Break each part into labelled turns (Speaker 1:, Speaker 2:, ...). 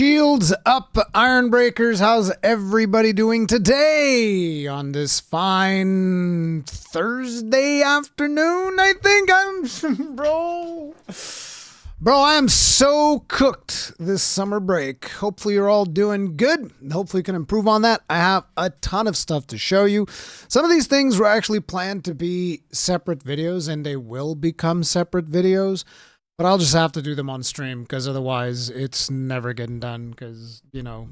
Speaker 1: Shields up, Iron Breakers. How's everybody doing today on this fine Thursday afternoon? I think Bro, I am so cooked this summer break. Hopefully you're all doing good. Hopefully you can improve on that. I have a ton of stuff to show you. Some of these things were actually planned to be separate videos, and they will become separate videos. But I'll just have to do them on stream because otherwise it's never getting done because, you know,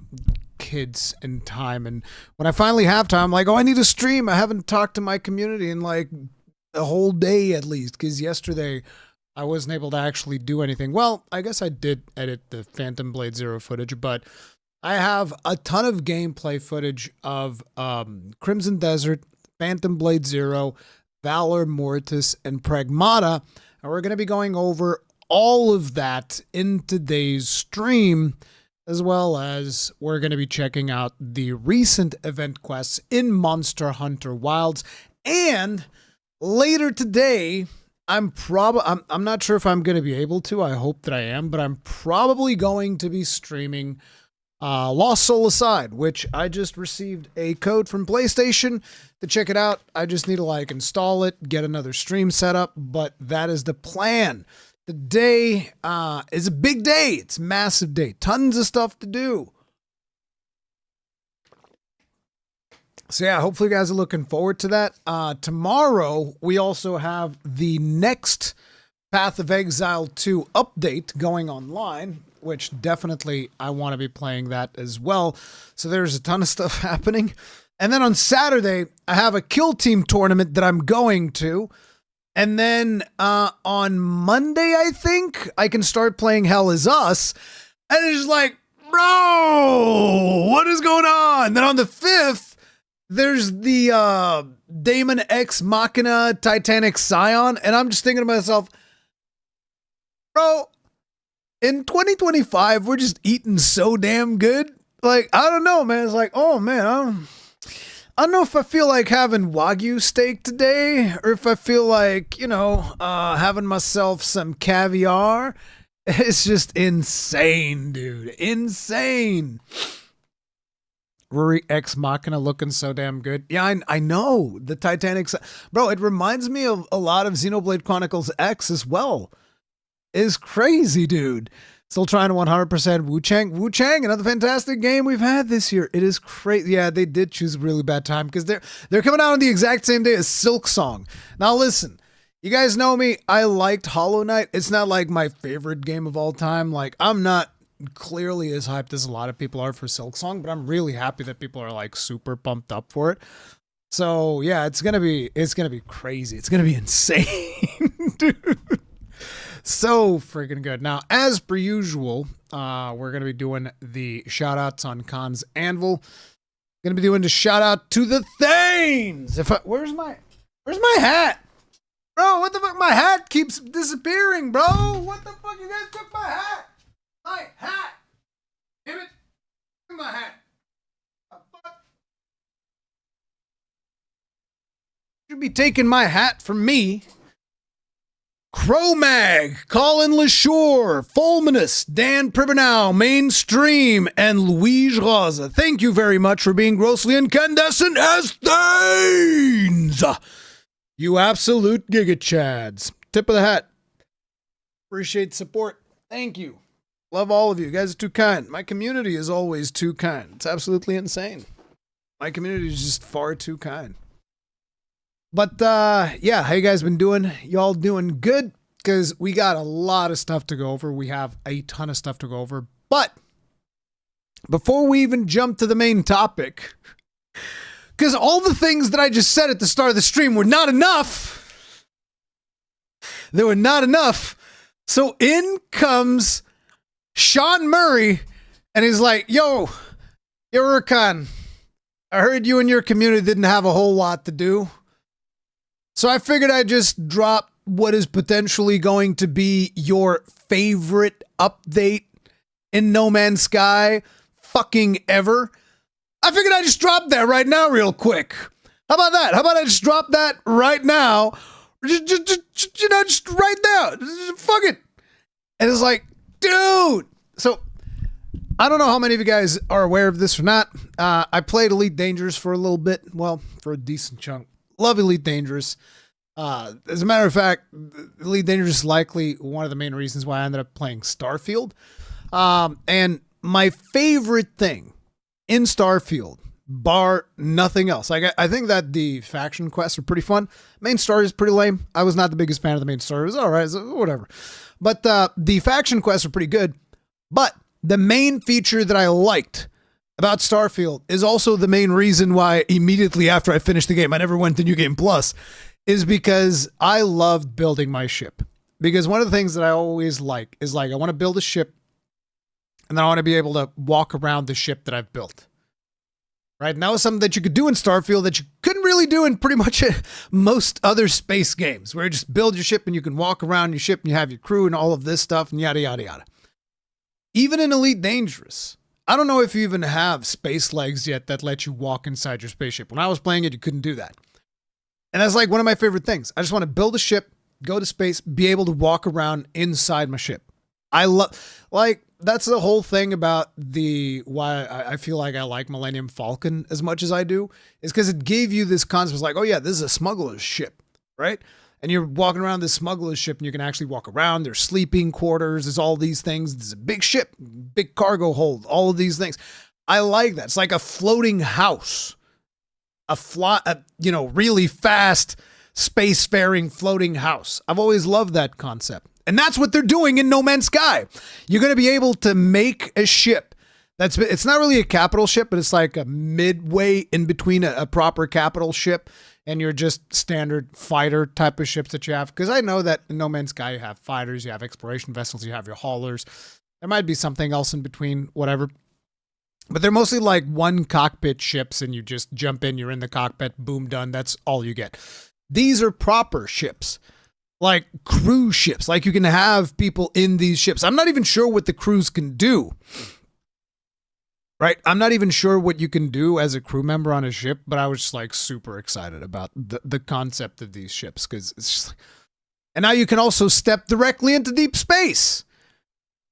Speaker 1: kids and time. And when I finally have time, I'm like, oh, I need a stream. I haven't talked to my community in like a whole day at least because yesterday I wasn't able to actually do anything. Well, I guess I did edit the Phantom Blade Zero footage, but I have a ton of gameplay footage of Crimson Desert, Phantom Blade Zero, Valor Mortis, and Pragmata. And we're going to be going over all of that in today's stream, as well as we're going to be checking out the recent event quests in Monster Hunter Wilds. And later today, I'm not sure if I'm going to be able to. I hope that I am, but I'm probably going to be streaming Lost Soul Aside, which I just received a code from PlayStation to check it out. I just need to like install it, get another stream set up, but that is the plan. The day is a big day. It's a massive day. Tons of stuff to do. So yeah, hopefully you guys are looking forward to that. Tomorrow, we also have the next Path of Exile 2 update going online, which definitely I want to be playing that as well. So there's a ton of stuff happening. And then on Saturday, I have a Kill Team tournament that I'm going to. And then on Monday, I think, I can start playing Hell Is Us. And it's just like, bro, what is going on? Then on the 5th, there's the Daemon X Machina Titanic Scion. And I'm just thinking to myself, bro, in 2025, we're just eating so damn good. Like, I don't know, man. It's like, oh, man, I don't know if I feel like having Wagyu steak today or if I feel like, you know, having myself some caviar. It's just insane, dude. Insane. Ruri X Machina looking so damn good. Yeah, I know. The Titanic. Bro, it reminds me of a lot of Xenoblade Chronicles X as well. It's crazy, dude. Still trying to 100% Wu-Chang. Wu-Chang, another fantastic game we've had this year. It is crazy. Yeah, they did choose a really bad time because they're coming out on the exact same day as Silksong. Now listen, you guys know me. I liked Hollow Knight. It's not like my favorite game of all time. Like, I'm not clearly as hyped as a lot of people are for Silksong, but I'm really happy that people are like super pumped up for it. So yeah, it's gonna be crazy. It's gonna be insane, dude. So freaking good. Now, as per usual, we're going to be doing the shout outs on Khan's Anvil. Going to be doing the shout out to the Thanes. Where's my hat? Bro, what the fuck? My hat keeps disappearing, bro. What the fuck? You guys took my hat. My hat. Damn it. My hat. The fuck? Should be taking my hat from me. Cromag, Colin LaShore, Fulminus, Dan Pribanow, Mainstream, and Louise Rosa. Thank you very much for being grossly incandescent as Thanes. You absolute giga-chads. Tip of the hat. Appreciate support. Thank you. Love all of you. You guys are too kind. My community is always too kind. It's absolutely insane. My community is just far too kind. But, yeah, how you guys been doing? Y'all doing good? Because we got a lot of stuff to go over. We have a ton of stuff to go over. But, before we even jump to the main topic, because all the things that I just said at the start of the stream were not enough. They were not enough. So, in comes Sean Murray, and he's like, yo, Rurikhan, I heard you and your community didn't have a whole lot to do. So I figured I'd just drop what is potentially going to be your favorite update in No Man's Sky fucking ever. I figured I'd just drop that right now real quick. How about that? How about I just drop that right now? Just right now. Fuck it. And it's like, dude. So I don't know how many of you guys are aware of this or not. I played Elite Dangerous for a little bit. Well, for a decent chunk. Love Elite Dangerous. As a matter of fact, Elite Dangerous is likely one of the main reasons why I ended up playing Starfield. And my favorite thing in Starfield, bar nothing else. Like, I think that the faction quests are pretty fun. Main story is pretty lame. I was not the biggest fan of the main story. It was all right, whatever. But the faction quests are pretty good. But the main feature that I liked about Starfield is also the main reason why immediately after I finished the game, I never went to New Game Plus, is because I loved building my ship. Because one of the things that I always like is I want to build a ship and then I want to be able to walk around the ship that I've built. Right? And that was something that you could do in Starfield that you couldn't really do in pretty much most other space games, where you just build your ship and you can walk around your ship and you have your crew and all of this stuff and yada, yada, yada. Even in Elite Dangerous, I don't know if you even have space legs yet that let you walk inside your spaceship. When I was playing it, you couldn't do that. And that's like one of my favorite things. I just want to build a ship, go to space, be able to walk around inside my ship. I love, like, that's the whole thing about why I feel like I like Millennium Falcon as much as I do, is because it gave you this concept. It's like, oh yeah, this is a smuggler's ship, right? And you're walking around this smuggler's ship and you can actually walk around. There's sleeping quarters. There's all these things. There's a big ship, big cargo hold, all of these things. I like that. It's like a floating house. A really fast spacefaring floating house. I've always loved that concept. And that's what they're doing in No Man's Sky. You're going to be able to make a ship it's not really a capital ship, but it's like a midway in between a proper capital ship and your just standard fighter type of ships that you have. Because I know that in No Man's Sky, you have fighters, you have exploration vessels, you have your haulers. There might be something else in between, whatever. But they're mostly like one cockpit ships and you just jump in, you're in the cockpit, boom, done. That's all you get. These are proper ships, like cruise ships. Like you can have people in these ships. I'm not even sure what the crews can do. Right? I'm not even sure what you can do as a crew member on a ship, but I was just like super excited about the concept of these ships because it's just like, and now you can also step directly into deep space,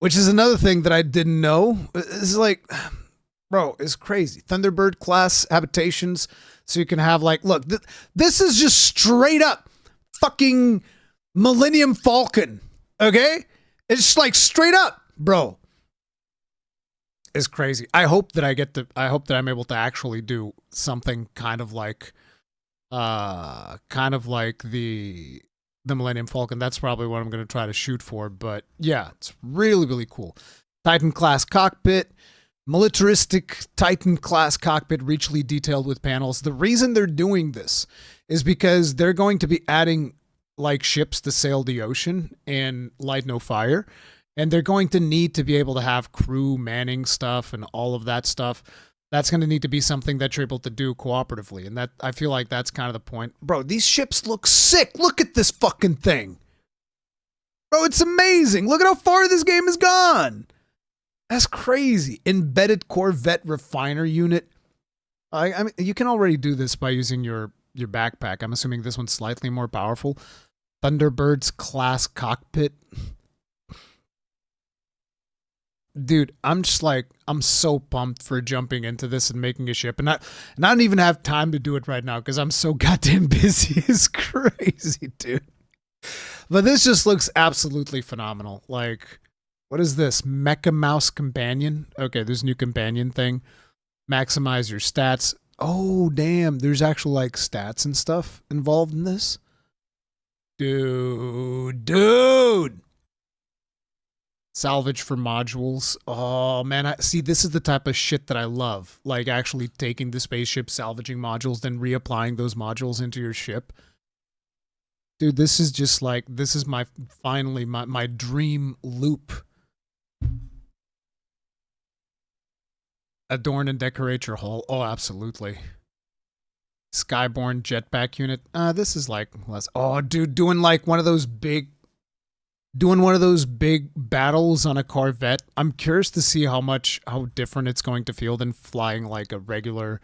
Speaker 1: which is another thing that I didn't know. It's like, bro, it's crazy. Thunderbird class habitations. So you can have like, look, this is just straight up fucking Millennium Falcon. Okay? It's just like straight up, bro. It's crazy. I hope that I'm able to actually do something kind of like the Millennium Falcon. That's probably what I'm going to try to shoot for. But yeah, it's really, really cool. Titan class cockpit. Militaristic Titan class cockpit, richly detailed with panels. The reason they're doing this is because they're going to be adding like ships to sail the ocean and light no fire. And they're going to need to be able to have crew manning stuff and all of that stuff. That's going to need to be something that you're able to do cooperatively. And that I feel like that's kind of the point. Bro, these ships look sick. Look at this fucking thing. Bro, it's amazing. Look at how far this game has gone. That's crazy. Embedded Corvette refiner unit. I mean, you can already do this by using your backpack. I'm assuming this one's slightly more powerful. Thunderbirds class cockpit. Dude, I'm just like, I'm so pumped for jumping into this and making a ship. And I don't even have time to do it right now because I'm so goddamn busy. It's crazy, dude. But this just looks absolutely phenomenal. Like, what is this? Mecha Mouse Companion? Okay, there's a new companion thing. Maximize your stats. Oh, damn. There's actual, like, stats and stuff involved in this. Dude. Salvage for modules. Oh, man. See, this is the type of shit that I love. Like, actually taking the spaceship, salvaging modules, then reapplying those modules into your ship. Dude, this is just like, this is finally my dream loop. Adorn and decorate your hull. Oh, absolutely. Skyborne jetpack unit. This is like less. Oh, dude, doing one of those big battles on a Corvette. I'm curious to see how different it's going to feel than flying like a regular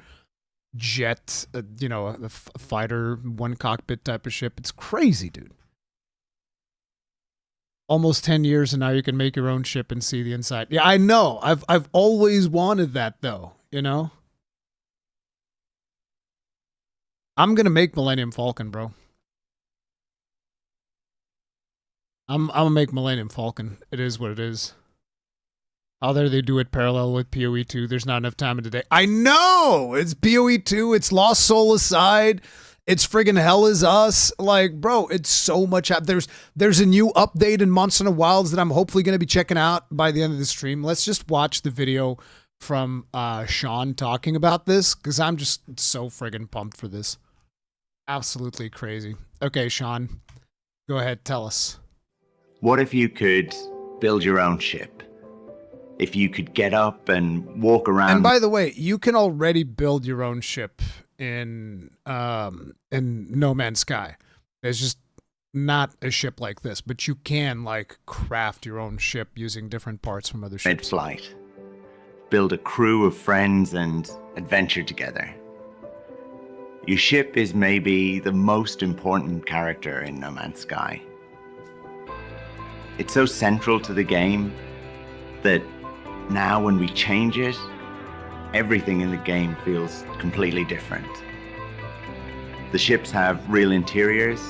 Speaker 1: jet, a fighter, one cockpit type of ship. It's crazy, dude. almost 10 years and now you can make your own ship and see the inside. Yeah, I know. I've always wanted that though, you know? I'm going to make Millennium Falcon, bro. I'm going to make Millennium Falcon. It is what it is. How dare they do it parallel with PoE 2? There's not enough time in the day. I know! It's PoE 2. It's Lost Soul Aside. It's friggin' Hell Is Us. Like, bro, it's so much. There's a new update in Monster in the Wilds that I'm hopefully going to be checking out by the end of the stream. Let's just watch the video from Sean talking about this, because I'm just so friggin' pumped for this. Absolutely crazy. Okay, Sean, go ahead. Tell us.
Speaker 2: What if you could build your own ship? If you could get up and walk around.
Speaker 1: And by the way, you can already build your own ship in No Man's Sky. There's just not a ship like this, but you can like craft your own ship using different parts from other ships.
Speaker 2: Mid-flight. Build a crew of friends and adventure together. Your ship is maybe the most important character in No Man's Sky. It's so central to the game that now when we change it, everything in the game feels completely different. The ships have real interiors,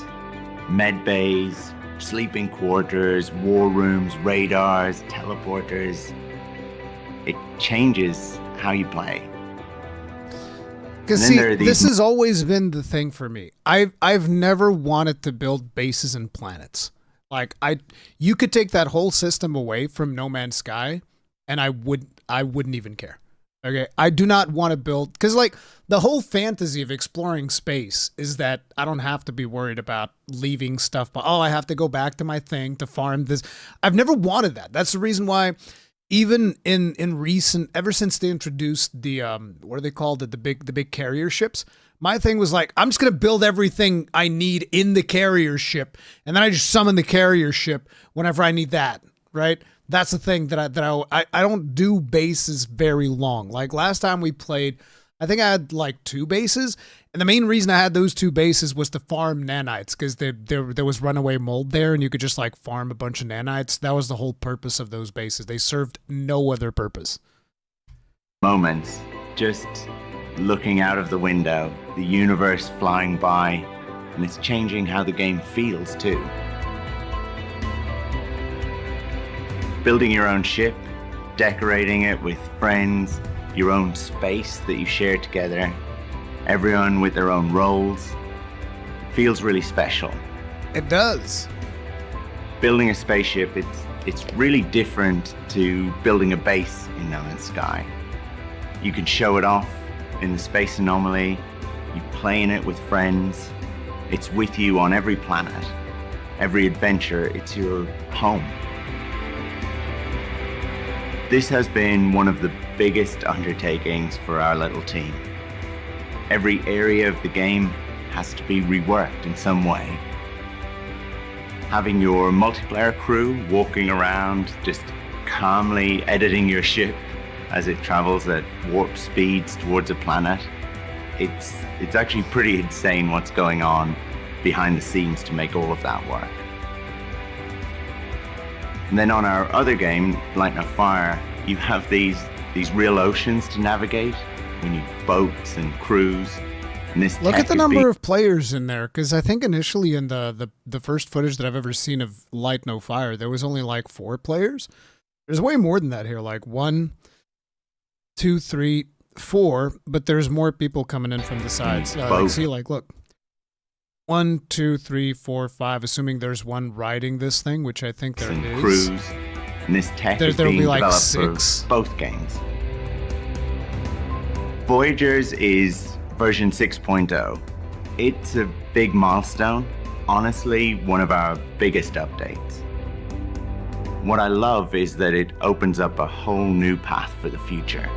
Speaker 2: med bays, sleeping quarters, war rooms, radars, teleporters. It changes how you play.
Speaker 1: Because see, this has always been the thing for me. I've never wanted to build bases and planets. Like you could take that whole system away from No Man's Sky, and I wouldn't even care. Okay, I do not want to build, because like the whole fantasy of exploring space is that I don't have to be worried about leaving stuff. But I have to go back to my thing to farm this. I've never wanted that. That's the reason why. Even in recent, ever since they introduced the what are they called, the big carrier ships, my thing was like, I'm just gonna build everything I need in the carrier ship, and then I just summon the carrier ship whenever I need that. Right? That's the thing that I don't do bases very long. Like last time we played, I think I had like 2 bases, and the main reason I had those 2 bases was to farm nanites, because there was runaway mold there, and you could just like farm a bunch of nanites. That was the whole purpose of those bases. They served no other purpose.
Speaker 2: Moments, just looking out of the window, the universe flying by, and it's changing how the game feels too. Building your own ship, decorating it with friends, your own space that you share together, everyone with their own roles. It feels really special.
Speaker 1: It does.
Speaker 2: Building a spaceship, it's really different to building a base in No Man's Sky. You can show it off in the space anomaly, you play in it with friends, it's with you on every planet, every adventure, it's your home. This has been one of the biggest undertakings for our little team. Every area of the game has to be reworked in some way. Having your multiplayer crew walking around, just calmly editing your ship as it travels at warp speeds towards a planet, it's actually pretty insane what's going on behind the scenes to make all of that work. And then on our other game, Light No Fire, you have these real oceans to navigate. We need boats and crews. And this
Speaker 1: look at the number of players in there, because I think initially in the first footage that I've ever seen of Light No Fire, there was only like 4 players. There's way more than that here, like 1, 2, 3, 4, but there's more people coming in from the sides. Like, see, like, look. 1, 2, 3, 4, 5, assuming there's one riding this thing, which I think there is.
Speaker 2: Crews. And this tech is being
Speaker 1: be like
Speaker 2: developed
Speaker 1: 6
Speaker 2: for both games. Voyagers is version 6.0. It's a big milestone. Honestly, one of our biggest updates. What I love is that it opens up a whole new path for the future.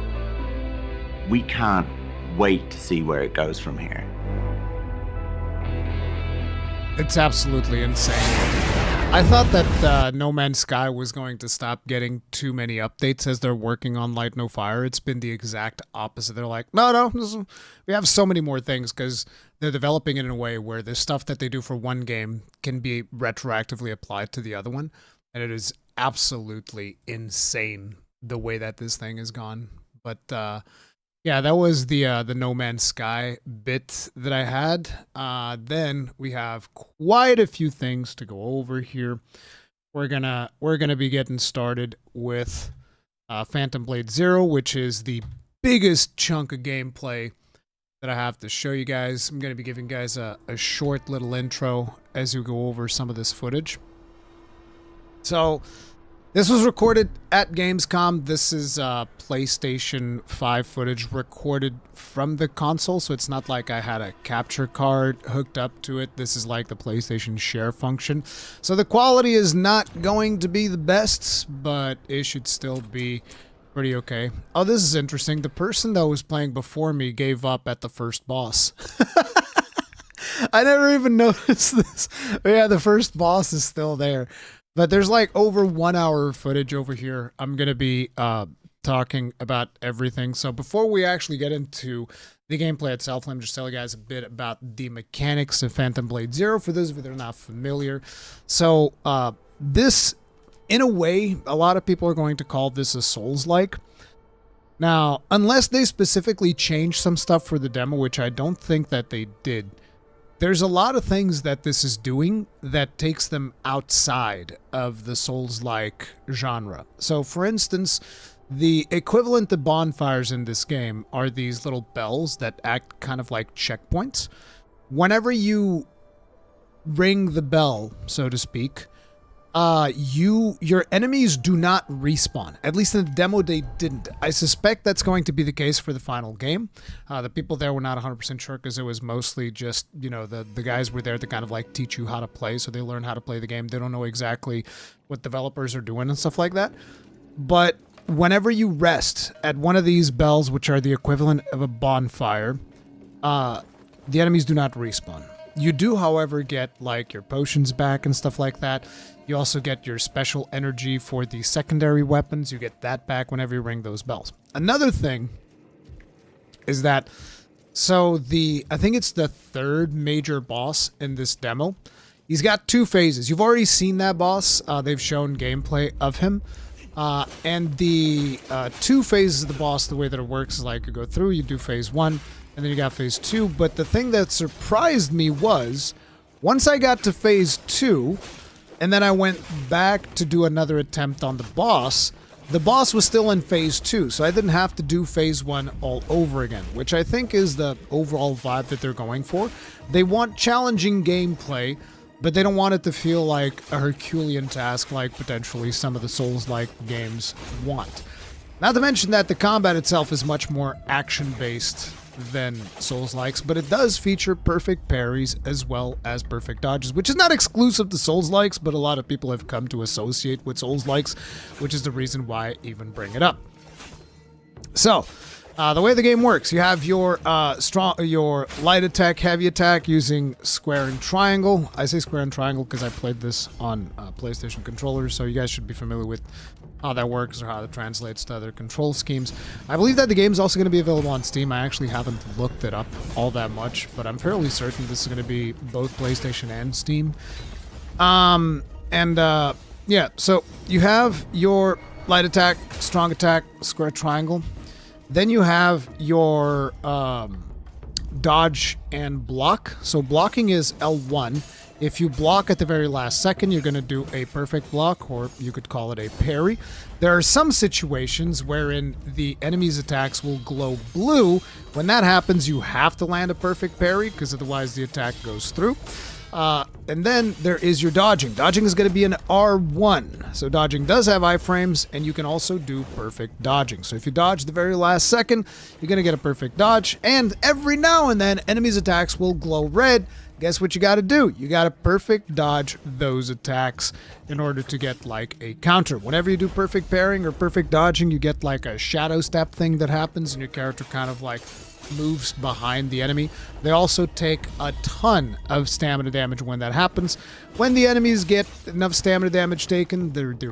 Speaker 2: We can't wait to see where it goes from here.
Speaker 1: It's absolutely insane. I thought that No Man's Sky was going to stop getting too many updates as they're working on Light No Fire. It's been the exact opposite. They're like, no, we have so many more things, because they're developing it in a way where the stuff that they do for one game can be retroactively applied to the other one. and it is absolutely insane the way that this thing has gone. But yeah, that was the No Man's Sky bit that I had. Then we have quite a few things to go over here. We're gonna be getting started with Phantom Blade Zero, which is the biggest chunk of gameplay that I have to show you guys. I'm gonna be giving you guys a short little intro as we go over some of this footage. So this was recorded at Gamescom. This is PlayStation 5 footage recorded from the console, so it's not like I had a capture card hooked up to it. This is like the PlayStation share function. So the quality is not going to be the best, but it should still be pretty okay. Oh, this is interesting. The person that was playing before me gave up at the first boss. I never even noticed this. But yeah, the first boss is still there. But there's like over 1 hour of footage over here. I'm going to be talking about everything. So before we actually get into the gameplay itself, let me just tell you guys a bit about the mechanics of Phantom Blade Zero, for those of you that are not familiar. So this, in a way, a lot of people are going to call this a Souls-like. Now, unless they specifically changed some stuff for the demo, which I don't think that they did, there's a lot of things that this is doing that takes them outside of the Souls-like genre. So, for instance, the equivalent to bonfires in this game are these little bells that act kind of like checkpoints. Whenever you ring the bell, so to speak, your enemies do not respawn. At least in the demo, they didn't. I suspect that's going to be the case for the final game. The people there were not 100% sure because it was mostly just, you know, the guys were there to kind of like teach you how to play, so they learn how to play the game. They don't know exactly what developers are doing and stuff like that. But whenever you rest at one of these bells, which are the equivalent of a bonfire, the enemies do not respawn. You do, however, get like your potions back and stuff like that. You also get your special energy for the secondary weapons. You get that back whenever you ring those bells. Another thing is that, so I think it's the third major boss in this demo. He's got two phases. You've already seen that boss. They've shown gameplay of him. And the two phases of the boss, the way that it works is like you go through, you do phase one, and then you got phase two. But the thing that surprised me was, once I got to phase two, and then I went back to do another attempt on the boss was still in phase two, so I didn't have to do phase one all over again, which I think is the overall vibe that they're going for. They want challenging gameplay, but they don't want it to feel like a Herculean task like potentially some of the Souls-like games want. Not to mention that the combat itself is much more action-based than Souls-likes, but it does feature perfect parries as well as perfect dodges, which is not exclusive to Souls-likes, but a lot of people have come to associate with Souls-likes, which is the reason why I even bring it up. So, the way the game works, you have your your light attack, heavy attack using square and triangle. I say square and triangle because I played this on PlayStation controllers, so you guys should be familiar with how that works or how it translates to other control schemes. I believe that the game is also going to be available on Steam. I actually haven't looked it up all that much, but I'm fairly certain this is going to be both PlayStation and Steam. Yeah, so you have your light attack, strong attack, square triangle. Then you have your dodge and block. So blocking is L1. If you block at the very last second, you're going to do a perfect block, or you could call it a parry. There are some situations wherein the enemy's attacks will glow blue. When that happens, you have to land a perfect parry, because otherwise the attack goes through. And then there is your dodging. Dodging is going to be an R1. So dodging does have iframes, and you can also do perfect dodging. So if you dodge the very last second, you're going to get a perfect dodge. And every now and then, enemies' attacks will glow red. Guess what you got to do? You got to perfect dodge those attacks in order to get like a counter. Whenever you do perfect parrying or perfect dodging, you get like a shadow step thing that happens, and your character kind of like moves behind the enemy. They also take a ton of stamina damage when that happens. When the enemies get enough stamina damage taken, their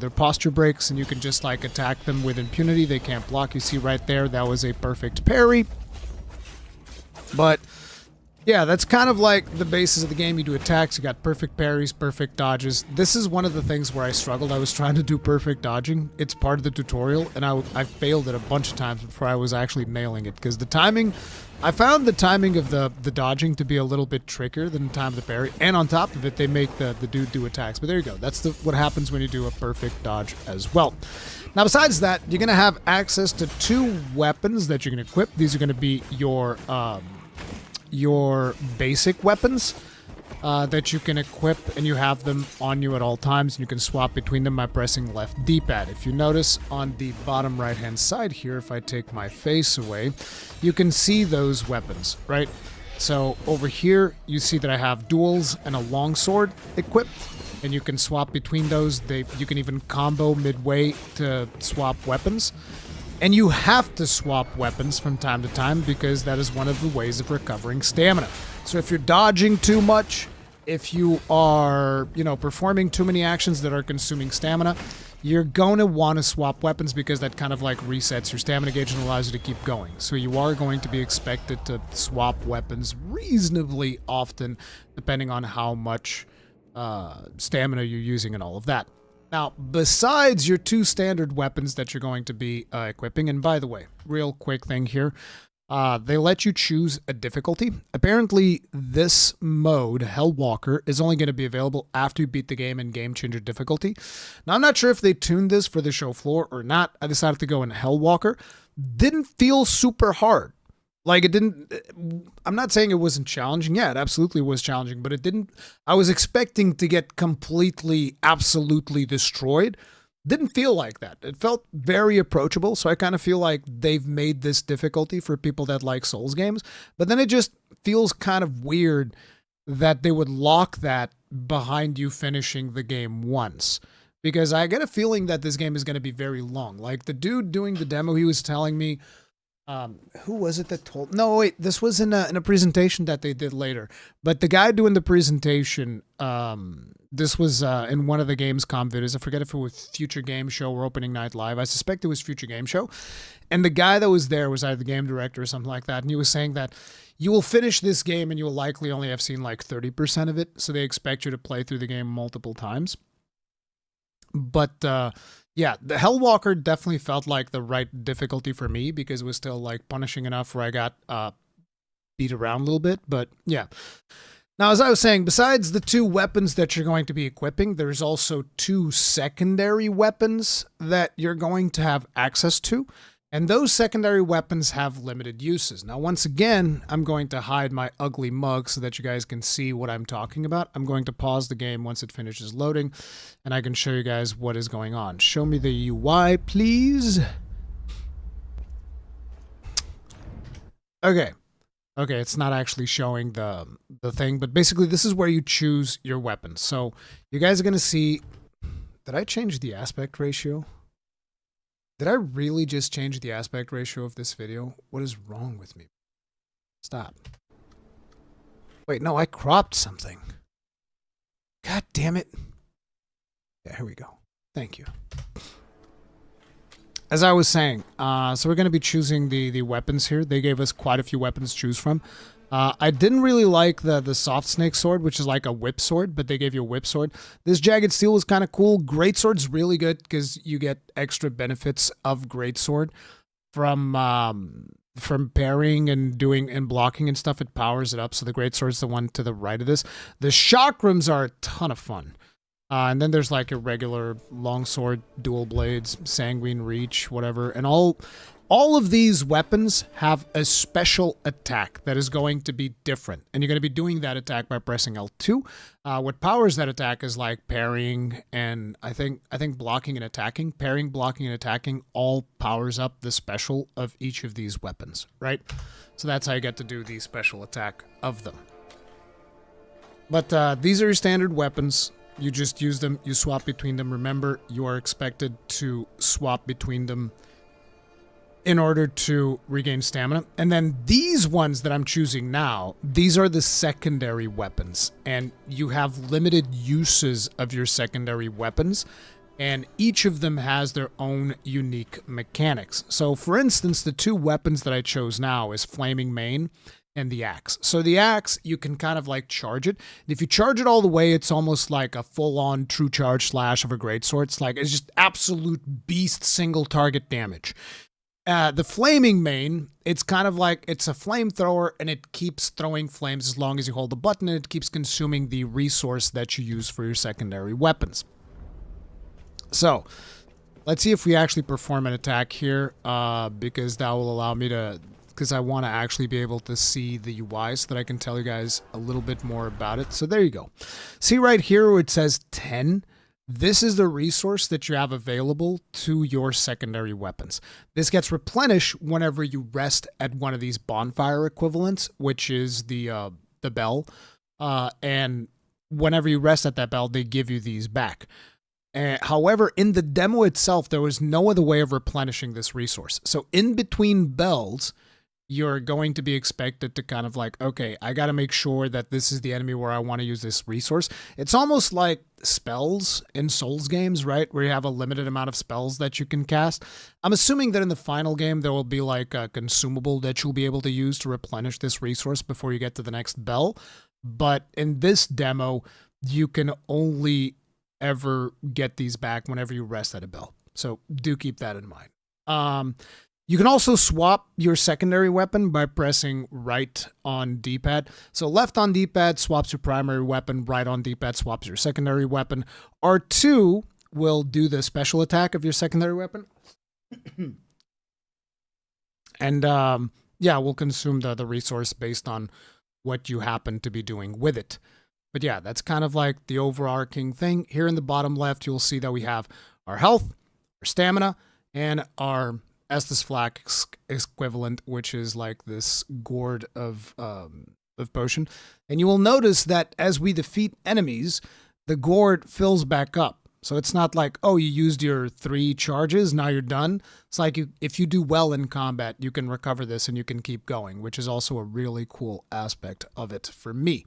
Speaker 1: posture breaks, and you can just like attack them with impunity. They can't block. You see right there, that was a perfect parry. But Yeah, that's kind of like the basis of the game. You do attacks, you got perfect parries, perfect dodges. This is one of the things where I struggled. I was trying to do perfect dodging. It's part of the tutorial, and I failed it a bunch of times before I was actually nailing it, because the timing, I found the timing of the dodging to be a little bit trickier than the time of the parry, and on top of it, they make the dude do attacks. But there you go. That's what happens when you do a perfect dodge as well. Now, besides that, you're going to have access to 2 weapons that you can equip. These are going to be your basic weapons that you can equip, and you have them on you at all times, and you can swap between them by pressing left D-pad. If you notice on the bottom right hand side here, if I take my face away, you can see those weapons, right? So over here you see that I have duals and a longsword equipped, and you can swap between those. You can even combo midway to swap weapons. And you have to swap weapons from time to time, because that is one of the ways of recovering stamina. So if you're dodging too much, if you are, performing too many actions that are consuming stamina, you're going to want to swap weapons, because that kind of like resets your stamina gauge and allows you to keep going. So you are going to be expected to swap weapons reasonably often, depending on how much stamina you're using and all of that. Now, besides your 2 standard weapons that you're going to be equipping, and by the way, real quick thing here, they let you choose a difficulty. Apparently, this mode, Hellwalker, is only going to be available after you beat the game in Game Changer difficulty. Now, I'm not sure if they tuned this for the show floor or not. I decided to go in Hellwalker. Didn't feel super hard. Like, it didn't, I'm not saying it wasn't challenging. Yeah, it absolutely was challenging, but it didn't, I was expecting to get completely, absolutely destroyed. Didn't feel like that. It felt very approachable, so I kind of feel like they've made this difficulty for people that like Souls games, but then it just feels kind of weird that they would lock that behind you finishing the game once. Because I get a feeling that this game is going to be very long. Like, the dude doing the demo, he was telling me, who was it that told? No, wait, this was in a presentation that they did later. But the guy doing the presentation, this was in one of the Gamescom videos. I forget if it was Future Game Show or Opening Night Live. I suspect it was Future Game Show. And the guy that was there was either the game director or something like that. And he was saying that you will finish this game and you will likely only have seen like 30% of it. So they expect you to play through the game multiple times. But yeah, the Hellwalker definitely felt like the right difficulty for me, because it was still like punishing enough where I got beat around a little bit. But yeah. Now, as I was saying, besides the 2 weapons that you're going to be equipping, there's also 2 secondary weapons that you're going to have access to. And those secondary weapons have limited uses. Now, once again, I'm going to hide my ugly mug so that you guys can see what I'm talking about. I'm going to pause the game once it finishes loading, and I can show you guys what is going on. Show me the UI, please. Okay. Okay, it's not actually showing the thing, but basically this is where you choose your weapons. So you guys are going to see... Did I change the aspect ratio? Did I really just change the aspect ratio of this video? What is wrong with me? Stop. Wait, no, I cropped something. God damn it. Yeah, here we go. Thank you. As I was saying, so we're going to be choosing the weapons here. They gave us quite a few weapons to choose from. I didn't really like the soft snake sword, which is like a whip sword, but they gave you a whip sword. This jagged steel was kind of cool. Great sword's really good because you get extra benefits of great sword from parrying and doing and blocking and stuff. It powers it up. So the great sword's the one to the right of this. The chakrams are a ton of fun. And then there's like a regular longsword, dual blades, sanguine reach, whatever, and all of these weapons have a special attack that is going to be different. And you're going to be doing that attack by pressing L2. What powers that attack is like parrying and I think blocking and attacking. Parrying, blocking, and attacking all powers up the special of each of these weapons, right? So that's how you get to do the special attack of them. But these are your standard weapons. You just use them, you swap between them. Remember, you are expected to swap between them in order to regain stamina. And then these ones that I'm choosing now, these are the secondary weapons. And you have limited uses of your secondary weapons. And each of them has their own unique mechanics. So for instance, the 2 weapons that I chose now is Flaming Mane and the axe. So the axe, you can kind of like charge it. And if you charge it all the way, it's almost like a full-on true charge slash of a greatsword. It's just absolute beast single target damage. The flaming main, it's kind of like it's a flamethrower and it keeps throwing flames as long as you hold the button, and it keeps consuming the resource that you use for your secondary weapons. So let's see if we actually perform an attack here, because that will allow me to, because I want to actually be able to see the UI so that I can tell you guys a little bit more about it. So there you go. See right here where it says 10? This is the resource that you have available to your secondary weapons. This gets replenished whenever you rest at one of these bonfire equivalents, which is the bell. And whenever you rest at that bell, they give you these back. However, in the demo itself, there was no other way of replenishing this resource. So in between bells, you're going to be expected to kind of like, okay, I got to make sure that this is the enemy where I want to use this resource. It's almost like spells in Souls games, right? Where you have a limited amount of spells that you can cast. I'm assuming that in the final game, there will be like a consumable that you'll be able to use to replenish this resource before you get to the next bell. But in this demo, you can only ever get these back whenever you rest at a bell. So do keep that in mind. You can also swap your secondary weapon by pressing right on D-pad. So left on D-pad swaps your primary weapon, right on D-pad swaps your secondary weapon. R2 will do the special attack of your secondary weapon. And yeah, we'll consume the resource based on what you happen to be doing with it. But yeah, that's kind of like the overarching thing. Here in the bottom left, you'll see that we have our health, our stamina, and our Estus Flak equivalent, which is like this gourd of potion. And you will notice that as we defeat enemies, the gourd fills back up. So it's not like, oh, you used your 3 charges, now you're done. It's like if you do well in combat, you can recover this and you can keep going, which is also a really cool aspect of it for me.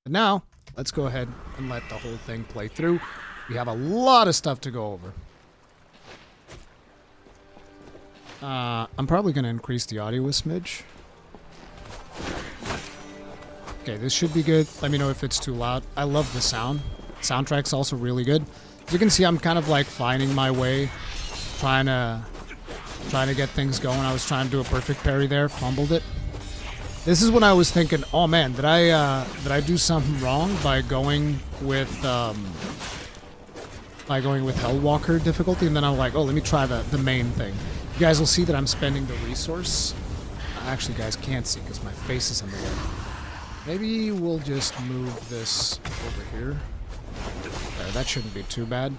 Speaker 1: But now, let's go ahead and let the whole thing play through. We have a lot of stuff to go over. I'm probably going to increase the audio a smidge. Okay, this should be good. Let me know if it's too loud. I love the sound. Soundtrack's also really good. As you can see, I'm kind of like finding my way, trying to get things going. I was trying to do a perfect parry there, fumbled it. This is when I was thinking, oh man, did I do something wrong by going with Hellwalker difficulty? And then I'm like, oh, let me try the main thing. You guys will see that I'm spending the resource. Actually, you guys can't see because my face is in the way. Maybe we'll just move this over here. There, that shouldn't be too bad.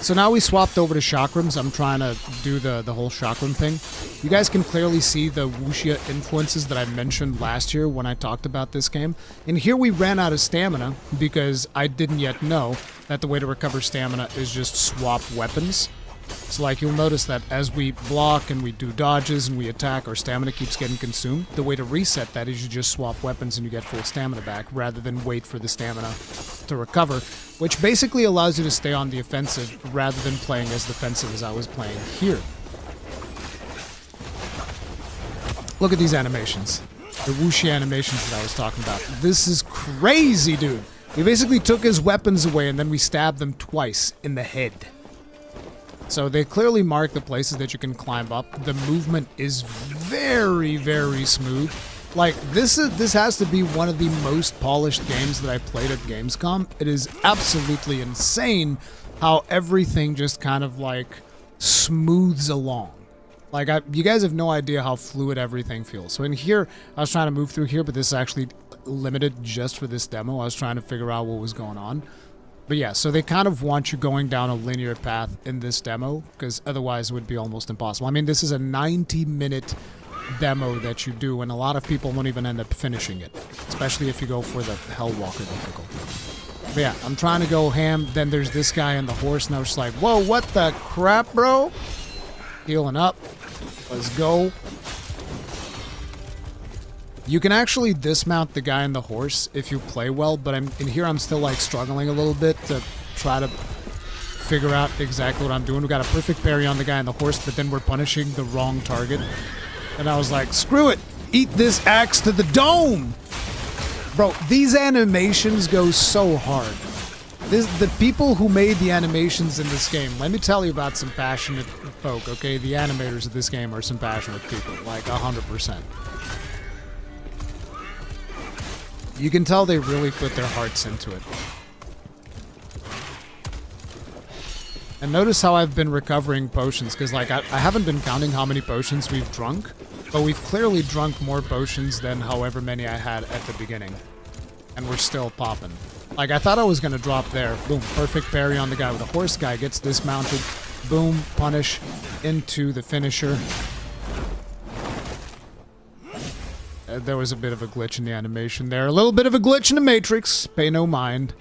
Speaker 1: So now we swapped over to chakrams. I'm trying to do the whole chakram thing. You guys can clearly see the wuxia influences that I mentioned last year when I talked about this game. And here we ran out of stamina because I didn't yet know that the way to recover stamina is just swap weapons. So like you'll notice that as we block and we do dodges and we attack, our stamina keeps getting consumed. The way to reset that is you just swap weapons and you get full stamina back rather than wait for the stamina to recover, which basically allows you to stay on the offensive rather than playing as defensive as I was playing here. Look at these animations. The wuxia animations that I was talking about. This is crazy, dude. We basically took his weapons away and then we stabbed them twice in the head. So they clearly mark the places that you can climb up. The movement is very, very smooth. Like, this has to be one of the most polished games that I played at Gamescom. It is absolutely insane how everything just kind of, like, smooths along. Like, you guys have no idea how fluid everything feels. So in here, I was trying to move through here, but this is actually limited just for this demo. I was trying to figure out what was going on. But yeah, so they kind of want you going down a linear path in this demo, because otherwise it would be almost impossible. I mean, this is a 90-minute demo that you do, and a lot of people won't even end up finishing it, especially if you go for the Hellwalker difficulty. But yeah, I'm trying to go ham, then there's this guy on the horse, and I was just like, whoa, what the crap, bro? Healing up. Let's go. You can actually dismount the guy on the horse if you play well, but in here I'm still like struggling a little bit to try to figure out exactly what I'm doing. We got a perfect parry on the guy on the horse, but then we're punishing the wrong target. And I was like, screw it. Eat this axe to the dome. Bro, these animations go so hard. The people who made the animations in this game, let me tell you about some passionate folk, okay? The animators of this game are some passionate people, like 100%. You can tell they really put their hearts into it. And notice how I've been recovering potions, because like I haven't been counting how many potions we've drunk, but we've clearly drunk more potions than however many I had at the beginning. And we're still popping. Like, I thought I was going to drop there. Boom, perfect parry on the guy with the horse. Guy gets dismounted. Boom, punish into the finisher. There was a bit of a glitch in the animation there. A little bit of a glitch in the Matrix. Pay no mind.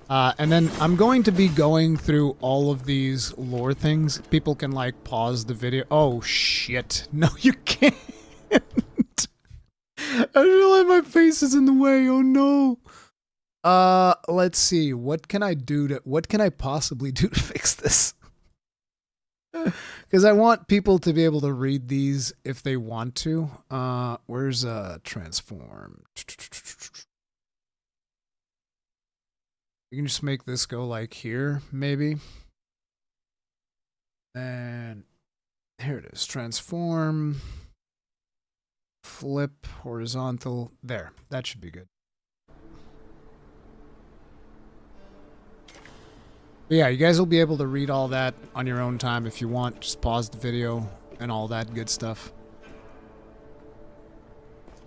Speaker 1: And then I'm going to be going through all of these lore things. People can, like, pause the video. Oh, shit. No, you can't. I realize my face is in the way. Oh, no. Let's see. What can I possibly do to fix this? Because I want people to be able to read these if they want to. Where's transform? You can just make this go like here, maybe. And here it is. Transform. Flip. Horizontal. There. That should be good. But yeah, you guys will be able to read all that on your own time if you want. Just pause the video and all that good stuff.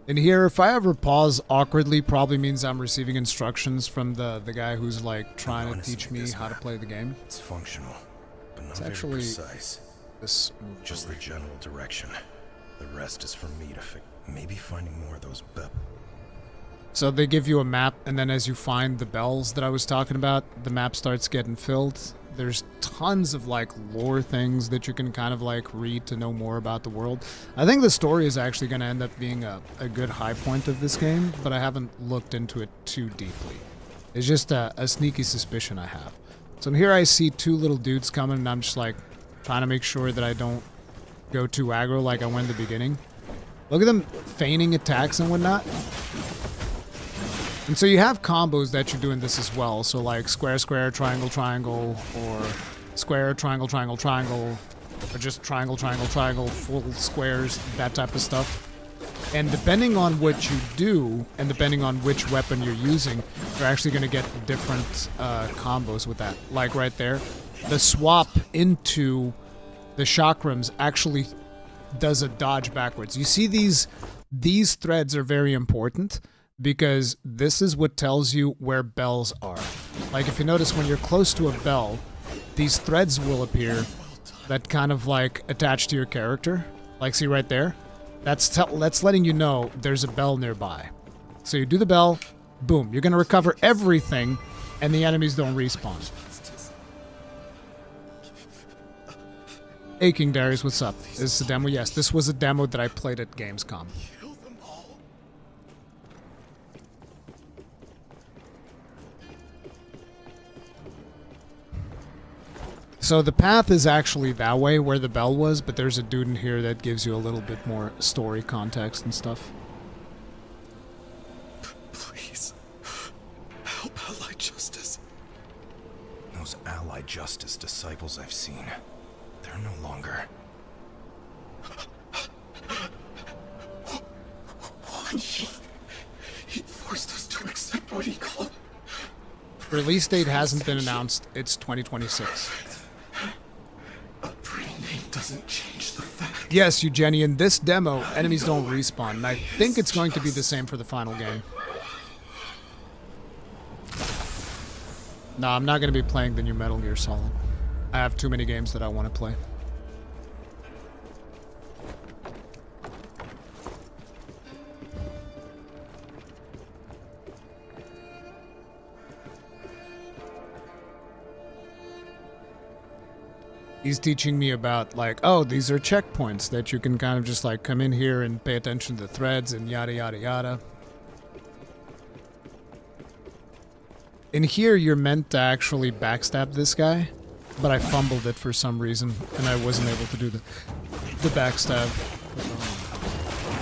Speaker 1: And here, if I ever pause awkwardly, probably means I'm receiving instructions from the guy who's like trying to teach me how to play the game.
Speaker 3: It's functional, but not
Speaker 1: It's actually
Speaker 3: very precise.
Speaker 1: This
Speaker 3: Just the general direction. The rest is for me to fix. Maybe finding more of those bells.
Speaker 1: So they give you a map, and then as you find the bells that I was talking about, the map starts getting filled. There's tons of, like, lore things that you can kind of, like, read to know more about the world. I think the story is actually going to end up being a good high point of this game, but I haven't looked into it too deeply. It's just a sneaky suspicion I have. So here I see two little dudes coming, and I'm just, like, trying to make sure that I don't go too aggro like I went in the beginning. Look at them feigning attacks and whatnot. And so you have combos that you do in this as well. So like square, square, triangle, triangle, or square, triangle, triangle, triangle, or just triangle, triangle, triangle, full squares, that type of stuff. And depending on what you do, and depending on which weapon you're using, you're actually going to get different combos with that. Like right there, the swap into the chakrams actually does a dodge backwards. You see these threads are very important, because this is what tells you where bells are. Like if you notice when you're close to a bell, these threads will appear that kind of like attach to your character. Like see right there? That's letting you know there's a bell nearby. So you do the bell, boom, you're gonna recover everything and the enemies don't respawn. Hey King Darius, what's up? Is this a demo? Yes, this was a demo that I played at Gamescom. So the path is actually that way where the bell was, but there's a dude in here that gives you a little bit more story context and stuff.
Speaker 3: Please, help Allied Justice. Those Allied Justice disciples I've seen, they're no longer. He forced us to accept what he called.
Speaker 1: Release date hasn't been announced. It's 2026.
Speaker 3: A pretty name doesn't change the fact.
Speaker 1: Yes, Eugenie, in this demo, enemies don't respawn, and I think it's going to be the same for the final game. No, I'm not going to be playing the new Metal Gear Solid. I have too many games that I want to play. He's teaching me about, like, oh, these are checkpoints that you can kind of just, like, come in here and pay attention to the threads and yada, yada, yada. In here, you're meant to actually backstab this guy, but I fumbled it for some reason, and I wasn't able to do the backstab.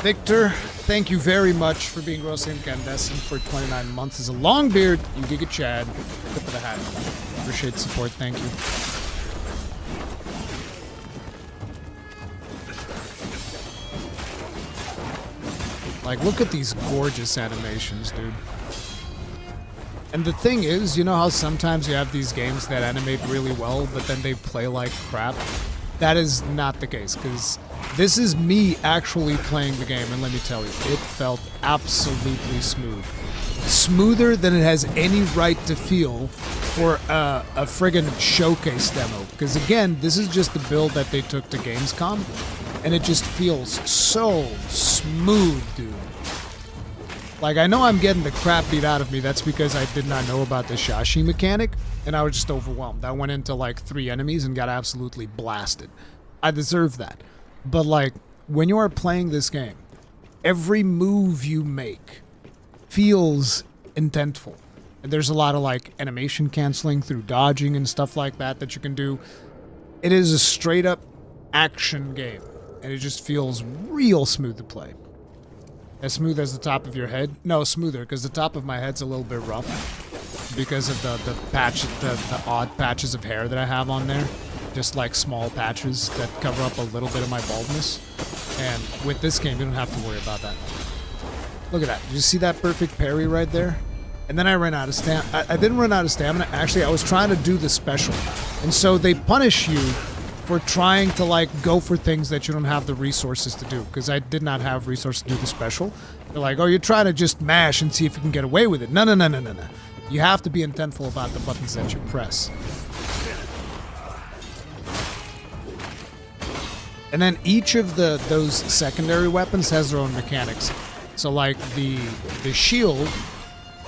Speaker 1: Victor, thank you very much for being grossly incandescent for 29 months. As a long beard, you Giga Chad. Tip of the hat. Appreciate the support, thank you. Like, look at these gorgeous animations, dude. And the thing is, you know how sometimes you have these games that animate really well, but then they play like crap? That is not the case, because this is me actually playing the game, and let me tell you, it felt absolutely smooth. Smoother than it has any right to feel for a friggin' showcase demo. Because again, this is just the build that they took to Gamescom, and it just feels so smooth, dude. Like, I know I'm getting the crap beat out of me. That's because I did not know about the Shashi mechanic, and I was just overwhelmed. I went into, like, 3 enemies and got absolutely blasted. I deserve that. But, like, when you are playing this game, every move you make feels intentful. And there's a lot of, like, animation canceling through dodging and stuff like that that you can do. It is a straight-up action game, and it just feels real smooth to play. As smooth as the top of your head? No, smoother, because the top of my head's a little bit rough because of the odd patches of hair that I have on there. Just like small patches that cover up a little bit of my baldness. And with this game, you don't have to worry about that. Look at that. Did you see that perfect parry right there? And then I ran out of stamina. I didn't run out of stamina. Actually, I was trying to do the special. And so they punish you for trying to, like, go for things that you don't have the resources to do. Because I did not have resources to do the special. They're like, oh, you're trying to just mash and see if you can get away with it. No, no, no, no, no, no. You have to be intentful about the buttons that you press. And then each of those secondary weapons has their own mechanics. So, like, the shield...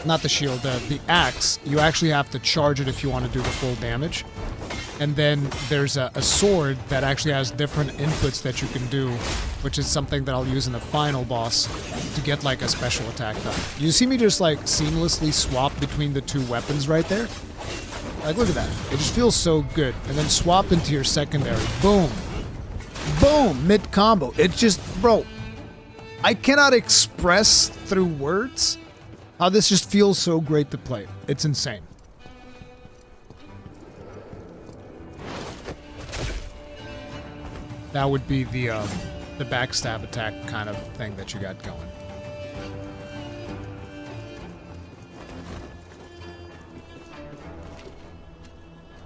Speaker 1: Not the shield, the axe, you actually have to charge it if you want to do the full damage. And then there's a sword that actually has different inputs that you can do, which is something that I'll use in the final boss to get, like, a special attack done. You see me just, like, seamlessly swap between the 2 weapons right there? Like, look at that. It just feels so good. And then swap into your secondary. Boom. Boom! Mid-combo. It just... Bro, I cannot express through words how this just feels so great to play. It's insane. That would be the backstab attack kind of thing that you got going.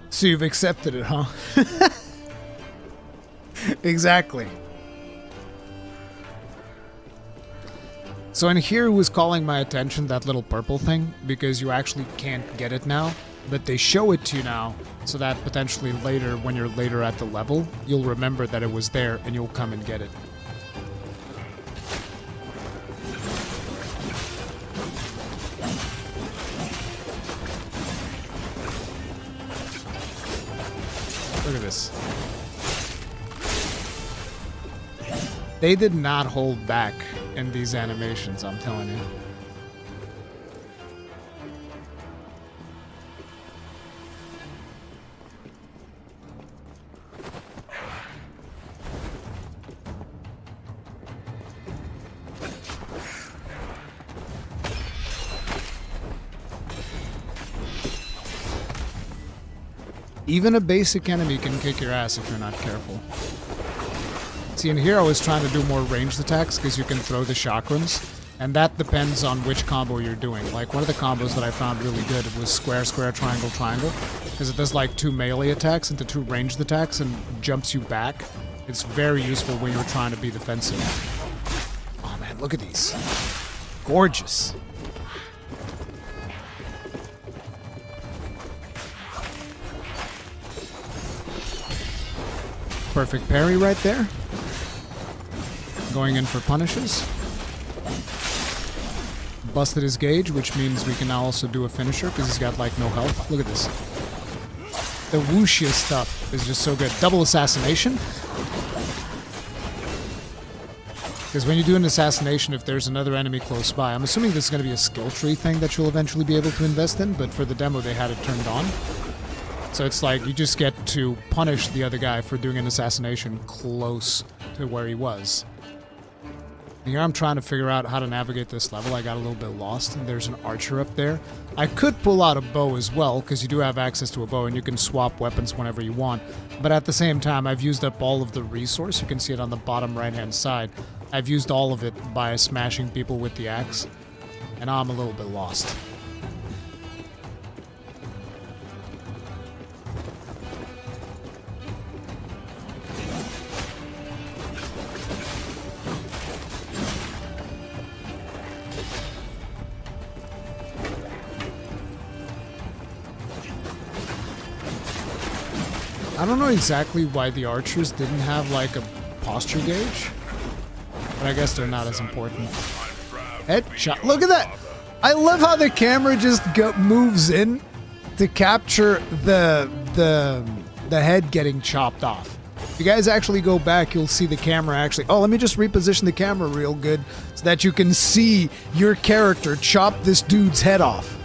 Speaker 1: So you've accepted it, huh? Exactly. So in here it was calling my attention, that little purple thing, because you actually can't get it now, but they show it to you now, so that potentially later, when you're later at the level, you'll remember that it was there and you'll come and get it. Look at this. They did not hold back in these animations, I'm telling you. Even a basic enemy can kick your ass if you're not careful. See, in here I was trying to do more ranged attacks because you can throw the chakrams, and that depends on which combo you're doing. Like, one of the combos that I found really good was square, square, triangle, triangle, because it does like 2 melee attacks into 2 ranged attacks and jumps you back. It's very useful when you're trying to be defensive. Oh man, look at these. Gorgeous. Perfect parry right there. Going in for punishes. Busted his gauge, which means we can now also do a finisher because he's got like no health. Look at this. The wuxia stuff is just so good. Double assassination. Because when you do an assassination, if there's another enemy close by, I'm assuming this is going to be a skill tree thing that you'll eventually be able to invest in, but for the demo they had it turned on. So it's like you just get to punish the other guy for doing an assassination close to where he was. Here I'm trying to figure out how to navigate this level. I got a little bit lost, and there's an archer up there. I could pull out a bow as well, because you do have access to a bow, and you can swap weapons whenever you want. But at the same time, I've used up all of the resource. You can see it on the bottom right-hand side. I've used all of it by smashing people with the axe, and now I'm a little bit lost. I don't know exactly why the archers didn't have like a posture gauge, but I guess they're not as important. Headshot. Look at that! I love how the camera just moves in to capture the head getting chopped off. If you guys actually go back, you'll see the camera actually... Oh, let me just reposition the camera real good so that you can see your character chop this dude's head off.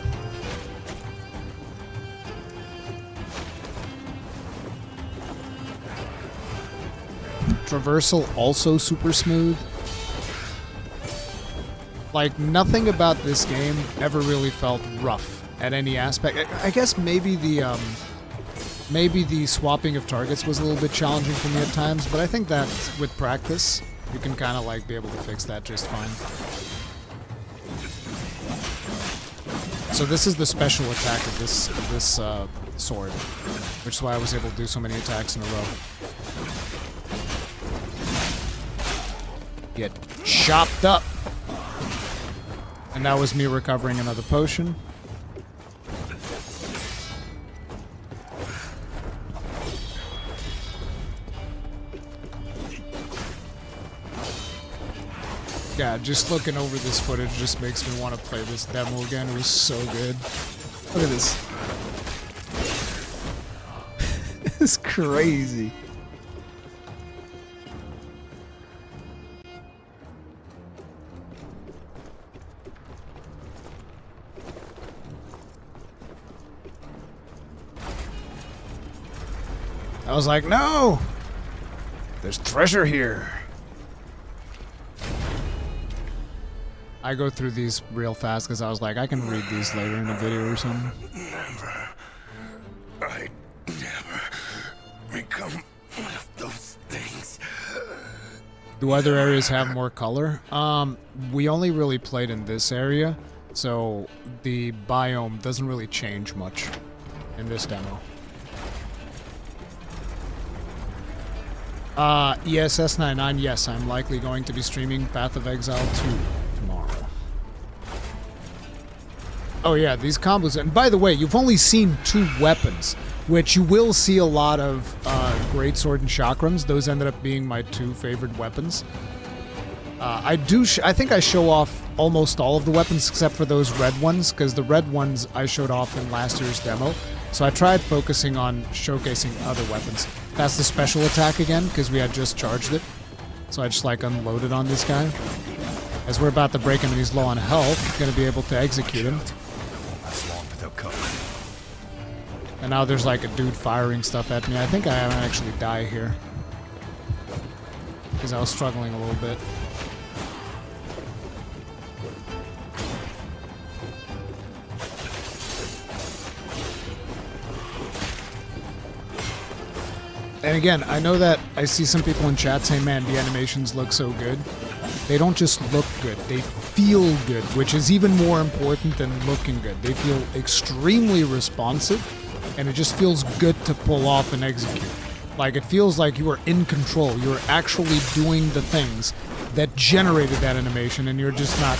Speaker 1: Traversal also super smooth. Like, nothing about this game ever really felt rough at any aspect. I guess maybe the swapping of targets was a little bit challenging for me at times, but I think that with practice, you can kind of like be able to fix that just fine. So this is the special attack of this sword, which is why I was able to do so many attacks in a row. Get chopped up. And that was me recovering another potion. Yeah, just looking over this footage just makes me want to play this demo again. It was so good. Look at this. It's crazy. I was like, no! There's treasure here. I go through these real fast because I was like, I can read these later in a video or something.
Speaker 3: I never become one of those things.
Speaker 1: Do other areas have more color? We only really played in this area, so the biome doesn't really change much in this demo. ESS99, yes, I'm likely going to be streaming Path of Exile 2 tomorrow. Oh yeah, these combos, and by the way, you've only seen 2 weapons, which you will see a lot of Greatsword and Chakrams. Those ended up being my 2 favorite weapons. I think I show off almost all of the weapons except for those red ones, because the red ones I showed off in last year's demo. So I tried focusing on showcasing other weapons. That's the special attack again, because we had just charged it. So I just like unloaded on this guy. As we're about to break him and he's low on health, gonna be able to execute him. And now there's like a dude firing stuff at me. I think I might actually die here, because I was struggling a little bit. And again, I know that I see some people in chat saying, man, the animations look so good. They don't just look good, they feel good, which is even more important than looking good. They feel extremely responsive, and it just feels good to pull off and execute. Like, it feels like you are in control. You're actually doing the things that generated that animation, and you're just not...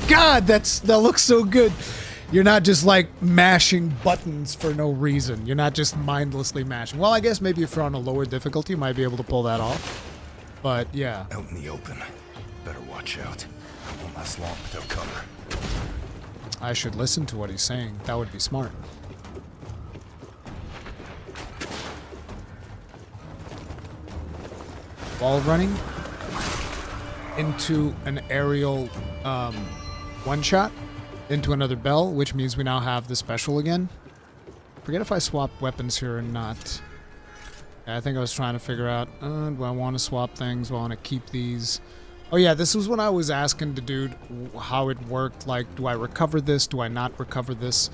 Speaker 1: God, that looks so good! You're not just like mashing buttons for no reason. You're not just mindlessly mashing. Well, I guess maybe if you're on a lower difficulty, you might be able to pull that off. But yeah.
Speaker 3: Out in the open. Better watch out. I won't last long without cover.
Speaker 1: I should listen to what he's saying. That would be smart. Wall running into an aerial one-shot. Into another bell, which means we now have the special again. Forget if I swap weapons here or not. Yeah, I think I was trying to figure out, do I want to swap things? Do I want to keep these? Oh yeah, this was when I was asking the dude how it worked. Like, do I recover this? Do I not recover this?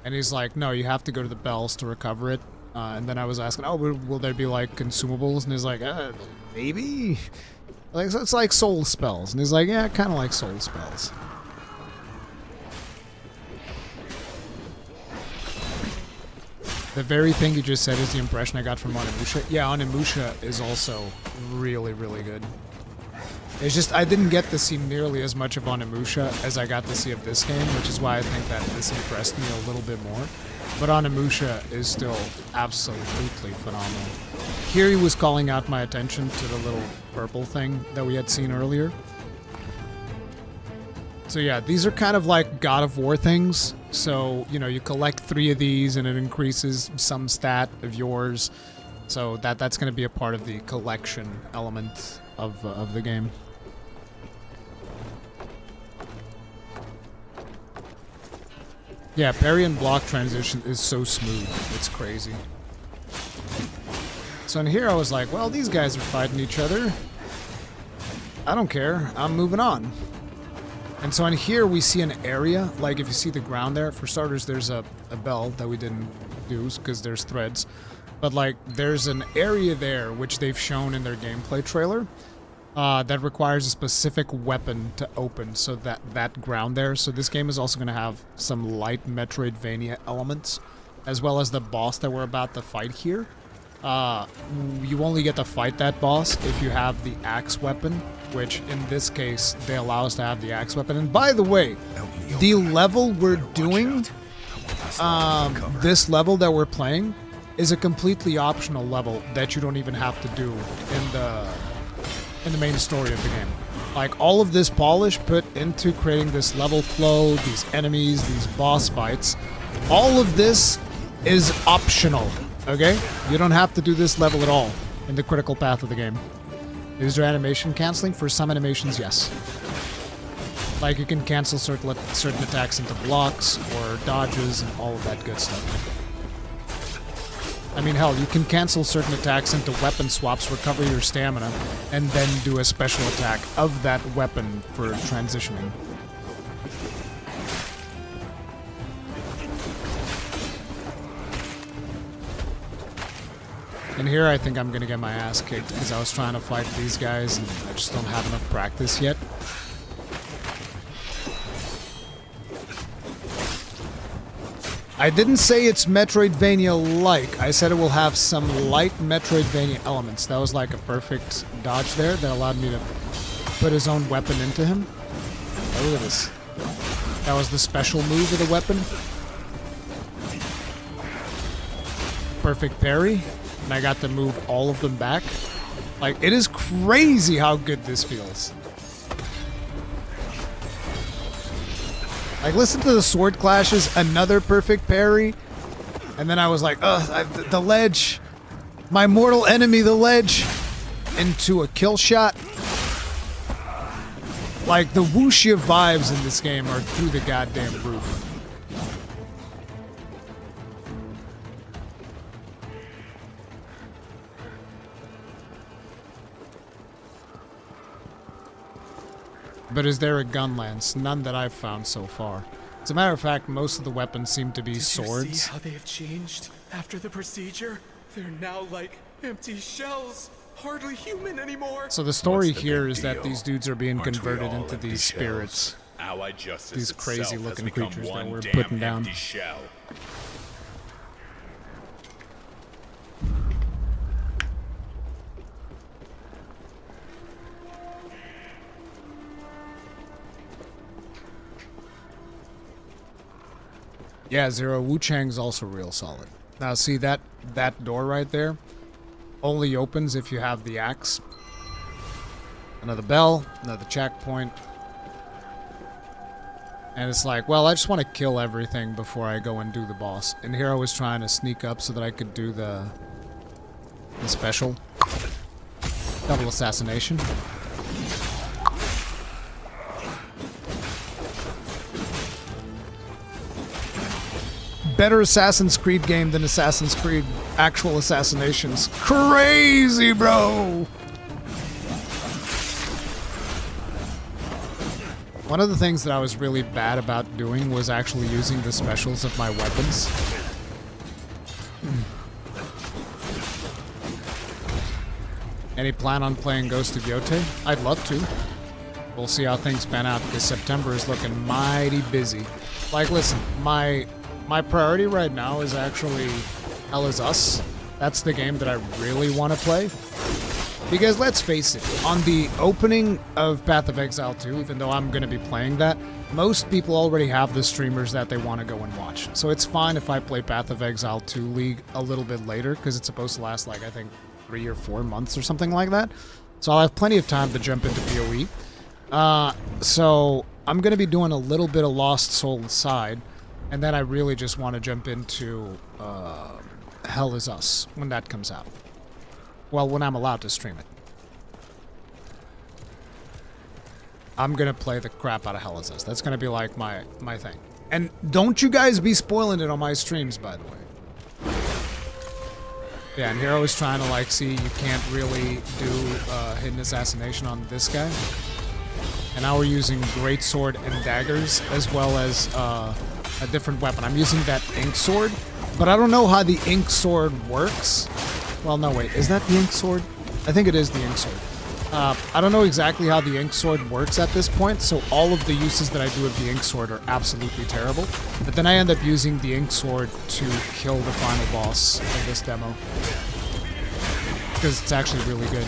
Speaker 1: And he's like, no, you have to go to the bells to recover it. And then I was asking, oh, will there be like consumables? And he's like, maybe. Like, so it's like soul spells. And he's like, yeah, kind of like soul spells. The very thing you just said is the impression I got from Onimusha. Yeah, Onimusha is also really, really good. It's just, I didn't get to see nearly as much of Onimusha as I got to see of this game, which is why I think that this impressed me a little bit more. But Onimusha is still absolutely phenomenal. Here he was calling out my attention to the little purple thing that we had seen earlier. So yeah, these are kind of like God of War things. So, you know, you collect 3 of these and it increases some stat of yours. So that's going to be a part of the collection element of the game. Yeah, parry and block transition is so smooth. It's crazy. So in here I was like, well, these guys are fighting each other. I don't care. I'm moving on. And so in here we see an area, like if you see the ground there, for starters there's a bell that we didn't use because there's threads. But like there's an area there which they've shown in their gameplay trailer that requires a specific weapon to open, so that ground there. So this game is also going to have some light Metroidvania elements, as well as the boss that we're about to fight here. You only get to fight that boss if you have the axe weapon, which in this case, they allow us to have the axe weapon. And by the way, the level we're doing, this level that we're playing, is a completely optional level that you don't even have to do in the main story of the game. Like, all of this polish put into creating this level flow, these enemies, these boss fights, all of this is optional. Okay? You don't have to do this level at all in the critical path of the game. Is there animation canceling? For some animations, yes. Like, you can cancel certain attacks into blocks or dodges and all of that good stuff. I mean, hell, you can cancel certain attacks into weapon swaps, recover your stamina, and then do a special attack of that weapon for transitioning. And here I think I'm gonna get my ass kicked because I was trying to fight these guys and I just don't have enough practice yet. I didn't say it's Metroidvania-like. I said it will have some light Metroidvania elements. That was like a perfect dodge there that allowed me to put his own weapon into him. Oh, look at this. That was the special move of the weapon. Perfect parry. And I got to move all of them back. Like, it is crazy how good this feels. Like, listen to the sword clashes, another perfect parry. And then I was like, ugh, the ledge. My mortal enemy, the ledge. Into a kill shot. Like, the wuxia vibes in this game are through the goddamn roof. But is there a gun lance? None that I've found so far. As a matter of fact, most of the weapons seem to be swords.
Speaker 4: Did you see how they have changed after the procedure? They're now like empty shells, hardly human anymore.
Speaker 1: So the story here is that these dudes are being converted into these spirits. These crazy looking creatures that we're putting down. Yeah, Zero, Wu Chang's also real solid. Now see that door right there only opens if you have the axe. Another bell, another checkpoint. And it's like, well, I just want to kill everything before I go and do the boss. And here I was trying to sneak up so that I could do the special double assassination. Better Assassin's Creed game than Assassin's Creed actual assassinations. Crazy, bro! One of the things that I was really bad about doing was actually using the specials of my weapons. Any plan on playing Ghost of Yote? I'd love to. We'll see how things pan out because September is looking mighty busy. Like, listen, my priority right now is actually Hell Is Us. That's the game that I really want to play. Because let's face it, on the opening of Path of Exile 2, even though I'm going to be playing that, most people already have the streamers that they want to go and watch. So it's fine if I play Path of Exile 2 League a little bit later, because it's supposed to last, like, I think 3 or 4 months or something like that. So I'll have plenty of time to jump into PoE. So I'm going to be doing a little bit of Lost Soul side, and then I really just want to jump into Hell Is Us when that comes out. Well, when I'm allowed to stream it. I'm gonna play the crap out of Hell Is Us. That's gonna be like my thing. And don't you guys be spoiling it on my streams, by the way. Yeah, and here I was trying to like see you can't really do hidden assassination on this guy. And now we're using greatsword and daggers as well as a different weapon. I'm using that ink sword, but I don't know how the ink sword works. Well, no, wait. Is that the ink sword? I think it is the ink sword. I don't know exactly how the ink sword works at this point, so all of the uses that I do of the ink sword are absolutely terrible. But then I end up using the ink sword to kill the final boss of this demo. Because it's actually really good.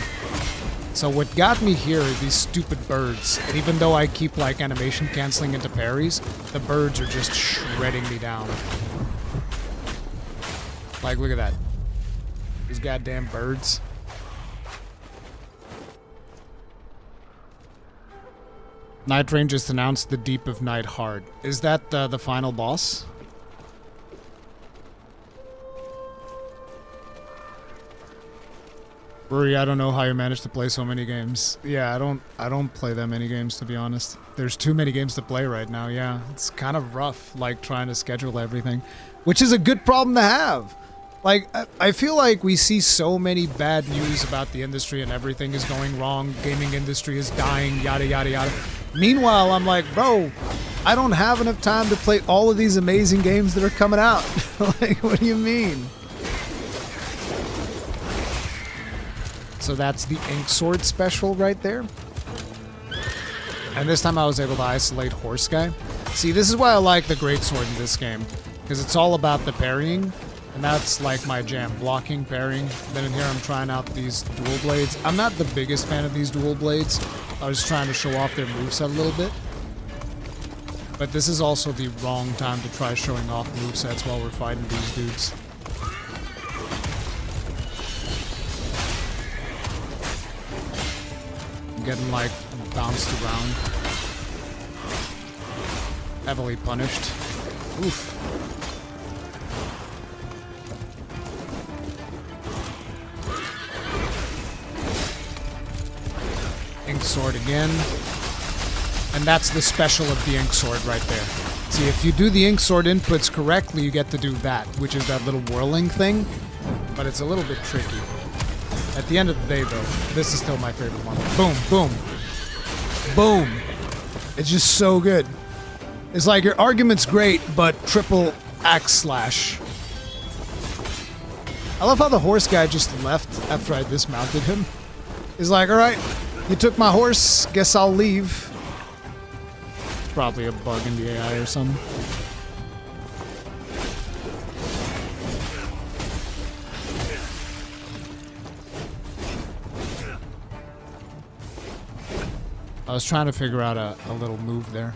Speaker 1: So what got me here are these stupid birds. And even though I keep like animation canceling into parries, the birds are just shredding me down. Like, look at that. These goddamn birds. Night Rain just announced the Deep of Night hard. Is that the final boss? Ruri, I don't know how you managed to play so many games. Yeah, I don't play that many games, to be honest. There's too many games to play right now, yeah. It's kind of rough, like, trying to schedule everything. Which is a good problem to have. Like, I feel like we see so many bad news about the industry and everything is going wrong, gaming industry is dying, yada yada yada. Meanwhile, I'm like, bro, I don't have enough time to play all of these amazing games that are coming out. Like, what do you mean? So that's the Ink Sword special right there. And this time I was able to isolate Horse Guy. See, this is why I like the Greatsword in this game, because it's all about the parrying. And that's like my jam, blocking, parrying. Then in here I'm trying out these dual blades. I'm not the biggest fan of these dual blades. I was trying to show off their moveset a little bit. But this is also the wrong time to try showing off movesets while we're fighting these dudes. I'm getting like bounced around. Heavily punished. Oof. Ink Sword again. And that's the special of the Ink Sword right there. See, if you do the Ink Sword inputs correctly, you get to do that, which is that little whirling thing. But it's a little bit tricky. At the end of the day, though, this is still my favorite one. Boom, boom. Boom. It's just so good. It's like your argument's great, but triple axe slash. I love how the horse guy just left after I dismounted him. He's like, alright, you took my horse, guess I'll leave. It's probably a bug in the AI or something. I was trying to figure out a little move there.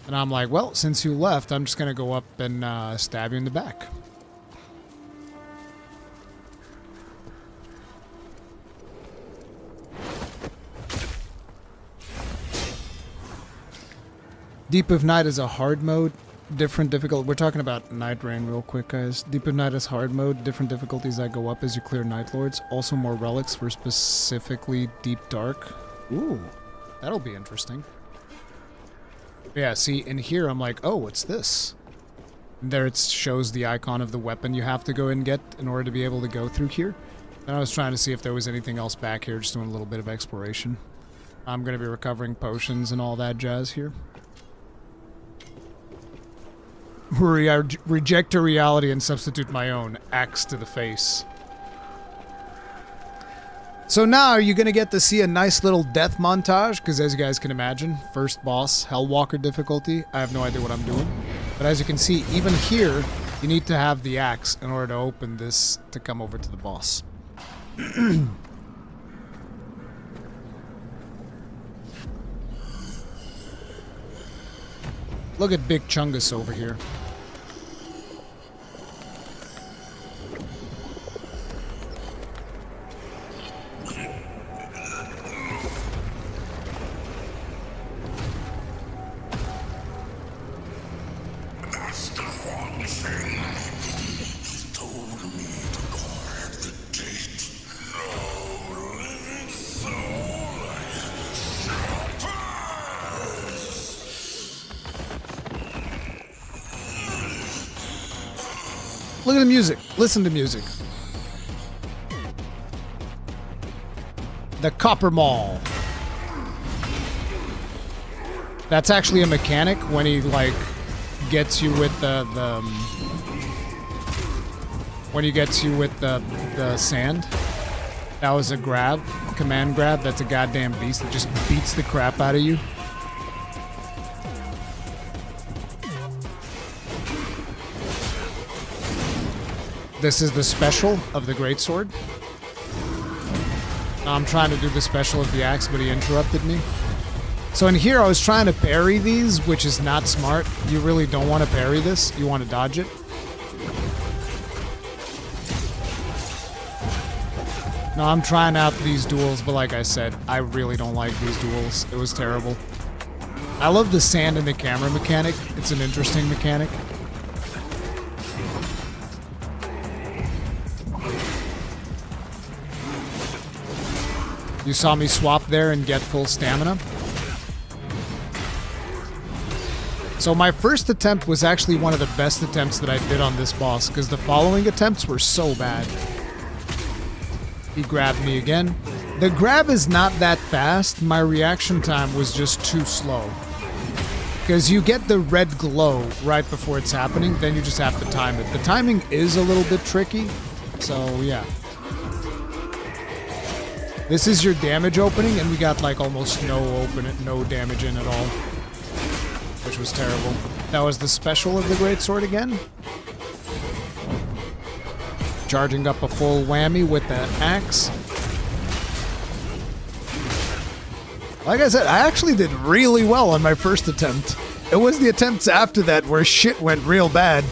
Speaker 1: And I'm like, well, since you left, I'm just going to go up and stab you in the back. Deep of Night is a hard mode, different difficult. We're talking about Night Rain real quick, guys. Deep of Night is hard mode, different difficulties that go up as you clear Night Lords. Also more relics for specifically Deep Dark. Ooh, that'll be interesting. Yeah, see, in here I'm like, oh, what's this? And there it shows the icon of the weapon you have to go and get in order to be able to go through here. And I was trying to see if there was anything else back here, just doing a little bit of exploration. I'm going to be recovering potions and all that jazz here. Reject a reality and substitute my own. Axe to the face. So now you're going to get to see a nice little death montage, because as you guys can imagine, first boss, Hellwalker difficulty. I have no idea what I'm doing. But as you can see, even here, you need to have the axe in order to open this to come over to the boss. Look at Big Chungus over here. Look at the music. Listen to music. The Copper Mall. That's actually a mechanic when he, like, gets you with the when he gets you with the sand. That was a grab. Command grab. That's a goddamn beast that just beats the crap out of you. This is the special of the greatsword. I'm trying to do the special of the axe, but he interrupted me. So in here, I was trying to parry these, which is not smart. You really don't want to parry this. You want to dodge it. No, I'm trying out these duels, but like I said, I really don't like these duels. It was terrible. I love the sand in the camera mechanic. It's an interesting mechanic. You saw me swap there and get full stamina. So my first attempt was actually one of the best attempts that I did on this boss, because the following attempts were so bad. He grabbed me again. The grab is not that fast. My reaction time was just too slow. Because you get the red glow right before it's happening, then you just have to time it. The timing is a little bit tricky, so yeah. This is your damage opening, and we got like almost no damage in at all, which was terrible. That was the special of the greatsword again. Charging up a full whammy with the axe. Like I said, I actually did really well on my first attempt. It was the attempts after that where shit went real bad.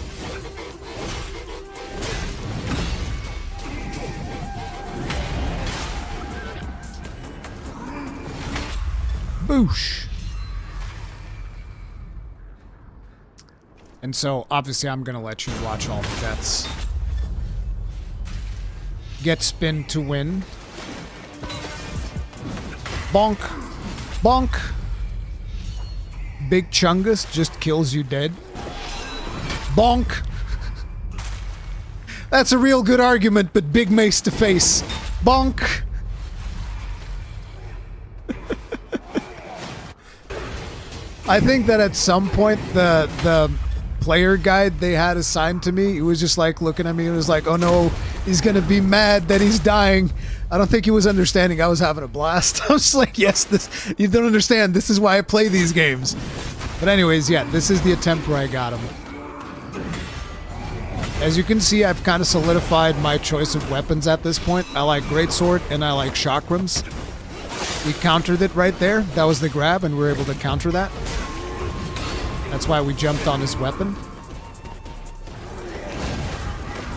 Speaker 1: Boosh. And so, obviously, I'm gonna let you watch all the deaths. Get spin to win. Bonk. Bonk. Big Chungus just kills you dead. Bonk. That's a real good argument, but big mace to face. Bonk. I think that at some point the player guide they had assigned to me, he was just like looking at me and was like, oh no, he's gonna be mad that he's dying. I don't think he was understanding I was having a blast. I was just like, yes, this, you don't understand, this is why I play these games. But anyways, yeah, this is the attempt where I got him. As you can see, I've kind of solidified my choice of weapons at this point. I like greatsword and I like chakrams. We countered it right there. That was the grab, and we were able to counter that. That's why we jumped on his weapon.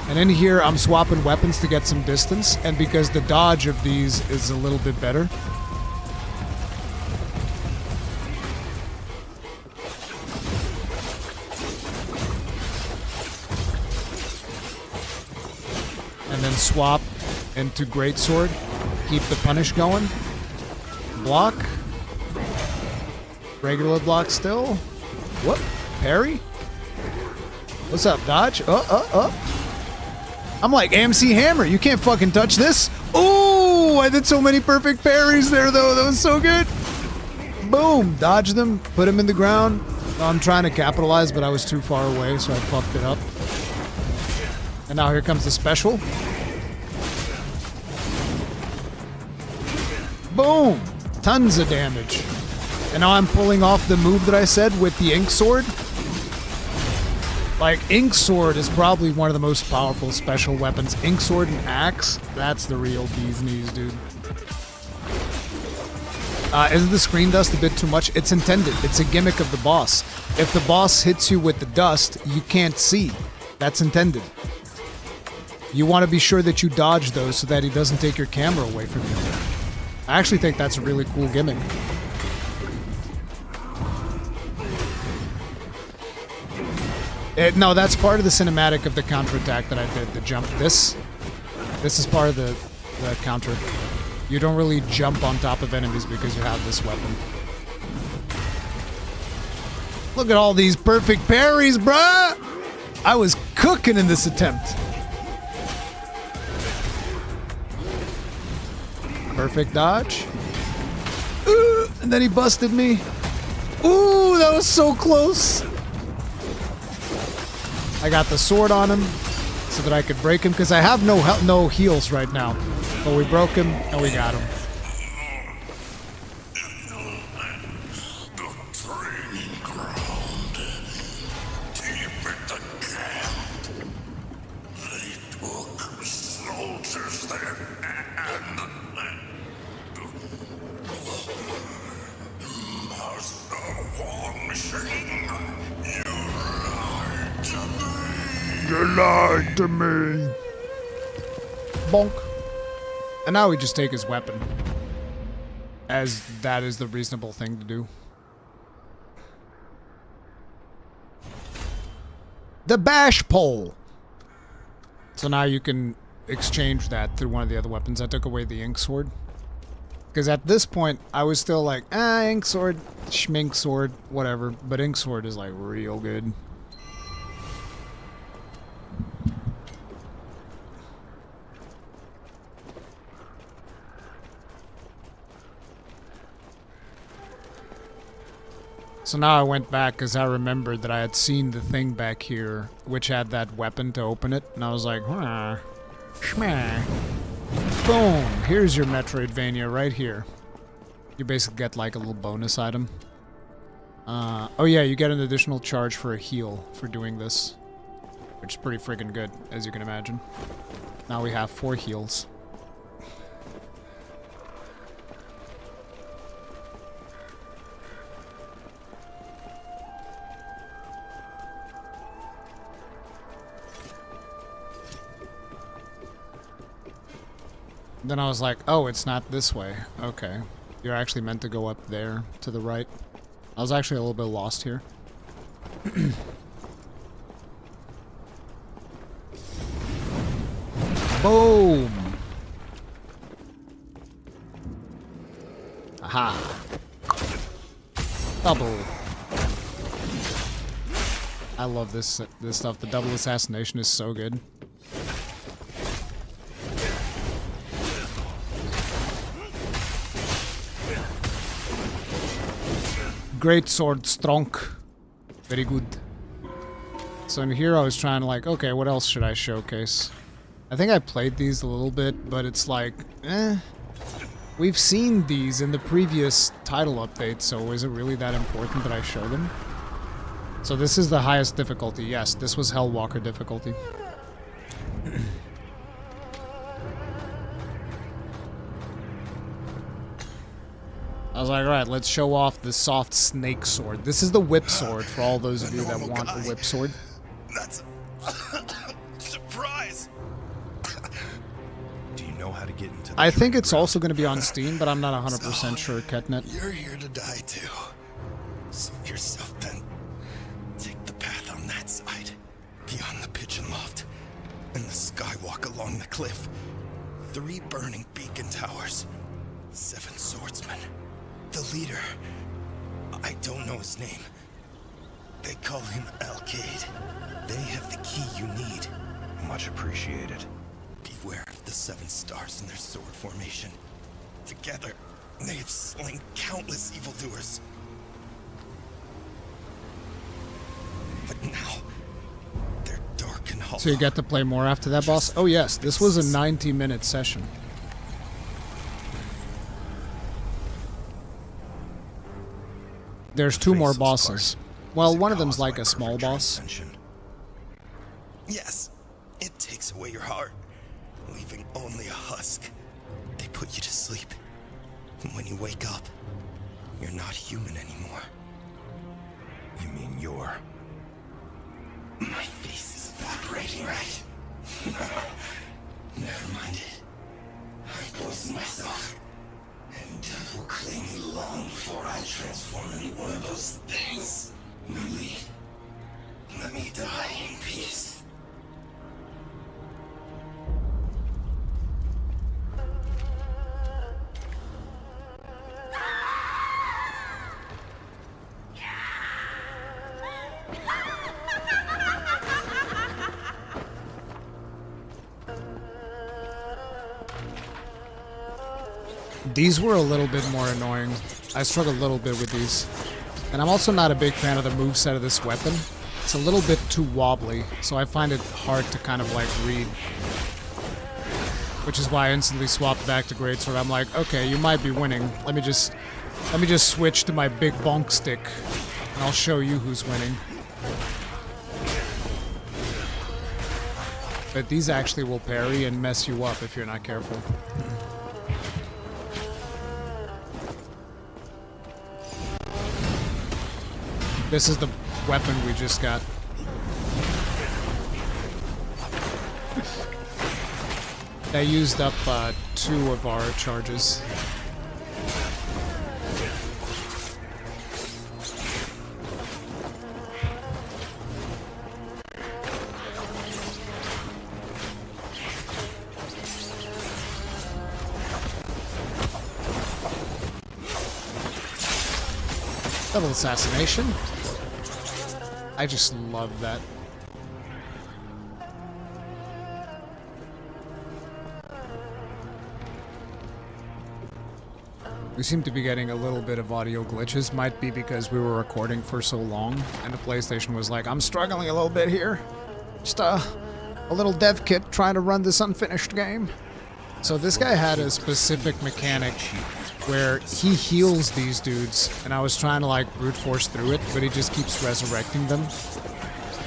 Speaker 1: And in here, I'm swapping weapons to get some distance, and because the dodge of these is a little bit better. And then swap into greatsword. Keep the punish going. Block. Regular block still. What? Parry? What's up, dodge? I'm like AMC Hammer. You can't fucking touch this. Ooh, I did so many perfect parries there, though. That was so good. Boom! Dodge them, put them in the ground. I'm trying to capitalize, but I was too far away, so I fucked it up. And now here comes the special. Boom! Tons of damage. And now I'm pulling off the move that I said with the Ink Sword. Like, Ink Sword is probably one of the most powerful special weapons. Ink Sword and Axe, that's the real bee's knees, dude. Isn't the screen dust a bit too much? It's intended. It's a gimmick of the boss. If the boss hits you with the dust, you can't see. That's intended. You want to be sure that you dodge those so that he doesn't take your camera away from you. I actually think that's a really cool gimmick. No, that's part of the cinematic of the counterattack that I did. The jump. This is part of the counter. You don't really jump on top of enemies because you have this weapon. Look at all these perfect parries, bruh! I was cooking in this attempt. Perfect dodge. And then he busted me. Ooh, that was so close. I got the sword on him so that I could break him because I have no heals right now. But we broke him and we got him. You lied to me. Bonk. And now we just take his weapon. As that is the reasonable thing to do. The bash pole. So now you can exchange that through one of the other weapons. I took away the ink sword. Because at this point, I was still like, ink sword, schmink sword, whatever. But ink sword is like real good. So now I went back because I remembered that I had seen the thing back here, which had that weapon to open it. And I was like, schmah. Boom. Here's your Metroidvania right here. You basically get like a little bonus item. Oh yeah, you get an additional charge for a heal for doing this. Which is pretty friggin' good, as you can imagine. Now we have 4 heals. Then I was like, oh, it's not this way. Okay. You're actually meant to go up there to the right. I was actually a little bit lost here. Boom! Aha! Double. I love this stuff. The double assassination is so good. Great sword, strong. Very good. So in here I was trying to like, okay, what else should I showcase? I think I played these a little bit, but it's like, we've seen these in the previous title update, so is it really that important that I show them? So this is the highest difficulty, yes, this was Hellwalker difficulty. I was like, alright, let's show off the soft snake sword. This is the whip sword for all those of you that want the whip sword.
Speaker 3: That's a surprise. Do you know how to get into the
Speaker 1: I think it's also going to be on Steam, but I'm not 100% sure, Ketnet.
Speaker 3: You're here to die too. Suit yourself then. Take the path on that side, beyond the pigeon loft, and the skywalk along the cliff. 3 burning beacon towers. 7 swordsmen. The leader. I don't know his name. They call him Alcade. They have the key you need. Much appreciated. Beware of the 7 stars in their sword formation. Together, They have slain countless evildoers. But now, they're dark and hollow.
Speaker 1: So you get to play more after that boss? Oh yes, this was a 90-minute session. There's 2 more bosses. Well, one of them's like a small boss.
Speaker 3: Yes, it takes away your heart, leaving only a husk. They put you to sleep. And when you wake up, you're not human anymore. You mean you're... My face is evaporating, right? Never mind it. I poisoned myself. And death will claim me long before I transform into one of those things. Lily, let me die in peace.
Speaker 1: These were a little bit more annoying. I struggled a little bit with these. And I'm also not a big fan of the moveset of this weapon. It's a little bit too wobbly, so I find it hard to kind of like read. Which is why I instantly swapped back to Greatsword. I'm like, okay, you might be winning. Let me just switch to my big bonk stick, and I'll show you who's winning. But these actually will parry and mess you up if you're not careful. This is the weapon we just got. That used up 2 of our charges. Double assassination. I just love that. We seem to be getting a little bit of audio glitches. Might be because we were recording for so long and the PlayStation was like, I'm struggling a little bit here. Just a little dev kit trying to run this unfinished game. So this guy had a specific mechanic where he heals these dudes, and I was trying to like brute force through it, but he just keeps resurrecting them.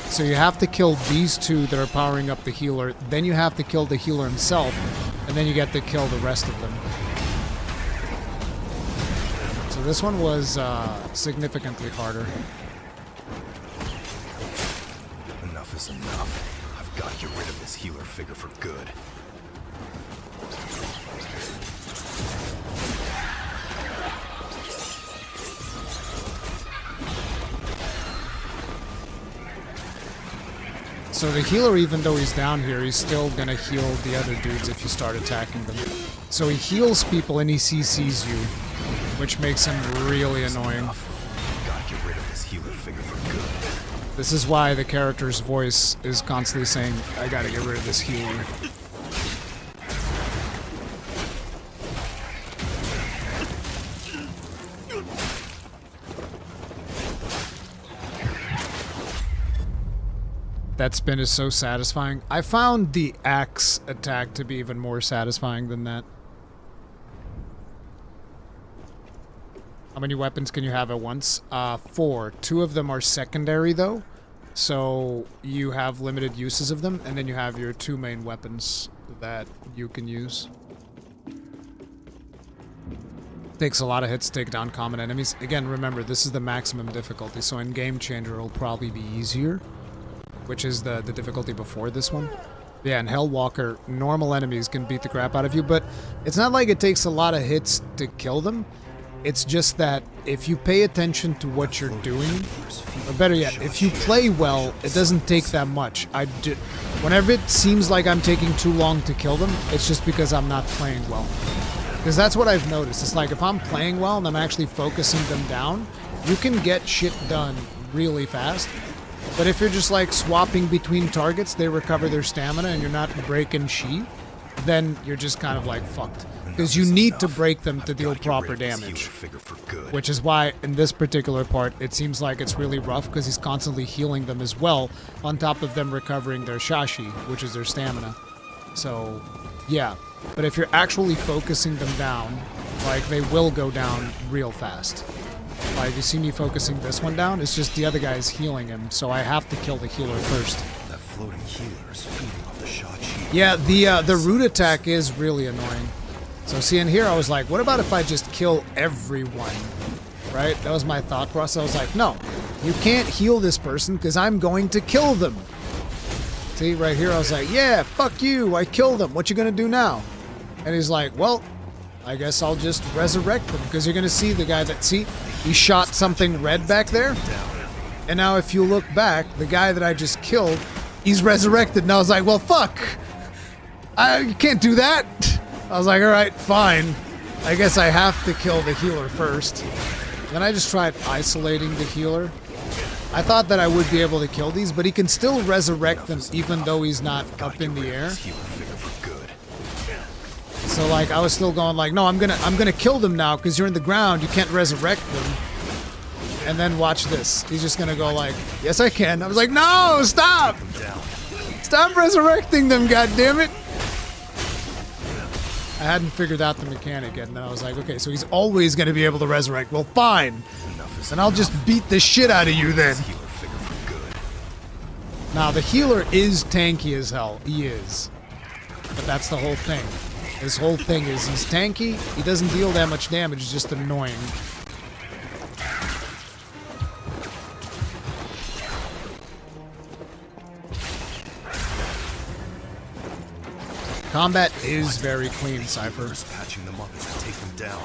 Speaker 1: So you have to kill these 2 that are powering up the healer, then you have to kill the healer himself, and then you get to kill the rest of them. So this one was significantly harder.
Speaker 3: Enough is enough. I've got to get rid of this healer figure for good.
Speaker 1: So the healer, even though he's down here, he's still gonna heal the other dudes if you start attacking them. So he heals people and he CCs you, which makes him really annoying.
Speaker 3: Gotta get rid of this healer figure for good.
Speaker 1: This is why the character's voice is constantly saying, I gotta get rid of this healer. That spin is so satisfying. I found the axe attack to be even more satisfying than that. How many weapons can you have at once? 4. 2 of them are secondary though, so you have limited uses of them, and then you have your 2 main weapons that you can use. Takes a lot of hits to take down common enemies. Again, remember, this is the maximum difficulty, so in Game Changer it'll probably be easier, which is the difficulty before this one. Yeah, in Hellwalker, normal enemies can beat the crap out of you, but it's not like it takes a lot of hits to kill them. It's just that if you pay attention to what you're doing, or better yet, if you play well, it doesn't take that much. Whenever it seems like I'm taking too long to kill them, it's just because I'm not playing well. Because that's what I've noticed. It's like if I'm playing well and I'm actually focusing them down, you can get shit done really fast. But if you're just like swapping between targets, they recover their stamina and you're not breaking chi, then you're just kind of like fucked. because you need to break them to deal proper damage. Which is why, in this particular part, it seems like it's really rough, because he's constantly healing them as well, on top of them recovering their shashi, which is their stamina. So, yeah. But if you're actually focusing them down, like, they will go down real fast. Like, you see me focusing this one down, it's just the other guy's healing him, so I have to kill the healer first.
Speaker 3: That floating healer is feeding off the shashi.
Speaker 1: Yeah, the root attack is really annoying. So see, in here I was like, what about if I just kill everyone? Right? That was my thought process. I was like, no, you can't heal this person because I'm going to kill them. See, right here I was like, yeah, fuck you, I killed them. What you gonna do now? And he's like, well, I guess I'll just resurrect them, because you're gonna see the guy that, see, he shot something red back there. And now if you look back, the guy that I just killed, he's resurrected. And I was like, well, fuck. You can't do that. I was like, all right, fine. I guess I have to kill the healer first. Then I just tried isolating the healer. I thought that I would be able to kill these, but he can still resurrect them even though he's not up in the air. So like, I was still going like, no, I'm gonna kill them now because you're in the ground. You can't resurrect them. And then watch this. He's just gonna go like, yes, I can. I was like, no, stop! Stop resurrecting them, goddammit! I hadn't figured out the mechanic yet, and then I was like, okay, so he's always gonna be able to resurrect. Well, fine. And I'll just beat the shit out of you then. Now, the healer is tanky as hell. He is. But that's the whole thing. His whole thing is he's tanky, he doesn't deal that much damage, he's just annoying. Combat is very clean, Cypher.
Speaker 3: Patching them up as I take them down.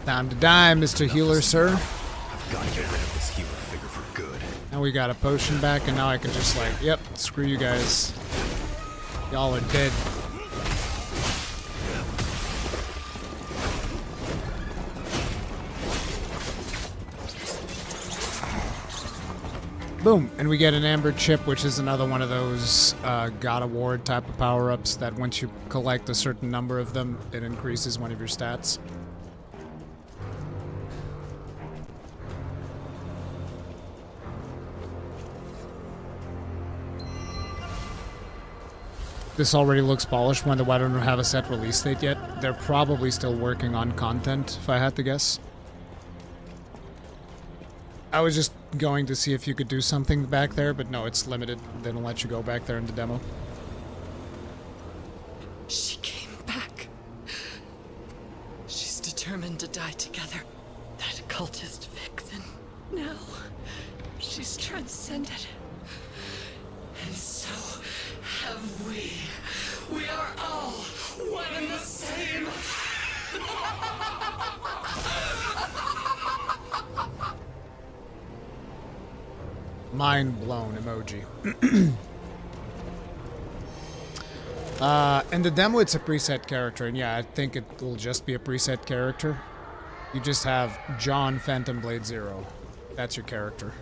Speaker 1: Time to die, Mr. Healer, sir.
Speaker 3: Gotta get rid of this healer figure for good.
Speaker 1: Now we got a potion back, and now I can just like, yep, screw you guys. Y'all are dead. Boom, and we get an Amber Chip, which is another one of those God Award type of power-ups that once you collect a certain number of them, it increases one of your stats. This already looks polished. Wonder why I don't have a set release date yet. They're probably still working on content, if I had to guess. I was just going to see if you could do something back there, but no, it's limited. They don't let you go back there in the demo.
Speaker 5: She came back. She's determined to die together. That cultist vixen. Now, she's transcended. And so have we. We are all one and the same.
Speaker 1: Mind blown emoji. In the demo, it's a preset character, and yeah, I think it will just be a preset character. You just have John Phantom Blade Zero. That's your character.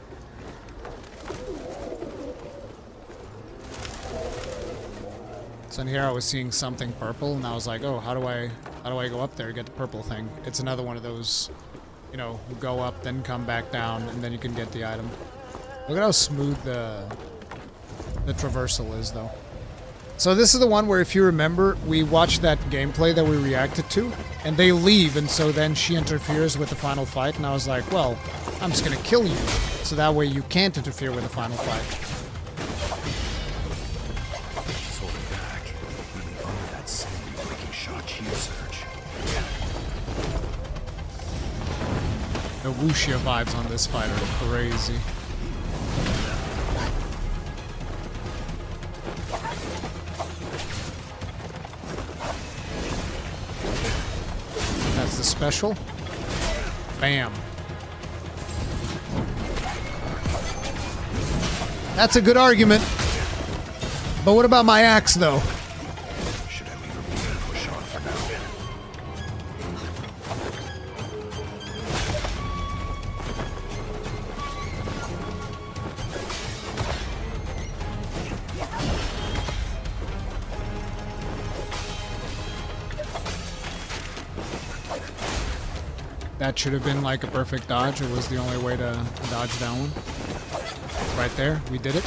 Speaker 1: So in here, I was seeing something purple, and I was like, "Oh, how do I go up there to get the purple thing?" It's another one of those, you know, go up, then come back down, and then you can get the item. Look at how smooth the traversal is, though. So this is the one where, if you remember, we watched that gameplay that we reacted to, and they leave, and so then she interferes with the final fight, and I was like, well, I'm just gonna kill you, so that way you can't interfere with the final fight.
Speaker 3: She's holding back, even under that sandy-breaking Shachi surge.
Speaker 1: The wuxia vibes on this fight are crazy. That's the special. Bam. That's a good argument. But what about my axe, though?
Speaker 3: Should I leave her being push on for
Speaker 1: That should have been like a perfect dodge. It was the only way to dodge that one. Right there, we did it.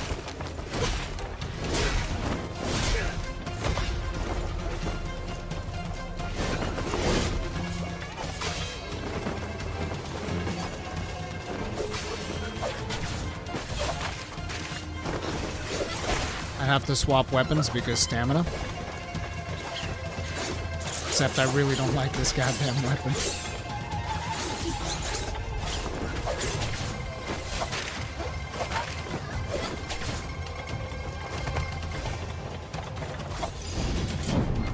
Speaker 1: I have to swap weapons because stamina. Except I really don't like this goddamn weapon.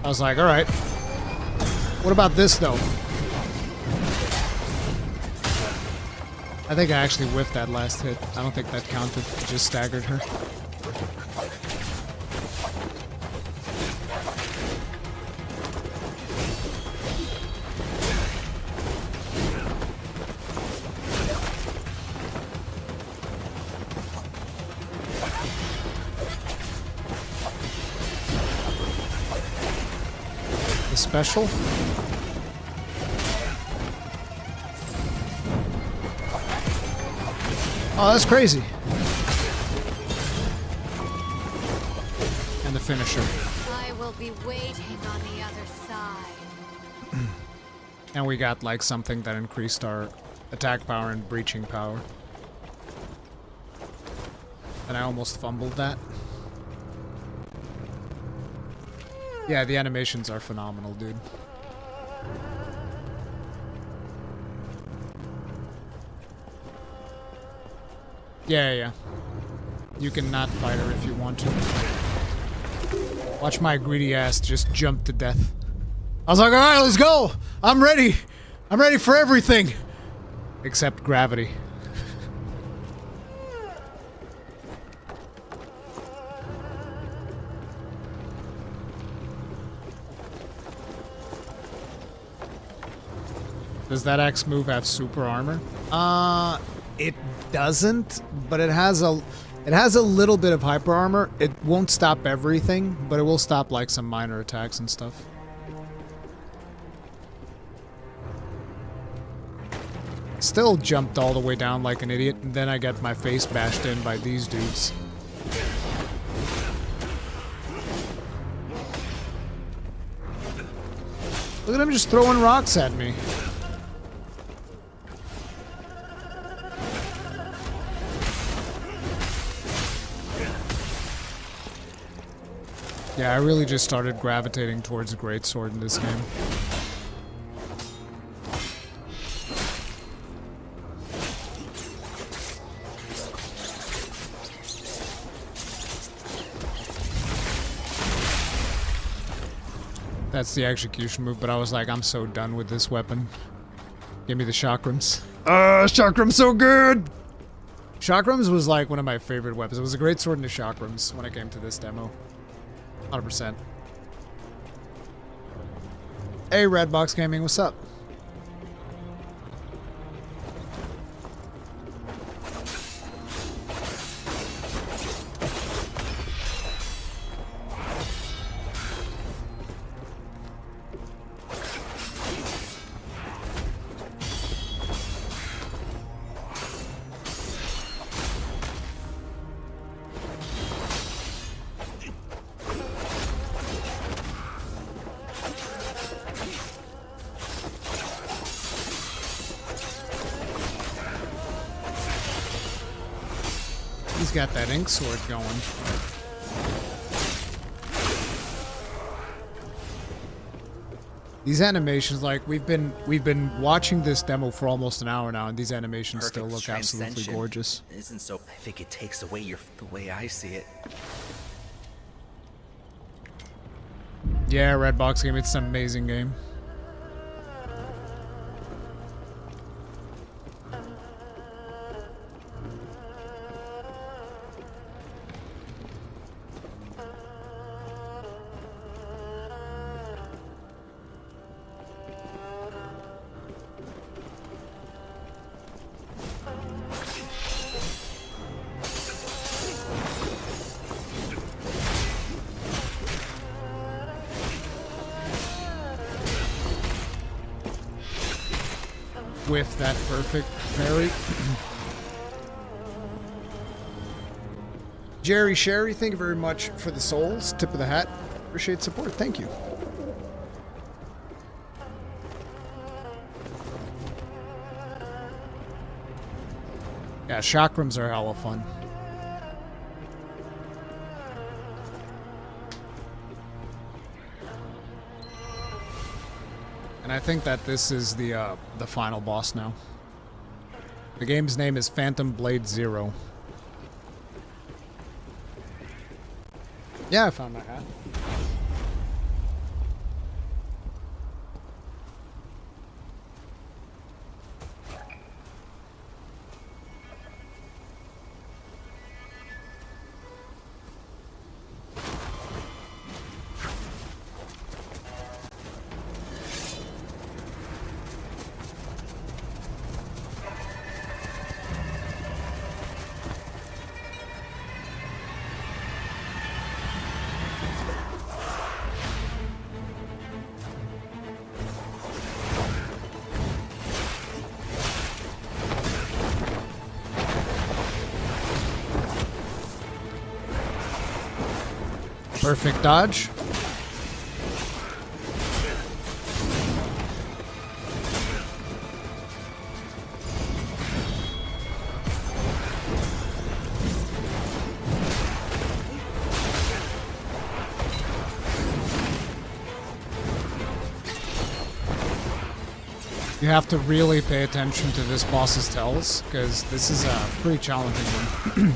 Speaker 1: I was like, alright. What about this, though? I think I actually whiffed that last hit. I don't think that counted. It just staggered her. Special. Oh, that's crazy. And the finisher.
Speaker 6: I will be waiting on the other side.
Speaker 1: And we got like something that increased our attack power and breaching power. And I almost fumbled that. Yeah, the animations are phenomenal, dude. Yeah. You can not fight her if you want to. Watch my greedy ass just jump to death. I was like, alright, let's go! I'm ready! I'm ready for everything! Except gravity. Does that X move have super armor? It doesn't, but it has a little bit of hyper armor. It won't stop everything, but it will stop like some minor attacks and stuff. Still jumped all the way down like an idiot, and then I got my face bashed in by these dudes. Look at him just throwing rocks at me. Yeah, I really just started gravitating towards a greatsword in this game. That's the execution move, but I was like, I'm so done with this weapon. Give me the chakrams. Chakrams so good! Chakrams was like one of my favorite weapons. It was a great sword into chakrams when it came to this demo. 100%. Hey, Redbox Gaming, what's up? He's got that ink sword going. These animations, like we've been watching this demo for almost an hour now, and these animations still look absolutely gorgeous.
Speaker 7: Isn't so? I think it takes away the way I see it.
Speaker 1: Yeah, Redbox Game, it's an amazing game. with that perfect parry. Jerry Sherry, thank you very much for the souls. Tip of the hat. Appreciate support. Thank you. Yeah, chakrams are hella fun. And I think that this is the final boss now. The game's name is Phantom Blade Zero. Yeah, I found my hat. Perfect dodge. You have to really pay attention to this boss's tells, because this is a pretty challenging one.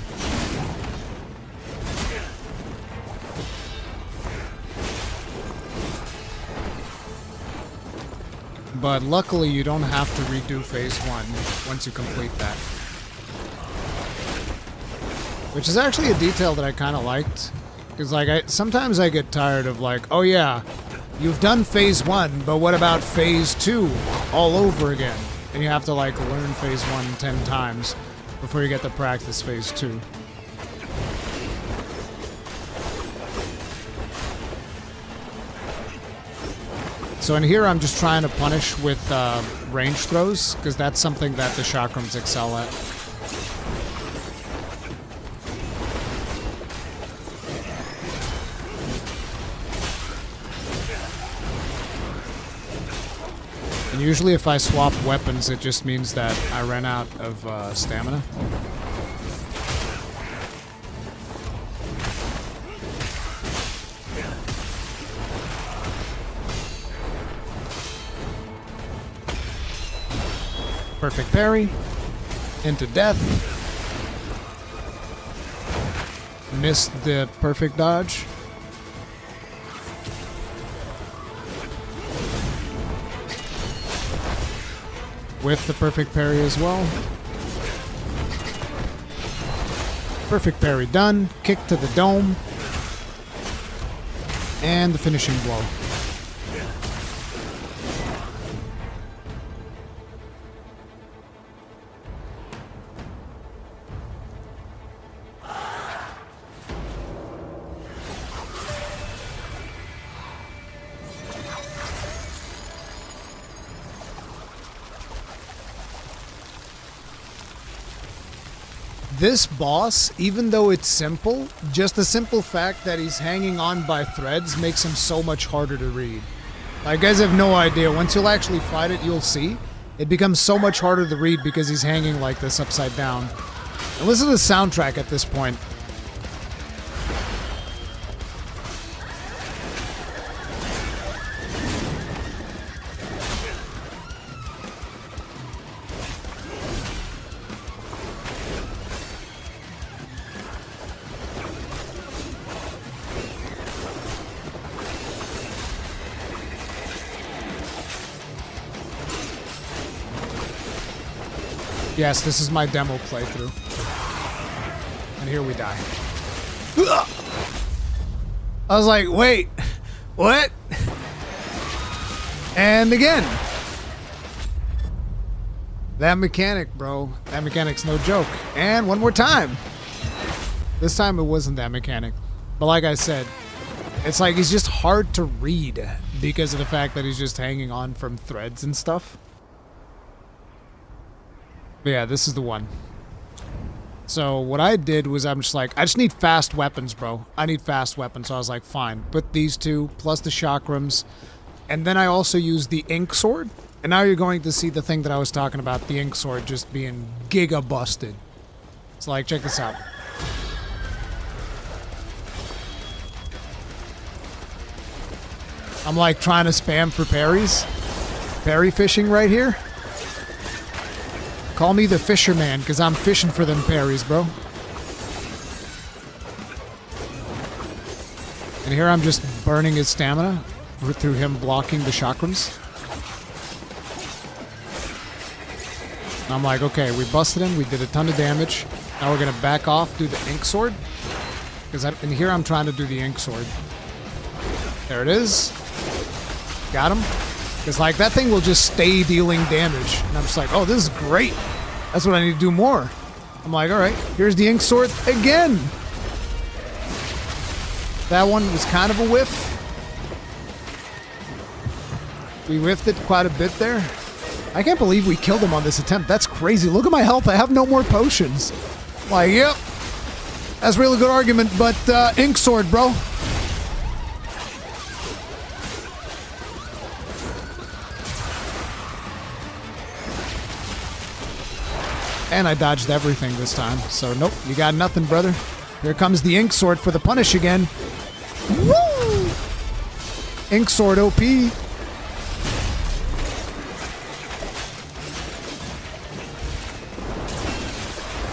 Speaker 1: But luckily, you don't have to redo phase 1 once you complete that. Which is actually a detail that I kind of liked. Because, like, sometimes I get tired of, like, oh yeah, you've done phase 1, but what about phase 2 all over again? And you have to, like, learn phase 1 10 times before you get to practice phase 2. So in here, I'm just trying to punish with range throws, because that's something that the chakrams excel at. And usually if I swap weapons, it just means that I ran out of stamina. Perfect parry. Into death. Missed the perfect dodge. With the perfect parry as well. Perfect parry done. Kick to the dome. And the finishing blow. This boss, even though it's simple, just the simple fact that he's hanging on by threads makes him so much harder to read. Like, you guys have no idea. Once you'll actually fight it, you'll see. It becomes so much harder to read because he's hanging like this upside down. And listen to the soundtrack at this point. Yes, this is my demo playthrough. And here we die. I was like, wait, what? And again. That mechanic, bro. That mechanic's no joke. And one more time. This time it wasn't that mechanic. But like I said, it's like he's just hard to read because of the fact that he's just hanging on from threads and stuff. But yeah, this is the one. So what I did was I'm just like, I just need fast weapons, bro. I need fast weapons. So I was like, fine. Put these two plus the chakrams. And then I also used the ink sword. And now you're going to see the thing that I was talking about, the ink sword just being giga busted. It's like, check this out. I'm like trying to spam for parries. Parry fishing right here. Call me the fisherman, because I'm fishing for them parries, bro. And here I'm just burning his stamina through him blocking the chakrams. And I'm like, okay, we busted him. We did a ton of damage. Now we're going to back off, do the ink sword. And here I'm trying to do the ink sword. There it is. Got him. Because, like, that thing will just stay dealing damage. And I'm just like, oh, this is great. That's what I need to do more. I'm like, all right, here's the ink sword again. That one was kind of a whiff. We whiffed it quite a bit there. I can't believe we killed him on this attempt. That's crazy. Look at my health. I have no more potions. Like, yep. That's a really good argument, but ink sword, bro. And I dodged everything this time. So, nope, you got nothing, brother. Here comes the ink sword for the punish again. Woo! Ink sword OP.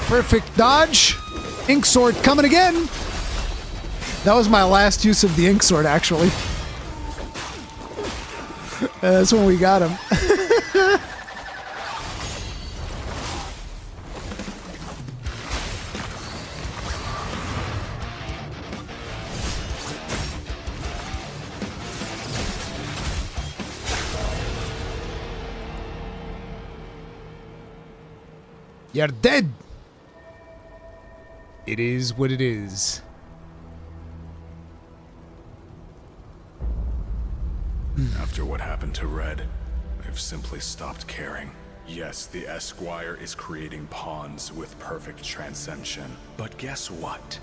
Speaker 1: Perfect dodge. Ink sword coming again. That was my last use of the ink sword, actually. That's when we got him. You're dead. It is what it is.
Speaker 8: After what happened to Red, I've simply stopped caring. Yes, the Esquire is creating pawns with perfect transcension. But guess what?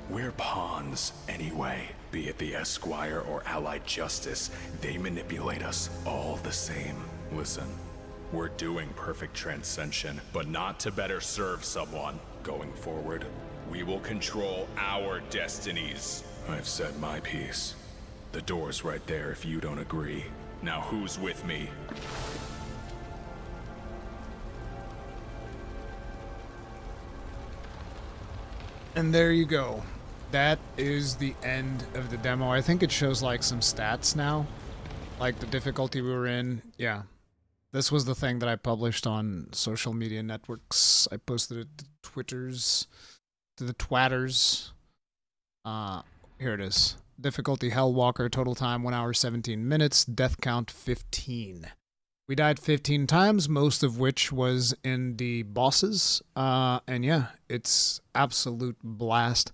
Speaker 8: We're pawns anyway. Be it the Esquire or Allied Justice, they manipulate us all the same. Listen, we're doing perfect transcension, but not to better serve someone. Going forward, we will control our destinies. I've said my piece. The door's right there if you don't agree. Now who's with me?
Speaker 1: And there you go. That is the end of the demo. I think it shows like some stats now. Like the difficulty we were in. Yeah. This was the thing that I published on social media networks. I posted it to Twitters, to the Twatters. Here it is. Difficulty Hellwalker, total time 1 hour 17 minutes, death count 15. We died 15 times, most of which was in the bosses. And yeah, it's absolute blast.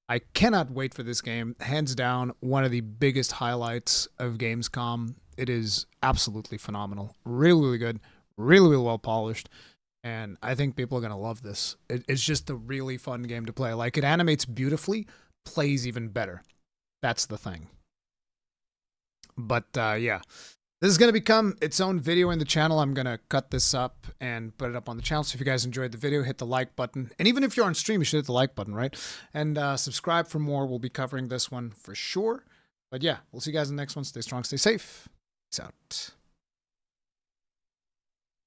Speaker 1: I cannot wait for this game. Hands down, one of the biggest highlights of Gamescom. It is absolutely phenomenal. Really, really good. Really, really well polished. And I think people are going to love this. It's just a really fun game to play. Like, it animates beautifully, plays even better. That's the thing. But, yeah. This is going to become its own video in the channel. I'm going to cut this up and put it up on the channel. So if you guys enjoyed the video, hit the like button. And even if you're on stream, you should hit the like button, right? And subscribe for more. We'll be covering this one for sure. But yeah, we'll see you guys in the next one. Stay strong, stay safe. Peace out.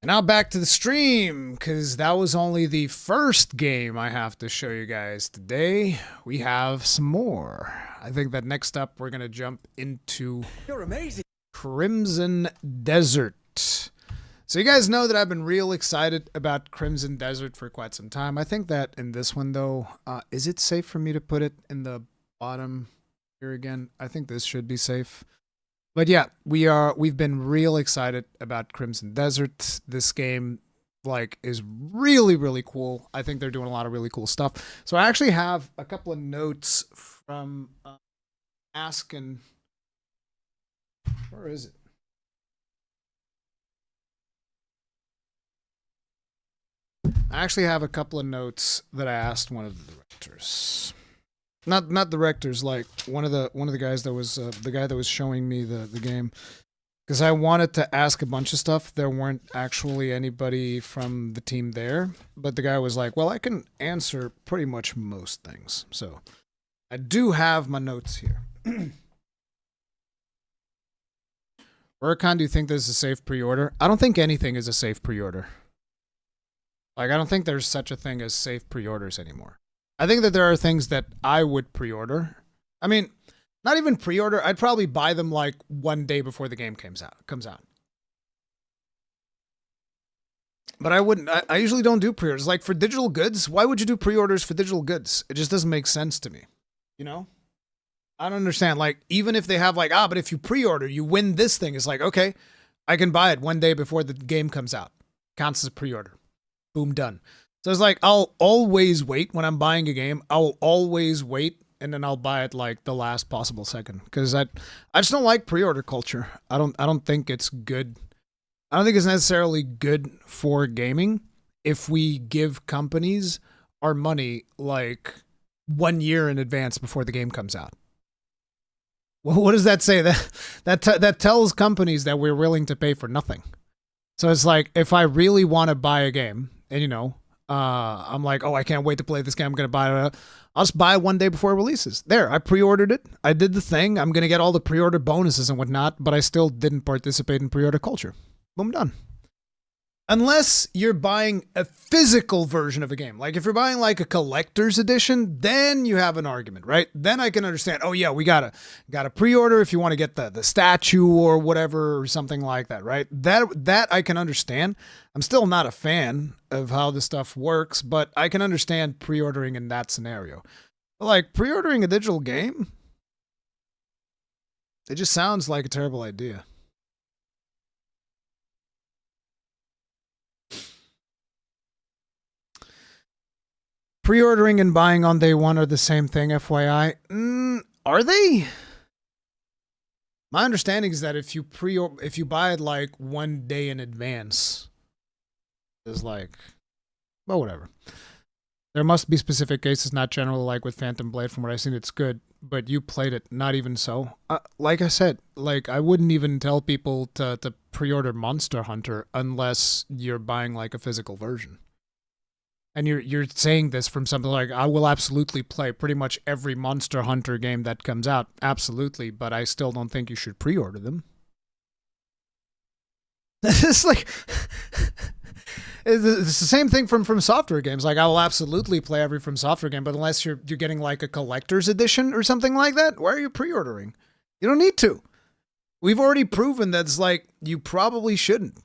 Speaker 1: And now back to the stream, because that was only the first game I have to show you guys today. We have some more. I think that next up, we're going to jump into...
Speaker 7: You're amazing.
Speaker 1: Crimson Desert. So you guys know that I've been real excited about Crimson Desert for quite some time. I think that in this one though, is it safe for me to put it in the bottom here again? I think this should be safe. But yeah, we've been real excited about Crimson Desert. This game like is really, really cool. I think they're doing a lot of really cool stuff. So I actually have a couple of notes from asking. Where is it? I actually have a couple of notes that I asked one of the directors. Not directors, like one of the guys that was the guy that was showing me the game, because I wanted to ask a bunch of stuff. There weren't actually anybody from the team there, but the guy was like, "Well, I can answer pretty much most things." So I do have my notes here. Rurikhan, do you think this is a safe pre-order? I don't think anything is a safe pre-order. Like, I don't think there's such a thing as safe pre-orders anymore. I think that there are things that I would pre-order. I mean, not even pre-order. I'd probably buy them like one day before the game comes out. But I wouldn't. I usually don't do pre-orders. Like for digital goods, why would you do pre-orders for digital goods? It just doesn't make sense to me. You know? I don't understand. Like, even if they have like, but if you pre-order, you win this thing. It's like, okay, I can buy it one day before the game comes out. Counts as a pre-order. Boom, done. So it's like, I'll always wait when I'm buying a game. I'll always wait, and then I'll buy it like the last possible second. Because I just don't like pre-order culture. I don't think it's good. I don't think it's necessarily good for gaming if we give companies our money like 1 year in advance before the game comes out. Well, what does that say? That tells companies that we're willing to pay for nothing. So it's like, if I really want to buy a game, and you know, I'm like, I can't wait to play this game. I'm going to buy it. I'll just buy it one day before it releases. There, I pre-ordered it. I did the thing. I'm going to get all the pre-order bonuses and whatnot, but I still didn't participate in pre-order culture. Boom, done. Unless you're buying a physical version of a game. Like if you're buying like a collector's edition, then you have an argument, right? Then I can understand, we gotta pre-order if you want to get the statue or whatever or something like that, right? That I can understand. I'm still not a fan of how this stuff works, but I can understand pre-ordering in that scenario. But like pre-ordering a digital game, it just sounds like a terrible idea. Pre-ordering and buying on day one are the same thing, FYI. Are they? My understanding is that if you buy it like 1 day in advance, it's like, well, whatever. There must be specific cases, not general, like with Phantom Blade. From what I've seen, it's good, but you played it, not even so. Like I said, like I wouldn't even tell people to pre-order Monster Hunter unless you're buying like a physical version. And you're saying this from something like, I will absolutely play pretty much every Monster Hunter game that comes out. Absolutely, but I still don't think you should pre-order them. It's like, it's the same thing from software games. Like, I will absolutely play every From Software game, but unless you're getting like a collector's edition or something like that, why are you pre-ordering? You don't need to. We've already proven that it's like, you probably shouldn't.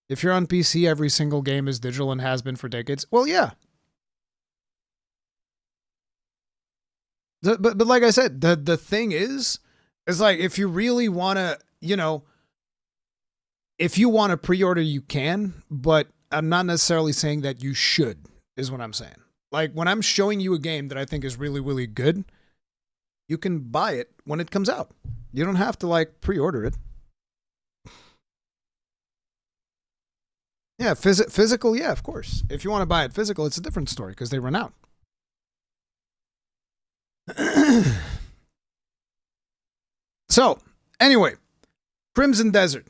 Speaker 1: If you're on PC, every single game is digital and has been for decades. Well, yeah. But like I said, the thing is like, if you really want to, if you want to pre-order, you can, but I'm not necessarily saying that you should, is what I'm saying. Like, when I'm showing you a game that I think is really, really good, you can buy it when it comes out. You don't have to, like, pre-order it. Yeah, physical, yeah, of course. If you want to buy it physical, it's a different story because they run out. So, anyway, Crimson Desert.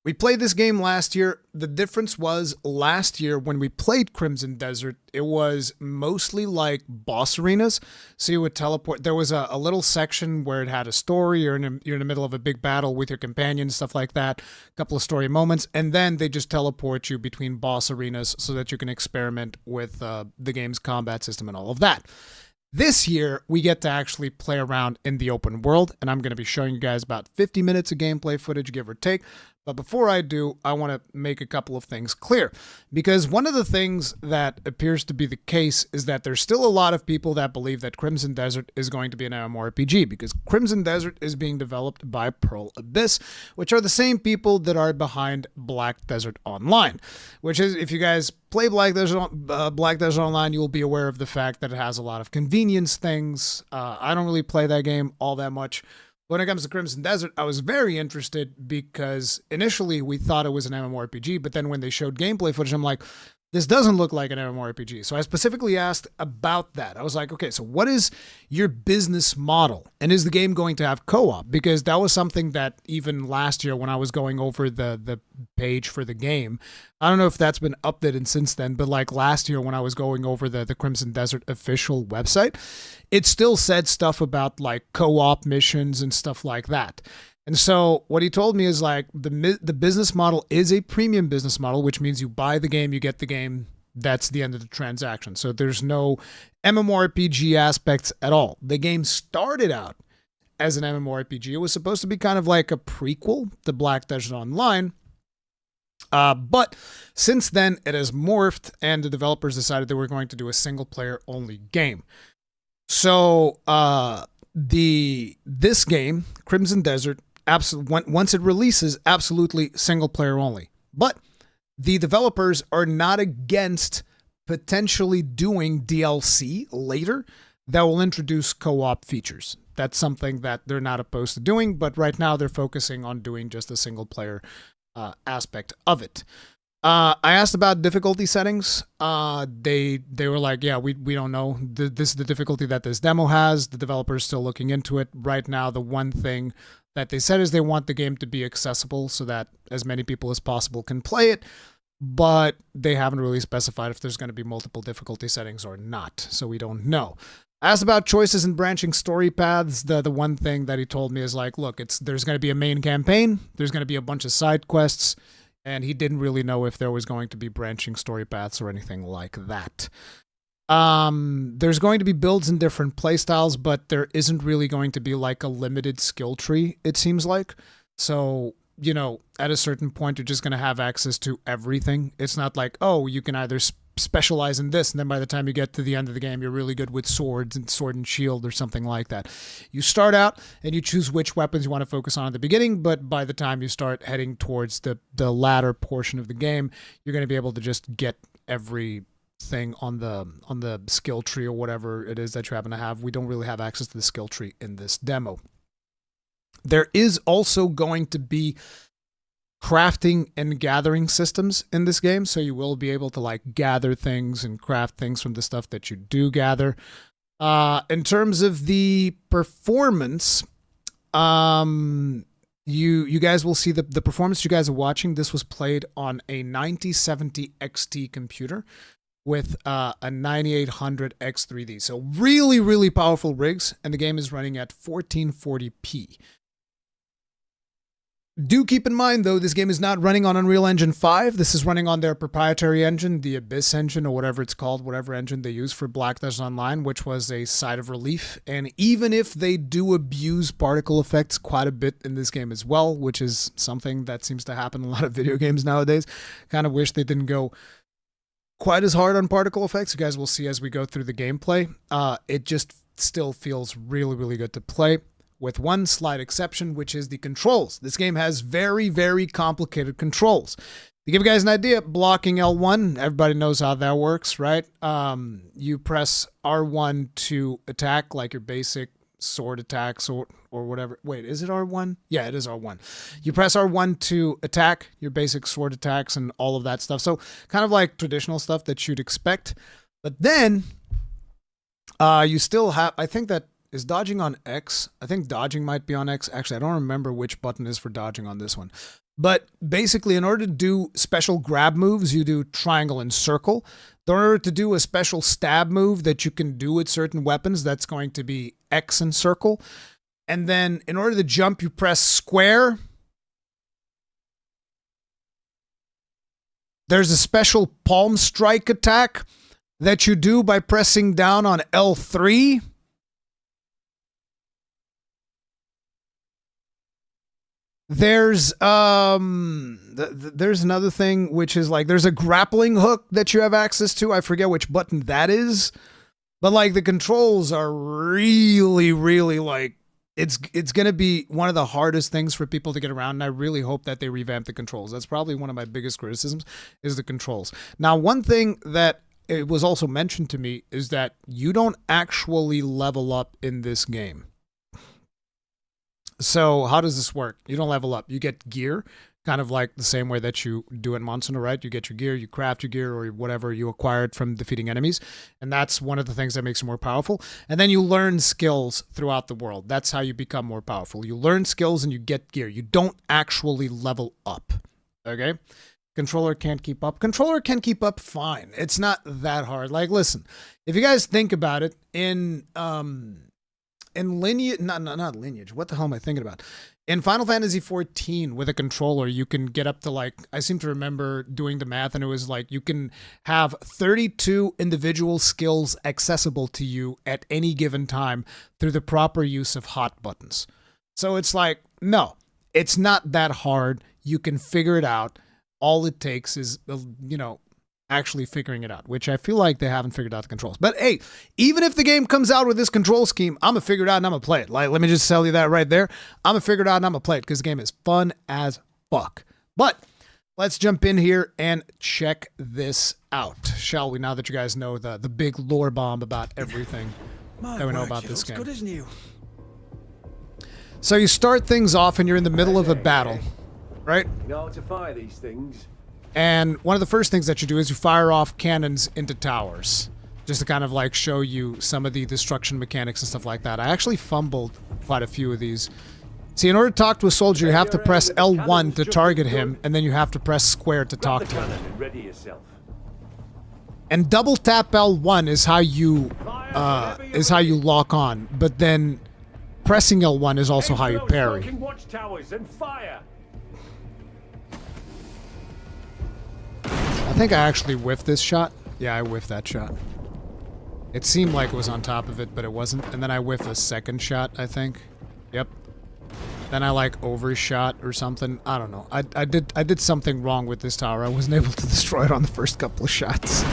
Speaker 1: We played this game last year. The difference was last year when we played Crimson Desert, it was mostly like boss arenas. So you would teleport. There was a little section where it had a story. You're in the middle of a big battle with your companion, stuff like that. A couple of story moments. And then they just teleport you between boss arenas so that you can experiment with the game's combat system and all of that. This year, we get to actually play around in the open world, and I'm going to be showing you guys about 50 minutes of gameplay footage, give or take. But before I do, I want to make a couple of things clear, because one of the things that appears to be the case is that there's still a lot of people that believe that Crimson Desert is going to be an MMORPG, because Crimson Desert is being developed by Pearl Abyss, which are the same people that are behind Black Desert Online, which is, if you guys play Black Desert Online, you will be aware of the fact that it has a lot of convenience things. I don't really play that game all that much, When it comes to Crimson Desert, I was very interested because initially we thought it was an MMORPG, but then when they showed gameplay footage, I'm like, this doesn't look like an MMORPG. So I specifically asked about that. I was like, okay, so what is your business model? And is the game going to have co-op? Because that was something that even last year when I was going over the page for the game, I don't know if that's been updated since then, but like last year when I was going over the Crimson Desert official website, it still said stuff about like co-op missions and stuff like that. And so what he told me is like the business model is a premium business model, which means you buy the game, you get the game. That's the end of the transaction. So there's no MMORPG aspects at all. The game started out as an MMORPG. It was supposed to be kind of like a prequel to Black Desert Online. But since then, it has morphed, and the developers decided they were going to do a single-player only game. So this game, Crimson Desert, once it releases, absolutely single player only. But the developers are not against potentially doing DLC later that will introduce co-op features. That's something that they're not opposed to doing, but right now they're focusing on doing just a single player aspect of it. I asked about difficulty settings. They were like, yeah, we don't know. This is the difficulty that this demo has. The developer's still looking into it. Right now, the one thing that they said is they want the game to be accessible so that as many people as possible can play it, but they haven't really specified if there's going to be multiple difficulty settings or not, so we don't know. I asked about choices and branching story paths. The one thing that he told me is like, look, there's going to be a main campaign, there's going to be a bunch of side quests, and he didn't really know if there was going to be branching story paths or anything like that. There's going to be builds in different playstyles, but there isn't really going to be like a limited skill tree, it seems like. So, you know, at a certain point, you're just going to have access to everything. It's not like, oh, you can either specialize in this, and then by the time you get to the end of the game, you're really good with swords and sword and shield or something like that. You start out and you choose which weapons you want to focus on at the beginning, but by the time you start heading towards the latter portion of the game, you're going to be able to just get everything on the skill tree or whatever it is that you happen to have. We don't really have access to the skill tree in this demo. There is also going to be crafting and gathering systems in this game, so you will be able to like gather things and craft things from the stuff that you do gather. In terms of the performance, you guys will see the performance you guys are watching. This was played on a 9070 XT computer with a 9800 X3D. So really, really powerful rigs, and the game is running at 1440p. Do keep in mind, though, this game is not running on Unreal Engine 5. This is running on their proprietary engine, the Abyss engine, or whatever it's called, whatever engine they use for Black Desert Online, which was a side of relief. And even if they do abuse particle effects quite a bit in this game as well, which is something that seems to happen in a lot of video games nowadays, kind of wish they didn't go quite as hard on particle effects. You guys will see as we go through the gameplay. It just still feels really, really good to play, with one slight exception, which is the controls. This game has very, very complicated controls. To give you guys an idea, blocking L1, everybody knows how that works, right? You press R1 to attack, like your basic sword attacks or whatever. Wait, is it R1? Yeah, it is R1. You press R1 to attack, your basic sword attacks and all of that stuff. So kind of like traditional stuff that you'd expect. But then you still have, I think that, is dodging on X? I think dodging might be on X. Actually, I don't remember which button is for dodging on this one. But basically, in order to do special grab moves, you do triangle and circle. In order to do a special stab move that you can do with certain weapons, that's going to be X and circle. And then in order to jump, you press square. There's a special palm strike attack that you do by pressing down on L3. There's another thing, which is like there's a grappling hook that you have access to. I forget which button that is, but like the controls are really, really like it's gonna be one of the hardest things for people to get around, and I really hope that they revamp the controls. That's probably one of my biggest criticisms is the controls. Now, one thing that it was also mentioned to me is that you don't actually level up in this game. So how does this work? You don't level up. You get gear, kind of like the same way that you do in Monster, right? You get your gear, you craft your gear, or whatever you acquired from defeating enemies. And that's one of the things that makes you more powerful. And then you learn skills throughout the world. That's how you become more powerful. You learn skills and you get gear. You don't actually level up. Okay? Controller can't keep up. Controller can keep up fine. It's not that hard. Like, listen, if you guys think about it, in Lineage, not Lineage, what the hell am I thinking about? In Final Fantasy XIV, with a controller, you can get up to, like, I seem to remember doing the math, and it was like you can have 32 individual skills accessible to you at any given time through the proper use of hot buttons. So it's like, no, it's not that hard. You can figure it out. All it takes is, you know, actually figuring it out, which I feel like they haven't figured out the controls. But hey, even if the game comes out with this control scheme, I'm going to figure it out and I'm going to play it. Like, let me just tell you that right there. I'm going to figure it out and I'm going to play it because the game is fun as fuck. But let's jump in here and check this out, shall we? Now that you guys know the big lore bomb about everything that we know about this game.
Speaker 9: Good as new.
Speaker 1: So you start things off and you're in the middle of a battle, right?
Speaker 10: You know how to fire these things?
Speaker 1: And one of the first things that you do is you fire off cannons into towers, just to kind of like show you some of the destruction mechanics and stuff like that. I actually fumbled quite a few of these. See, in order to talk to a soldier, you have to press L1 to target him, and then you have to press square to talk to him. And double tap L1 is how you lock on, but then pressing L1 is also how you parry. I think I actually whiffed this shot. Yeah, I whiffed that shot. It seemed like it was on top of it, but it wasn't. And then I whiffed a second shot, I think. Yep. Then I like overshot or something. I don't know. I did something wrong with this tower. I wasn't able to destroy it on the first couple of shots.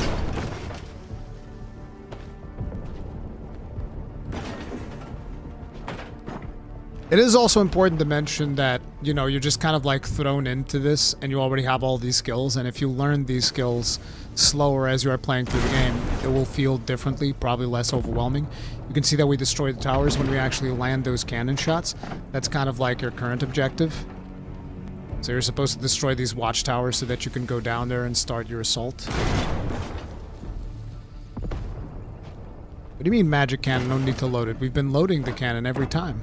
Speaker 1: It is also important to mention that, you know, you're just kind of like thrown into this and you already have all these skills, and if you learn these skills slower as you are playing through the game, it will feel differently, probably less overwhelming. You can see that we destroy the towers when we actually land those cannon shots. That's kind of like your current objective. So you're supposed to destroy these watchtowers so that you can go down there and start your assault. What do you mean magic cannon? No need to load it. We've been loading the cannon every time.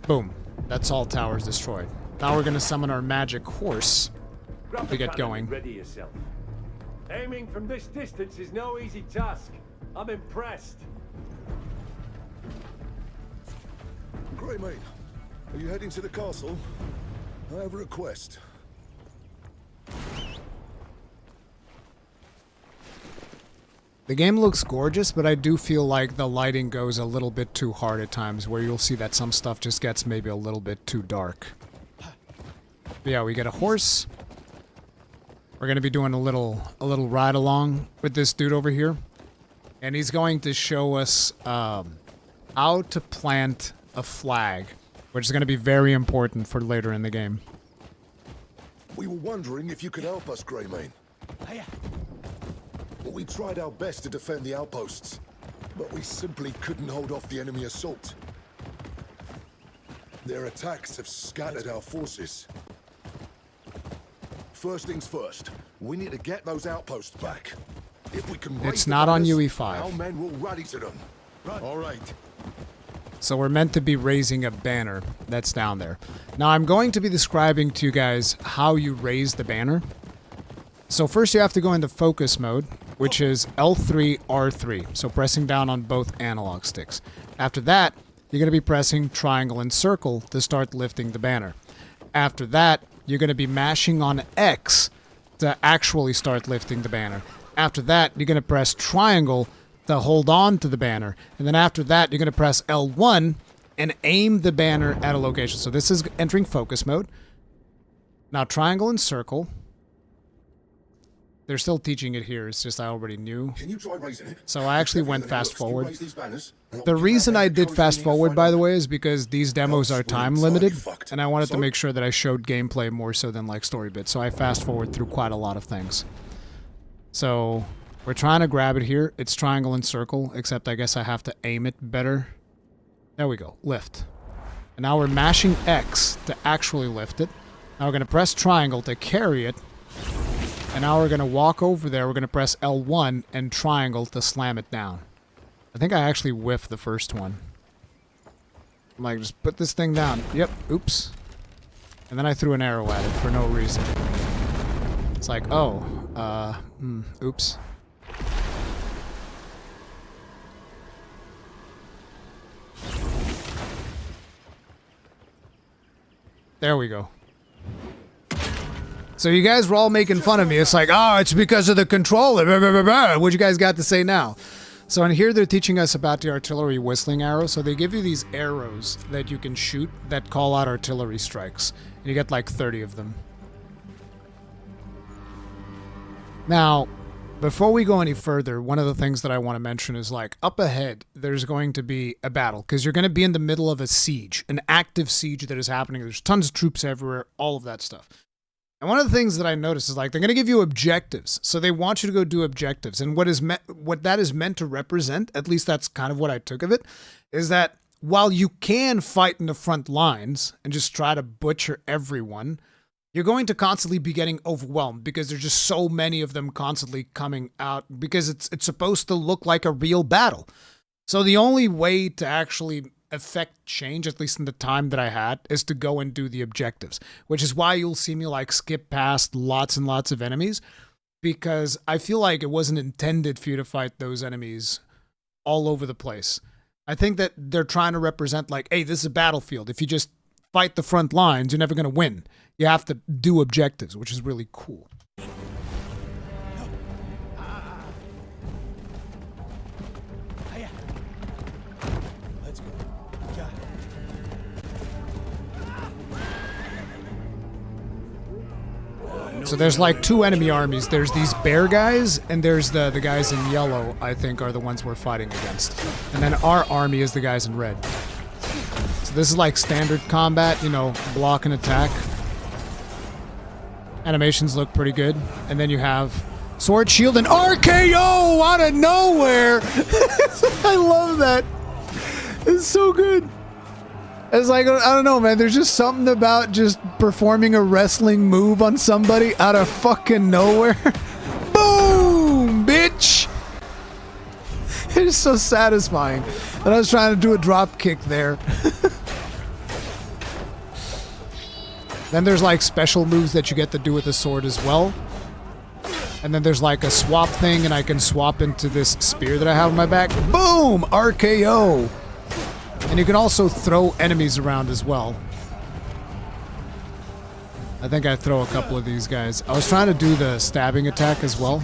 Speaker 1: Boom. That's all towers destroyed. Now we're gonna summon our magic horse to get going.
Speaker 10: Ready yourself. Aiming from this distance is no easy task. I'm impressed.
Speaker 3: Greymane, are you heading to the castle? I have a request.
Speaker 1: The game looks gorgeous, but I do feel like the lighting goes a little bit too hard at times, where you'll see that some stuff just gets maybe a little bit too dark. But yeah, we get a horse. We're gonna be doing a little ride along with this dude over here, and he's going to show us how to plant a flag, which is gonna be very important for later in the game.
Speaker 3: We were wondering if you could help us, Greymane. We tried our best to defend the outposts, but we simply couldn't hold off the enemy assault. Their attacks have scattered our forces. First things first, we need to get those outposts back. If we can,
Speaker 1: it's not on UE5.
Speaker 3: Our men will rally to them. All right.
Speaker 1: So we're meant to be raising a banner that's down there. Now I'm going to be describing to you guys how you raise the banner. So first you have to go into focus mode, which is L3, R3. So pressing down on both analog sticks. After that, you're going to be pressing triangle and circle to start lifting the banner. After that, you're going to be mashing on X to actually start lifting the banner. After that, you're going to press triangle to hold on to the banner. And then after that, you're going to press L1 and aim the banner at a location. So this is entering focus mode. Now triangle and circle. They're still teaching it here, it's just I already knew.
Speaker 3: Can you try raising it?
Speaker 1: So I actually went fast forward. The reason I did fast forward, by the way, is because these demos are time limited, and I wanted to make sure that I showed gameplay more so than like story bits, so I fast forward through quite a lot of things. So we're trying to grab it here. It's triangle and circle, except I guess I have to aim it better. There we go. Lift. And now we're mashing X to actually lift it. Now we're going to press triangle to carry it. And now we're going to walk over there. We're going to press L1 and triangle to slam it down. I think I actually whiffed the first one. I'm like, just put this thing down. Yep. Oops. And then I threw an arrow at it for no reason. It's like, oh, oops. There we go. So you guys were all making fun of me. It's like, oh, it's because of the controller. Blah, blah, blah, blah. What you guys got to say now? So in here, they're teaching us about the artillery whistling arrow. So they give you these arrows that you can shoot that call out artillery strikes. And you get like 30 of them. Now, before we go any further, one of the things that I want to mention is like up ahead, there's going to be a battle because you're going to be in the middle of a siege, an active siege that is happening. There's tons of troops everywhere, all of that stuff. And one of the things that I noticed is like they're going to give you objectives. So they want you to go do objectives. And what that is meant to represent, at least that's kind of what I took of it, is that while you can fight in the front lines and just try to butcher everyone, you're going to constantly be getting overwhelmed because there's just so many of them constantly coming out because it's supposed to look like a real battle. So the only way to actually affect change, at least in the time that I had, is to go and do the objectives, which is why you'll see me like skip past lots and lots of enemies because I feel like it wasn't intended for you to fight those enemies all over the place. I think that they're trying to represent like, hey, this is a battlefield. If you just fight the front lines, you're never going to win. You have to do objectives, which is really cool.
Speaker 3: Let's go. Got it.
Speaker 1: So there's like two enemy armies. There's these bear guys, and there's the guys in yellow, I think, are the ones we're fighting against. And then our army is the guys in red. So this is like standard combat, you know, block and attack. Animations look pretty good. And then you have sword, shield, and RKO out of nowhere. I love that. It's so good. It's like, I don't know, man. There's just something about just performing a wrestling move on somebody out of fucking nowhere. Boom, bitch. It's so satisfying. And I was trying to do a drop kick there. Then there's like special moves that you get to do with the sword as well. And then there's like a swap thing, and I can swap into this spear that I have on my back. Boom! RKO! And you can also throw enemies around as well. I think I throw a couple of these guys. I was trying to do the stabbing attack as well.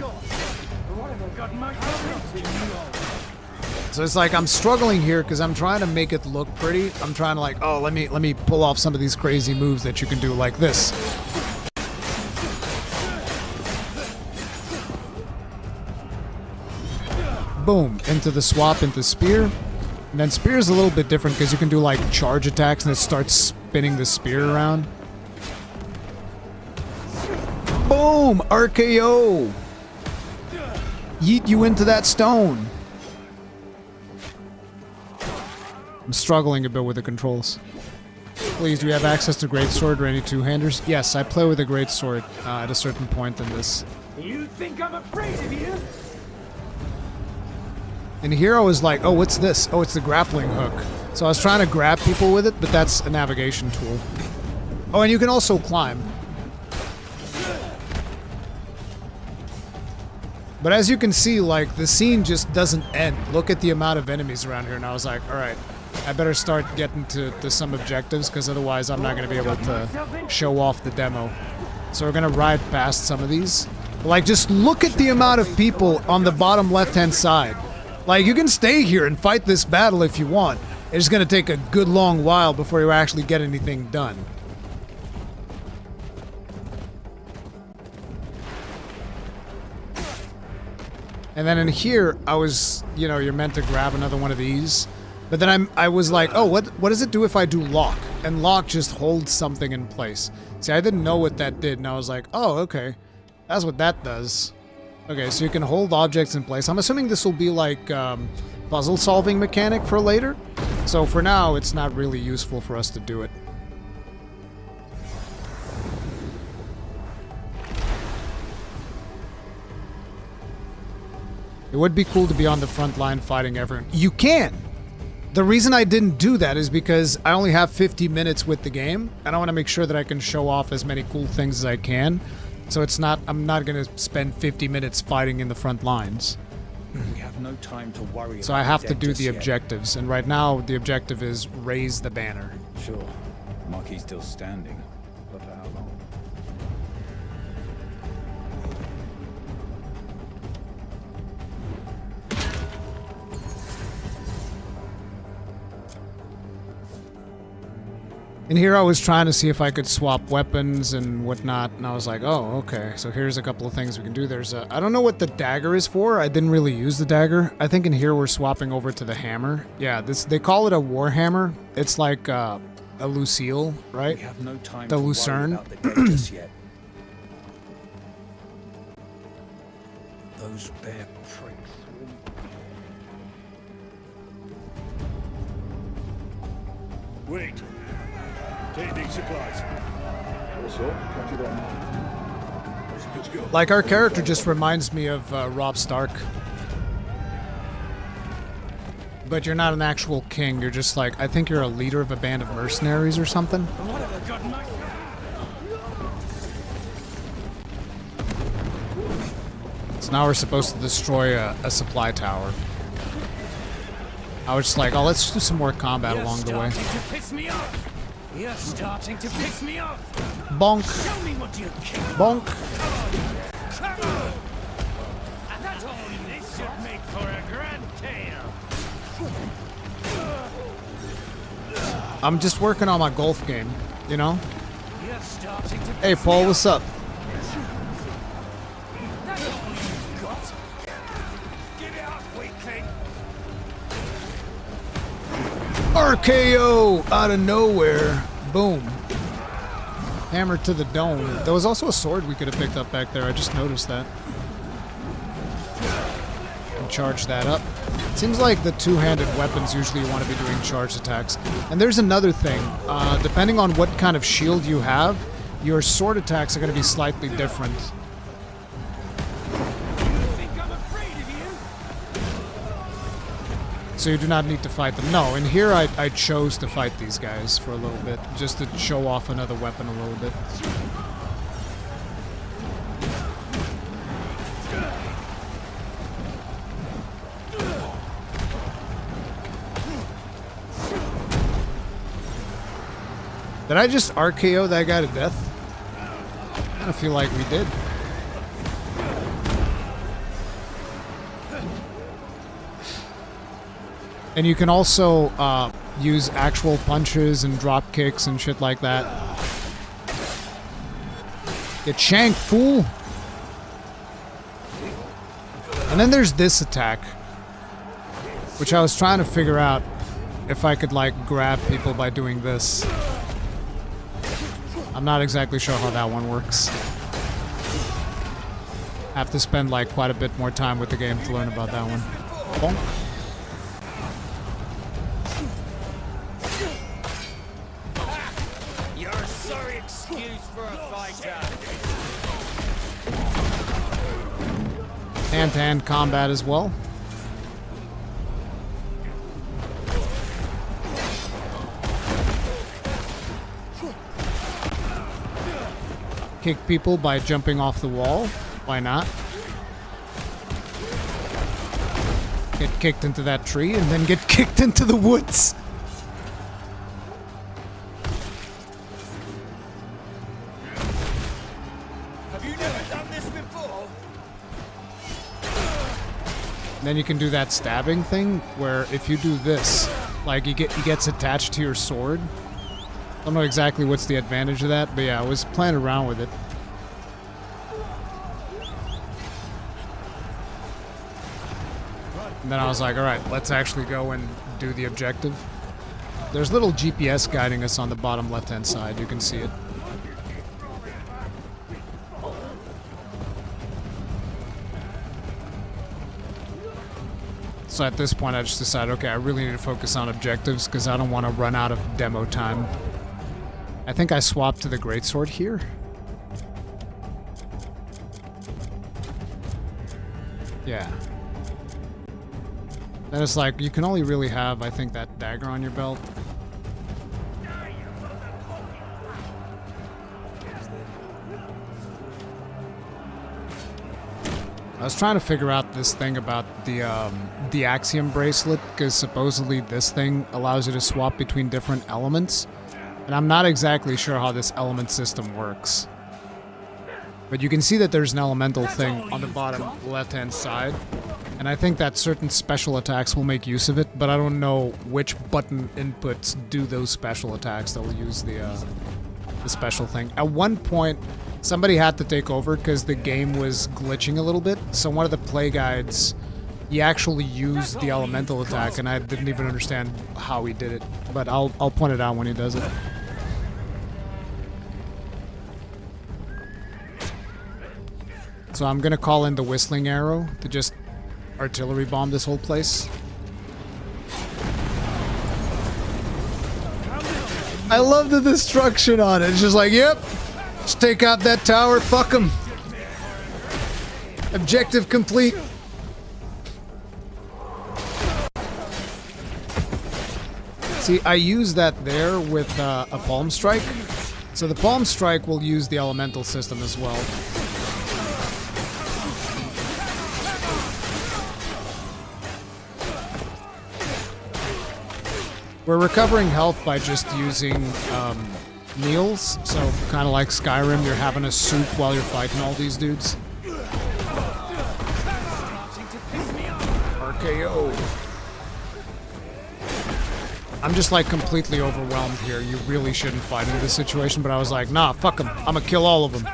Speaker 1: So it's like I'm struggling here because I'm trying to make it look pretty. I'm trying to like, oh, let me pull off some of these crazy moves that you can do like this. Boom, into the swap, into spear. And then spear is a little bit different because you can do like charge attacks and it starts spinning the spear around. Boom, RKO. Yeet you into that stone. I'm struggling a bit with the controls. Please, do you have access to greatsword or any two-handers? Yes, I play with a greatsword at a certain point in this.
Speaker 10: You think I'm afraid of you?
Speaker 1: And here I was like, oh, what's this? Oh, it's the grappling hook. So I was trying to grab people with it, but that's a navigation tool. Oh, and you can also climb. But as you can see, like, the scene just doesn't end. Look at the amount of enemies around here, and I was like, alright, I better start getting to some objectives, because otherwise I'm not going to be able to show off the demo. So we're going to ride past some of these. Like, just look at the amount of people on the bottom left-hand side. Like, you can stay here and fight this battle if you want. It's going to take a good long while before you actually get anything done. And then in here, I was, you know, you're meant to grab another one of these. But then I was like, oh, what does it do if I do lock? And lock just holds something in place. See, I didn't know what that did, and I was like, oh, okay. That's what that does. Okay, so you can hold objects in place. I'm assuming this will be like puzzle solving mechanic for later. So for now, it's not really useful for us to do it. It would be cool to be on the front line fighting everyone. You can! The reason I didn't do that is because I only have 50 minutes with the game, and I want to make sure that I can show off as many cool things as I can. So it's not, I'm not going to spend 50 minutes fighting in the front lines.
Speaker 9: We have no time to worry.
Speaker 1: So I have to do the objectives, and right now the objective is raise the banner.
Speaker 9: Sure. Marquis still standing. But for how long?
Speaker 1: In here I was trying to see if I could swap weapons and whatnot, and I was like, oh, okay, so here's a couple of things we can do. There's a... I don't know what the dagger is for. I didn't really use the dagger. I think in here we're swapping over to the hammer. Yeah, this they call it a war hammer. It's like a Lucille, right?
Speaker 9: We have no time
Speaker 1: the
Speaker 9: to
Speaker 1: Lucerne.
Speaker 9: worry about the dead just yet. Those bare pricks.
Speaker 10: Wait. Take these supplies. Good to go.
Speaker 1: Like, our character just reminds me of Robb Stark. But you're not an actual king, you're just like, I think you're a leader of a band of mercenaries or something. So now we're supposed to destroy a supply tower. I was just like, oh, let's do some more combat along the way.
Speaker 11: You're starting to piss me off.
Speaker 1: Bonk.
Speaker 11: Show me what you can.
Speaker 1: Bonk.
Speaker 11: Come on. That's all. This should make for a grand tale.
Speaker 1: I'm just working on my golf game, you know?
Speaker 11: You're starting to
Speaker 1: Hey, Paul, what's up?
Speaker 11: That's all you've got. Get out, weakling.
Speaker 1: RKO out of nowhere. Boom. Hammer to the dome. There was also a sword we could have picked up back there. I just noticed that. And charge that up. Seems like the two-handed weapons usually you want to be doing charged attacks. And there's another thing. Depending on what kind of shield you have, your sword attacks are going to be slightly different. So you do not need to fight them. No, in here I chose to fight these guys for a little bit, just to show off another weapon a little bit. Did I just RKO that guy to death? I kind of feel like we did. And you can also use actual punches and drop kicks and shit like that. Get shanked, fool! And then there's this attack, which I was trying to figure out if I could, like, grab people by doing this. I'm not exactly sure how that one works. Have to spend, like, quite a bit more time with the game to learn about that one. Bonk. Hand-to-hand combat as well. Kick people by jumping off the wall. Why not? Get kicked into that tree and then get kicked into the woods. Then you can do that stabbing thing where if you do this, like he gets attached to your sword. I don't know exactly what's the advantage of that, but yeah, I was playing around with it. And then I was like, alright, let's actually go and do the objective. There's little GPS guiding us on the bottom left-hand side, you can see it. So at this point, I just decided, okay, I really need to focus on objectives because I don't want to run out of demo time. I think I swapped to the greatsword here. Yeah. Then it's like, you can only really have, I think, that dagger on your belt. I was trying to figure out this thing about the Axiom bracelet, because supposedly this thing allows you to swap between different elements. And I'm not exactly sure how this element system works. But you can see that there's an elemental thing on the bottom left-hand side. And I think that certain special attacks will make use of it, but I don't know which button inputs do those special attacks that will use the special thing. At one point, somebody had to take over because the game was glitching a little bit. So one of the play guides, he actually used the elemental attack, and I didn't even understand how he did it. But I'll point it out when he does it. So I'm gonna call in the whistling arrow to just artillery bomb this whole place. I love the destruction on it. It's just like, yep, just take out that tower, fuck him. Objective complete. See, I use that there with a palm strike. So the palm strike will use the elemental system as well. We're recovering health by just using meals, so kind of like Skyrim, you're having a soup while you're fighting all these dudes. RKO. I'm just like completely overwhelmed here. You really shouldn't fight in this situation, but I was like, nah, fuck them. I'm gonna kill all of them.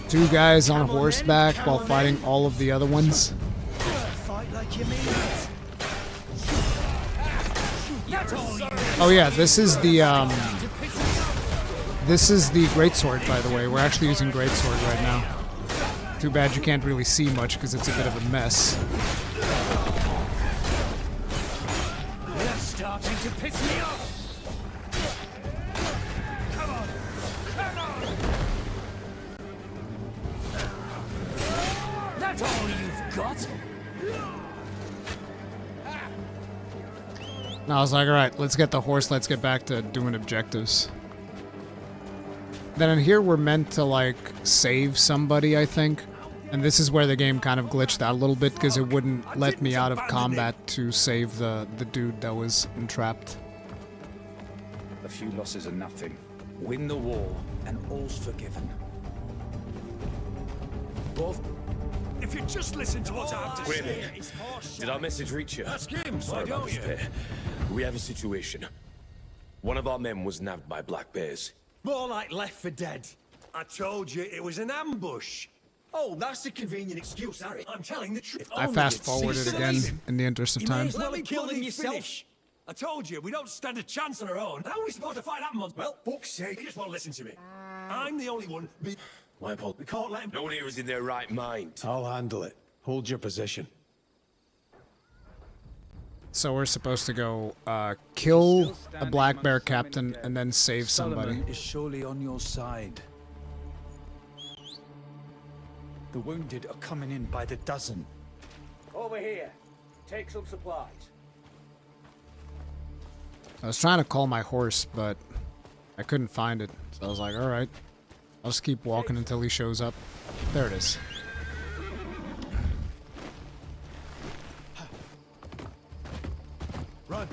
Speaker 1: 2 guys on horseback while fighting all of the other ones. Oh yeah, this is the greatsword, by the way. We're actually using greatsword right now. Too bad you can't really see much because it's a bit of a mess.
Speaker 11: They're starting to piss me off. Come on, come on. That's all you've got.
Speaker 1: And I was like, alright, let's get the horse, let's get back to doing objectives. Then in here we're meant to, like, save somebody, I think. And this is where the game kind of glitched out a little bit, because it wouldn't let me out of combat to save the dude that was entrapped.
Speaker 9: A few losses are nothing. Win the war, and all's forgiven.
Speaker 11: Both. If you just listen to what I have to say.
Speaker 12: Did our message reach you?
Speaker 11: Ask him, why
Speaker 12: Sorry about
Speaker 11: don't you?
Speaker 12: this, Bear. We have a situation. One of our men was nabbed by black bears.
Speaker 10: More like left for dead. I told you it was an ambush.
Speaker 3: Oh, that's a convenient excuse, Harry.
Speaker 10: I'm telling the truth.
Speaker 1: I fast-forwarded again in the interest of time.
Speaker 10: Let me kill him yourself. I told you, we don't stand a chance on our own. How are we supposed to fight that monster? Well, fuck's sake. You just won't listen to me. I'm the only one.
Speaker 12: Why, Paul?
Speaker 10: We can't let him.
Speaker 12: No one here is in their right mind.
Speaker 3: I'll handle it. Hold your position.
Speaker 1: So we're supposed to go kill a black bear captain and then save somebody.
Speaker 9: Solomon is surely on your side. The wounded are coming in by the dozen.
Speaker 11: Over here. Take some supplies.
Speaker 1: I was trying to call my horse, but I couldn't find it. So I was like, alright. I'll just keep walking until he shows up. There it is.
Speaker 3: Run.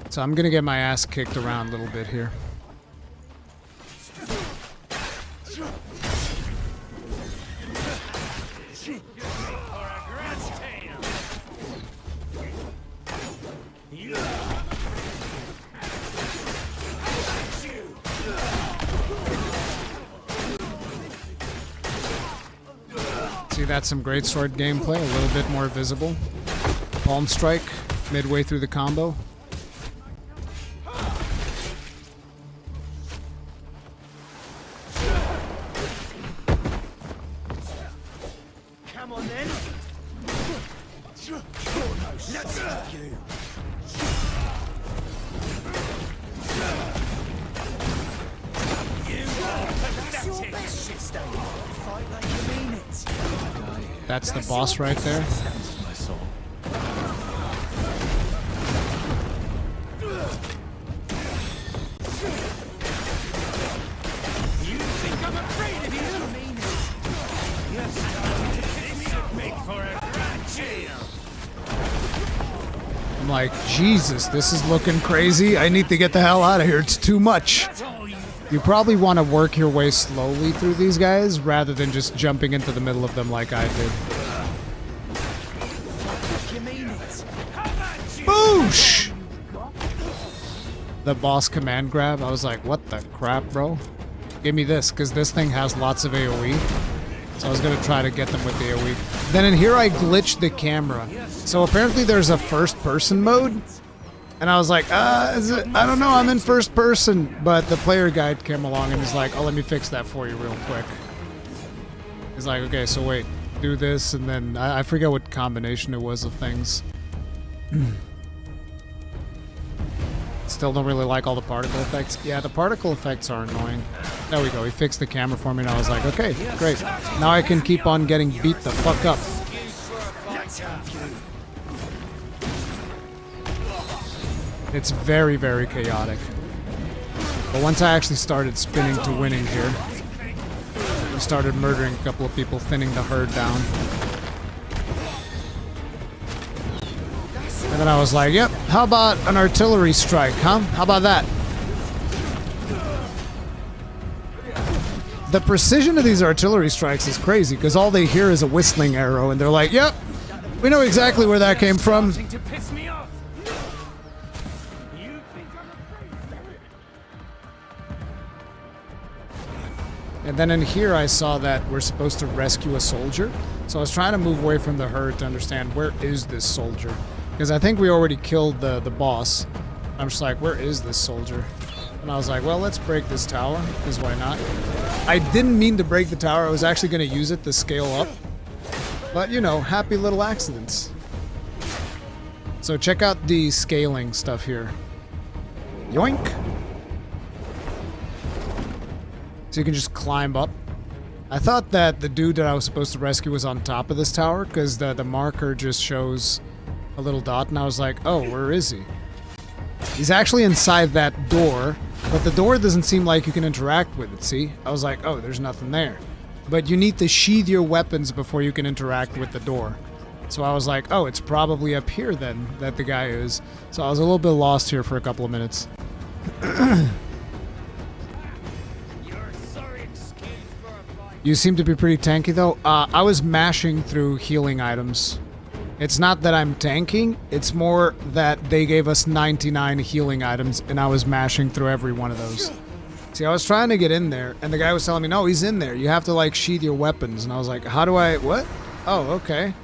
Speaker 1: So I'm gonna get my ass kicked around a little bit here. See, that's some greatsword gameplay, a little bit more visible. Palm strike midway through the combo. That's the boss right there. I'm like, Jesus, this is looking crazy. I need to get the hell out of here. It's too much. You probably want to work your way slowly through these guys rather than just jumping into the middle of them like I did. Boosh! The boss command grab, I was like, what the crap, bro? Give me this, because this thing has lots of AoE. So I was going to try to get them with the AoE. Then in here I glitched the camera. So apparently there's a first person mode. And I was like, I don't know, I'm in first person. But the player guide came along and he's like, oh, let me fix that for you real quick. He's like, okay, so wait, do this, and then I forget what combination it was of things. Still don't really like all the particle effects. Yeah, the particle effects are annoying. There we go, he fixed the camera for me and I was like, okay, great. Now I can keep on getting beat the fuck up. It's very, very chaotic. But once I actually started spinning to winning here, we started murdering a couple of people, thinning the herd down. And then I was like, yep, how about an artillery strike, huh? How about that? The precision of these artillery strikes is crazy, because all they hear is a whistling arrow, and they're like, yep, we know exactly where that came from. And then in here I saw that we're supposed to rescue a soldier. So I was trying to move away from the herd to understand, where is this soldier? Because I think we already killed the boss. I'm just like, where is this soldier? And I was like, well, let's break this tower, because why not? I didn't mean to break the tower. I was actually going to use it to scale up. But, you know, happy little accidents. So check out the scaling stuff here. Yoink! So you can just climb up. I thought that the dude that I was supposed to rescue was on top of this tower, because the marker just shows a little dot, and I was like, oh, where is he? He's actually inside that door, but the door doesn't seem like you can interact with it, see? I was like, oh, there's nothing there. But you need to sheath your weapons before you can interact with the door. So I was like, oh, it's probably up here then that the guy is. So I was a little bit lost here for a couple of minutes. You seem to be pretty tanky though. I was mashing through healing items. It's not that I'm tanking, it's more that they gave us 99 healing items and I was mashing through every one of those. See, I was trying to get in there and the guy was telling me, no, he's in there. You have to like sheath your weapons. And I was like, how do I, what? Oh, okay.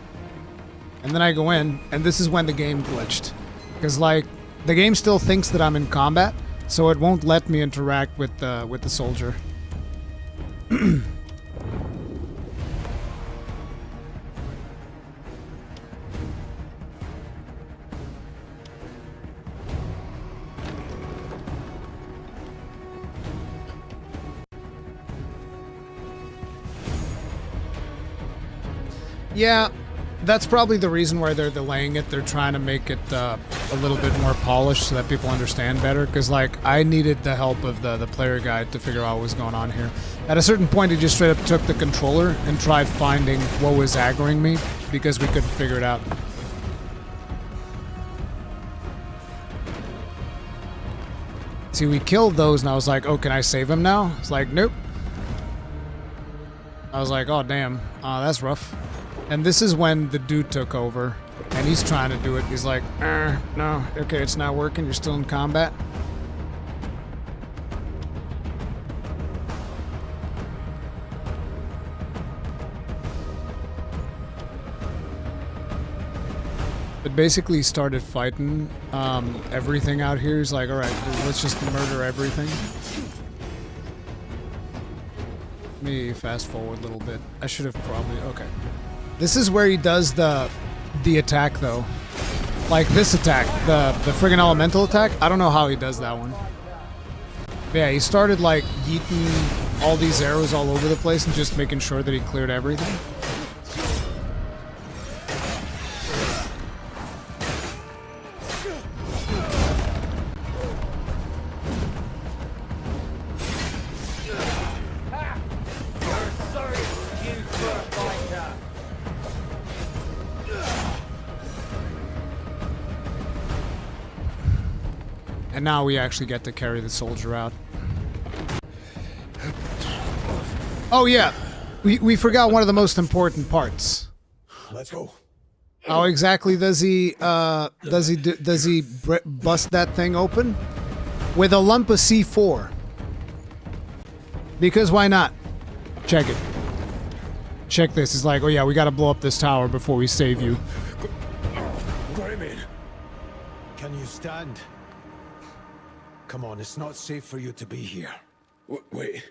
Speaker 1: And then I go in and this is when the game glitched. Because like, the game still thinks that I'm in combat, so it won't let me interact with the soldier. Yeah, that's probably the reason why they're delaying it. They're trying to make it a little bit more polished so that people understand better. Because, like, I needed the help of the player guide to figure out what was going on here. At a certain point, he just straight up took the controller and tried finding what was aggroing me because we couldn't figure it out. See, we killed those, and I was like, oh, can I save him now? It's like, nope. I was like, oh, damn. That's rough. And this is when the dude took over, and he's trying to do it. He's like, no, okay, it's not working. You're still in combat. But basically, he started fighting everything out here. He's like, all right, let's just murder everything. Let me fast forward a little bit. I should have probably, okay. This is where he does the attack though. Like this attack, the friggin' elemental attack. I don't know how he does that one. But yeah, he started like yeeting all these arrows all over the place and just making sure that he cleared everything. And now we actually get to carry the soldier out. Oh yeah, we forgot one of the most important parts.
Speaker 10: Let's go.
Speaker 1: How exactly does he bust that thing open? With a lump of C4. Because why not? Check it. Check this. It's like, oh yeah, we gotta blow up this tower before we save you.
Speaker 3: Can you stand? Come on, it's not safe for you to be here.
Speaker 12: Wait.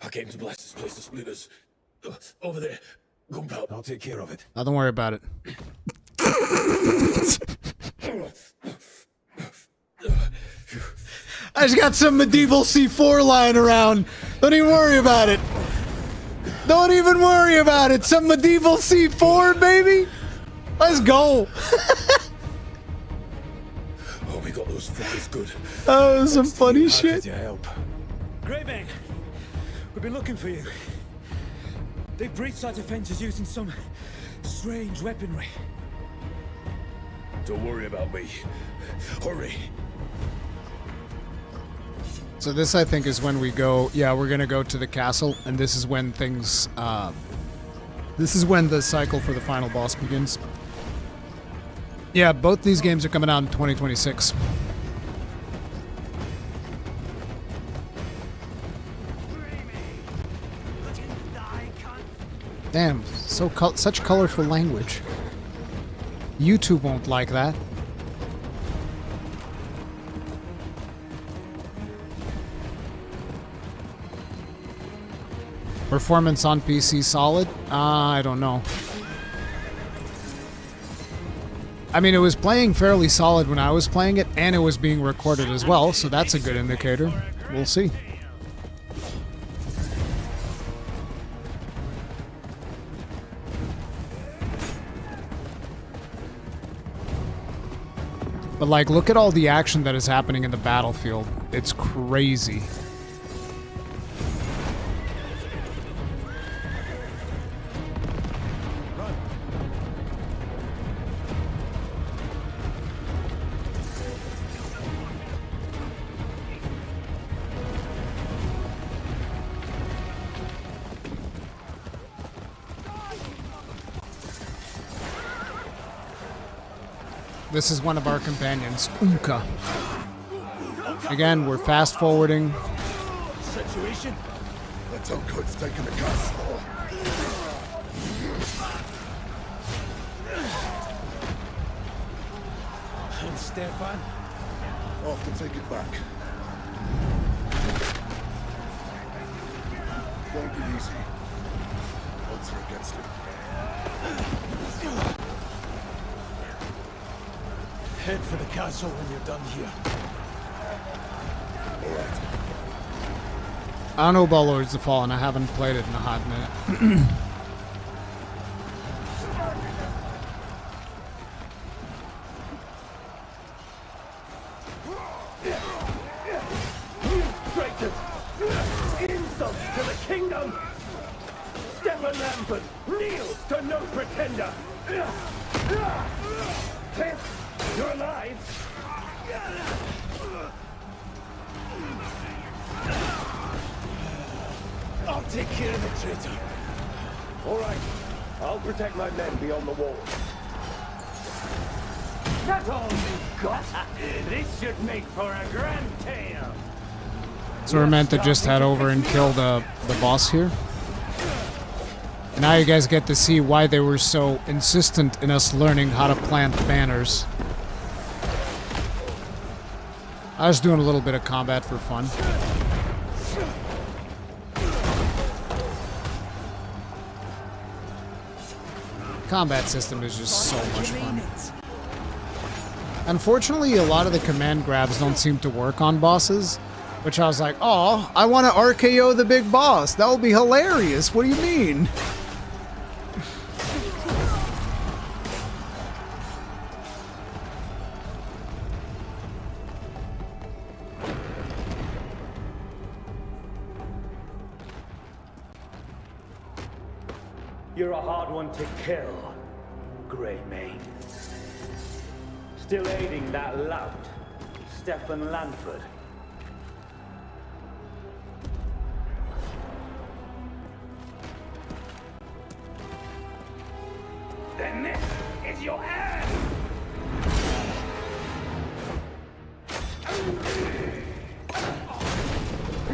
Speaker 12: I came to blast this place to split us. Over there. Gunpowder.
Speaker 3: I'll take care of it.
Speaker 1: Oh, don't worry about it. I just got some medieval C4 lying around. Don't even worry about it. Don't even worry about it. Some medieval C4, baby. Let's go.
Speaker 12: Oh, we got those fuckers good.
Speaker 1: Oh, some funny shit.
Speaker 11: Greybane, we've been looking for you. They breached our defenses using some strange weaponry.
Speaker 12: Don't worry about me. Hurry.
Speaker 1: So this, I think, is when we go... Yeah, we're gonna go to the castle, and this is when things... this is when the cycle for the final boss begins. Yeah, both these games are coming out in 2026. Damn, such colorful language. YouTube won't like that. Performance on PC solid? I don't know. I mean, it was playing fairly solid when I was playing it, and it was being recorded as well, so that's a good indicator. We'll see. But like, look at all the action that is happening in the battlefield. It's crazy. This is one of our companions, Unka. Again, we're fast forwarding.
Speaker 3: Situation? The Toadcoat's taken the castle. And Stefan? Off to take it back. Won't be easy. Odds are against it. Head for the castle when you're done here. Alright.
Speaker 1: I don't know about Lords of the Fallen. I haven't played it in a hot minute.
Speaker 10: Traitors! Insults to the kingdom! Stefan Lambert kneels to no pretender! Tenth, you're alive!
Speaker 3: I'll take care of the traitor.
Speaker 10: All right, I'll protect my men beyond the wall. That's all we've got. This should make for a grand tale.
Speaker 1: So we're meant to just head over and kill the boss here. And now you guys get to see why they were so insistent in us learning how to plant banners. I was doing a little bit of combat for fun. Combat system is just so much fun. Unfortunately, a lot of the command grabs don't seem to work on bosses, which I was like, oh, I want to RKO the big boss. That will be hilarious. What do you mean?
Speaker 11: You're a hard one to kill, Greymane. Still aiding that lout, Stefan Lanford. Then this is your end!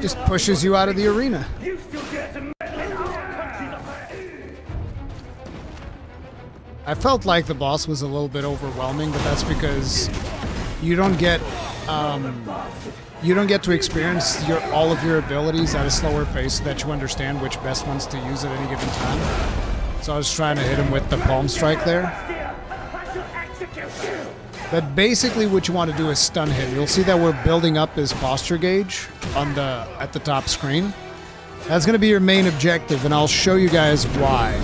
Speaker 1: Just pushes you out of the arena.
Speaker 11: You still dare to meddle in our country's affairs!
Speaker 1: I felt like the boss was a little bit overwhelming, but that's because you don't get to experience all of your abilities at a slower pace so that you understand which best ones to use at any given time. So I was trying to hit him with the palm strike there. But basically what you want to do is stun him. You'll see that we're building up his posture gauge at the top screen. That's going to be your main objective, and I'll show you guys why.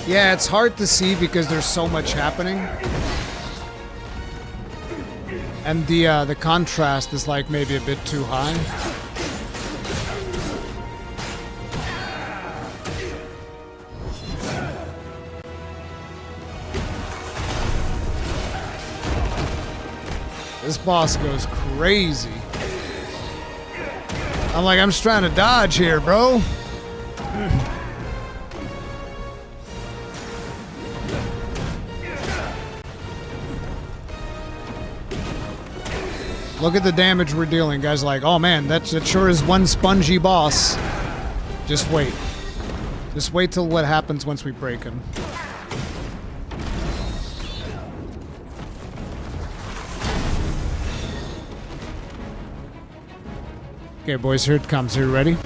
Speaker 1: Yeah, it's hard to see because there's so much happening. And the contrast is like maybe a bit too high. This boss goes crazy. I'm just trying to dodge here, bro. Look at the damage we're dealing. Guys like, oh man, that sure is one spongy boss. Just wait. Just wait till what happens once we break him. Okay, boys, here it comes. Are you ready?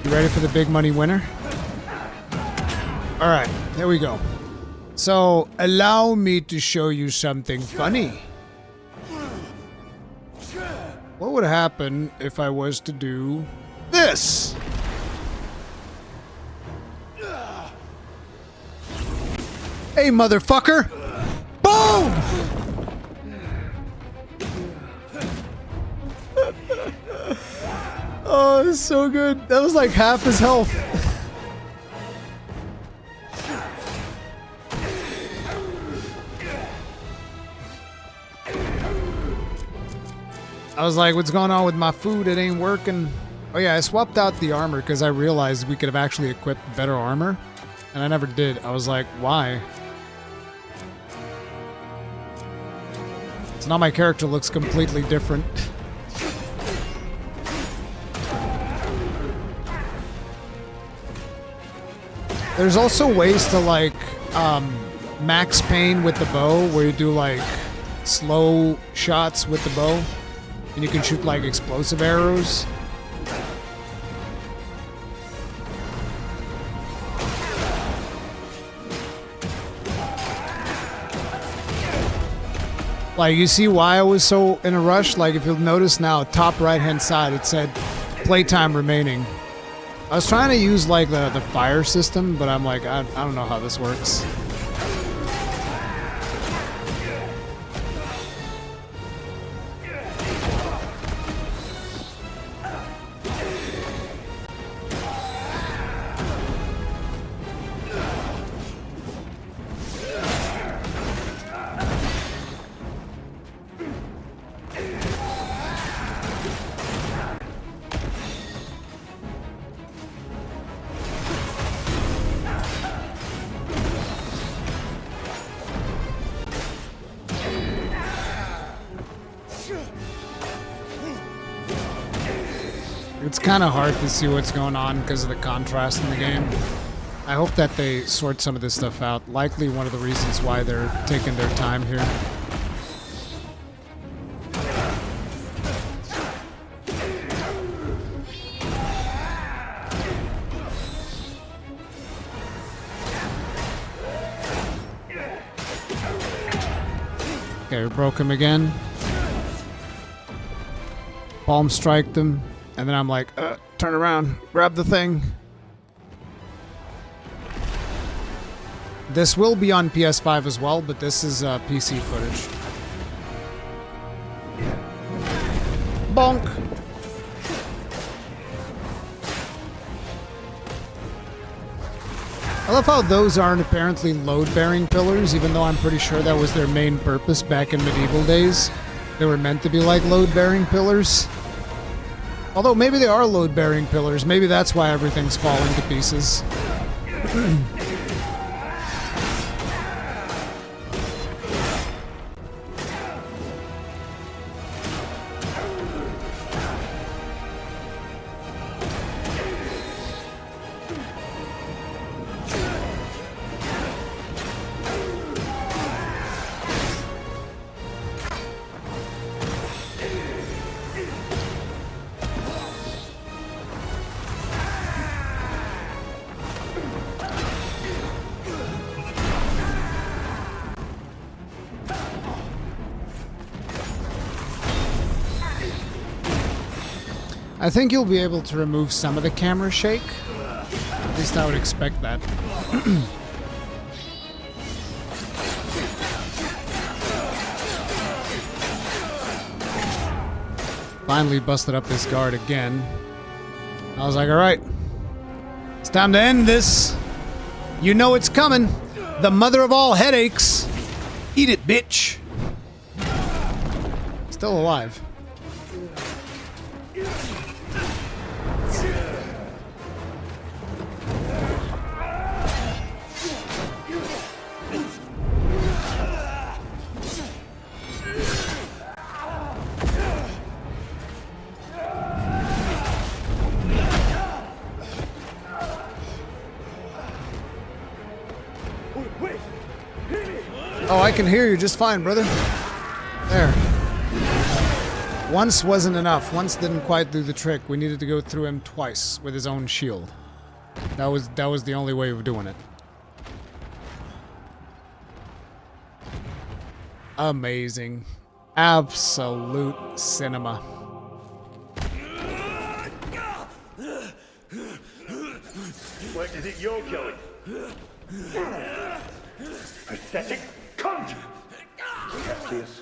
Speaker 1: You ready for the big money winner? Alright, here we go. So, allow me to show you something funny. What would happen if I was to do this? Hey, motherfucker! Boom! Oh, it's so good. That was like half his health. I was like, what's going on with my food? It ain't working. Oh yeah, I swapped out the armor because I realized we could have actually equipped better armor. And I never did. I was like, why? So now my character looks completely different. There's also ways to like max pain with the bow, where you do like slow shots with the bow. And you can shoot like explosive arrows. Like, you see why I was so in a rush? Like, if you'll notice now, top right-hand side, it said playtime remaining. I was trying to use like the fire system, but I'm like, I don't know how this works. It's kind of hard to see what's going on because of the contrast in the game. I hope that they sort some of this stuff out. Likely one of the reasons why they're taking their time here. Okay, we broke him again. Palm striked him. And then I'm like, turn around, grab the thing. This will be on PS5 as well, but this is PC footage. Bonk! I love how those aren't apparently load-bearing pillars, even though I'm pretty sure that was their main purpose back in medieval days. They were meant to be like load-bearing pillars. Although maybe they are load-bearing pillars. Maybe that's why everything's falling to pieces. I think you'll be able to remove some of the camera shake. At least I would expect that. Finally busted up this guard again. I was like, alright. It's time to end this. You know it's coming. The mother of all headaches. Eat it, bitch. Still alive. Oh, I can hear you just fine, brother. There. Once wasn't enough. Once didn't quite do the trick. We needed to go through him twice with his own shield. That was the only way of doing it. Amazing. Absolute cinema.
Speaker 12: What is it you're killing? Pathetic cunt! Cassius,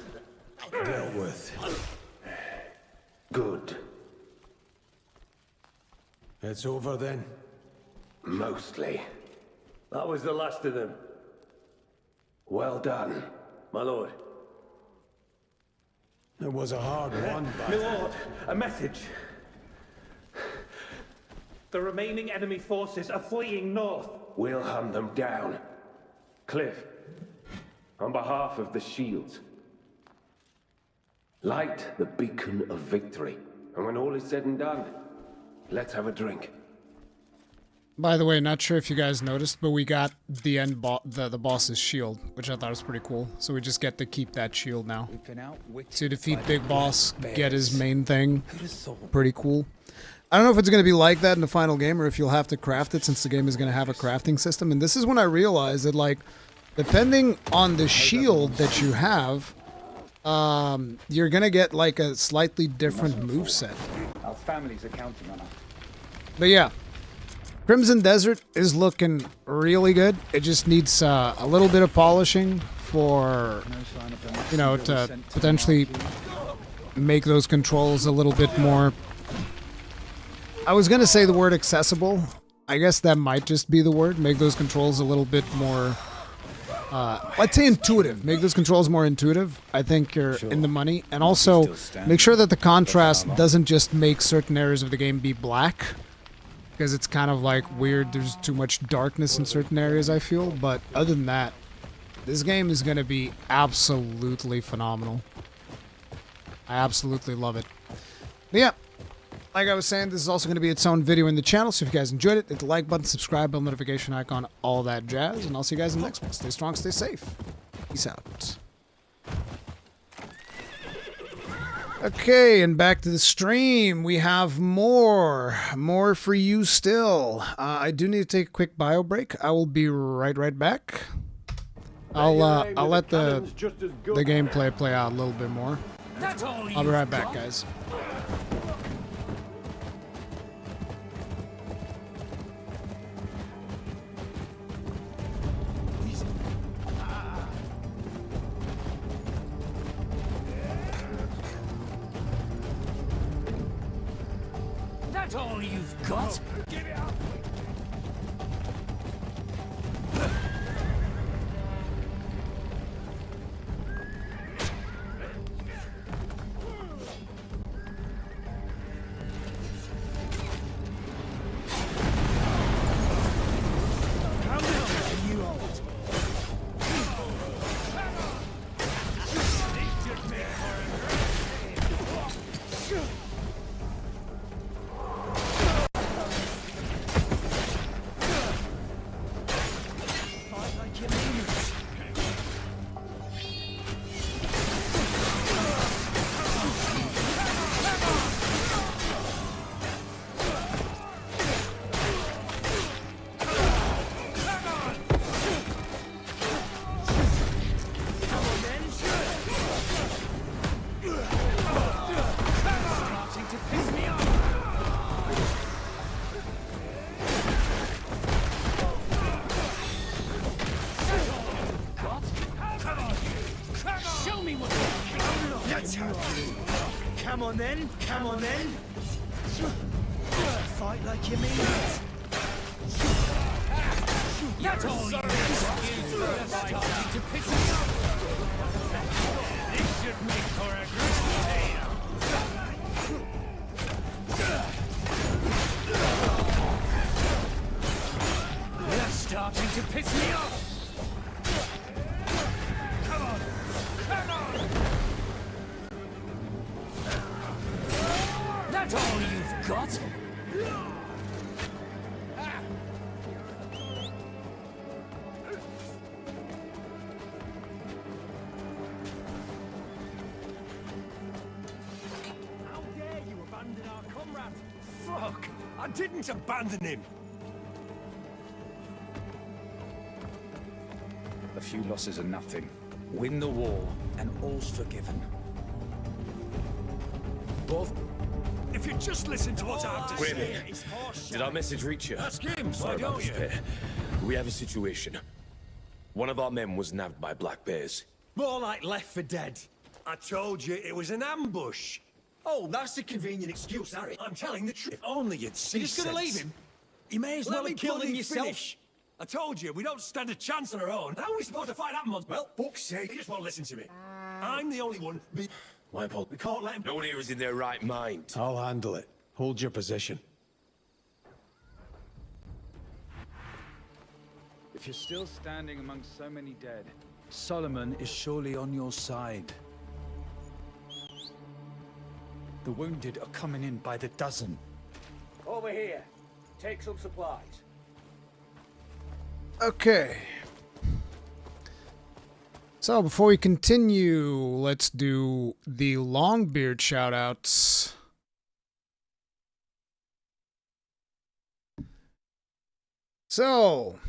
Speaker 12: dealt with. Good. It's over then? Mostly. That was the last of them. Well done, my lord. It was a hard one, but... My lord, a message. The remaining enemy forces are fleeing north. We'll hunt them down. Cliff, on behalf of the shields, light the beacon of victory. And when all is said and done, let's have a drink.
Speaker 1: By the way, not sure if you guys noticed, but we got the the boss's shield, which I thought was pretty cool. So we just get to keep that shield now. To defeat Big Boss, get his main thing. Pretty cool. I don't know if it's going to be like that in the final game or if you'll have to craft it since the game is going to have a crafting system. And this is when I realized that, like, depending on the shield that you have, you're going to get, like, a slightly different moveset.
Speaker 9: Our families are counting on us.
Speaker 1: But yeah, Crimson Desert is looking really good. It just needs a little bit of polishing for, you know, to potentially make those controls a little bit more... I was going to say the word accessible. I guess that might just be the word. Make those controls a little bit more... let's say intuitive. Make those controls more intuitive. I think you're in the money. And also, make sure that the contrast doesn't just make certain areas of the game be black. Because it's kind of like weird. There's too much darkness in certain areas, I feel. But other than that, this game is going to be absolutely phenomenal. I absolutely love it. But yeah. Like I was saying, this is also going to be its own video in the channel, so if you guys enjoyed it, hit the like button, subscribe, bell notification icon, all that jazz, and I'll see you guys in the next one. Stay strong, stay safe. Peace out. Okay, and back to the stream. We have more for you still. I do need to take a quick bio break. I will be right back. I'll let the gameplay play out a little bit more. I'll be right back, guys.
Speaker 10: That's all you've got? Give it up!
Speaker 11: Come on then, come on then. Fight like you mean it.
Speaker 10: That's all you fighting to piss me off. This should make for a great tale. You're starting to piss me off. Come on, come on. That's all you've got? How dare you abandon our comrade? Fuck! I didn't abandon him!
Speaker 9: A few losses are nothing. Win the war, and all's forgiven.
Speaker 10: Both. If you just listen to what I have to say, it's horseshit.
Speaker 13: Did our message reach you?
Speaker 10: Ask him,
Speaker 13: Sorry
Speaker 10: why
Speaker 13: about
Speaker 10: don't
Speaker 13: this,
Speaker 10: you?
Speaker 13: Bear. We have a situation. One of our men was nabbed by black bears.
Speaker 10: More like left for dead. I told you it was an ambush. Oh, that's a convenient excuse, Harry. I'm telling the truth. If only you'd see
Speaker 4: You're just gonna leave him? You may as well have killed him yourself.
Speaker 10: Finish. I told you, we don't stand a chance on our own. How are we supposed to fight that monster? Well, fuck's sake, you just won't listen to me. I'm the only one.
Speaker 13: My apologies.
Speaker 10: We can't let him.
Speaker 13: No one here is in their right mind.
Speaker 14: I'll handle it. Hold your position.
Speaker 9: If you're still standing among so many dead, Solomon is surely on your side. The wounded are coming in by the dozen.
Speaker 11: Over here. Take some supplies.
Speaker 1: Okay. So before we continue, let's do the Longbeard shoutouts. So,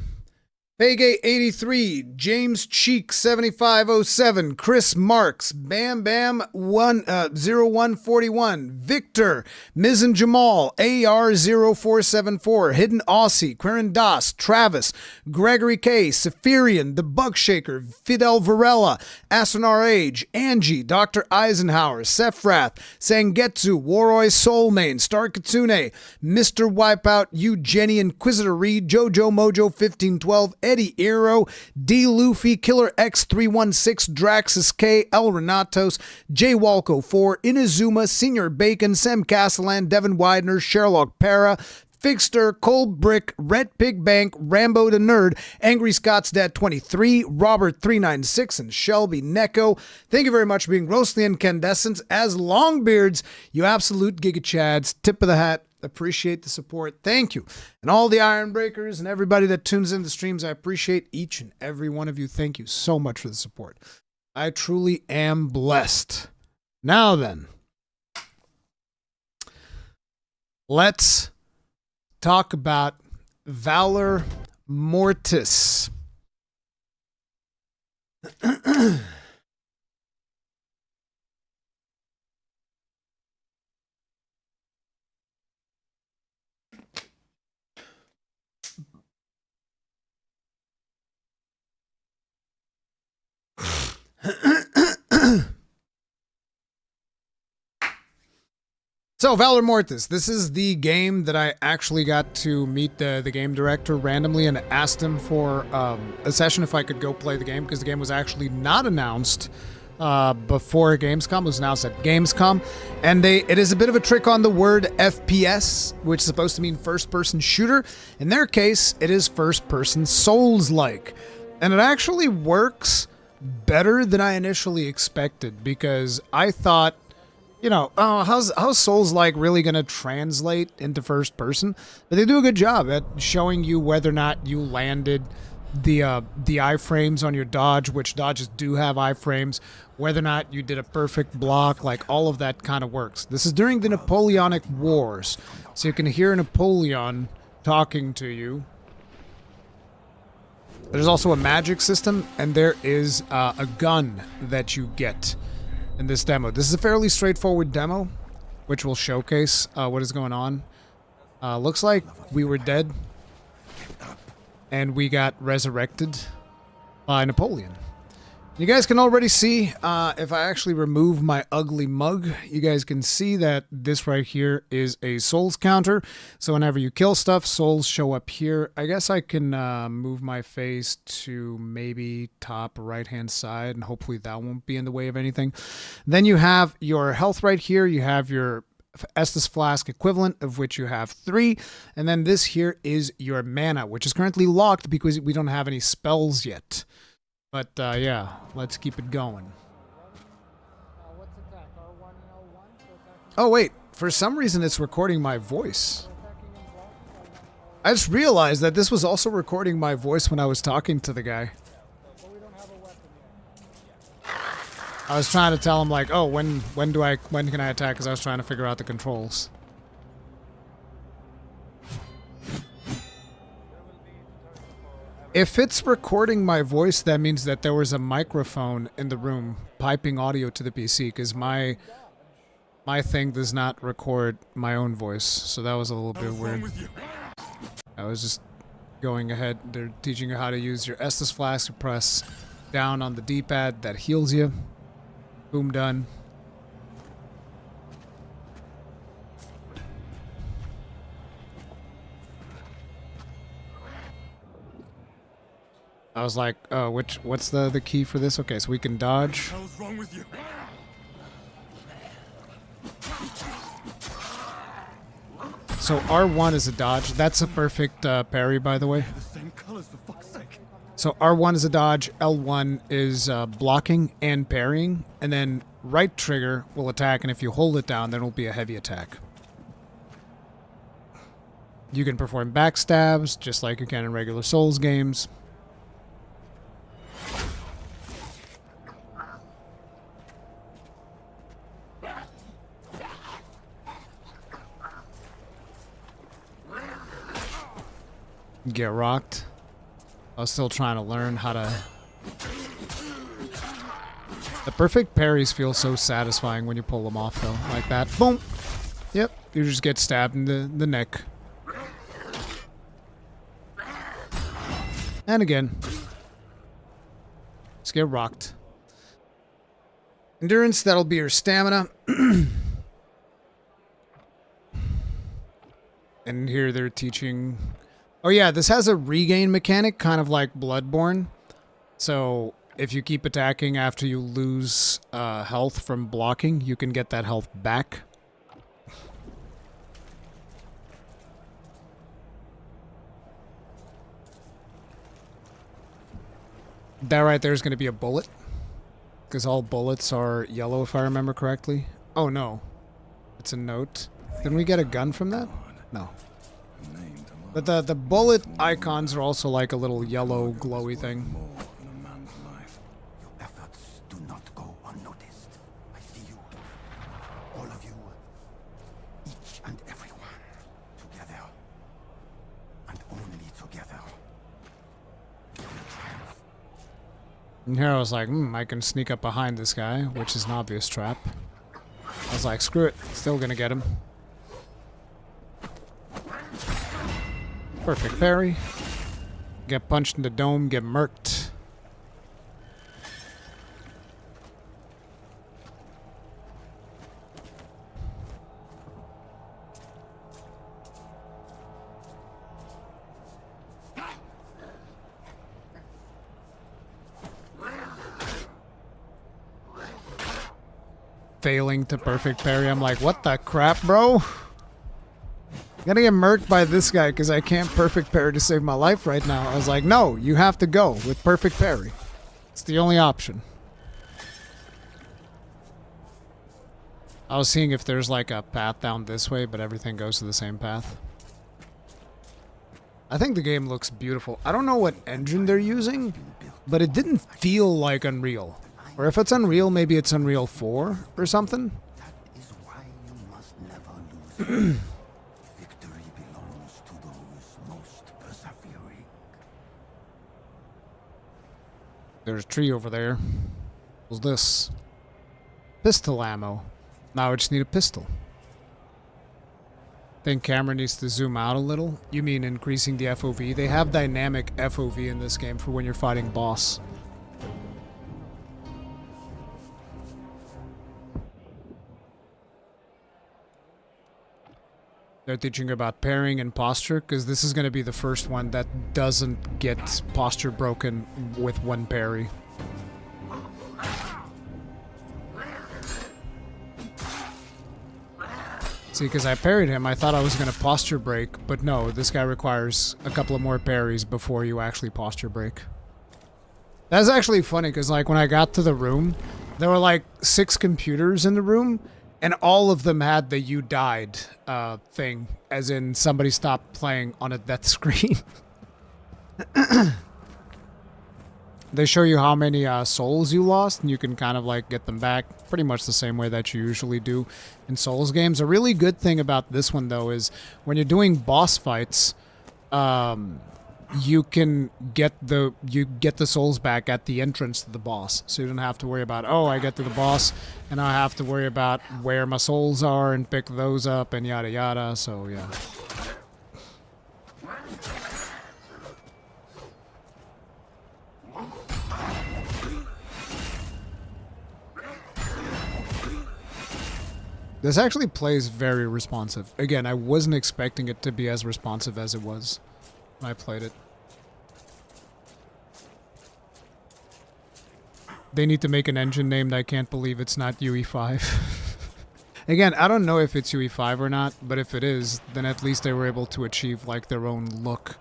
Speaker 1: Pegay 83, James Cheek 7507, Chris Marks, Bam Bam 0141, Victor, Mizzen Jamal, AR 0474, Hidden Aussie, Quirin Das, Travis, Gregory K, Saphirian, The Bug Shaker, Fidel Varela, Astronar Age, Angie, Dr. Eisenhower, Sephraf, Sangetsu, Waroi Soulmane, Star Kitsune, Mr. Wipeout, Jenny Inquisitor Reed, Jojo Mojo 1512, Eddie Eero, D. Luffy, Killer X316, Draxus K, El Renatos, J. Walco 4, Inazuma, Senior Bacon, Sam Castellan, Devin Widener, Sherlock Para, Figster, Cold Brick, Red Pig Bank, Rambo the Nerd, Angry Scott's Dad 23, Robert 396, and Shelby Necco. Thank you very much for being grossly incandescent as Longbeards, you absolute Giga Chads. Tip of the hat. Appreciate the support. Thank you. And all the Iron Breakers and everybody that tunes in the streams, I appreciate each and every one of you. Thank you so much for the support. I truly am blessed. Now then, let's talk about Valor Mortis. So, Valor Mortis, this is the game that I actually got to meet the game director randomly and asked him for a session if I could go play the game, because the game was actually not announced before Gamescom. It was announced at Gamescom, and it is a bit of a trick on the word FPS, which is supposed to mean first-person shooter. In their case, it is first-person Souls-like, and it actually works better than I initially expected, because I thought, you know, oh, how's Souls-like really going to translate into first person? But they do a good job at showing you whether or not you landed the iframes on your dodge, which dodges do have iframes, whether or not you did a perfect block, like all of that kind of works. This is during the Napoleonic Wars, so you can hear Napoleon talking to you. There's also a magic system, and there is a gun that you get in this demo. This is a fairly straightforward demo, which will showcase what is going on. Looks like we were dead, and we got resurrected by Napoleon. You guys can already see, if I actually remove my ugly mug, you guys can see that this right here is a souls counter. So whenever you kill stuff, souls show up here. I guess I can move my face to maybe top right-hand side, and hopefully that won't be in the way of anything. Then you have your health right here. You have your Estus Flask equivalent, of which you have 3. And then this here is your mana, which is currently locked because we don't have any spells yet. But, yeah, let's keep it going. Oh, wait. For some reason, it's recording my voice. I just realized that this was also recording my voice when I was talking to the guy. I was trying to tell him, like, oh, when can I attack? Because I was trying to figure out the controls. If it's recording my voice, that means that there was a microphone in the room piping audio to the PC, because my thing does not record my own voice, so that was a little bit weird. I was just going ahead. They're teaching you how to use your Estus Flask. You press down on the D-pad, that heals you. Boom, done. I was like, oh, what's the key for this? Okay, so we can dodge.
Speaker 3: What the hell's wrong with you?
Speaker 1: So R1 is a dodge. That's a perfect parry, by the way.
Speaker 3: The same colors, for fuck's sake.
Speaker 1: So R1 is a dodge, L1 is blocking and parrying, and then right trigger will attack, and if you hold it down, then it'll be a heavy attack. You can perform backstabs, just like you can in regular Souls games. Get rocked. I was still trying to learn how to... The perfect parries feel so satisfying when you pull them off, though. Like that. Boom! Yep, you just get stabbed in the neck. And again. Just get rocked. Endurance, that'll be your stamina. And here they're teaching... Oh yeah, this has a regain mechanic, kind of like Bloodborne. So if you keep attacking after you lose health from blocking, you can get that health back. That right there is going to be a bullet. Because all bullets are yellow, if I remember correctly. Oh no. It's a note. Didn't we get a gun from that? No. But the bullet icons are also like a little yellow glowy thing.
Speaker 3: Your efforts do not go unnoticed. I see you. All of you. Each and every one. Together. And only together. We will triumph.
Speaker 1: And here I was like, I can sneak up behind this guy, which is an obvious trap. I was like, screw it, still gonna get him. Perfect parry. Get punched in the dome, get murked. Failing to perfect parry. I'm like, what the crap, bro? I'm gonna get murked by this guy because I can't perfect parry to save my life right now. I was like, no, you have to go with perfect parry. It's the only option. I was seeing if there's like a path down this way, but everything goes to the same path. I think the game looks beautiful. I don't know what engine they're using, but it didn't feel like Unreal. Or if it's Unreal, maybe it's Unreal 4 or something.
Speaker 15: Victory belongs to those most persevering.
Speaker 1: There's a tree over there. What's this? Pistol ammo. Now I just need a pistol. Think camera needs to zoom out a little? You mean increasing the FOV? They have dynamic FOV in this game for when you're fighting boss. They're teaching about parrying and posture, because this is going to be the first one that doesn't get posture broken with one parry. See, because I parried him, I thought I was going to posture break, but no, this guy requires a couple of more parries before you actually posture break. That's actually funny, because like when I got to the room, there were like 6 computers in the room, and all of them had the "you died" thing, as in somebody stopped playing on a death screen. They show you how many souls you lost, and you can kind of like get them back pretty much the same way that you usually do in Souls games. A really good thing about this one, though, is when you're doing boss fights, you can get the souls back at the entrance to the boss, so you don't have to worry about, oh, I get to the boss and I have to worry about where my souls are and pick those up and yada yada. So yeah. This actually plays very responsive. Again, I wasn't expecting it to be as responsive as it was when I played it. They need to make an engine named I can't believe it's not UE5. Again, I don't know if it's UE5 or not, but if it is, then at least they were able to achieve like their own look,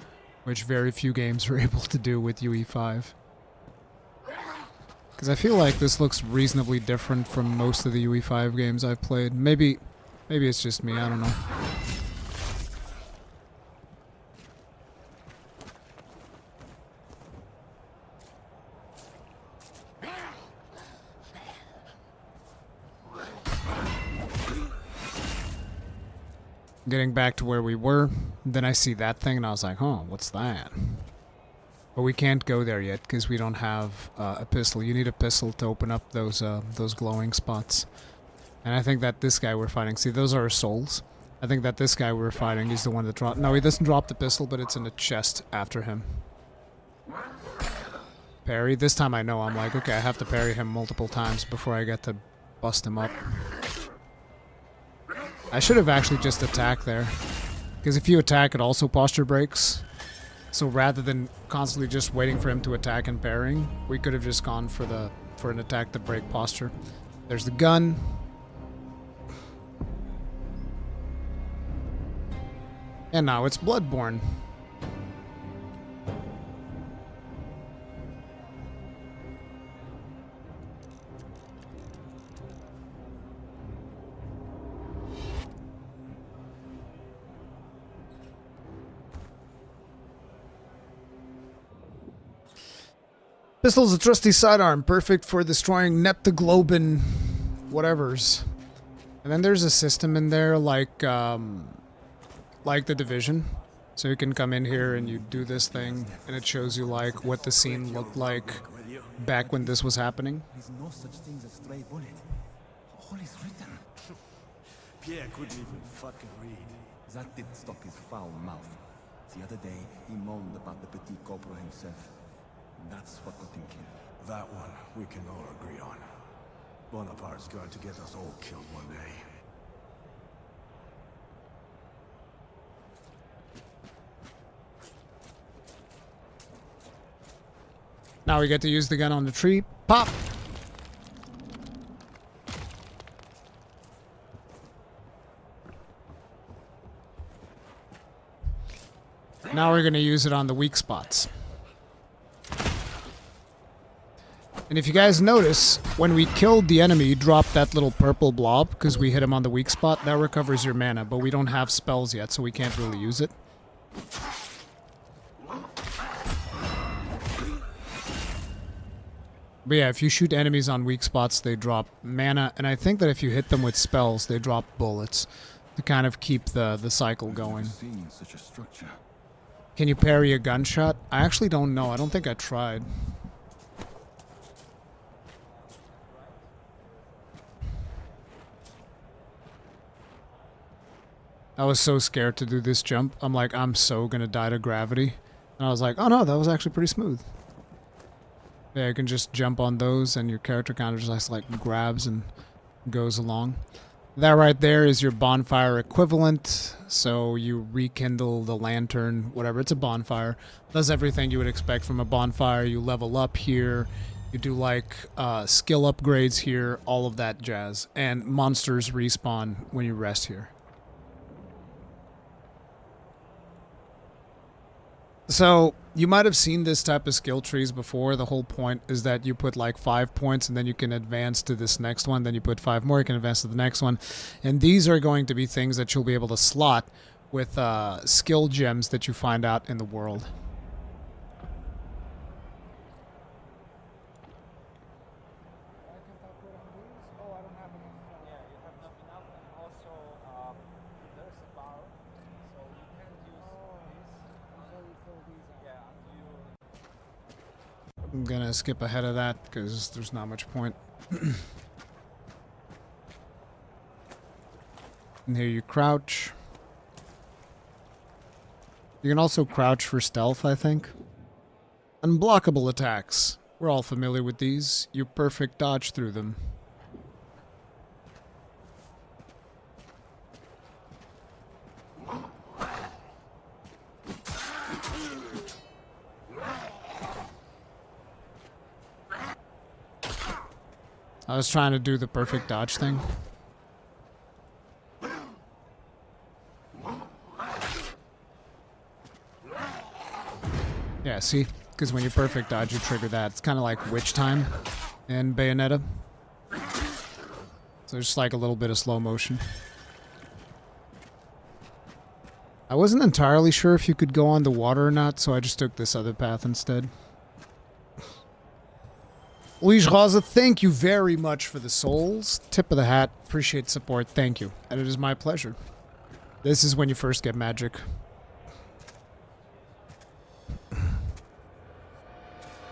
Speaker 1: which very few games were able to do with UE5. Because I feel like this looks reasonably different from most of the UE5 games I've played. Maybe it's just me, I don't know. Getting back to where we were, then I see that thing and I was like, oh, what's that? But we can't go there yet because we don't have a pistol. You need a pistol to open up those glowing spots. And I think that this guy we're fighting, see, those are our souls. I think that this guy we're fighting is the one that dropped. No, he doesn't drop the pistol, but it's in the chest after him. Parry. This time I know. I'm like, okay, I have to parry him multiple times before I get to bust him up. I should have actually just attacked there. Because if you attack, it also posture breaks. So rather than constantly just waiting for him to attack and parrying, we could have just gone for an attack to break posture. There's the gun. And now it's Bloodborne. Pistol's a trusty sidearm, perfect for destroying Neptoglobin whatevers. And then there's a system in there like the Division. So you can come in here and you do this thing, and it shows you like what the scene looked like back when this was happening.
Speaker 15: There's no such thing as stray bullet. All is written.
Speaker 3: Pierre couldn't even fucking read.
Speaker 15: That didn't stop his foul mouth. The other day, he moaned about the Petit Cobra himself. And that's what got him killed.
Speaker 3: That one we can all agree on. Bonaparte's going to get us all killed one day.
Speaker 1: Now we get to use the gun on the tree. Pop! Now we're going to use it on the weak spots. And if you guys notice, when we killed the enemy, dropped that little purple blob because we hit him on the weak spot. That recovers your mana, but we don't have spells yet, so we can't really use it. But yeah, if you shoot enemies on weak spots, they drop mana, and I think that if you hit them with spells, they drop bullets to kind of keep the cycle going.
Speaker 15: Such a structure.
Speaker 1: Can you parry a gunshot? I actually don't know. I don't think I tried. I was so scared to do this jump. I'm like, I'm so gonna die to gravity. And I was like, oh no, that was actually pretty smooth. Yeah, you can just jump on those and your character kind of just like grabs and goes along. That right there is your bonfire equivalent. So you rekindle the lantern, whatever. It's a bonfire. Does everything you would expect from a bonfire. You level up here. You do like skill upgrades here. All of that jazz. And monsters respawn when you rest here. So, you might have seen this type of skill trees before. The whole point is that you put like 5 points and then you can advance to this next one. Then you put 5 more, you can advance to the next one. And these are going to be things that you'll be able to slot with skill gems that you find out in the world. I'm gonna skip ahead of that because there's not much point. And here you crouch. You can also crouch for stealth, I think. Unblockable attacks. We're all familiar with these. You perfect dodge through them. I was trying to do the perfect dodge thing. Yeah, see? Because when you perfect dodge, you trigger that. It's kind of like Witch Time in Bayonetta. So just like a little bit of slow motion. I wasn't entirely sure if you could go on the water or not, so I just took this other path instead. Luis Rosa, thank you very much for the souls. Tip of the hat. Appreciate support. Thank you. And it is my pleasure. This is when you first get magic.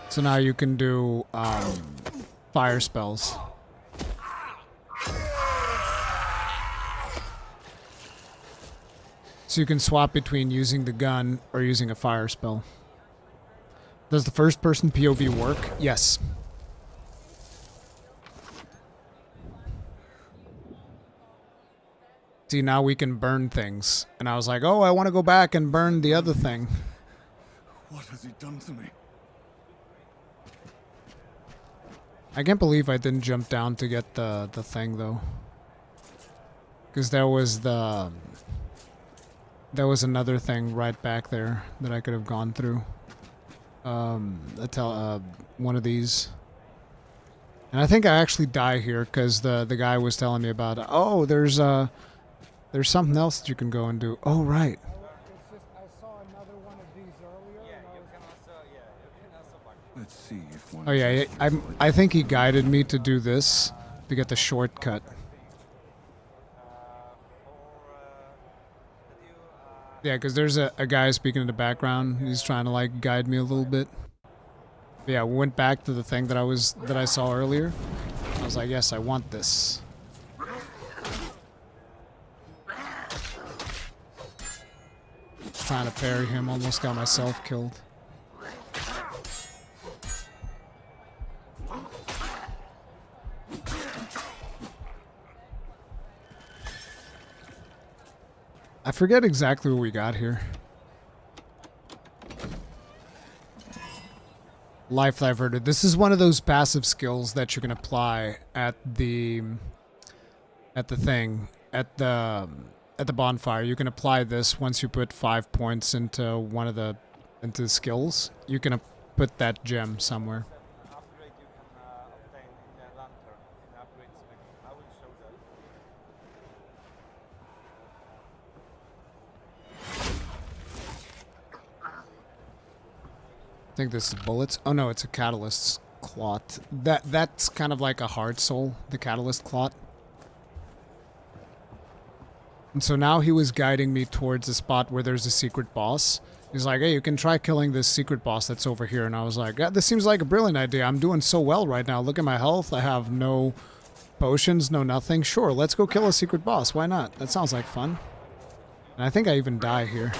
Speaker 1: So now you can do fire spells. So you can swap between using the gun or using a fire spell. Does the first person POV work? Yes. See, now we can burn things. And I was like, oh, I want to go back and burn the other thing.
Speaker 15: What has he done to me?
Speaker 1: I can't believe I didn't jump down to get the thing, though. Because there was the... There was another thing right back there that I could have gone through. One of these. And I think I actually die here because the guy was telling me about, oh, there's something else that you can go and do. Oh, right.
Speaker 15: Let's see if one.
Speaker 1: Oh yeah, I think he guided me to do this to get the shortcut. Yeah, because there's a guy speaking in the background. He's trying to like guide me a little bit. But yeah, we went back to the thing that I saw earlier. I was like, yes, I want this. Trying to parry him, almost got myself killed. I forget exactly what we got here. Life diverted. This is one of those passive skills that you can apply at the bonfire. You can apply this once you put 5 points into one of the skills. You can put that gem somewhere. I think this is bullets. Oh no, it's a catalyst clot. That's kind of like a hard soul, the catalyst clot. And so now he was guiding me towards a spot where there's a secret boss. He's like, hey, you can try killing this secret boss that's over here. And I was like, yeah, this seems like a brilliant idea. I'm doing so well right now. Look at my health. I have no potions, no nothing. Sure, let's go kill a secret boss. Why not? That sounds like fun. And I think I even die here.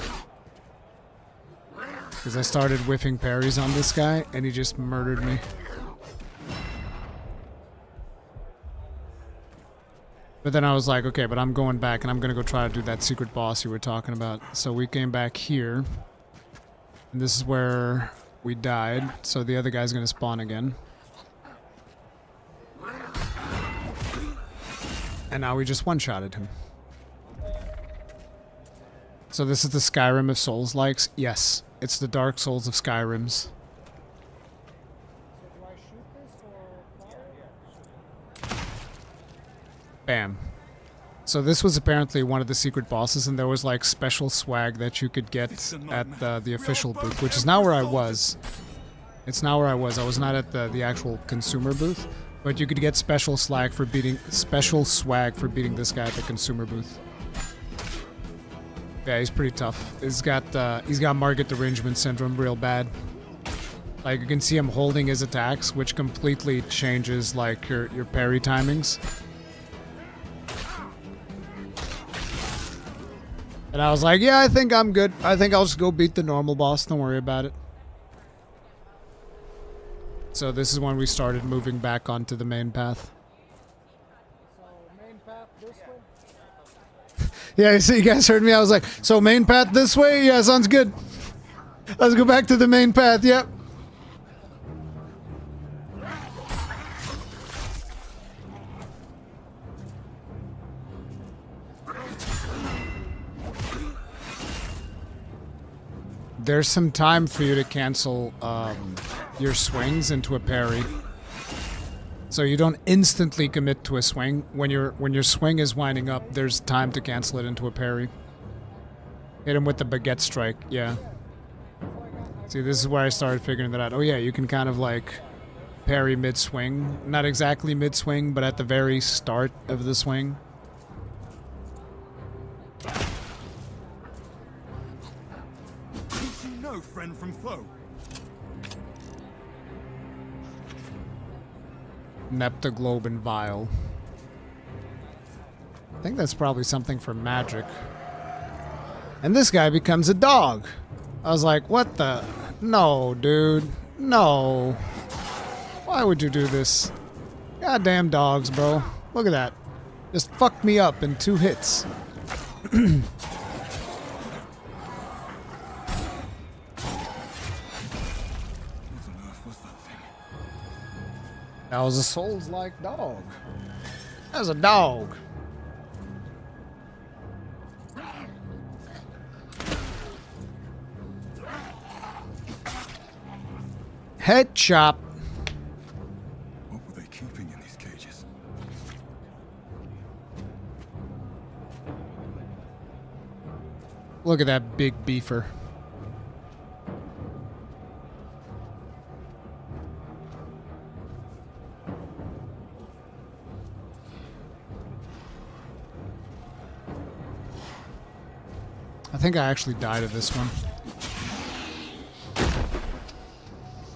Speaker 1: Because I started whiffing parries on this guy, and he just murdered me. But then I was like, okay, but I'm going back, and I'm going to go try to do that secret boss you were talking about. So we came back here. And this is where we died. So the other guy's going to spawn again. And now we just one-shotted him. So this is the Skyrim of Souls-likes? Yes. It's the Dark Souls of Skyrims. Bam. So this was apparently one of the secret bosses, and there was like special swag that you could get at the official booth, which is now where I was. It's now where I was. I was not at the actual consumer booth, but you could get special swag for beating this guy at the consumer booth. Yeah, he's pretty tough. He's got Margit derangement syndrome real bad. Like, you can see him holding his attacks, which completely changes like your parry timings. And I was like, yeah, I think I'm good. I think I'll just go beat the normal boss. Don't worry about it. So this is when we started moving back onto the main path. Yeah, so you guys heard me. I was like, so main path this way? Yeah, sounds good. Let's go back to the main path. Yep. There's some time for you to cancel your swings into a parry. So you don't instantly commit to a swing. When your swing is winding up, there's time to cancel it into a parry. Hit him with the baguette strike, yeah. See, this is where I started figuring that out. Oh yeah, you can kind of like parry mid-swing. Not exactly mid-swing, but at the very start of the swing.
Speaker 3: Did you know friend from foe?
Speaker 1: Neptoglobin vial. I think that's probably something for magic. And this guy becomes a dog. I was like, what the? No, dude. No. Why would you do this? Goddamn dogs, bro. Look at that. Just fucked me up in 2 hits. That was a Souls-like dog. That was a dog. Head chop.
Speaker 3: What were they keeping in these cages?
Speaker 1: Look at that big beefer. I think I actually died of this one.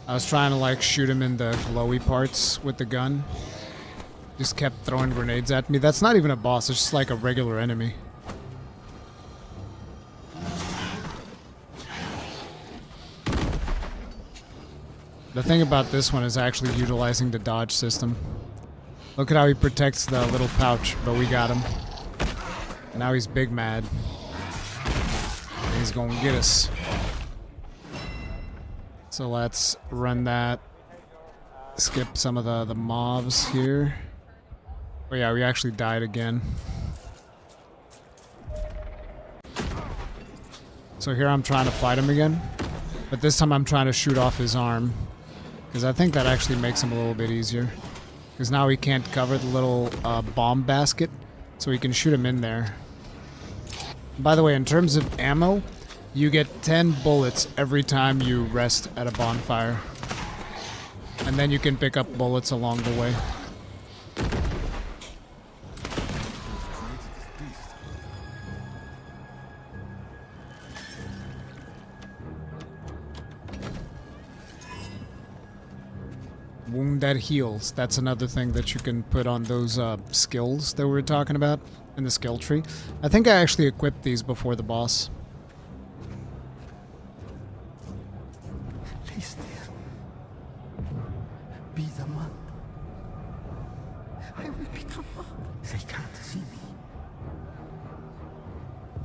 Speaker 1: I was trying to like shoot him in the glowy parts with the gun. Just kept throwing grenades at me. That's not even a boss, it's just like a regular enemy. The thing about this one is actually utilizing the dodge system. Look at how he protects the little pouch, but we got him. Now he's big mad. He's gonna get us. So let's run that. Skip some of the mobs here. Oh yeah, we actually died again. So here I'm trying to fight him again. But this time I'm trying to shoot off his arm. Because I think that actually makes him a little bit easier. Because now he can't cover the little bomb basket. So we can shoot him in there. By the way, in terms of ammo, you get 10 bullets every time you rest at a bonfire. And then you can pick up bullets along the way. Wound that heals. That's another thing that you can put on those skills that we were talking about in the skill tree. I think I actually equipped these before the boss.
Speaker 15: Please, dear. Be the man. I will become one. They can't see me.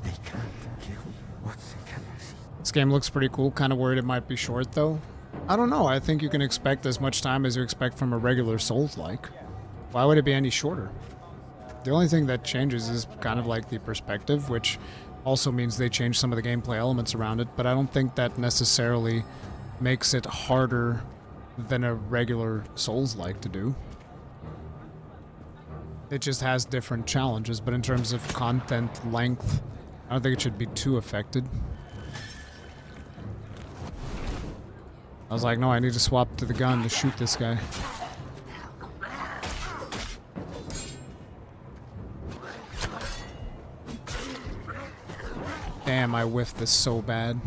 Speaker 15: They can't kill what they cannot see.
Speaker 1: This game looks pretty cool. Kind of worried it might be short though. I don't know. I think you can expect as much time as you expect from a regular Souls-like. Why would it be any shorter? The only thing that changes is kind of like the perspective, which also means they change some of the gameplay elements around it, but I don't think that necessarily makes it harder than a regular Souls-like to do. It just has different challenges, but in terms of content length, I don't think it should be too affected. I was like, no, I need to swap to the gun to shoot this guy. Damn, I whiffed this so bad.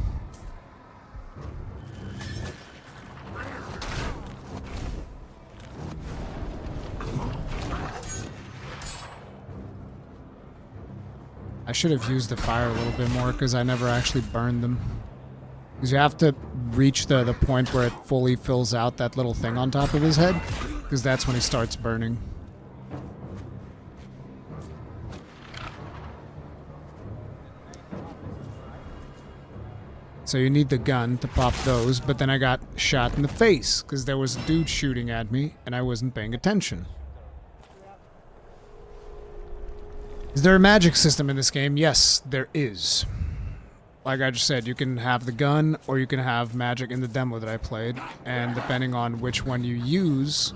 Speaker 1: I should have used the fire a little bit more because I never actually burned them. Because you have to reach the point where it fully fills out that little thing on top of his head, because that's when he starts burning. So you need the gun to pop those, but then I got shot in the face, because there was a dude shooting at me, and I wasn't paying attention. Is there a magic system in this game? Yes, there is. Like I just said, you can have the gun or you can have magic in the demo that I played, and depending on which one you use,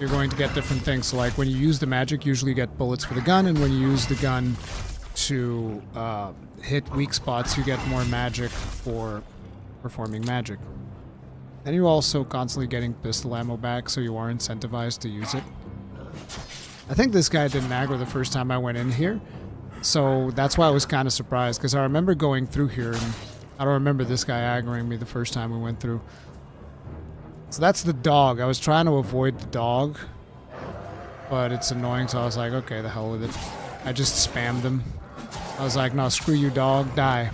Speaker 1: you're going to get different things. So like when you use the magic, usually you get bullets for the gun, and when you use the gun to hit weak spots, you get more magic for performing magic. And you're also constantly getting pistol ammo back, so you are incentivized to use it. I think this guy didn't aggro the first time I went in here. So that's why I was kind of surprised, because I remember going through here, and I don't remember this guy aggroing me the first time we went through. So that's the dog. I was trying to avoid the dog, but it's annoying, so I was like, okay, the hell with it. I just spammed him. I was like, no, screw you, dog, die.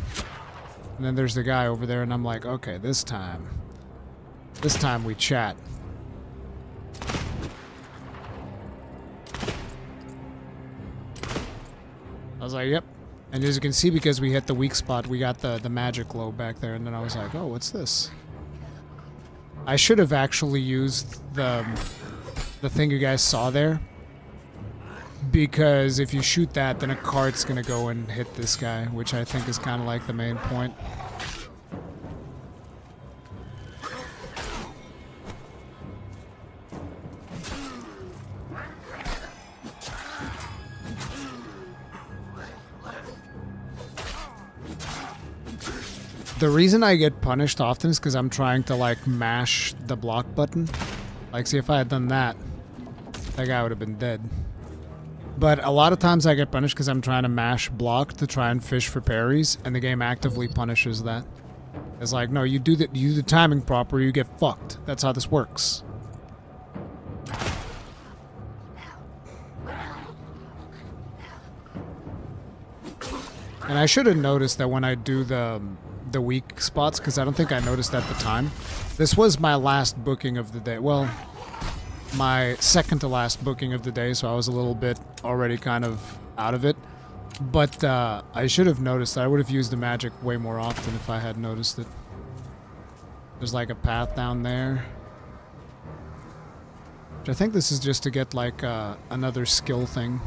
Speaker 1: And then there's the guy over there, and I'm like, okay, this time we chat. I was like, yep. And as you can see, because we hit the weak spot, we got the magic glow back there. And then I was like, oh, what's this? I should have actually used the thing you guys saw there. Because if you shoot that, then a cart's going to go and hit this guy, which I think is kind of like the main point. The reason I get punished often is because I'm trying to, like, mash the block button. Like, see, if I had done that, that guy would have been dead. But a lot of times I get punished because I'm trying to mash block to try and fish for parries, and the game actively punishes that. It's like, no, you do the timing proper, you get fucked. That's how this works. And I should have noticed that when I do the weak spots, because I don't think I noticed at the time. This was my last booking of the day. Well, my second to last booking of the day, so I was a little bit already kind of out of it. But I should have noticed that. I would have used the magic way more often if I had noticed it. There's like a path down there. Which I think this is just to get like another skill thing.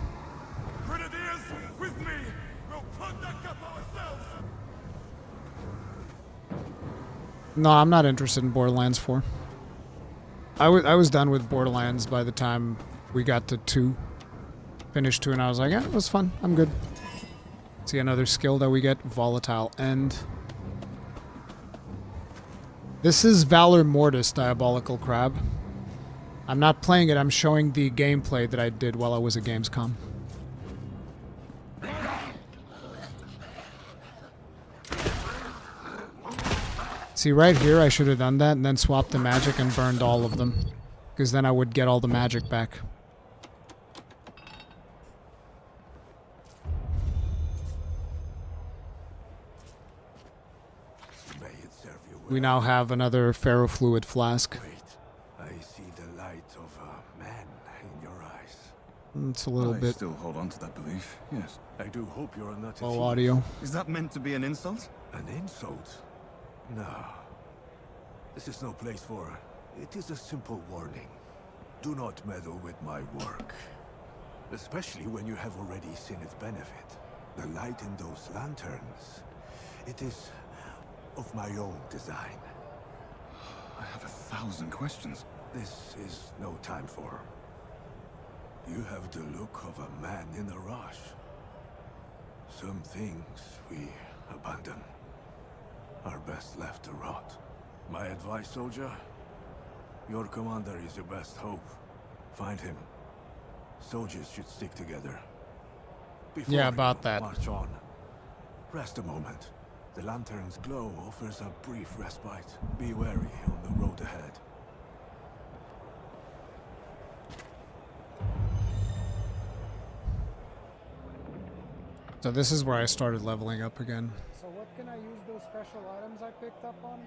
Speaker 1: No, I'm not interested in Borderlands 4. I was done with Borderlands by the time we got to 2. Finished 2 and I was like, yeah, it was fun. I'm good. See another skill that we get, Volatile End. This is Valor Mortis, Diabolical Crab. I'm not playing it, I'm showing the gameplay that I did while I was at Gamescom. See, right here, I should have done that and then swapped the magic and burned all of them. Because then I would get all the magic back. We now have another ferrofluid flask.
Speaker 15: I see the light of a man in your eyes.
Speaker 1: It's a little bit.
Speaker 15: Still hold on to that belief. Yes. I do hope you're not.
Speaker 1: Low audio.
Speaker 15: Is that meant to be an insult? An insult? No. This is no place for. It is a simple warning. Do not meddle with my work. Especially when you have already seen its benefit. The light in those lanterns. It is of my own design. I have 1,000 questions. This is no time for. You have the look of a man in a rush. Some things we abandon are best left to rot. My advice, soldier? Your commander is your best hope. Find him. Soldiers should stick together. Before
Speaker 1: yeah, about that.
Speaker 15: March on. Rest a moment. The lantern's glow offers a brief respite. Be wary on the road ahead.
Speaker 1: So this is where I started leveling up again.
Speaker 16: So what can I use those special items I picked up on?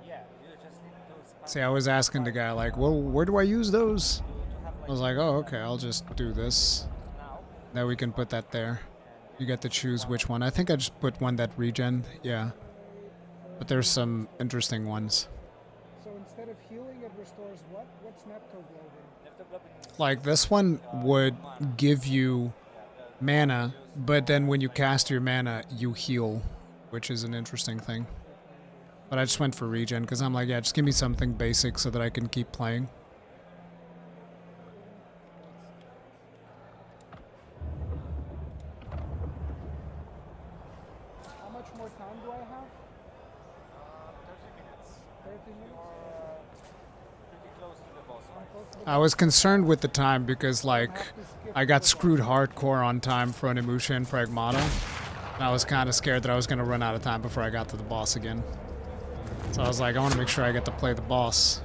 Speaker 17: Yeah, you just need those.
Speaker 1: See, I was asking the guy, like, well, where do I use those? I was like, oh, okay, I'll just do this. Now we can put that there. You get to choose which one. I think I just put one that regen, yeah. But there's some interesting ones.
Speaker 16: So instead of healing, it restores what? What's Neptoglobin?
Speaker 1: Like, this one would give you mana, but then when you cast your mana, you heal, which is an interesting thing. But I just went for regen, because I'm like, yeah, just give me something basic so that I can keep playing.
Speaker 16: How much more time do I have? 30 minutes. 30 minutes?
Speaker 17: Pretty close to the boss.
Speaker 1: I was concerned with the time because, like, I got screwed hardcore on time for Onimusha and Pragmata. And I was kind of scared that I was going to run out of time before I got to the boss again. So I was like, I want to make sure I get to play the boss.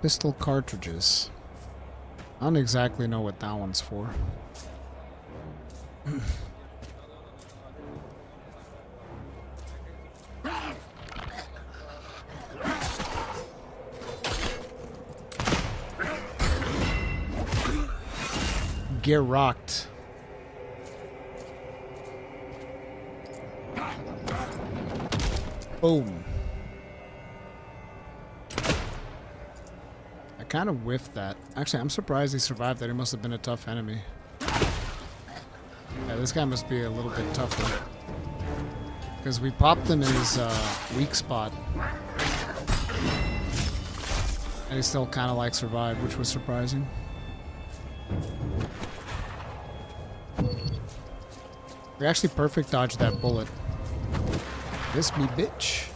Speaker 1: Pistol cartridges. I don't exactly know what that one's for. Get rocked. Boom. Kind of whiffed that. Actually, I'm surprised he survived that. He must have been a tough enemy. Yeah, this guy must be a little bit tougher. Because we popped him in his weak spot. And he still kind of like survived, which was surprising. We actually perfect dodged that bullet. This me bitch.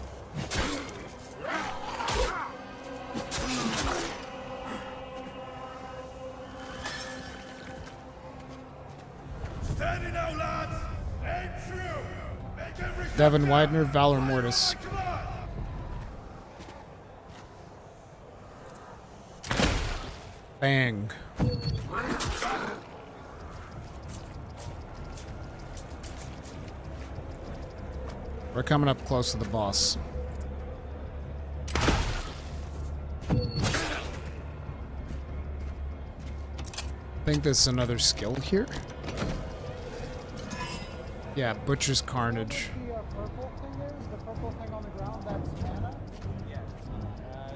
Speaker 3: Steady now, lads! Aim true! Make every
Speaker 1: Devin Widener, Valor Mortis. Bang. We're coming up close to the boss. I think there's another skill here. Yeah, Butcher's Carnage.
Speaker 16: The purple thing is the purple thing on the ground. That's mana.
Speaker 17: Yes.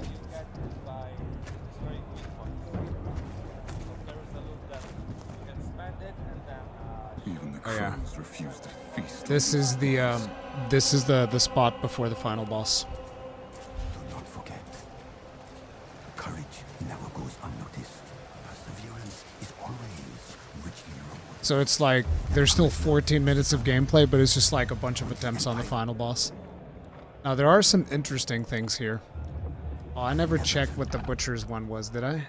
Speaker 17: You get this by destroying weak points. So there is a loot that you can spend it and then.
Speaker 8: Even the
Speaker 1: Oh, yeah.
Speaker 8: crows refuse to feast.
Speaker 1: This is the spot before the final boss.
Speaker 15: Do not forget. Courage never goes unnoticed. Perseverance is always richly rewarded.
Speaker 1: So it's like there's still 14 minutes of gameplay, but it's just like a bunch of attempts on the final boss. Now there are some interesting things here. Oh, I never checked what the Butcher's one was, did I?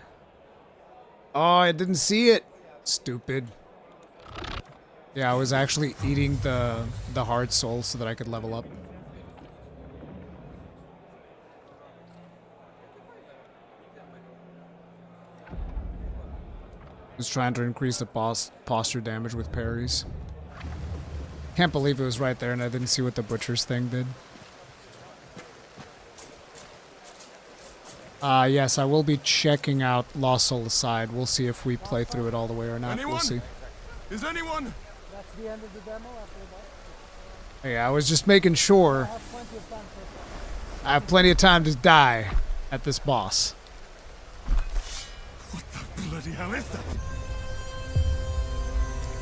Speaker 1: Oh, I didn't see it. Stupid. Yeah, I was actually eating the hard soul so that I could level up. Was trying to increase the posture damage with parries. Can't believe it was right there and I didn't see what the Butcher's thing did. Yes, I will be checking out Lost Soul Aside. We'll see if we play through it all the way or not. We'll see.
Speaker 3: Is anyone?
Speaker 16: That's the end of the demo after the boss.
Speaker 1: Yeah, I was just making sure. I have plenty of time to die at this boss.
Speaker 3: What the bloody hell is that?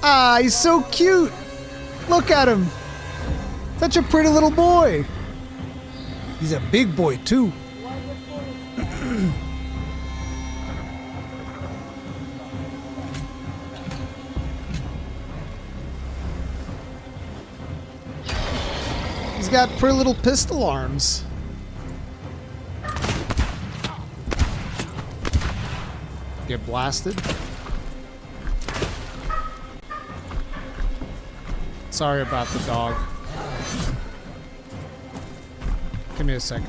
Speaker 1: Ah, he's so cute. Look at him. Such a pretty little boy. He's a big boy, too. He's got pretty little pistol arms. Get blasted. Sorry about the dog. Give me a second.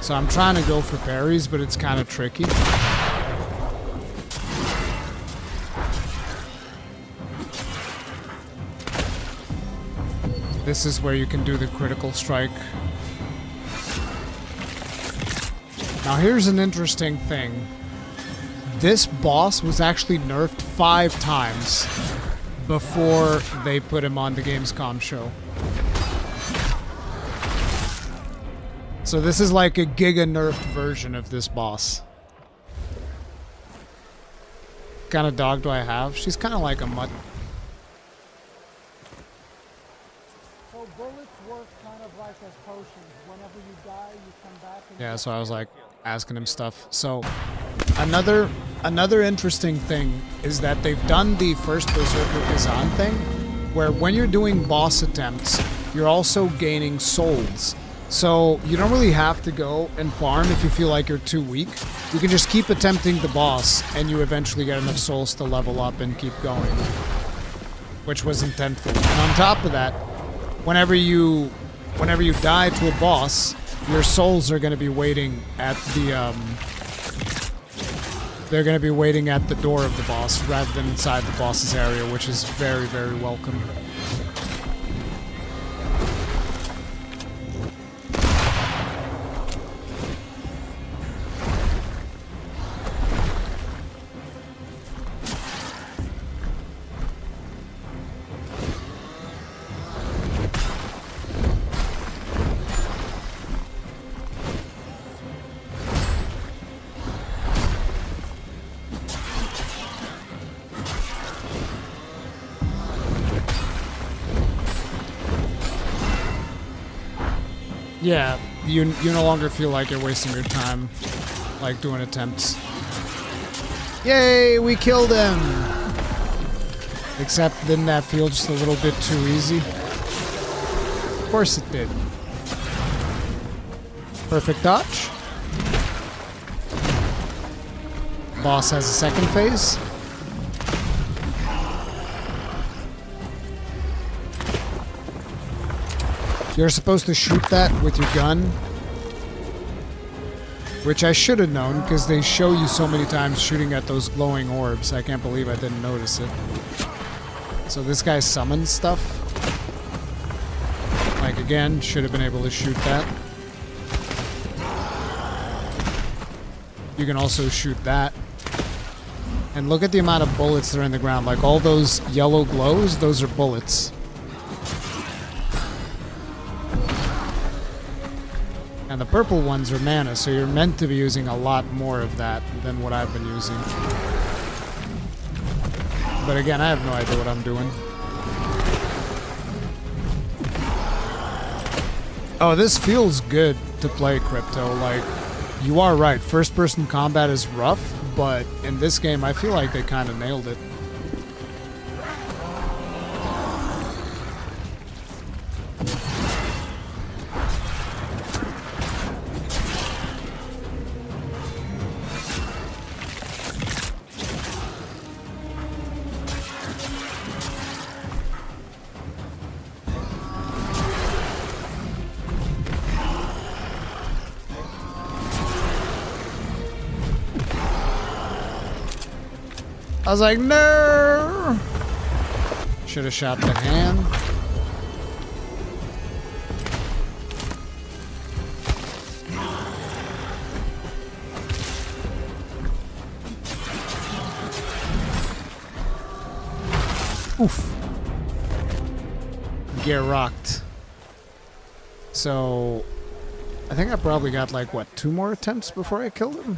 Speaker 1: So I'm trying to go for parries, but it's kind of tricky. This is where you can do the critical strike. Now here's an interesting thing. This boss was actually nerfed 5 times before they put him on the Gamescom show. So this is like a giga nerfed version of this boss. What kind of dog do I have? She's kind of like a mutt.
Speaker 16: So bullets work kind of like as potions. Whenever you die, you come back and
Speaker 1: Yeah, so I was like asking him stuff. So another interesting thing is that they've done the first Berserker Kazan thing, where when you're doing boss attempts, you're also gaining souls. So you don't really have to go and farm if you feel like you're too weak. You can just keep attempting the boss and you eventually get enough souls to level up and keep going. Which was intentful. And on top of that, whenever you die to a boss, your souls are going to be waiting at the they're going to be waiting at the door of the boss rather than inside the boss's area, which is very, very welcome. Yeah, you no longer feel like you're wasting your time, like doing attempts. Yay, we killed him! Except didn't that feel just a little bit too easy? Of course it did. Perfect dodge. Boss has a second phase. You're supposed to shoot that with your gun. Which I should have known, because they show you so many times shooting at those glowing orbs. I can't believe I didn't notice it. So this guy summons stuff. Like, again, should have been able to shoot that. You can also shoot that. And look at the amount of bullets that are in the ground. Like, all those yellow glows, those are bullets. And the purple ones are mana, so you're meant to be using a lot more of that than what I've been using. But again, I have no idea what I'm doing. Oh, this feels good to play, Crypto. Like, you are right. First-person combat is rough, but in this game, I feel like they kind of nailed it. I was like, no! Should have shot the hand. Oof. Get rocked. So, I think I probably got like, what, 2 more attempts before I killed him?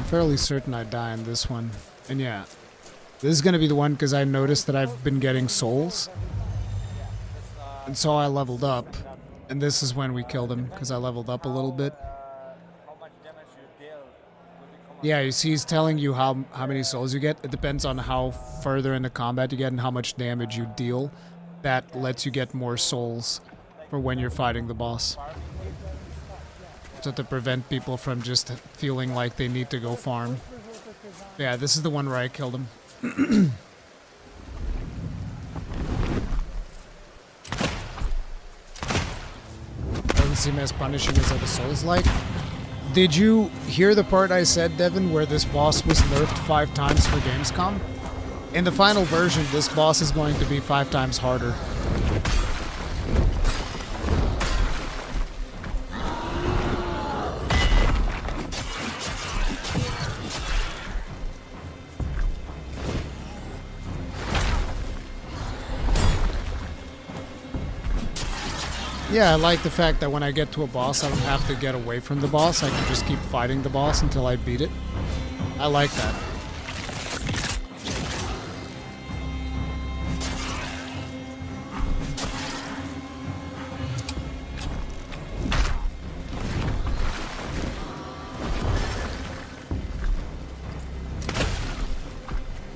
Speaker 1: Fairly certain I die in this one. And yeah, this is going to be the one because I noticed that I've been getting souls. And so I leveled up. And this is when we killed him because I leveled up a little bit. Yeah, you see he's telling you how many souls you get. It depends on how further into combat you get and how much damage you deal. That lets you get more souls for when you're fighting the boss. So to prevent people from just feeling like they need to go farm. Yeah, this is the one where I killed him. Doesn't seem as punishing as other souls like. Did you hear the part I said, Devin, where this boss was nerfed 5 times for Gamescom? In the final version, this boss is going to be 5 times harder. Yeah, I like the fact that when I get to a boss, I don't have to get away from the boss. I can just keep fighting the boss until I beat it. I like that.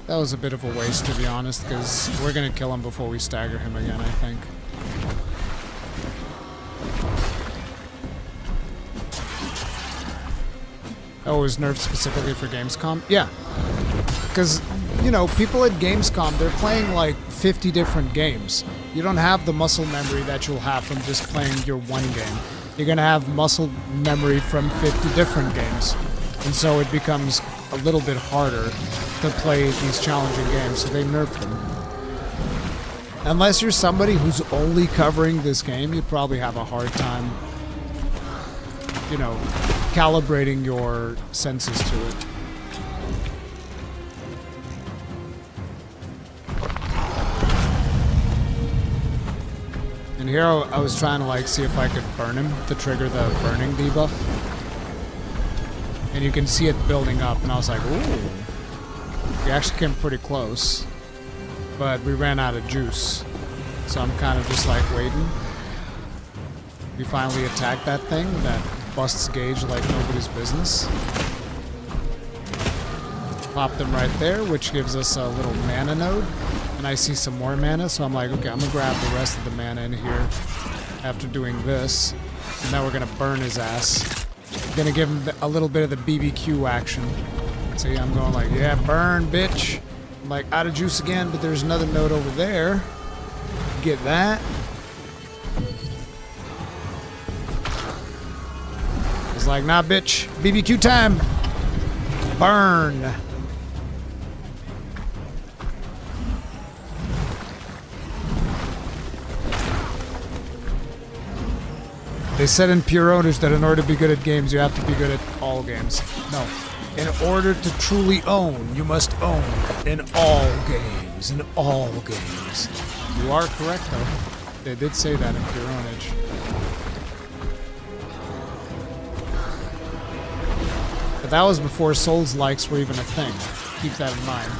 Speaker 1: That was a bit of a waste, to be honest, because we're going to kill him before we stagger him again, I think. Oh, it was nerfed specifically for Gamescom? Yeah. Because, you know, people at Gamescom, they're playing like 50 different games. You don't have the muscle memory that you'll have from just playing your one game. You're going to have muscle memory from 50 different games. And so it becomes a little bit harder to play these challenging games, so they nerfed them. Unless you're somebody who's only covering this game, you'd probably have a hard time, you know, calibrating your senses to it. And here I was trying to like see if I could burn him to trigger the burning debuff. And you can see it building up, and I was like, ooh. We actually came pretty close. But we ran out of juice. So I'm kind of just like waiting. We finally attack that thing that busts gauge like nobody's business. Pop them right there, which gives us a little mana node. And I see some more mana, so I'm like, okay, I'm gonna grab the rest of the mana in here after doing this. And now we're gonna burn his ass. Gonna give him a little bit of the BBQ action. So yeah, I'm going like, yeah, burn, bitch. I'm like, out of juice again, but there's another node over there. Get that. It's like, nah, bitch. BBQ time. Burn. They said in Pure Owners that in order to be good at games, you have to be good at all games. No. In order to truly own, you must own in all games. In all games. You are correct, though. They did say that in Pure Ownage. But that was before Souls likes were even a thing. Keep that in mind.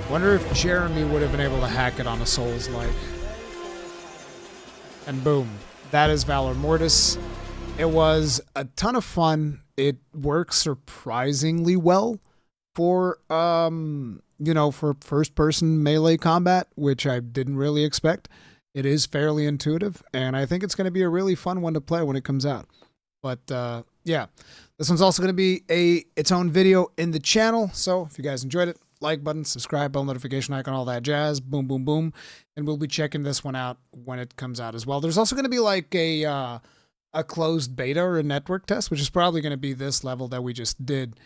Speaker 1: Wonder if Jeremy would have been able to hack it on a Souls-like. And boom. That is Valor Mortis. It was a ton of fun. It works surprisingly well for, you know, for first-person melee combat, which I didn't really expect. It is fairly intuitive, and I think it's going to be a really fun one to play when it comes out. But, yeah. This one's also going to be its own video in the channel, so if you guys enjoyed it, like button, subscribe, bell notification icon, all that jazz. Boom, boom, boom. And we'll be checking this one out when it comes out as well. There's also going to be like a closed beta or a network test, which is probably going to be this level that we just did.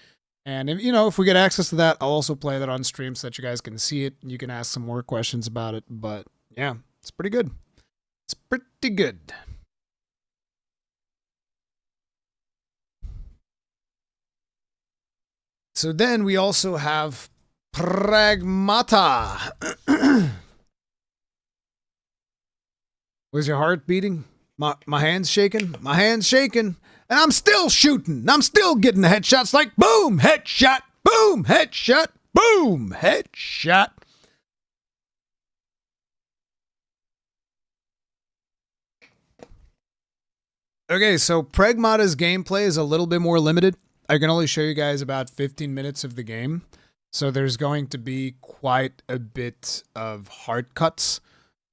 Speaker 1: And, if, you know, if we get access to that, I'll also play that on stream so that you guys can see it. You can ask some more questions about it. But, yeah, it's pretty good. It's pretty good. So then we also have Pragmata. Was your heart beating? My hand's shaking? My hand's shaking. And I'm still shooting. And I'm still getting the headshots like boom, headshot, boom, headshot, boom, headshot. Okay, so Pragmata's gameplay is a little bit more limited. I can only show you guys about 15 minutes of the game. So there's going to be quite a bit of hard cuts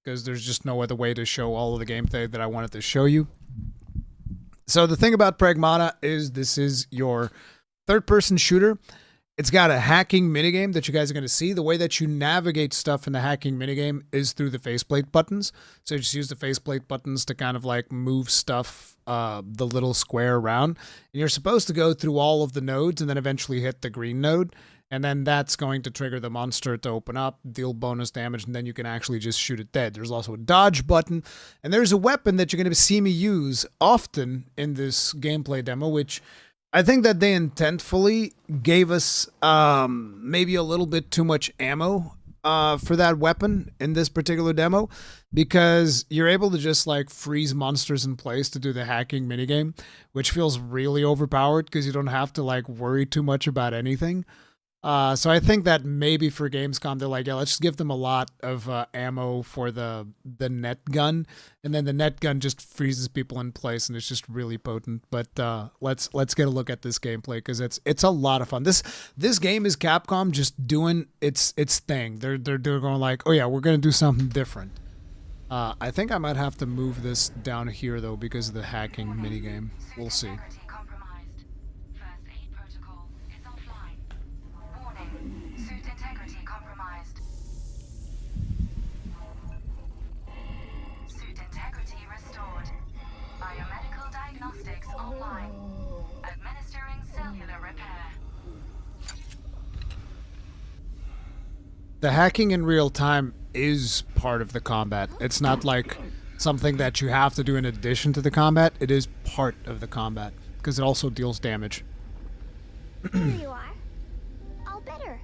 Speaker 1: because there's just no other way to show all of the gameplay that I wanted to show you. So the thing about Pragmata is this is your third-person shooter. It's got a hacking minigame that you guys are going to see. The way that you navigate stuff in the hacking minigame is through the faceplate buttons. So you just use the faceplate buttons to kind of like move stuff, the little square around. And you're supposed to go through all of the nodes and then eventually hit the green node. And then that's going to trigger the monster to open up, deal bonus damage, and then you can actually just shoot it dead. There's also a dodge button, and there's a weapon that you're going to see me use often in this gameplay demo, which I think that they intentfully gave us maybe a little bit too much ammo for that weapon in this particular demo, because you're able to just like freeze monsters in place to do the hacking minigame, which feels really overpowered because you don't have to like worry too much about anything. So I think that maybe for Gamescom, they're like, yeah, let's just give them a lot of ammo for the net gun. And then the net gun just freezes people in place and it's just really potent. But let's get a look at this gameplay because it's a lot of fun. This game is Capcom just doing its thing. They're going like, oh yeah, we're going to do something different. I think I might have to move this down here though because of the hacking minigame. We'll see. The hacking in real time is part of the combat. It's not like something that you have to do in addition to the combat. It is part of the combat because it also deals damage.
Speaker 18: Here you are. All better.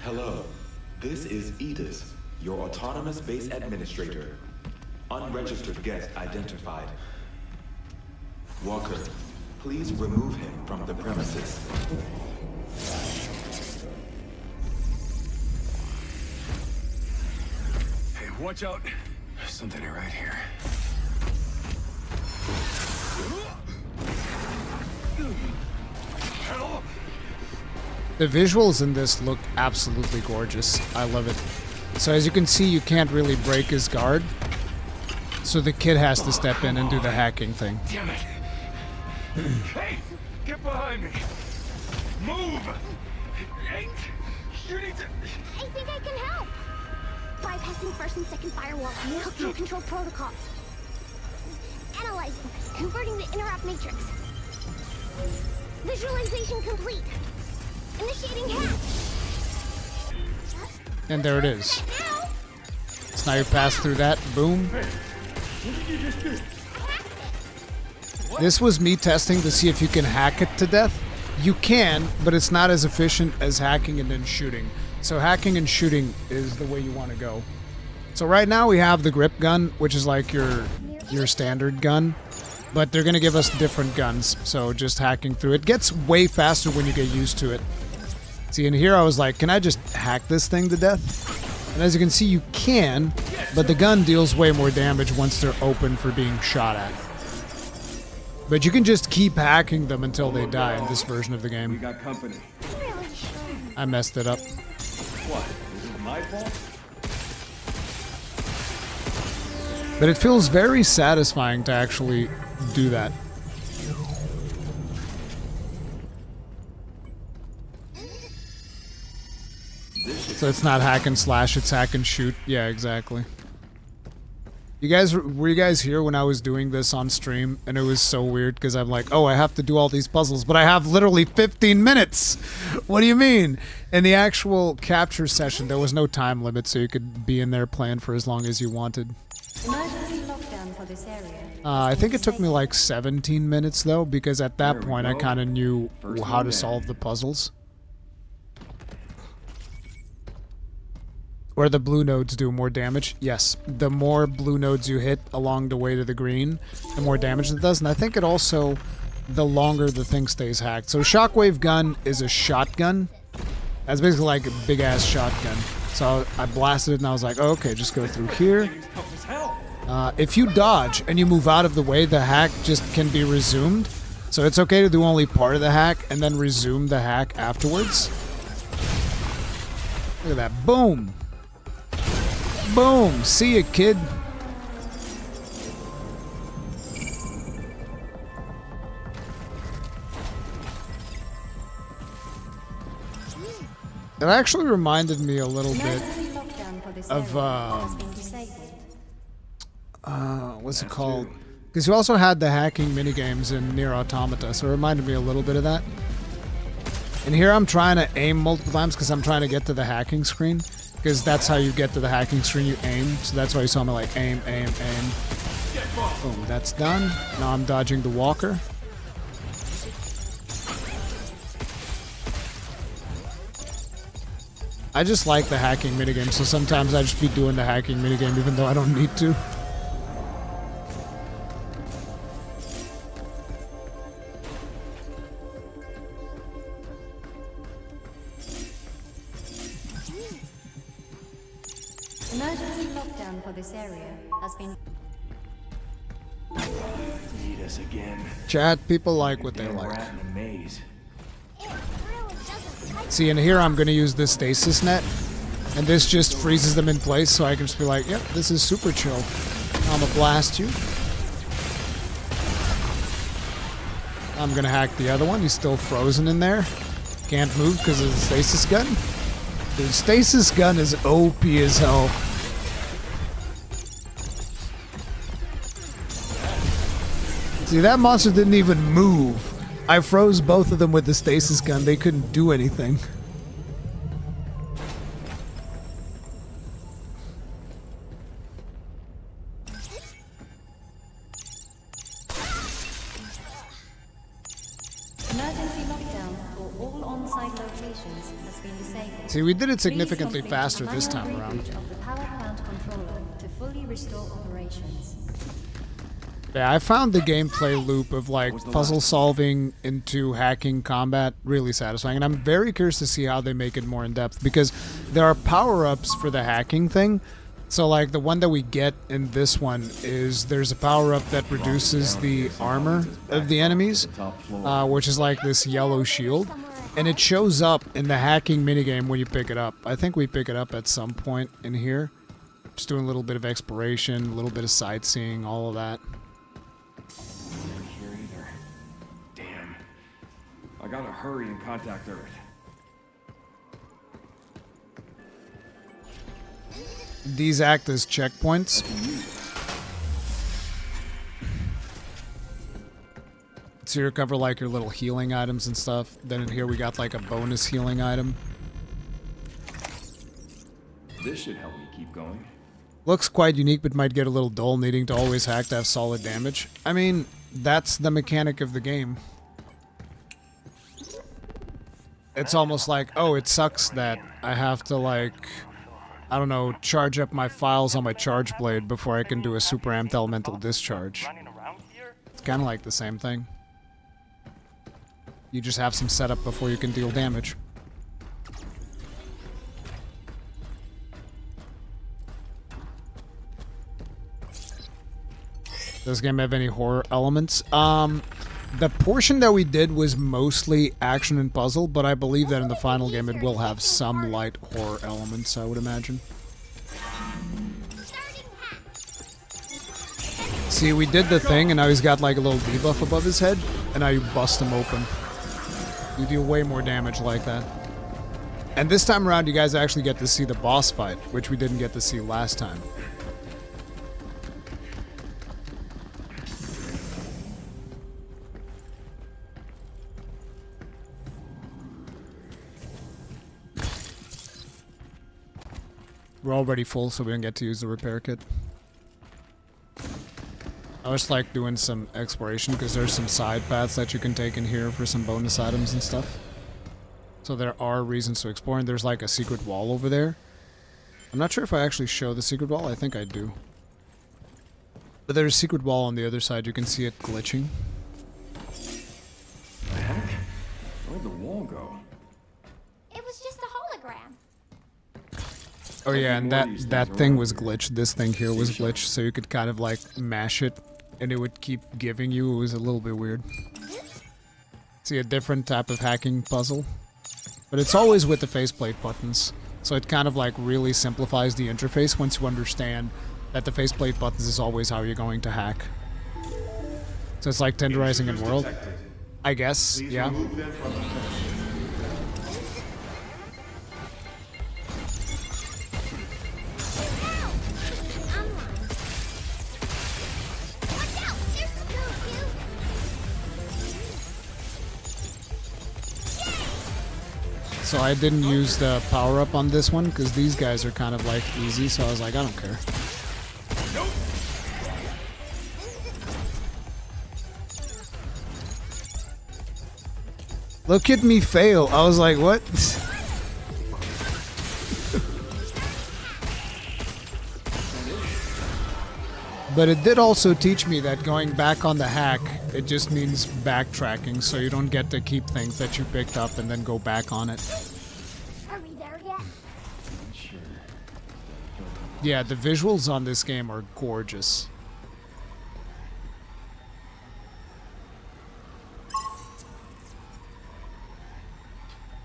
Speaker 19: Hello. This is Edis, your autonomous base administrator. Unregistered guest identified. Walker, Please remove him from the premises.
Speaker 8: Hey, watch out. There's something right here.
Speaker 1: The visuals in this look absolutely gorgeous. I love it. So as you can see, you can't really break his guard. So the kid has to step in and do the hacking thing.
Speaker 10: Damn it! Hey, get behind me! Move! Ain't you need to...
Speaker 18: I think I can help. Bypassing first and second firewall, cultural control protocols. Analyzing, converting the interrupt matrix. Visualization complete. Initiating hack.
Speaker 1: And there it is. So now you pass through that, boom. This was me testing to see if you can hack it to death. You can, but it's not as efficient as hacking and then shooting. So hacking and shooting is the way you want to go. So right now we have the grip gun, which is like your standard gun. But they're going to give us different guns, so just hacking through it gets way faster when you get used to it. See, in here I was like, can I just hack this thing to death? And as you can see, you can, but the gun deals way more damage once they're open for being shot at. But you can just keep hacking them until they die in this version of the game.
Speaker 10: We got company.
Speaker 1: I messed it up.
Speaker 10: What? Is it my fault?
Speaker 1: But it feels very satisfying to actually do that. So it's not hack and slash, it's hack and shoot. Yeah, exactly. Were you guys here when I was doing this on stream? And it was so weird because I'm like, oh, I have to do all these puzzles, but I have literally 15 minutes. What do you mean? In the actual capture session, there was no time limit, so you could be in there playing for as long as you wanted.
Speaker 20: Emergency lockdown for this area.
Speaker 1: I think it took me like 17 minutes though, because at that point I kind of knew how to solve the puzzles. Or the blue nodes do more damage. Yes, the more blue nodes you hit along the way to the green, the more damage it does. And I think it also, the longer the thing stays hacked. So shockwave gun is a shotgun. That's basically like a big ass shotgun. So I blasted it and I was like, oh, okay, just go through here. If you dodge and you move out of the way, the hack just can be resumed. So it's okay to do only part of the hack and then resume the hack afterwards. Look at that. Boom. Boom. See ya, kid. It actually reminded me a little bit of what's it called? Because you also had the hacking minigames in Nier Automata, so it reminded me a little bit of that. And here I'm trying to aim multiple times because I'm trying to get to the hacking screen. Because that's how you get to the hacking screen, you aim. So that's why you saw me like aim, aim, aim. Boom, that's done. Now I'm dodging the walker. I just like the hacking minigame, so sometimes I just be doing the hacking minigame even though I don't need to.
Speaker 20: Emergency lockdown for this area has been...
Speaker 10: Need us again.
Speaker 1: Chat, people like what they like. See, and here I'm going to use this stasis net, and this just freezes them in place, so I can just be like, yep, this is super chill. I'm going to blast you. I'm going to hack the other one. He's still frozen in there. Can't move because of the stasis gun. Dude, stasis gun is OP as hell. See, that monster didn't even move. I froze both of them with the stasis gun. They couldn't do anything.
Speaker 20: Emergency lockdown for all on-site locations has been disabled.
Speaker 1: See, we did it significantly faster this time around.
Speaker 20: Of the power plant controller to fully restore operations.
Speaker 1: Yeah, I found the gameplay loop of like puzzle solving into hacking combat really satisfying, and I'm very curious to see how they make it more in depth, because there are power-ups for the hacking thing. So like the one that we get in this one is there's a power-up that reduces the armor of the enemies, which is like this yellow shield, and it shows up in the hacking minigame when you pick it up. I think we pick it up at some point in here. Just doing a little bit of exploration, a little bit of sightseeing, all of that.
Speaker 21: Here either. Damn. I gotta hurry and contact Earth.
Speaker 1: These act as checkpoints. So you recover like your little healing items and stuff. Then in here we got like a bonus healing item.
Speaker 21: This should help me keep going.
Speaker 1: Looks quite unique, but might get a little dull, needing to always hack to have solid damage. I mean, that's the mechanic of the game. It's almost like, oh, it sucks that I have to, like, I don't know, charge up my files on my charge blade before I can do a super amped elemental discharge. It's kind of like the same thing. You just have some setup before you can deal damage. Does this game have any horror elements? The portion that we did was mostly action and puzzle, but I believe that in the final game it will have some light horror elements, I would imagine. See, we did the thing, and now he's got like a little debuff above his head, and now you bust him open. You deal way more damage like that. And this time around, you guys actually get to see the boss fight, which we didn't get to see last time. We're already full, so we don't get to use the repair kit. I just like doing some exploration, because there's some side paths that you can take in here for some bonus items and stuff. So there are reasons to explore, and there's like a secret wall over there. I'm not sure if I actually show the secret wall. I think I do. But there's a secret wall on the other side. You can see it glitching.
Speaker 21: The heck? Where'd the wall go?
Speaker 18: It was just a hologram.
Speaker 1: Oh yeah, and that thing was glitched. This thing here was glitched, so you could kind of like mash it, and it would keep giving you. It was a little bit weird. See, a different type of hacking puzzle. But it's always with the faceplate buttons, so it kind of like really simplifies the interface once you understand that the faceplate buttons is always how you're going to hack. So it's like tenderizing in World, I guess, yeah. So I didn't use the power-up on this one, because these guys are kind of like easy, so I was like, I don't care. Look at me fail. I was like, what? But it did also teach me that going back on the hack, it just means backtracking, so you don't get to keep things that you picked up and then go back on it.
Speaker 18: Are we there yet?
Speaker 1: Yeah, the visuals on this game are gorgeous.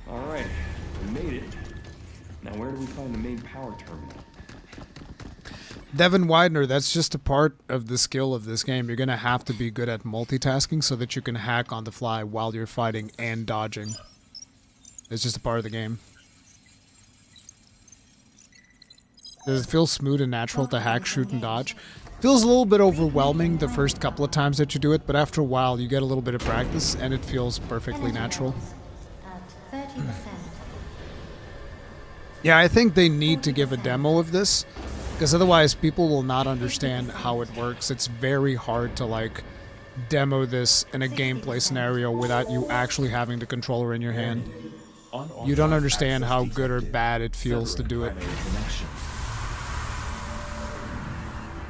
Speaker 21: Alright, we made it. Now where do we find the main power terminal?
Speaker 1: Devin Widener, that's just a part of the skill of this game. You're going to have to be good at multitasking so that you can hack on the fly while you're fighting and dodging. It's just a part of the game. Does it feel smooth and natural to hack, shoot, and dodge? Feels a little bit overwhelming the first couple of times that you do it, but after a while you get a little bit of practice and it feels perfectly natural.
Speaker 20: At 30%.
Speaker 1: Yeah, I think they need to give a demo of this, because otherwise people will not understand how it works. It's very hard to like demo this in a gameplay scenario without you actually having the controller in your hand. You don't understand how good or bad it feels to do it.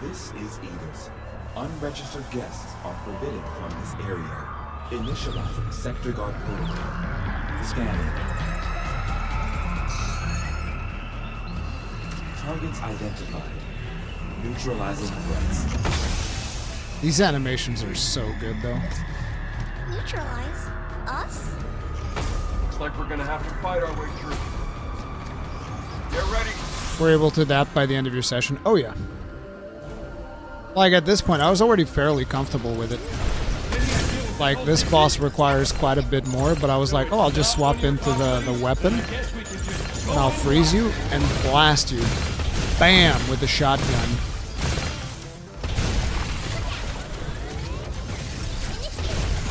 Speaker 19: This is Edith. Unregistered guests are forbidden from this area. Initializing sector guard protocol. Scanning. Targets identified. Neutralizing threats.
Speaker 1: These animations are so good, though.
Speaker 18: Neutralize? Us?
Speaker 10: Looks like we're gonna have to fight our way through. Get ready.
Speaker 1: We're able to adapt by the end of your session. Oh, yeah. Like, at this point, I was already fairly comfortable with it. Like, this boss requires quite a bit more, but I was like, oh, I'll just swap into the weapon, and I'll freeze you and blast you. Bam! With the shotgun.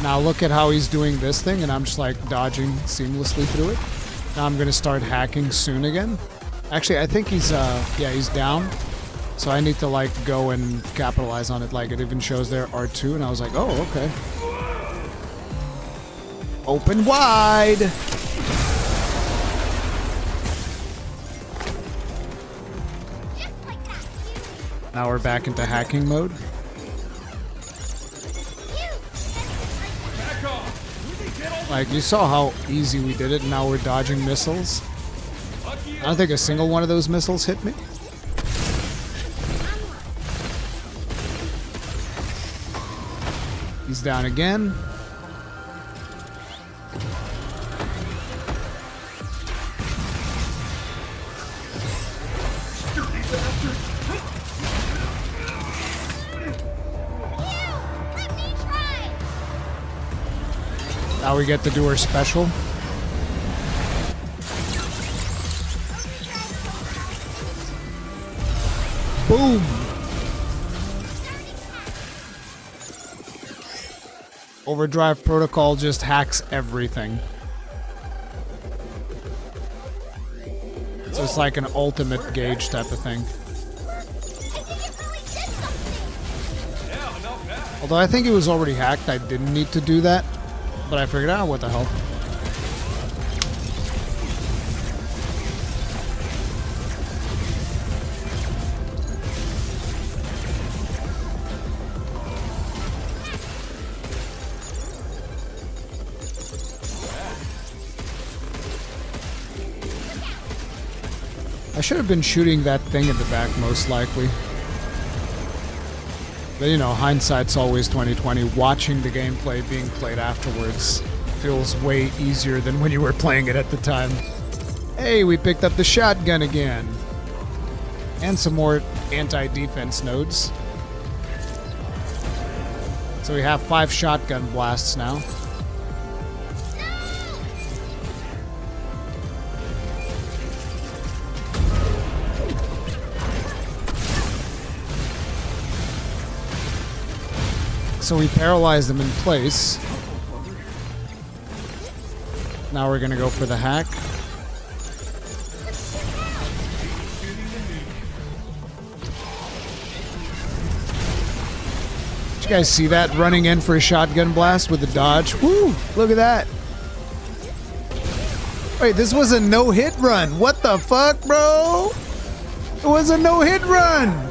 Speaker 1: Now look at how he's doing this thing, and I'm just like dodging seamlessly through it. Now I'm gonna start hacking soon again. Actually, I think he's yeah, he's down. So I need to like go and capitalize on it. Like it even shows there R2, and I was like, oh, okay. Open wide. Now we're back into hacking mode. Like, you saw how easy we did it, and now we're dodging missiles. I don't think a single one of those missiles hit me. He's down again. Now we get to do our special. Boom! Overdrive protocol just hacks everything. So it's like an ultimate gauge type of thing. Although I think it was already hacked, I didn't need to do that. But I figured out what the hell. I should have been shooting that thing in the back, most likely. But you know, hindsight's always 20/20. Watching the gameplay being played afterwards feels way easier than when you were playing it at the time. Hey, we picked up the shotgun again. And some more anti-defense nodes. So we have 5 shotgun blasts now. So we paralyze them in place. Now we're gonna go for the hack. Did you guys see that? Running in for a shotgun blast with the dodge. Woo! Look at that. Wait, this was a no-hit run. What the fuck, bro? It was a no-hit run.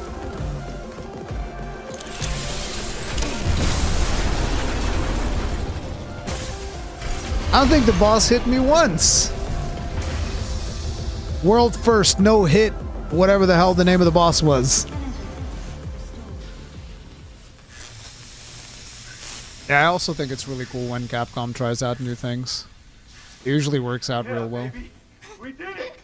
Speaker 1: I don't think the boss hit me once. World first, no hit, whatever the hell the name of the boss was. Yeah, I also think it's really cool when Capcom tries out new things. It usually works out real well.
Speaker 10: We did it.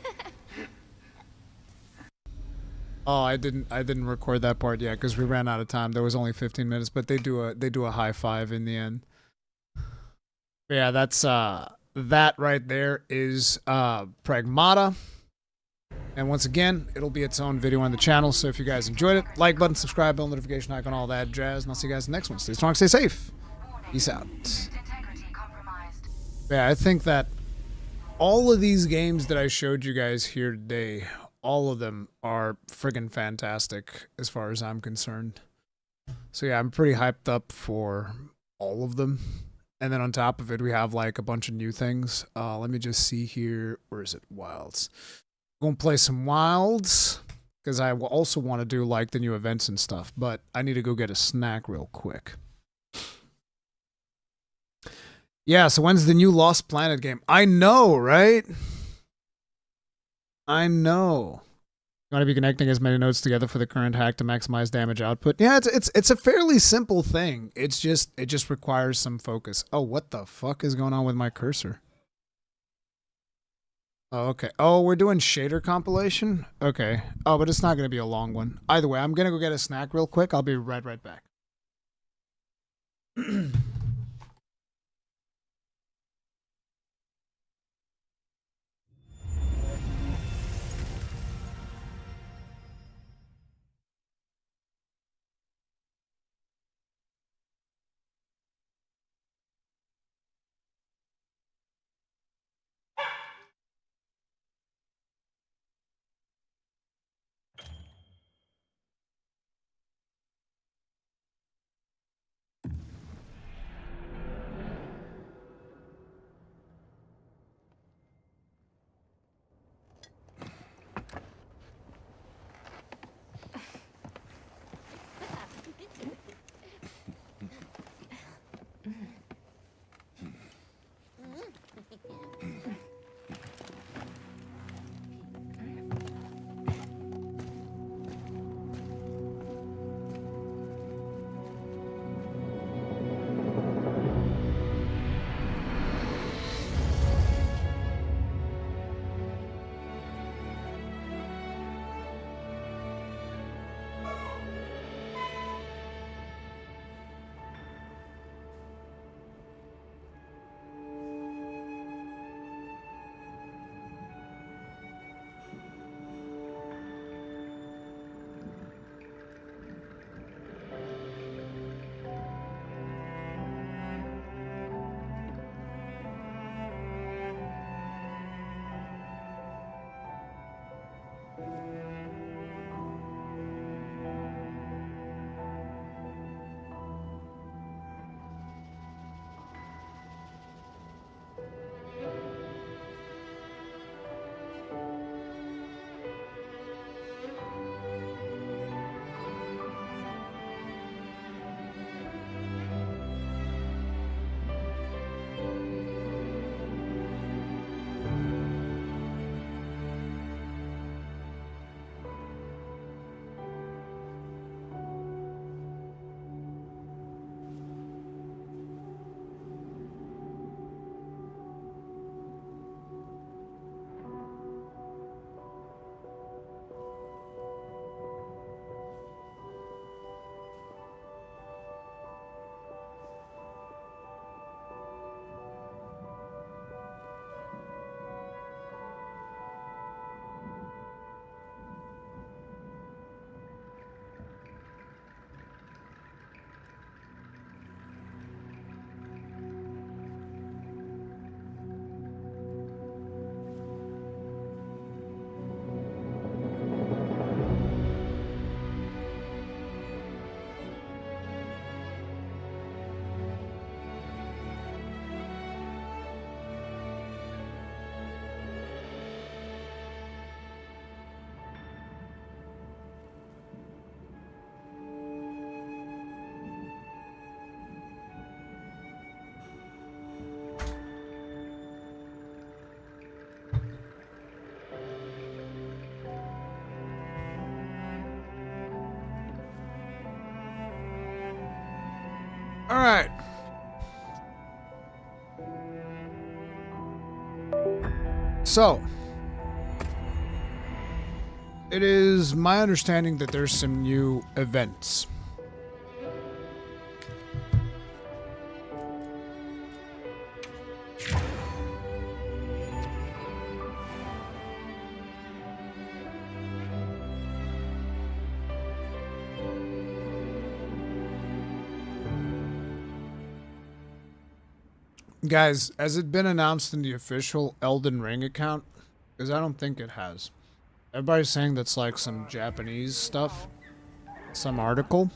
Speaker 1: Oh, I didn't record that part yet because we ran out of time. There was only 15 minutes, but they do a high five in the end. Yeah, that's that right there is Pragmata. And once again, it'll be its own video on the channel. So if you guys enjoyed it, like button, subscribe, bell notification icon, all that jazz. And I'll see you guys in the next one. Stay strong, stay safe. Peace out. Yeah, I think that all of these games that I showed you guys here today, all of them are friggin' fantastic as far as I'm concerned. So yeah, I'm pretty hyped up for all of them. And then on top of it, we have like a bunch of new things. Let me just see here. Where is it? Wilds. We're going to play some Wilds. because I will also want to do like the new events and stuff, but I need to go get a snack real quick. Yeah, so when's the new Lost Planet game? I know, right? I know. You want to be connecting as many nodes together for the current hack to maximize damage output? Yeah, it's a fairly simple thing. It just requires some focus. Oh, what the fuck is going on with my cursor? Oh, okay. Oh, we're doing shader compilation? Okay. Oh, but it's not going to be a long one. Either way, I'm going to go get a snack real quick. I'll be right back. All right. So, it is my understanding that there's some new events. Guys, has it been announced in the official Elden Ring account? Because I don't think it has. Everybody's saying that's like some Japanese stuff. Some article.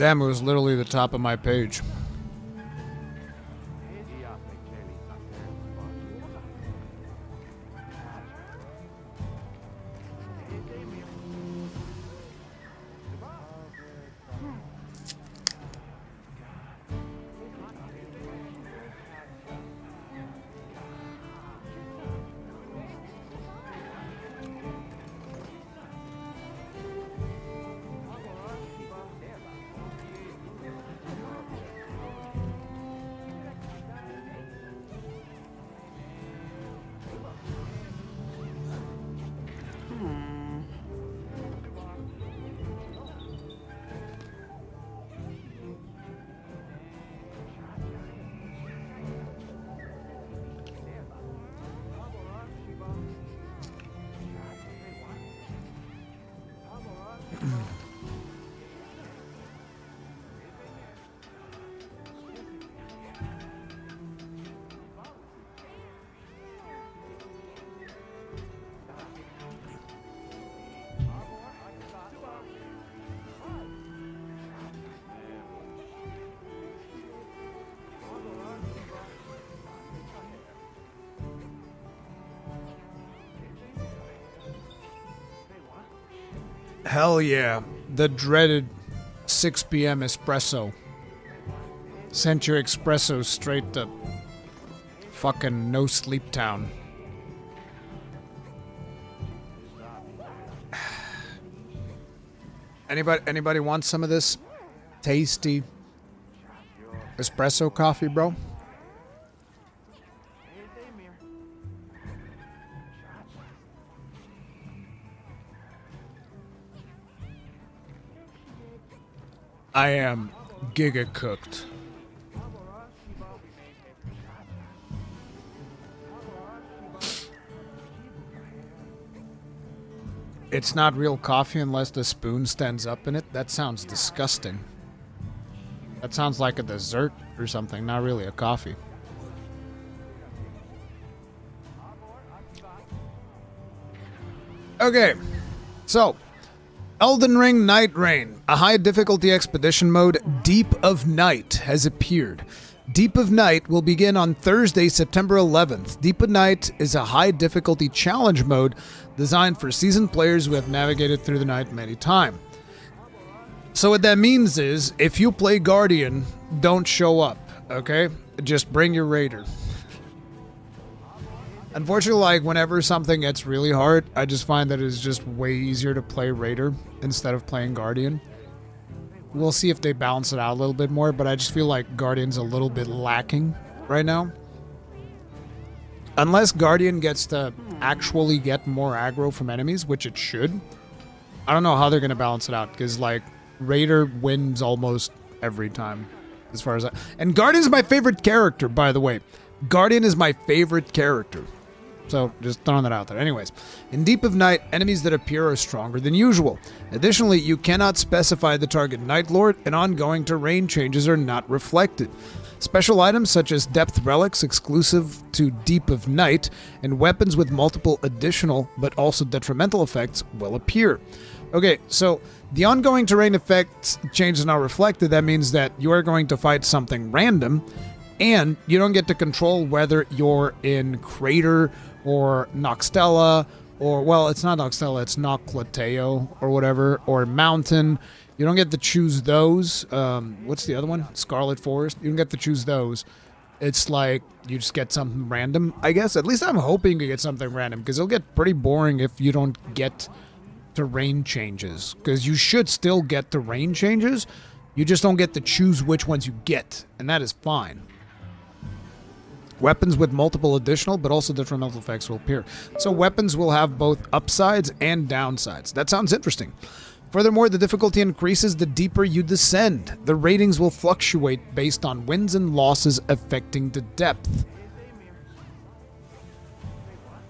Speaker 1: Damn, it was literally the top of my page. Hell yeah. The dreaded 6 p.m. espresso. Sent your espresso straight to fucking no sleep town. Anybody want some of this tasty espresso coffee, bro? I am giga cooked. It's not real coffee unless the spoon stands up in it. That sounds disgusting. That sounds like a dessert or something, not really a coffee. Okay, so Elden Ring Night Rain, a high difficulty expedition mode, Deep of Night, has appeared. Deep of Night will begin on Thursday, September 11th. Deep of Night is a high difficulty challenge mode designed for seasoned players who have navigated through the night many times. So what that means is, if you play Guardian, don't show up, okay? Just bring your Raider. Unfortunately, like, whenever something gets really hard, I just find that it's just way easier to play Raider instead of playing Guardian. We'll see if they balance it out a little bit more, but I just feel like Guardian's a little bit lacking right now. Unless Guardian gets to actually get more aggro from enemies, which it should, I don't know how they're going to balance it out, because, like, Raider wins almost every time, as far as I... And Guardian's my favorite character, by the way. Guardian is my favorite character. So, just throwing that out there. Anyways, in Deep of Night, enemies that appear are stronger than usual. Additionally, you cannot specify the target Night Lord, and ongoing terrain changes are not reflected. Special items such as depth relics exclusive to Deep of Night, and weapons with multiple additional but also detrimental effects will appear. Okay, so the ongoing terrain effects changes are not reflected. That means that you are going to fight something random, and you don't get to control whether you're in Crater or Noxtella, or, well, it's not Noxtella, it's Noclateo, or whatever, or Mountain. You don't get to choose those. What's the other one? Scarlet Forest. You don't get to choose those. It's like, you just get something random, I guess. At least I'm hoping you get something random, because it'll get pretty boring if you don't get terrain changes. Because you should still get terrain changes, you just don't get to choose which ones you get, and that is fine. Weapons with multiple additional but also detrimental effects will appear. So weapons will have both upsides and downsides. That sounds interesting. Furthermore, the difficulty increases the deeper you descend. The ratings will fluctuate based on wins and losses affecting the depth.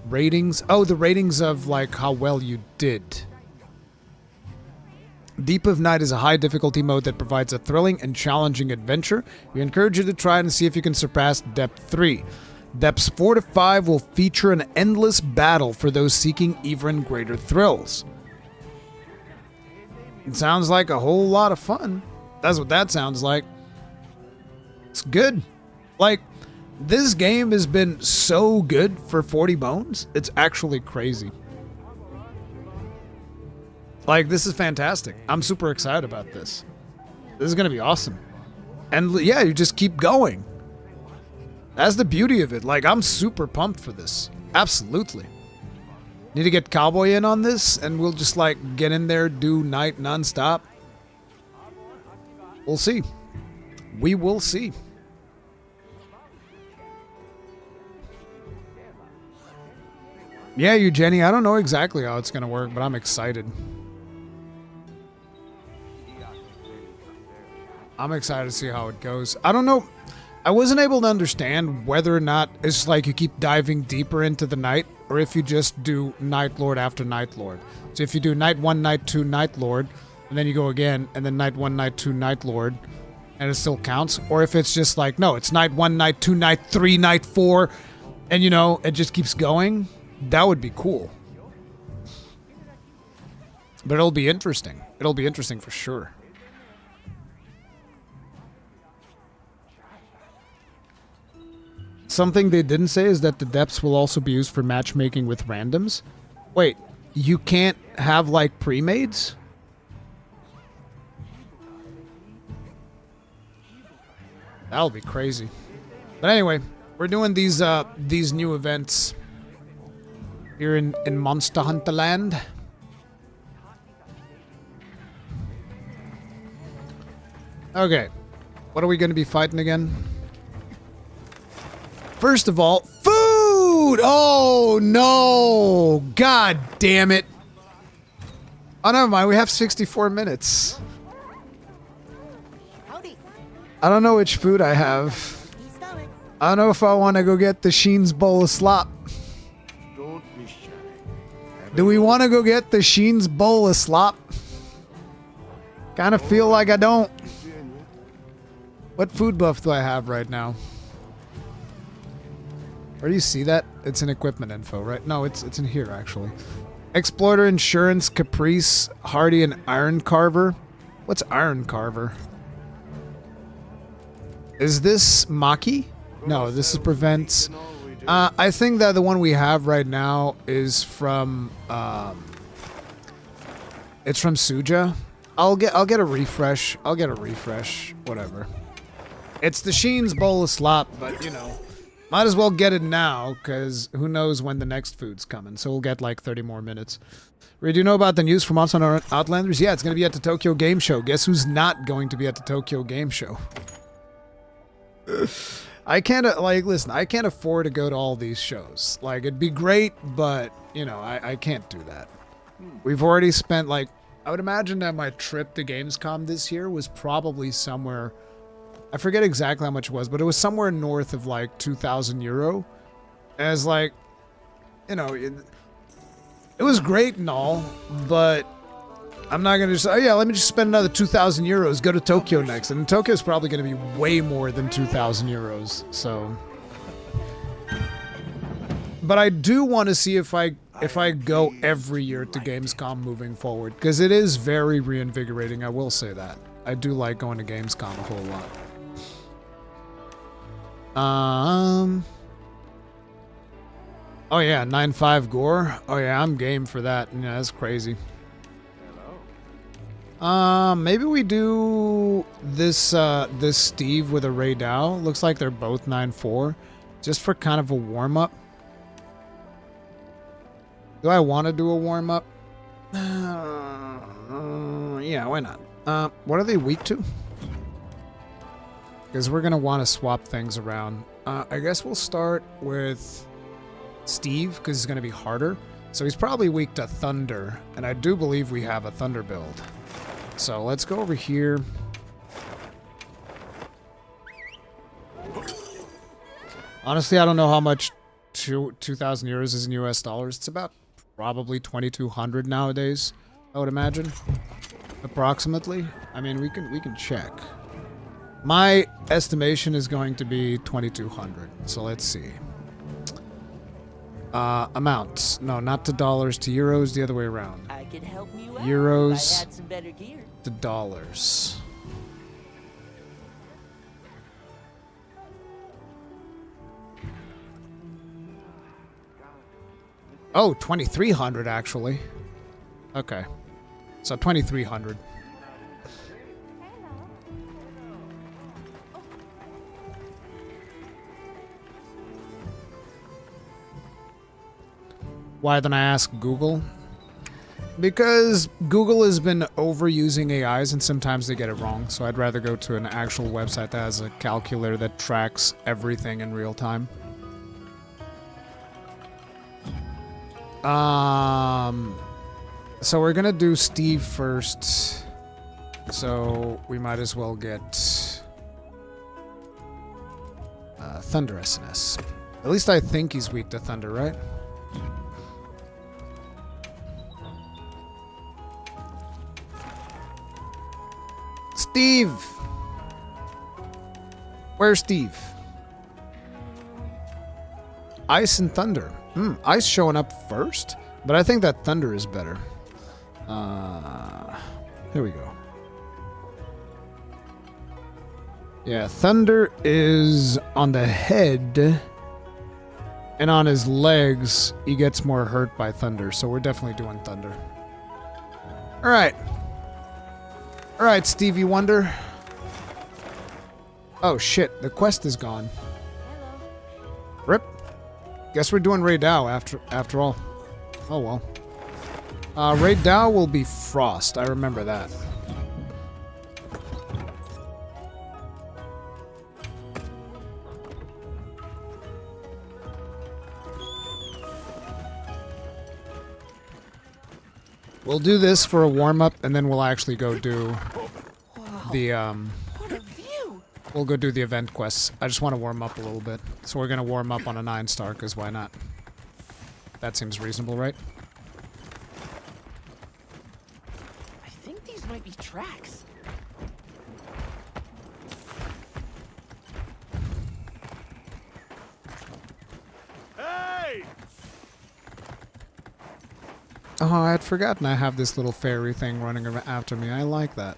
Speaker 1: Ratings? Oh, the ratings of, like, how well you did. Deep of Night is a high difficulty mode that provides a thrilling and challenging adventure. We encourage you to try it and see if you can surpass Depth 3. Depths 4 to 5 will feature an endless battle for those seeking even greater thrills. It sounds like a whole lot of fun. That's what that sounds like. It's good. Like, this game has been so good for 40 bones. It's actually crazy. Like, this is fantastic. I'm super excited about this. This is going to be awesome. And yeah, you just keep going. That's the beauty of it. Like, I'm super pumped for this. Absolutely. Need to get Cowboy in on this, and we'll just, like, get in there, do night nonstop. We'll see. We will see. Yeah, you, Jenny. I don't know exactly how it's going to work, but I'm excited. I'm excited to see how it goes. I don't know. I wasn't able to understand whether or not it's like you keep diving deeper into the night, or if you just do Night Lord after Night Lord. So if you do Night 1, Night 2, Night Lord, and then you go again, and then Night 1, Night 2, Night Lord, and it still counts. Or if it's just like, no, it's Night 1, Night 2, Night 3, Night 4, and you know, it just keeps going. That would be cool. But it'll be interesting. It'll be interesting for sure. Something they didn't say is that the depths will also be used for matchmaking with randoms. Wait, you can't have like pre-mades? That'll be crazy. But anyway, we're doing these new events here in Monster Hunter Land. Okay, what are we going to be fighting again? First of all, food! Oh, no! God damn it. Oh, never mind. We have 64 minutes. I don't know which food I have. I don't know if I want to go get the Sheen's bowl of slop. Do we want to go get the Sheen's bowl of slop? Kind of feel like I don't. What food buff do I have right now? Where do you see that? It's in equipment info, right? No, it's in here, actually. Exploiter, Insurance, Caprice, Hardy, and Iron Carver. What's Iron Carver? Is this Maki? No, this is Prevents. I think that the one we have right now is from... it's from Suja. I'll get a refresh. I'll get a refresh. Whatever. It's the Sheen's bowl of slop, but, you know... Might as well get it now, because who knows when the next food's coming. So we'll get like 30 more minutes. Ray, do you know about the news from Monster Hunter Outlanders? Yeah, it's going to be at the Tokyo Game Show. Guess who's not going to be at the Tokyo Game Show? I can't, like, listen, I can't afford to go to all these shows. Like, it'd be great, but, you know, I can't do that. We've already spent, like, I would imagine that my trip to Gamescom this year was probably somewhere... I forget exactly how much it was, but it was somewhere north of like 2,000 euro. As like, you know, it was great and all, but I'm not going to just, oh yeah, let me just spend another 2,000 euros, go to Tokyo next. And Tokyo's probably going to be way more than 2,000 euros, so. But I do want to see if I go every year to Gamescom moving forward, because it is very reinvigorating, I will say that. I do like going to Gamescom a whole lot. Oh yeah, 9.5 gore. Oh yeah, I'm game for that. Yeah, that's crazy. Maybe we do this this Steve with a Ray Dow. Looks like they're both 9.4, just for kind of a warm up. Do I want to do a warm up? Yeah, why not? What are they weak to? Because we're going to want to swap things around. I guess we'll start with Steve, because it's going to be harder. So he's probably weak to Thunder, and I do believe we have a Thunder build. So let's go over here. Honestly, I don't know how much 2,000 euros is in US dollars. It's about probably 2,200 nowadays, I would imagine. Approximately. I mean, we can check. My estimation is going to be 2,200. So let's see. Amounts. No, not to dollars, to euros, the other way around.
Speaker 2: I could help you out
Speaker 1: euros
Speaker 2: if I had some better gear.
Speaker 1: to dollars. Oh, 2,300 actually. Okay. So 2,300. Why didn't I ask Google? Because Google has been overusing AIs and sometimes they get it wrong. So I'd rather go to an actual website that has a calculator that tracks everything in real time. So we're gonna do Steve first. So we might as well get Thunder SNS. At least I think he's weak to Thunder, right? Steve! Where's Steve? Ice and Thunder. Ice showing up first? But I think that Thunder is better. Here we go. Yeah, Thunder is on the head. And on his legs, he gets more hurt by Thunder. So we're definitely doing Thunder. Alright. Alright, Stevie Wonder. Oh shit, the quest is gone. Rip. Guess we're doing Ray Dow after all. Oh well. Ray Dow will be Frost. I remember that. We'll do this for a warm-up, and then we'll actually go do the, we'll go do the event quests. I just want to warm up a little bit. So we're going to warm up on a 9-star, because why not? That seems reasonable, right?
Speaker 2: I think these might be tracks.
Speaker 15: Hey!
Speaker 1: Oh, I had forgotten I have this little fairy thing running after me. I like that.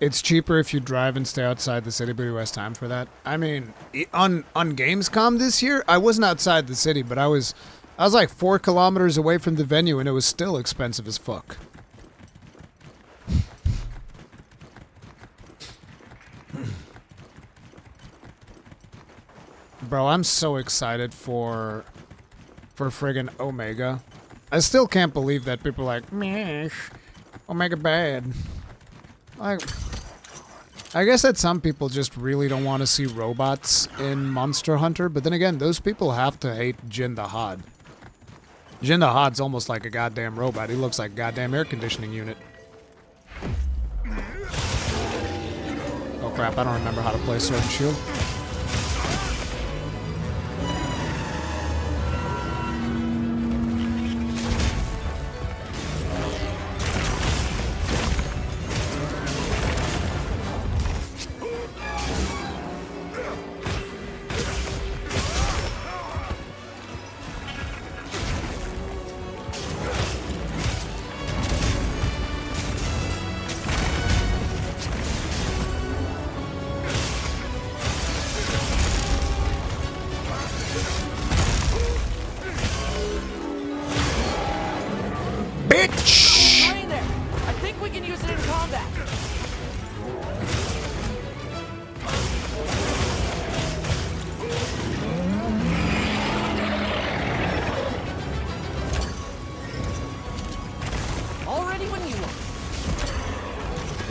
Speaker 1: It's cheaper if you drive and stay outside the city, but who has time for that? I mean, on Gamescom this year, I wasn't outside the city, but I was like 4 kilometers away from the venue, and it was still expensive as fuck. Bro, I'm so excited for friggin' Omega. I still can't believe that people are like, meh, Omega bad. Like, I guess that some people just really don't want to see robots in Monster Hunter, but then again, those people have to hate Jin the Hod. Jin the Hod's almost like a goddamn robot. He looks like a goddamn air conditioning unit. Oh crap, I don't remember how to play Sword and Shield.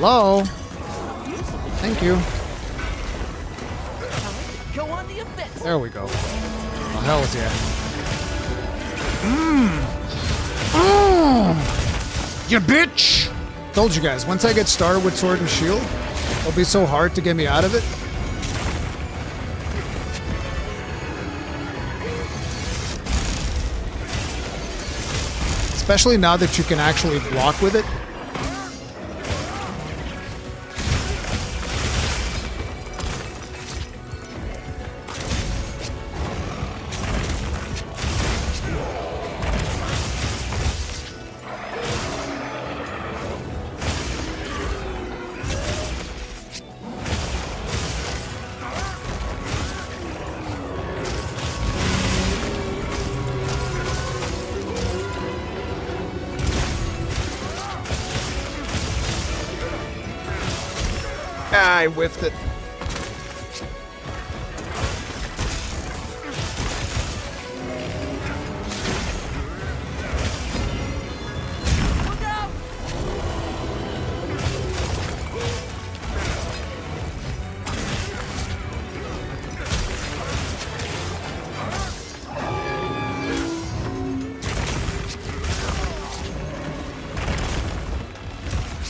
Speaker 1: Hello? Thank you.
Speaker 2: Go on the offensive.
Speaker 1: There we go. Oh, hells yeah. You bitch! Told you guys, once I get started with Sword and Shield, it'll be so hard to get me out of it. Especially now that you can actually block with it. I whiffed it.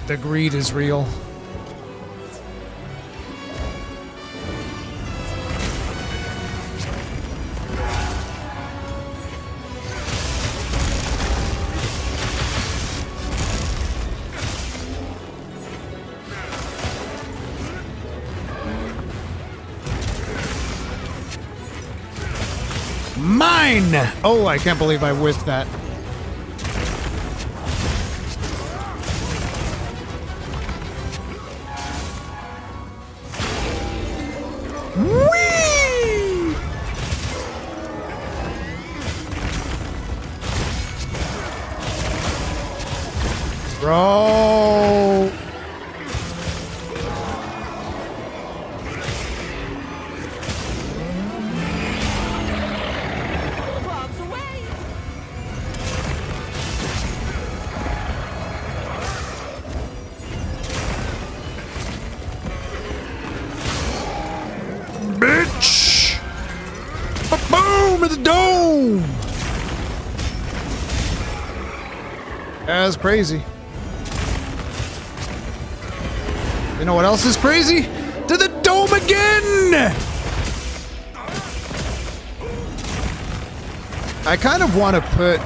Speaker 1: The greed is real. Mine! Oh, I can't believe I whiffed that. Whee! Bro. Bitch! Boom at the dome! That's crazy. You know what else is crazy? To the dome again! I kind of want to put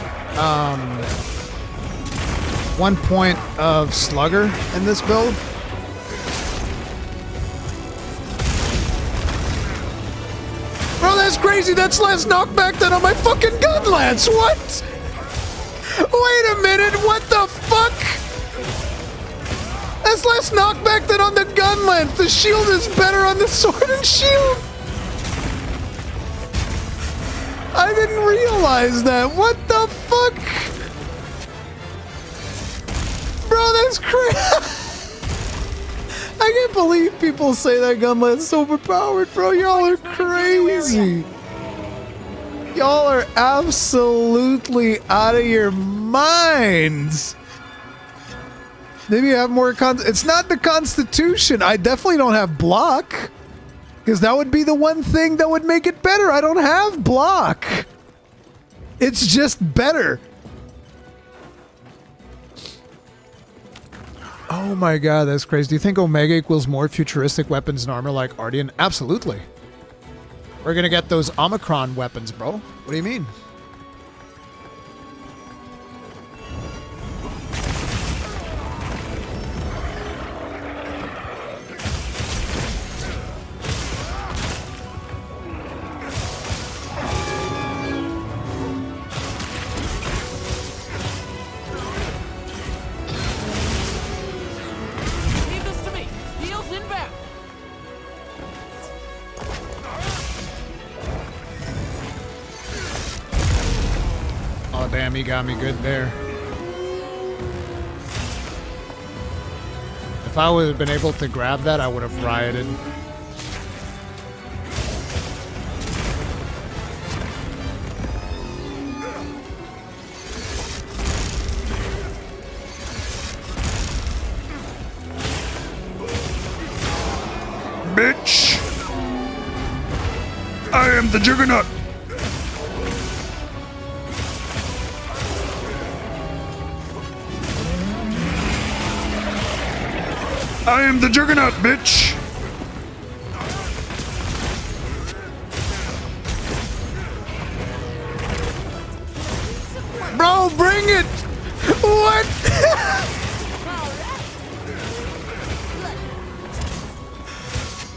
Speaker 1: 1 point of Slugger in this build. Bro, that's crazy. That's less knockback than on my fucking gun lance. What? Wait a minute. What the fuck? That's less knockback than on the gun lance. The shield is better on the sword and shield. I didn't realize that. What the fuck? Bro, that's crazy. I can't believe people say that gun lance is overpowered, bro. Y'all are crazy. Y'all are absolutely out of your minds. Maybe you have more it's not the Constitution. I definitely don't have block. Because that would be the one thing that would make it better. I don't have block. It's just better. Oh my god, that's crazy. Do you think Omega equals more futuristic weapons and armor like Ardian? Absolutely. We're gonna get those Omicron weapons, bro. What do you mean? Damn, he got me good there. If I would have been able to grab that, I would have rioted. Bitch! I am the Juggernaut! I am the Juggernaut, bitch! Bro, bring it! What?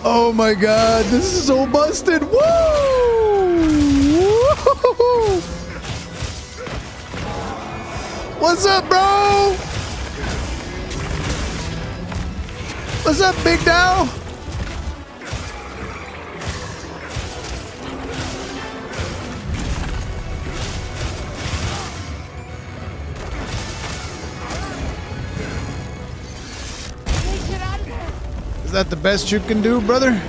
Speaker 1: Oh my god, this is so busted! Woo! Woo! What's up, bro? What's up, Big Dow? Is that the best you can do, brother?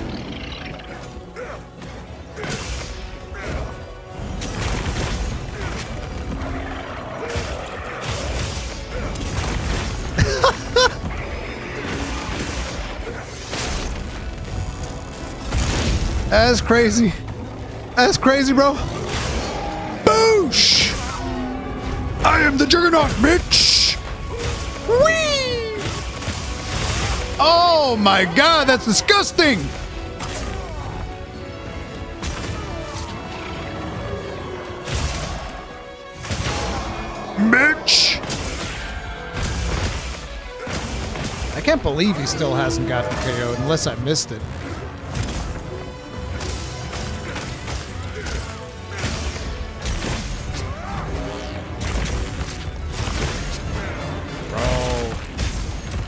Speaker 1: That's crazy. That's crazy, bro. Boosh! I am the Juggernaut, bitch! Whee! Oh my god, that's disgusting! Bitch! I can't believe he still hasn't gotten KO'd unless I missed it.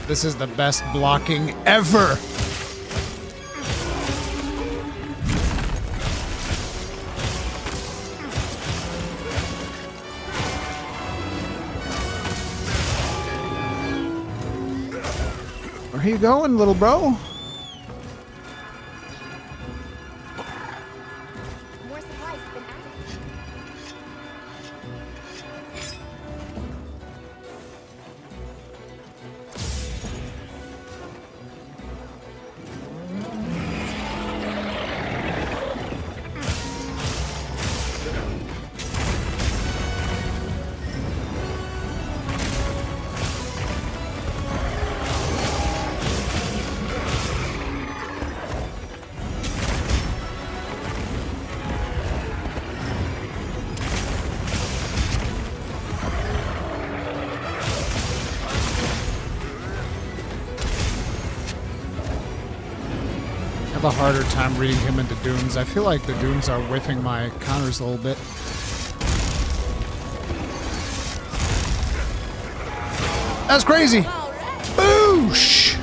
Speaker 1: This is the best blocking ever. Where are you going, little bro?
Speaker 18: More supplies have been added.
Speaker 1: I have a harder time reading him into dunes. I feel like the dunes are whiffing my counters a little bit. That's crazy! Boosh!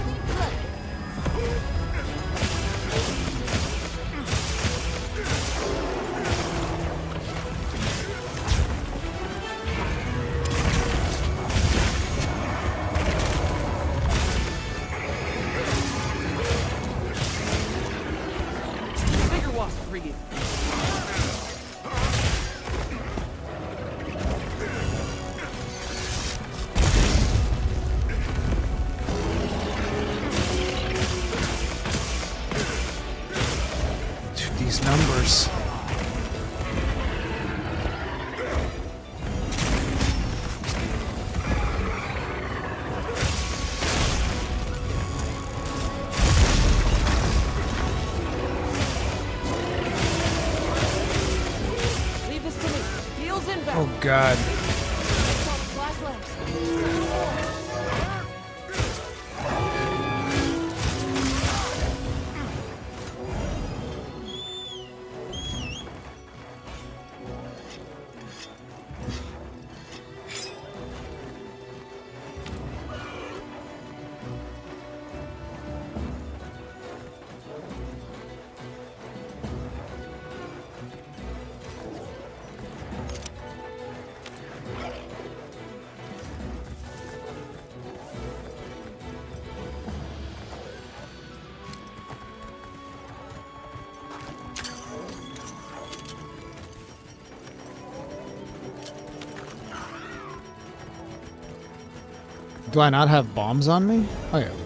Speaker 1: These numbers.
Speaker 2: Leave this to me. Heels inbound.
Speaker 1: Oh god.
Speaker 2: Last legs.
Speaker 1: Do I not have bombs on me? Oh yeah, we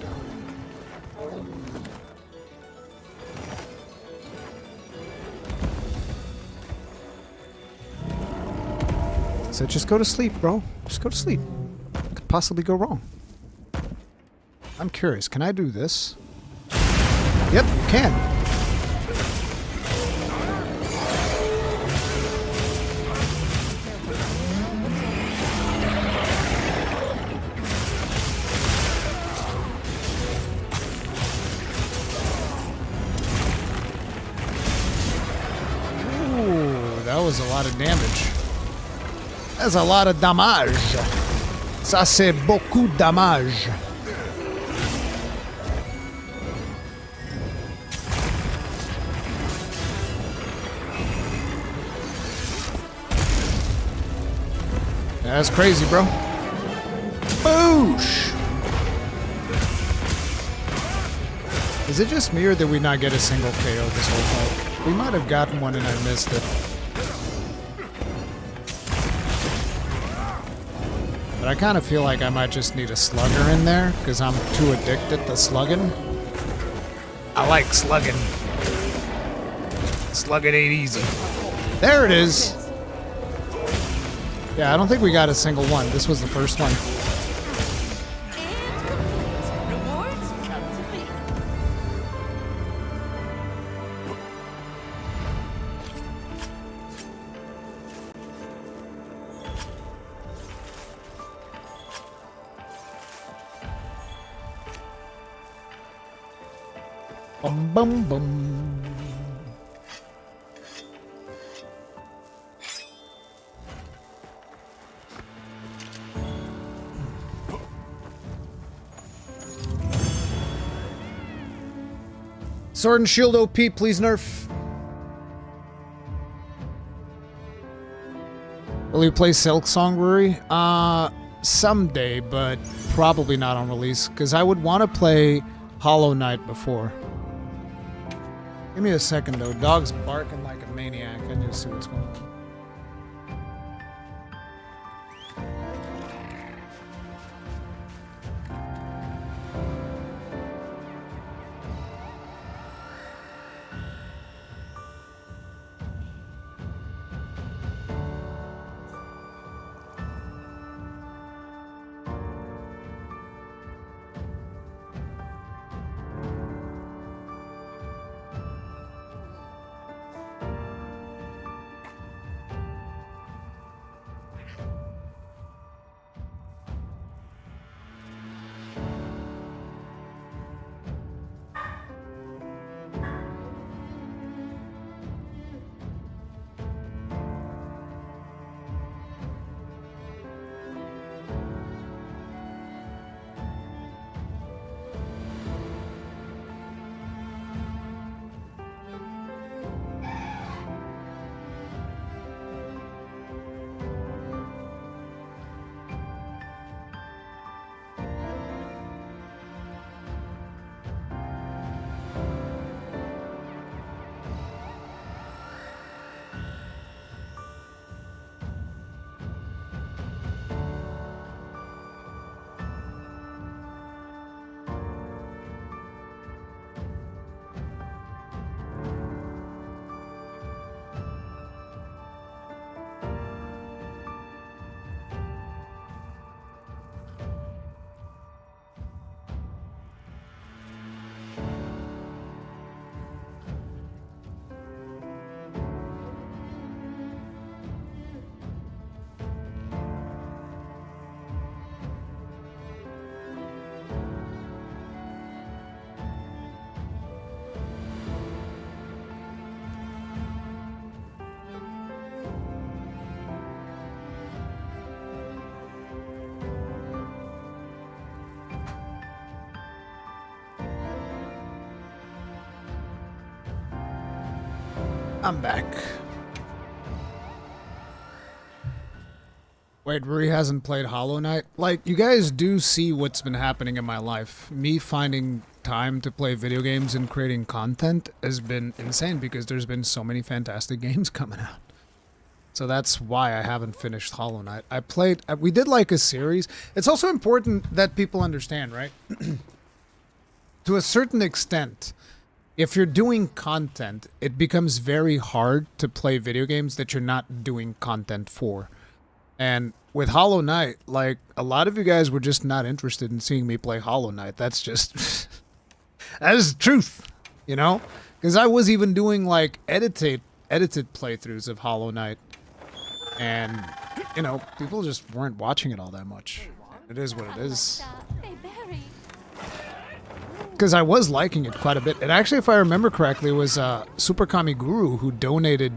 Speaker 1: do. So just go to sleep, bro. Just go to sleep. What could possibly go wrong? I'm curious, can I do this? Yep, you can. That was a lot of damage. That's a lot of damage. Ça c'est beaucoup de damage. That's crazy, bro. Boosh! Is it just me or did we not get a single KO this whole fight? We might have gotten one and I missed it. But I kind of feel like I might just need a slugger in there because I'm too addicted to slugging. I like slugging. Slugging ain't easy. There it is. Yeah, I don't think we got a single one. This was the first one. Bum bum bum. Sword and Shield OP, please nerf. Will you play Silk Song, Ruri? Someday, but probably not on release, because I would want to play Hollow Knight before. Give me a second, though. Dog's barking like a maniac. I need to see what's going on. I'm back. Wait, Ruri hasn't played Hollow Knight? Like, you guys do see what's been happening in my life. Me finding time to play video games and creating content has been insane because there's been so many fantastic games coming out. So that's why I haven't finished Hollow Knight. We did like a series. It's also important that people understand, right? To a certain extent, if you're doing content, it becomes very hard to play video games that you're not doing content for. And with Hollow Knight, like, a lot of you guys were just not interested in seeing me play Hollow Knight. That's just... that is the truth, you know? Because I was even doing, like, edited playthroughs of Hollow Knight. And, you know, people just weren't watching it all that much. It is what it is. Because I was liking it quite a bit. And actually, if I remember correctly, it was Super Kami Guru who donated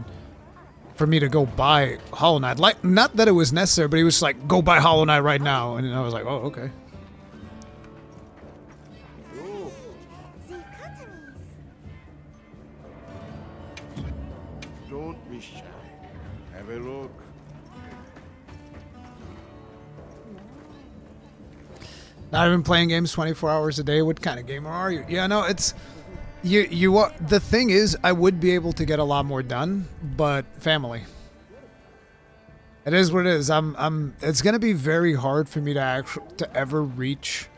Speaker 1: for me to go buy Hollow Knight. Like, not that it was necessary, but he was like, go buy Hollow Knight right now. And I was like, oh, okay.
Speaker 15: Don't be shy. Have a look.
Speaker 1: Not even playing games 24 hours a day. What kind of gamer are you? Yeah, no, it's The thing is, I would be able to get a lot more done, but family. It is what it is. It's gonna be very hard for me to ever reach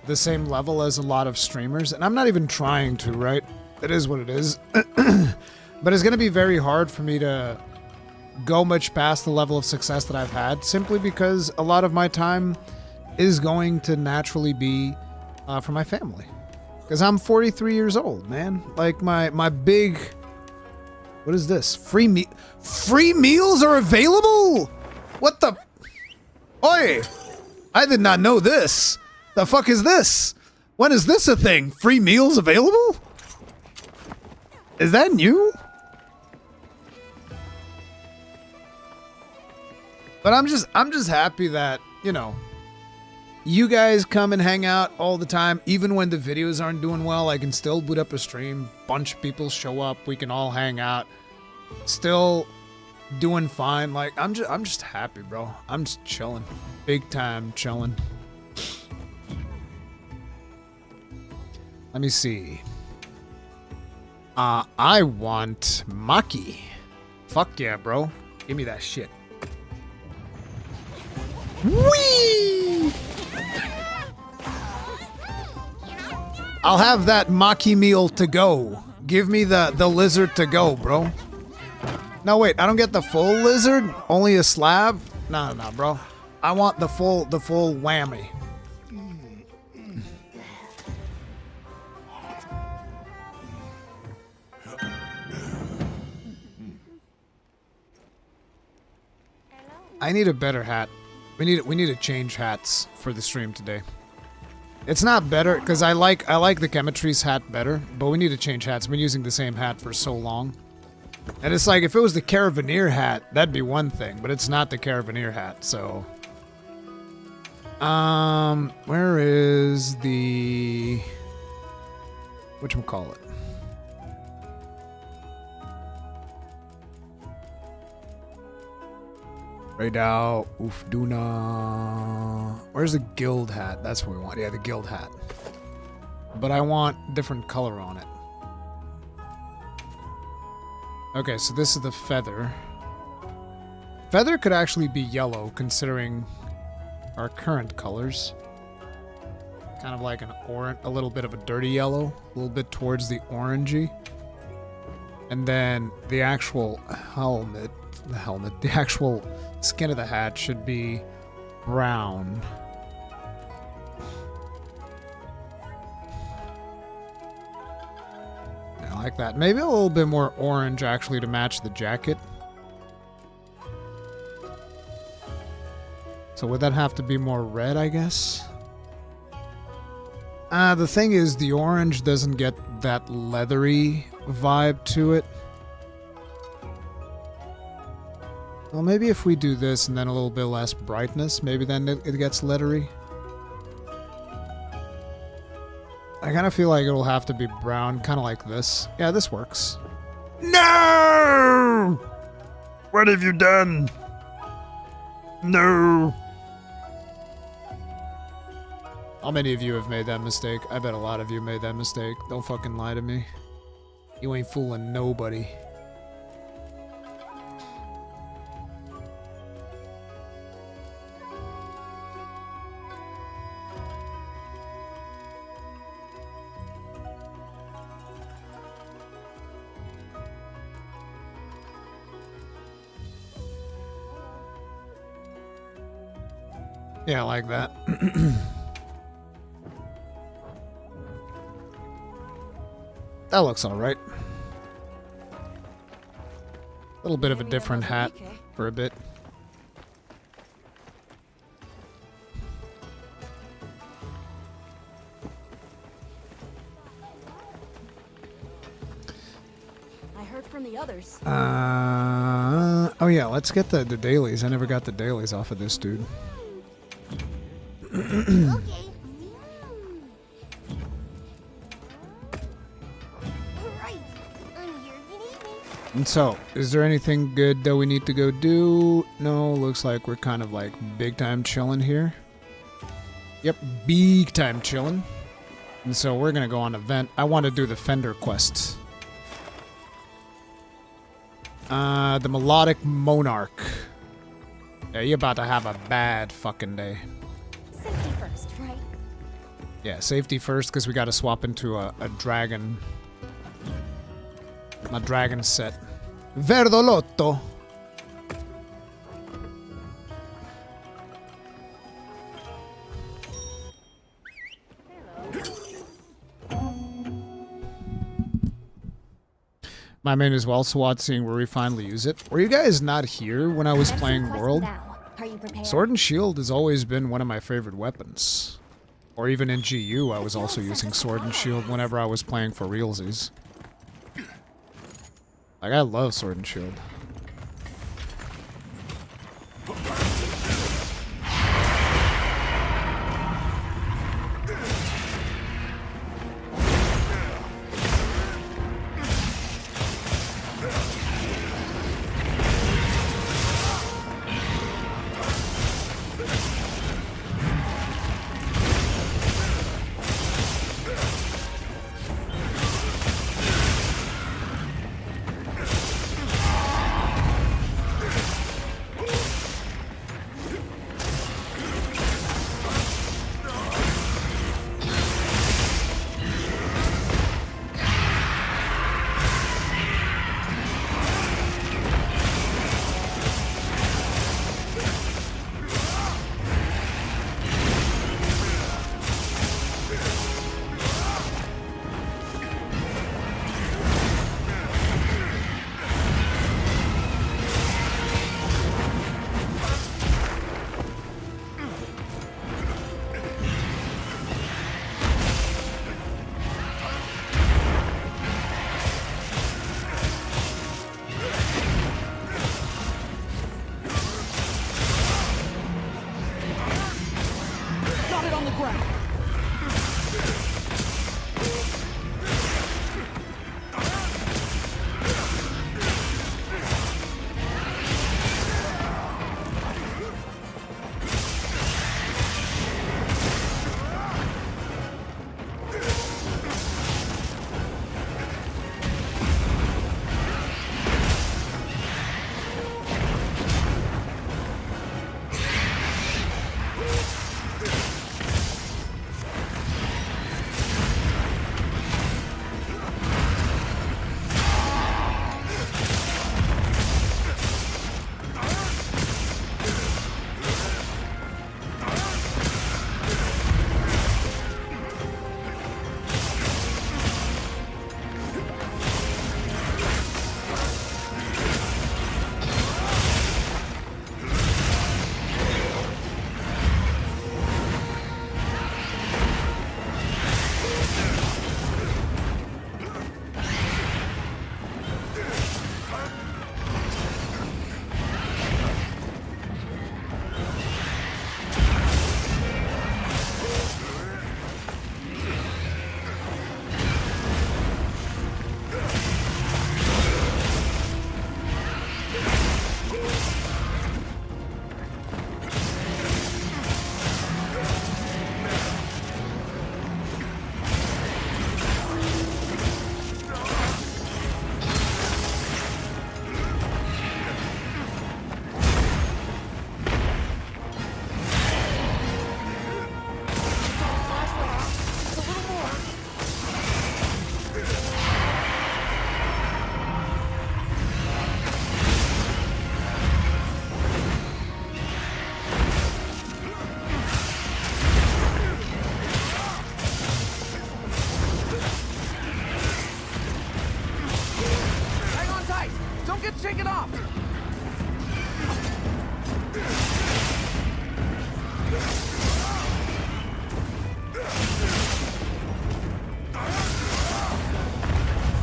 Speaker 1: the same level as a lot of streamers, and I'm not even trying to, right? It is what it is. But it's gonna be very hard for me to go much past the level of success that I've had, simply because a lot of my time is going to naturally be for my family. Because I'm 43 years old, man. Like, my big... What is this? Free meals are available? What the... Oi! I did not know this. The fuck is this? When is this a thing? Free meals available? Is that new? But I'm just happy that, you know, you guys come and hang out all the time. Even when the videos aren't doing well, I can still boot up a stream. Bunch of people show up. We can all hang out. Still doing fine. Like, I'm just happy, bro. I'm just chilling. Big time chilling. Let me see. I want Maki. Fuck yeah, bro. Give me that shit. Whee! I'll have that Maki meal to go. Give me the lizard to go, bro. No, wait, I don't get the full lizard? Only a slab? No, bro. I want the full whammy. I need a better hat. We need to change hats for the stream today. It's not better because I like the Chemistry's hat better, but we need to change hats. I've been using the same hat for so long. And it's like, if it was the Caravaneer hat, that'd be one thing, but it's not the Caravaneer hat, so... Where is the... whatchamacallit? Right out, Ufduna. Where's the guild hat? That's what we want. Yeah, the guild hat. But I want different color on it. Okay, so this is the feather. Feather could actually be yellow, considering our current colors. Kind of like an orange, a little bit of a dirty yellow, a little bit towards the orangey. And then the actual helmet, the actual skin of the hat should be brown. I like that. Maybe a little bit more orange, actually, to match the jacket. So would that have to be more red, I guess? The thing is, the orange doesn't get that leathery vibe to it. Well, maybe if we do this and then a little bit less brightness, maybe then it gets leathery. I kind of feel like it'll have to be brown, kind of like this. Yeah, this works. No! What have you done? No! How many of you have made that mistake? I bet a lot of you made that mistake. Don't fucking lie to me. You ain't fooling nobody. Yeah, I like that. That looks alright. A little bit of a different hat for a bit.
Speaker 5: I heard from the others.
Speaker 1: Oh yeah, let's get the dailies. I never got the dailies off of this dude. And so, is there anything good that we need to go do? No, looks like we're kind of like big time chilling here. Yep, big time chilling. And so we're gonna go on event. I want to do the Fender quest. The Melodic Monarch. Yeah, you're about to have a bad fucking day.
Speaker 5: Safety first, right?
Speaker 1: Yeah, safety first, because we got to swap into a dragon. My dragon set. Verdolotto. My main is well, Swat, seeing where we finally use it. Were you guys not here when I was playing World?
Speaker 5: Are you prepared?
Speaker 1: Sword and Shield has always been one of my favorite weapons. Or even in GU, I was also using Sword and Shield whenever I was playing for realsies. Like, I love Sword and Shield.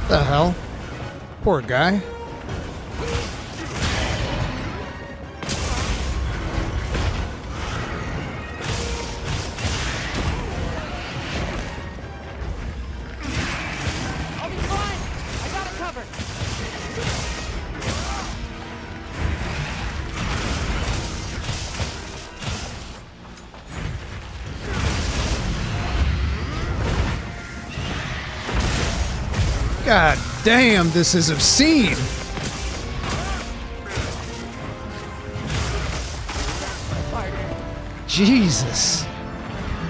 Speaker 1: The hell? Poor guy.
Speaker 2: I'll be fine. I got it covered.
Speaker 1: God damn, this is obscene. Jesus.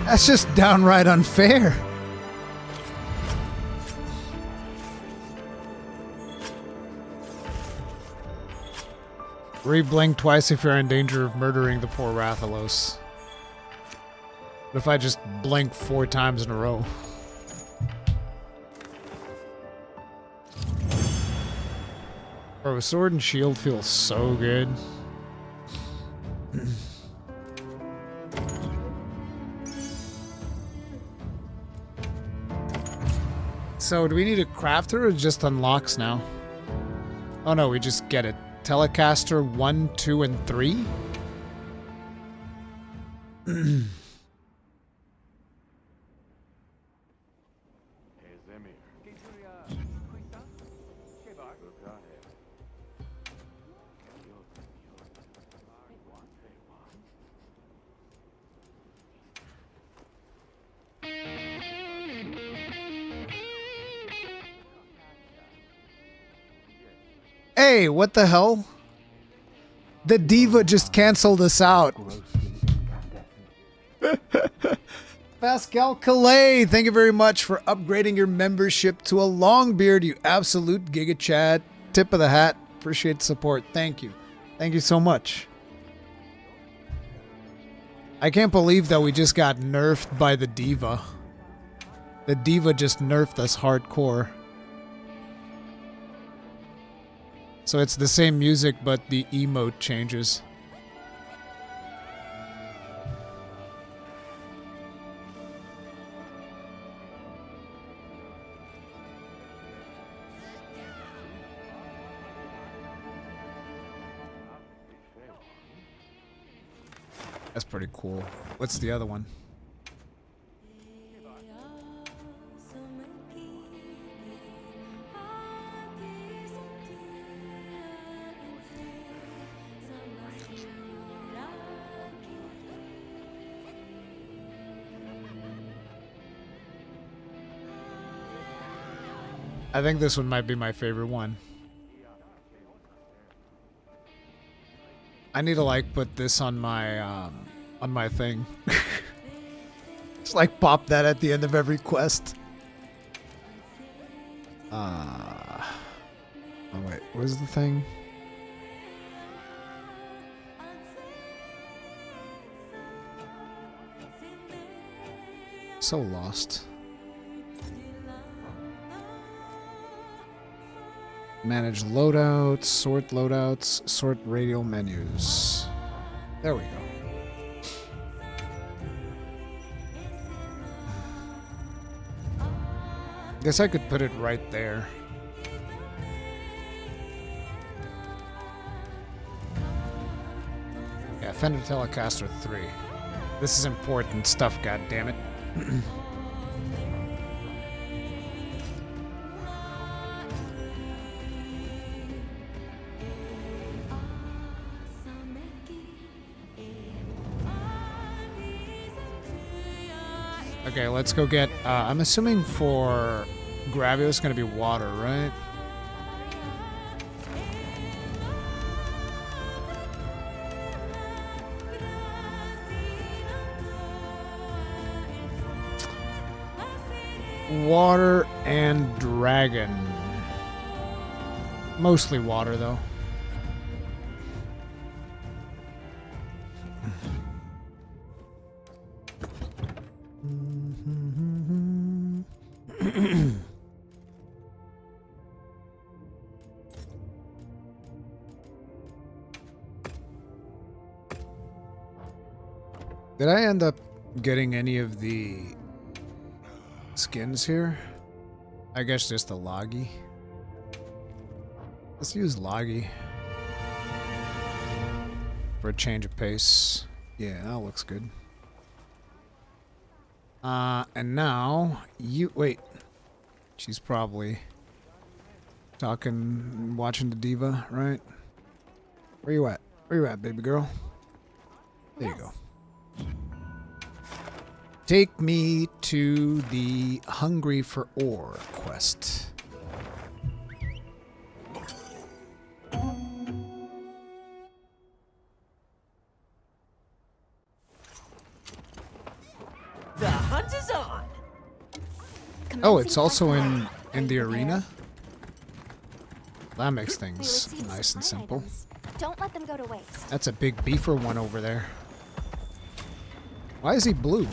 Speaker 1: That's just downright unfair. Re-blink twice if you're in danger of murdering the poor Rathalos. What if I just blink 4 times in a row? Bro, sword and shield feels so good. So, do we need a crafter or it just unlocks now? Oh no, we just get it. Telecaster 1, 2, and 3? Hey, what the hell? The diva just canceled us out. Pascal Calais, thank you very much for upgrading your membership to a long beard, you absolute Giga Chad. Tip of the hat. Appreciate the support. Thank you. Thank you so much. I can't believe that we just got nerfed by the diva. The diva just nerfed us hardcore. So it's the same music, but the emote changes. That's pretty cool. What's the other one? I think this one might be my favorite one. I need to like put this on my thing. Just like pop that at the end of every quest. Oh wait, where's the thing? So lost. Manage loadouts, sort radial menus. There we go. Guess I could put it right there. Yeah, Fender Telecaster 3. This is important stuff, goddammit. Okay, let's go get, I'm assuming for Gravio it's going to be water, right? Water and dragon. Mostly water, though. Did I end up getting any of the skins here? I guess just the Loggy. Let's use Loggy for a change of pace. Yeah, that looks good. And now you wait. She's probably talking, watching the diva, right? Where you at? Where you at, baby girl? There you go. Take me to the Hungry for Ore quest.
Speaker 2: is on.
Speaker 1: Oh, it's also in the arena? That makes
Speaker 5: We
Speaker 1: things
Speaker 5: received
Speaker 1: nice and
Speaker 5: supply
Speaker 1: simple.
Speaker 5: items. Don't let them go to waste.
Speaker 1: That's a big beefer one over there. Why is he blue?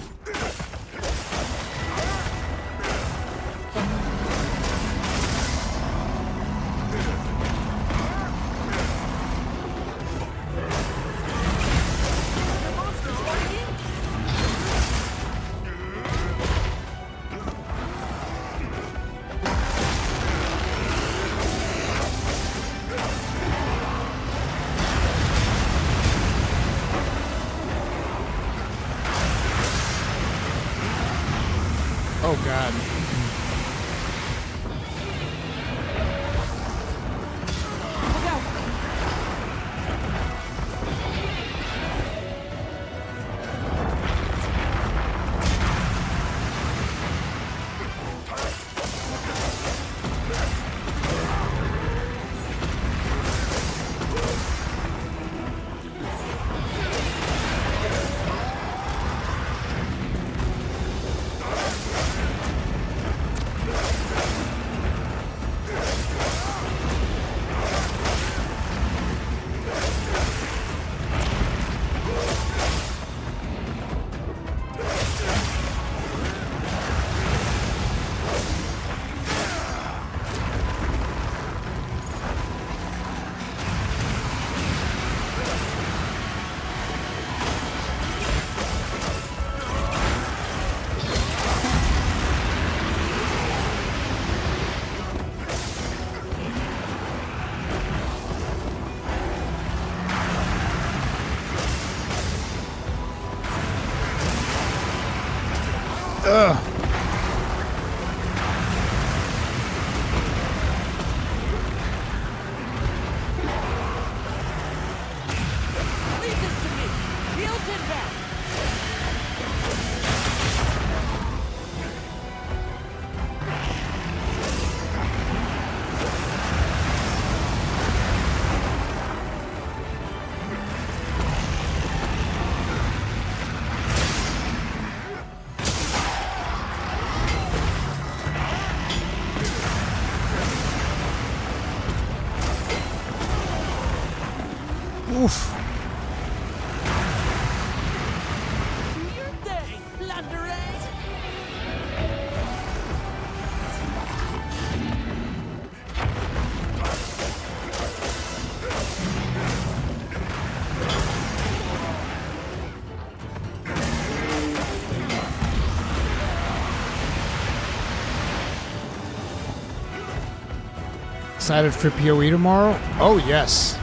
Speaker 1: Oh god. Ugh.
Speaker 2: Leave this to me. Heels inbound.
Speaker 1: Oof.
Speaker 2: Do your thing, Landere.
Speaker 1: Excited for PoE tomorrow? Oh yes.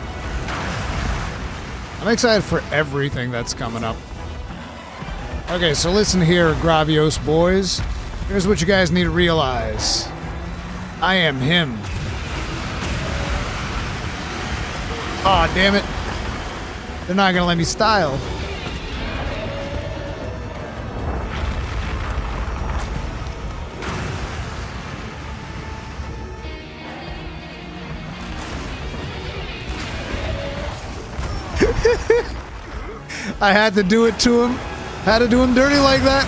Speaker 1: I'm excited for everything that's coming up. Okay, so listen here, Gravios boys. Here's what you guys need to realize. I am him. Aw, damn it. They're not gonna let me style. I had to do it to him. Had to do him dirty like that.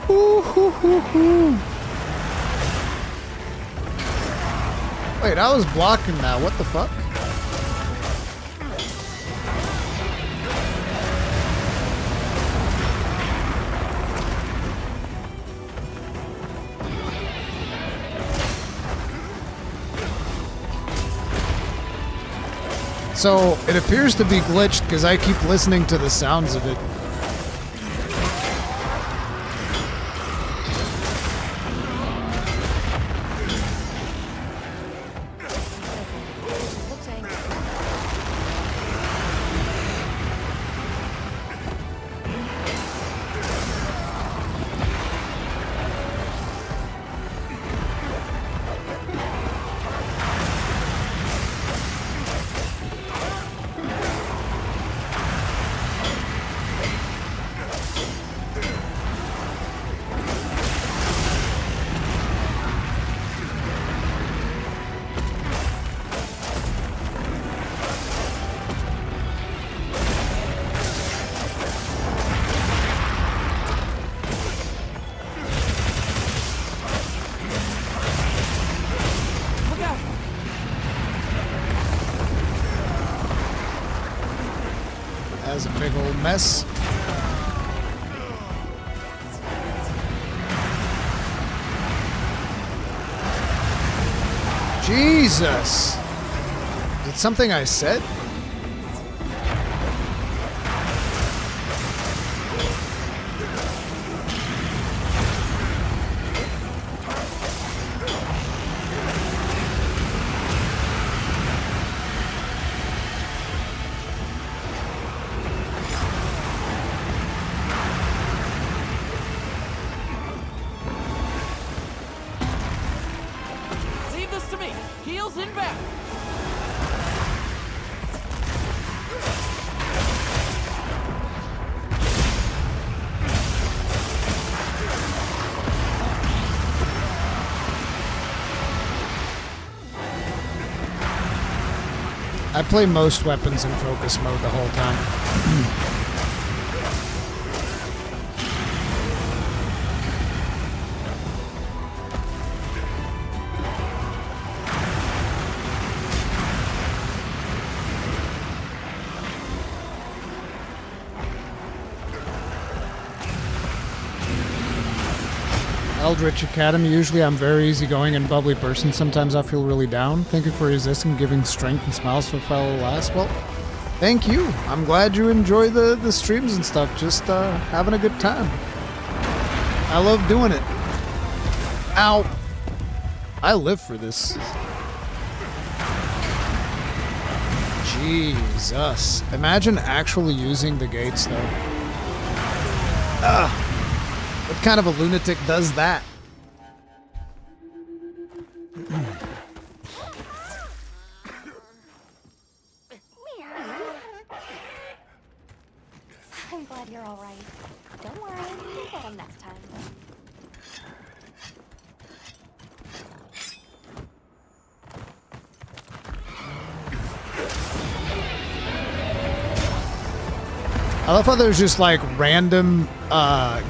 Speaker 1: Ooh, hoo, hoo, hoo. Wait, I was blocking that. What the fuck? So, it appears to be glitched because I keep listening to the sounds of it. That's a big old mess. Jesus! Is it something I said?
Speaker 2: Leave this to me. Heels inbound.
Speaker 1: I play most weapons in focus mode the whole time. Eldritch Academy. Usually I'm very easygoing and bubbly person. Sometimes I feel really down. Thank you for resisting, giving strength and smiles to a fellow lass. Well, thank you. I'm glad you enjoy the streams and stuff. Just having a good time. I love doing it. Ow. I live for this. Jesus. Imagine actually using the gates, though. Ugh. What kind of a lunatic does that?
Speaker 5: I'm glad you're all right. Don't worry, we'll get him next time.
Speaker 1: I love how there's just like random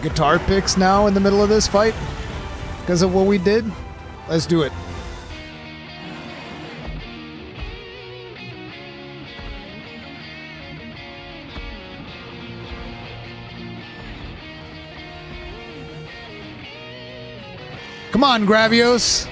Speaker 1: guitar picks now in the middle of this fight because of what we did. Let's do it. Come on, Gravios.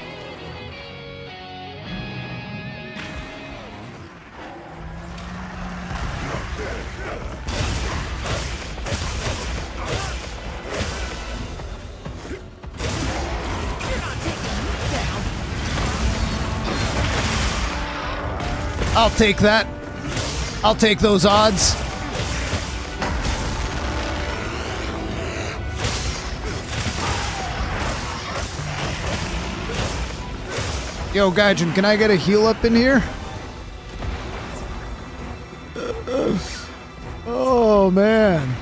Speaker 1: I'll take that. I'll take those odds. Yo, Gaijin, can I get a heal up in here? Oh, man.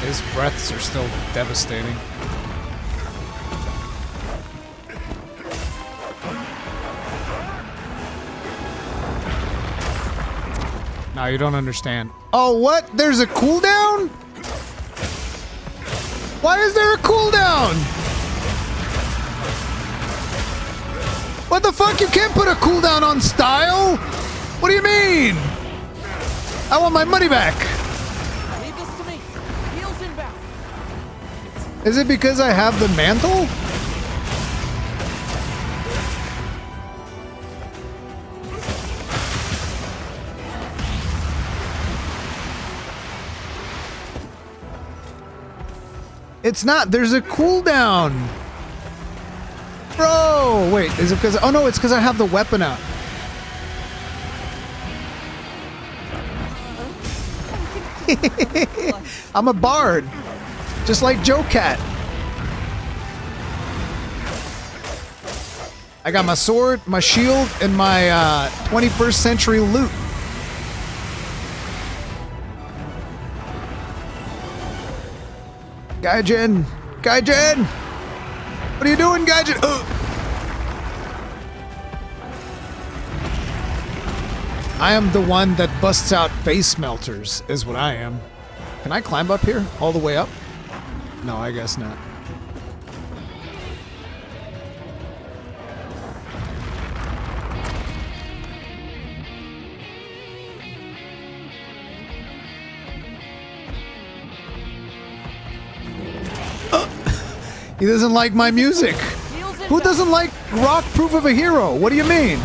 Speaker 1: His breaths are still devastating. Now you don't understand. Oh, what? There's a cooldown? Why is there a cooldown? What the fuck? You can't put a cooldown on style? What do you mean? I want my money back.
Speaker 2: Leave this to me. Heels inbound.
Speaker 1: Is it because I have the mantle? It's not. There's a cooldown. Bro, wait. Is it because... Oh, no. It's because I have the weapon out. I'm a bard. Just like Joe Cat. I got my sword, my shield, and my 21st century loot. Gaijin! Gaijin! What are you doing, Gaijin? I am the one that busts out face melters, is what I am. Can I climb up here? All the way up? No, I guess not. He doesn't like my music. Who doesn't like rock proof of a hero? What do you mean?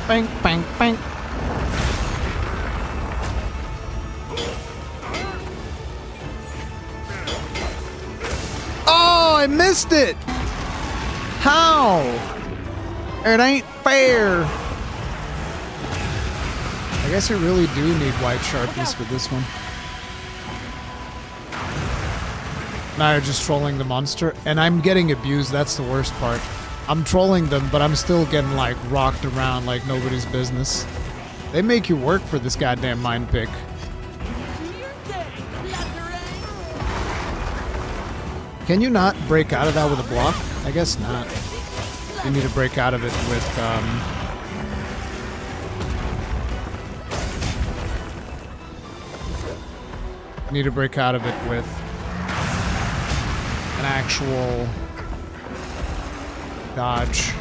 Speaker 1: Bang, bang, bang. Oh, I missed it. How? It ain't fair. I guess we really do need white sharpness for this one. Now you're just trolling the monster, and I'm getting abused. That's the worst part. I'm trolling them, but I'm still getting like rocked around like nobody's business. They make you work for this goddamn mind pick. Can you not break out of that with a block? I guess not. You need to break out of it with need to break out of it with an actual dodge.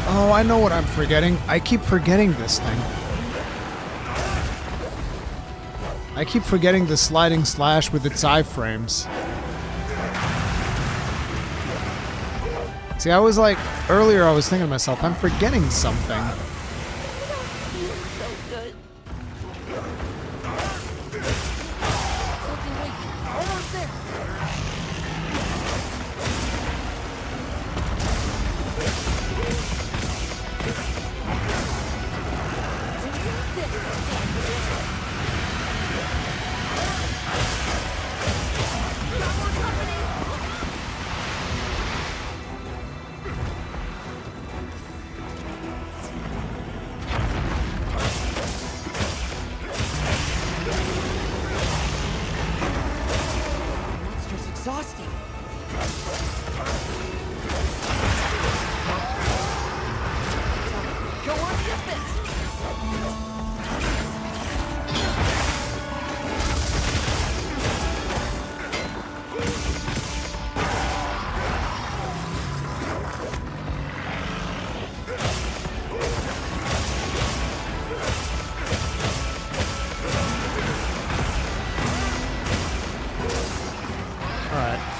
Speaker 1: Oh, I know what I'm forgetting. I keep forgetting this thing. I keep forgetting the sliding slash with its iframes. See, I was like, earlier I was thinking to myself, I'm forgetting something.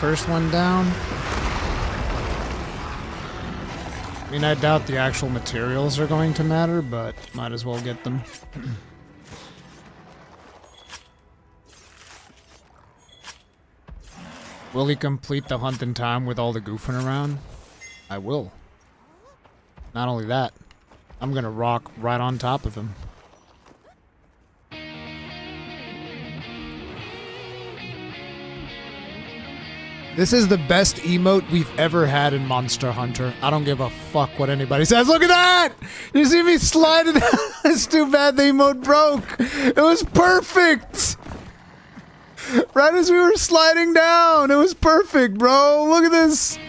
Speaker 1: First one down. I mean, I doubt the actual materials are going to matter, but might as well get them. Will he complete the hunt in time with all the goofing around? I will. Not only that, I'm gonna rock right on top of him. This is the best emote we've ever had in Monster Hunter. I don't give a fuck what anybody says. Look at that! You see me slide it out? It's too bad the emote broke. It was perfect! Right as we were sliding down. It was perfect, bro. Look at this.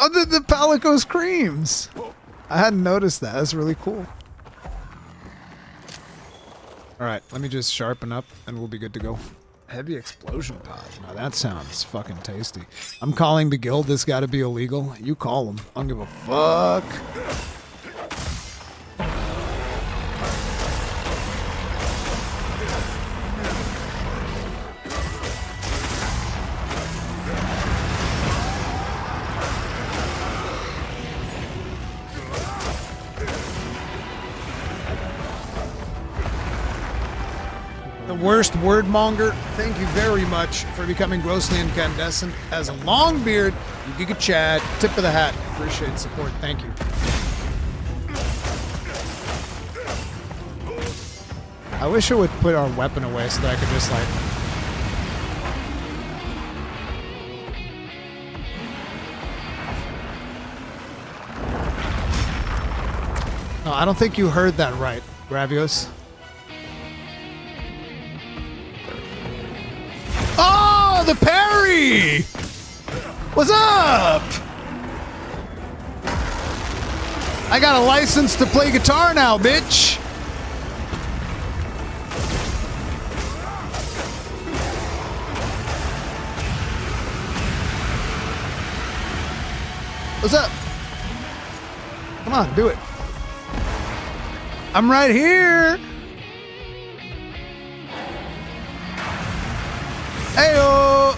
Speaker 1: Oh, the Palico screams. I hadn't noticed that. That's really cool. Alright, let me just sharpen up and we'll be good to go. Heavy explosion pod. Now that sounds fucking tasty. I'm calling the guild. This gotta be illegal. You call them. I don't give a fuck. The worst wordmonger, thank you very much for becoming grossly incandescent. As a long beard, you Giga Chad, tip of the hat. Appreciate support. Thank you. I wish it would put our weapon away so that I could just like... No, I don't think you heard that right, Gravios. Oh, the parry! What's up? I got a license to play guitar now, bitch. What's up? Come on, do it. I'm right here. Heyo!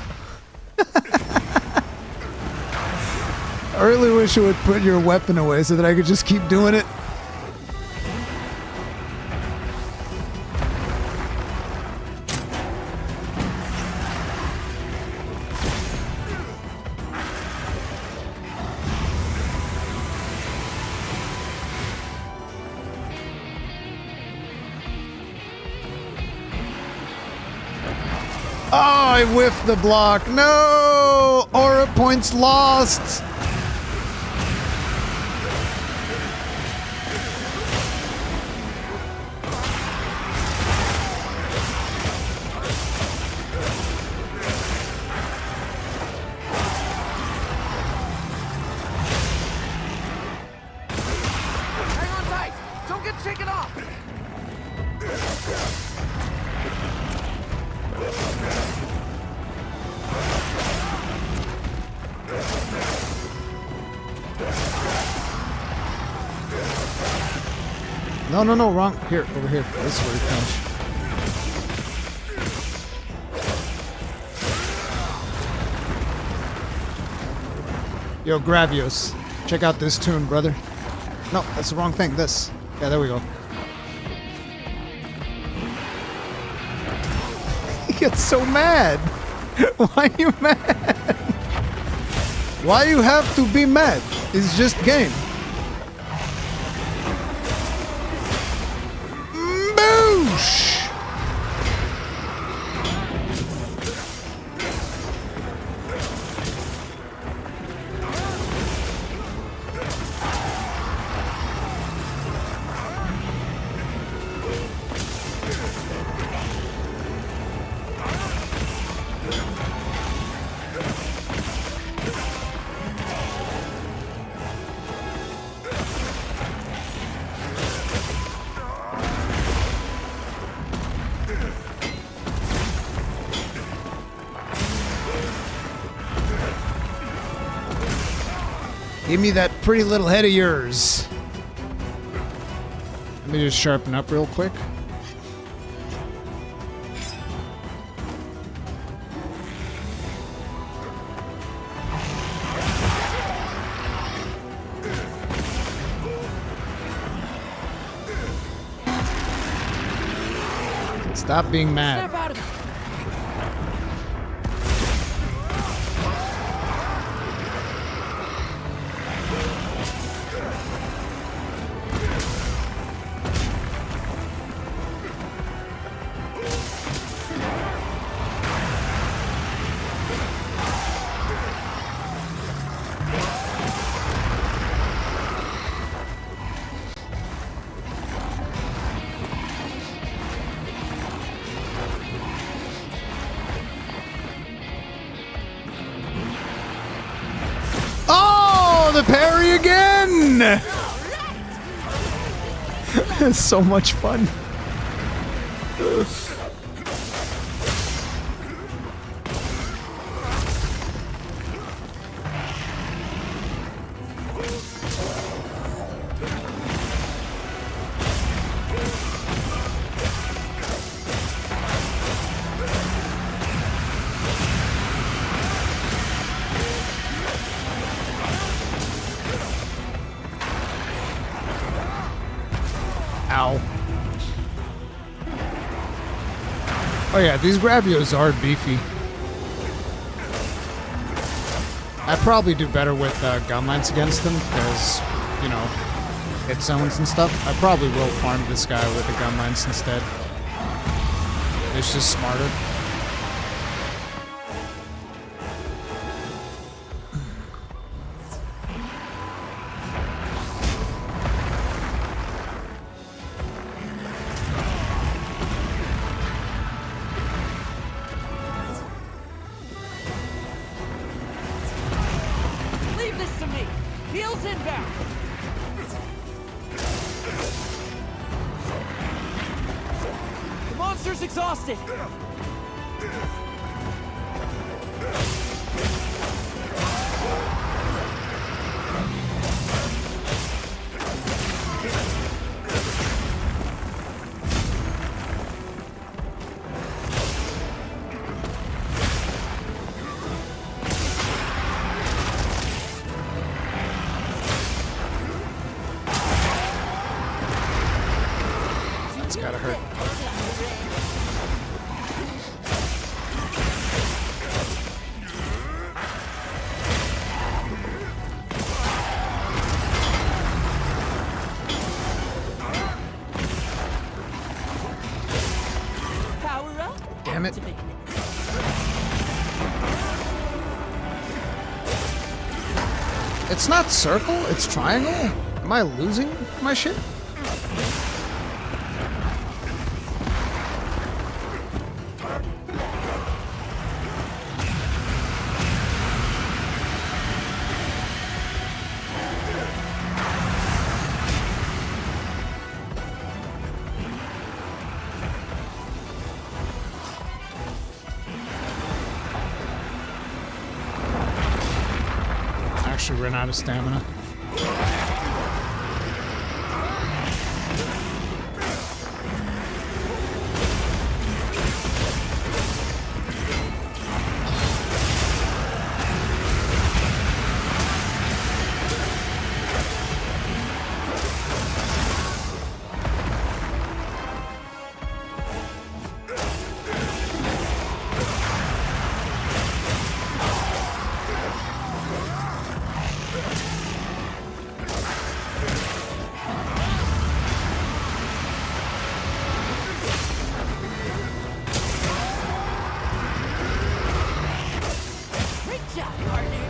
Speaker 1: I really wish it would put your weapon away so that I could just keep doing it. Oh, I whiffed the block. No! Aura points lost.
Speaker 2: Hang on tight! Don't get shaken off!
Speaker 1: No, no, no, wrong. Here, over here. This is where it comes. Yo, Gravios. Check out this tune, brother. No, that's the wrong thing. This. Yeah, there we go. He gets so mad. Why are you mad? Why you have to be mad? It's just game. Boosh! Give me that pretty little head of yours. Let me just sharpen up real quick. Stop being mad.
Speaker 2: Snap out of it!
Speaker 1: The parry again! It's so much fun. Ow. Oh yeah, these Gravios are beefy. I probably do better with gun lines against them because, you know, hit zones and stuff. I probably will farm this guy with the gun lines instead. It's just smarter.
Speaker 2: Leave this to me. Heels inbound. The monster's exhausted.
Speaker 1: That's gotta hurt.
Speaker 2: Power up.
Speaker 1: Damn it. It's not circle, it's triangle? Am I losing my shit? Actually ran out of stamina.
Speaker 2: Great job, partner.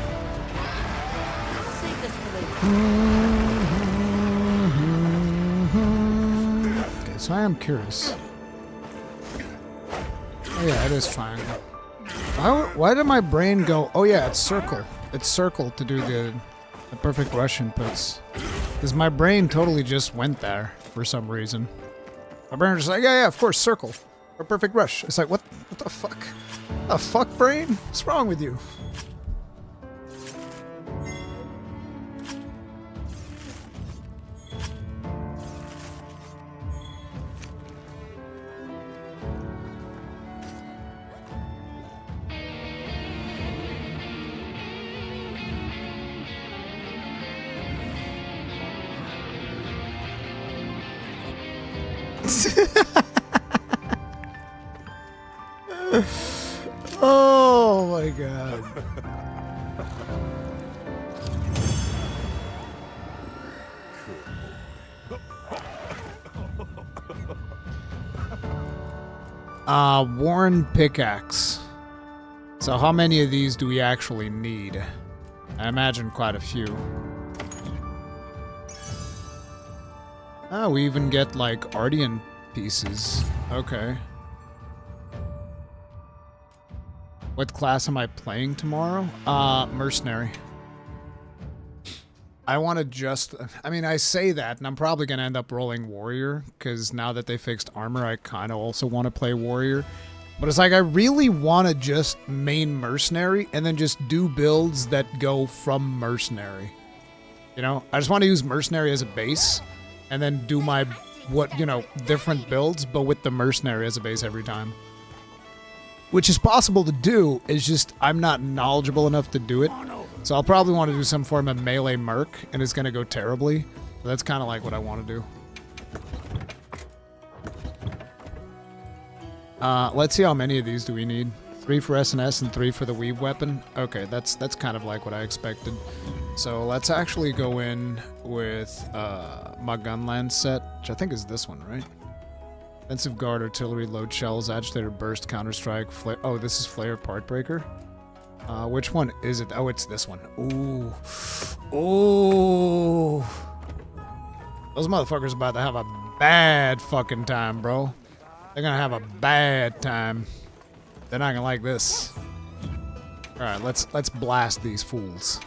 Speaker 2: Save this for later.
Speaker 1: Okay, so I am curious. Oh yeah, it is triangle. Why did my brain go, oh yeah, it's circle. It's circle to do the perfect rush inputs. Because my brain totally just went there for some reason. My brain was just like, yeah, of course, circle. Or perfect rush. It's like, what the fuck? The fuck, brain? What's wrong with you? Oh my god. Worn pickaxe. So how many of these do we actually need? I imagine quite a few. Oh, we even get like Ardian pieces. Okay. What class am I playing tomorrow? Mercenary. I want to just... I mean, I say that, and I'm probably going to end up rolling Warrior, because now that they fixed armor, I kind of also want to play Warrior. But it's like, I really want to just main Mercenary, and then just do builds that go from Mercenary. You know? I just want to use Mercenary as a base, and then do my, different builds, but with the Mercenary as a base every time. Which is possible to do, it's just I'm not knowledgeable enough to do it. So I'll probably want to do some form of melee merc, and it's going to go terribly. So that's kind of like what I want to do. Let's see how many of these do we need. 3 for SNS and 3 for the weave weapon. Okay, that's kind of like what I expected. So let's actually go in with my gunland set, which I think is this one, right? Offensive guard, artillery, load shells, agitator, burst, counter-strike, flare. Oh, this is flare, part breaker. Which one is it? Oh, it's this one. Ooh. Ooh. Those motherfuckers about to have a bad fucking time, bro. They're gonna have a bad time. They're not gonna like this. All right, let's blast these fools.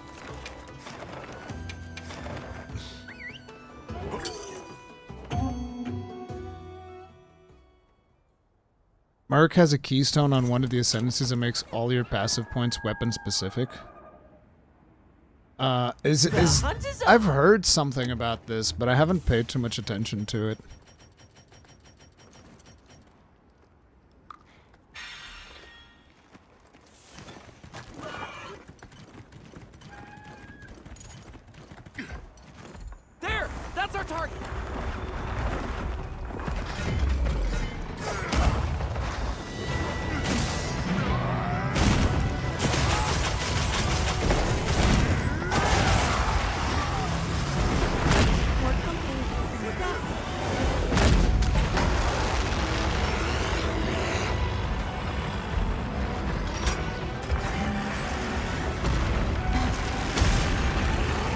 Speaker 1: Mark has a keystone on one of the ascendancies that makes all your passive points weapon specific. I've heard something about this, but I haven't paid too much attention to it.
Speaker 2: There! That's our target!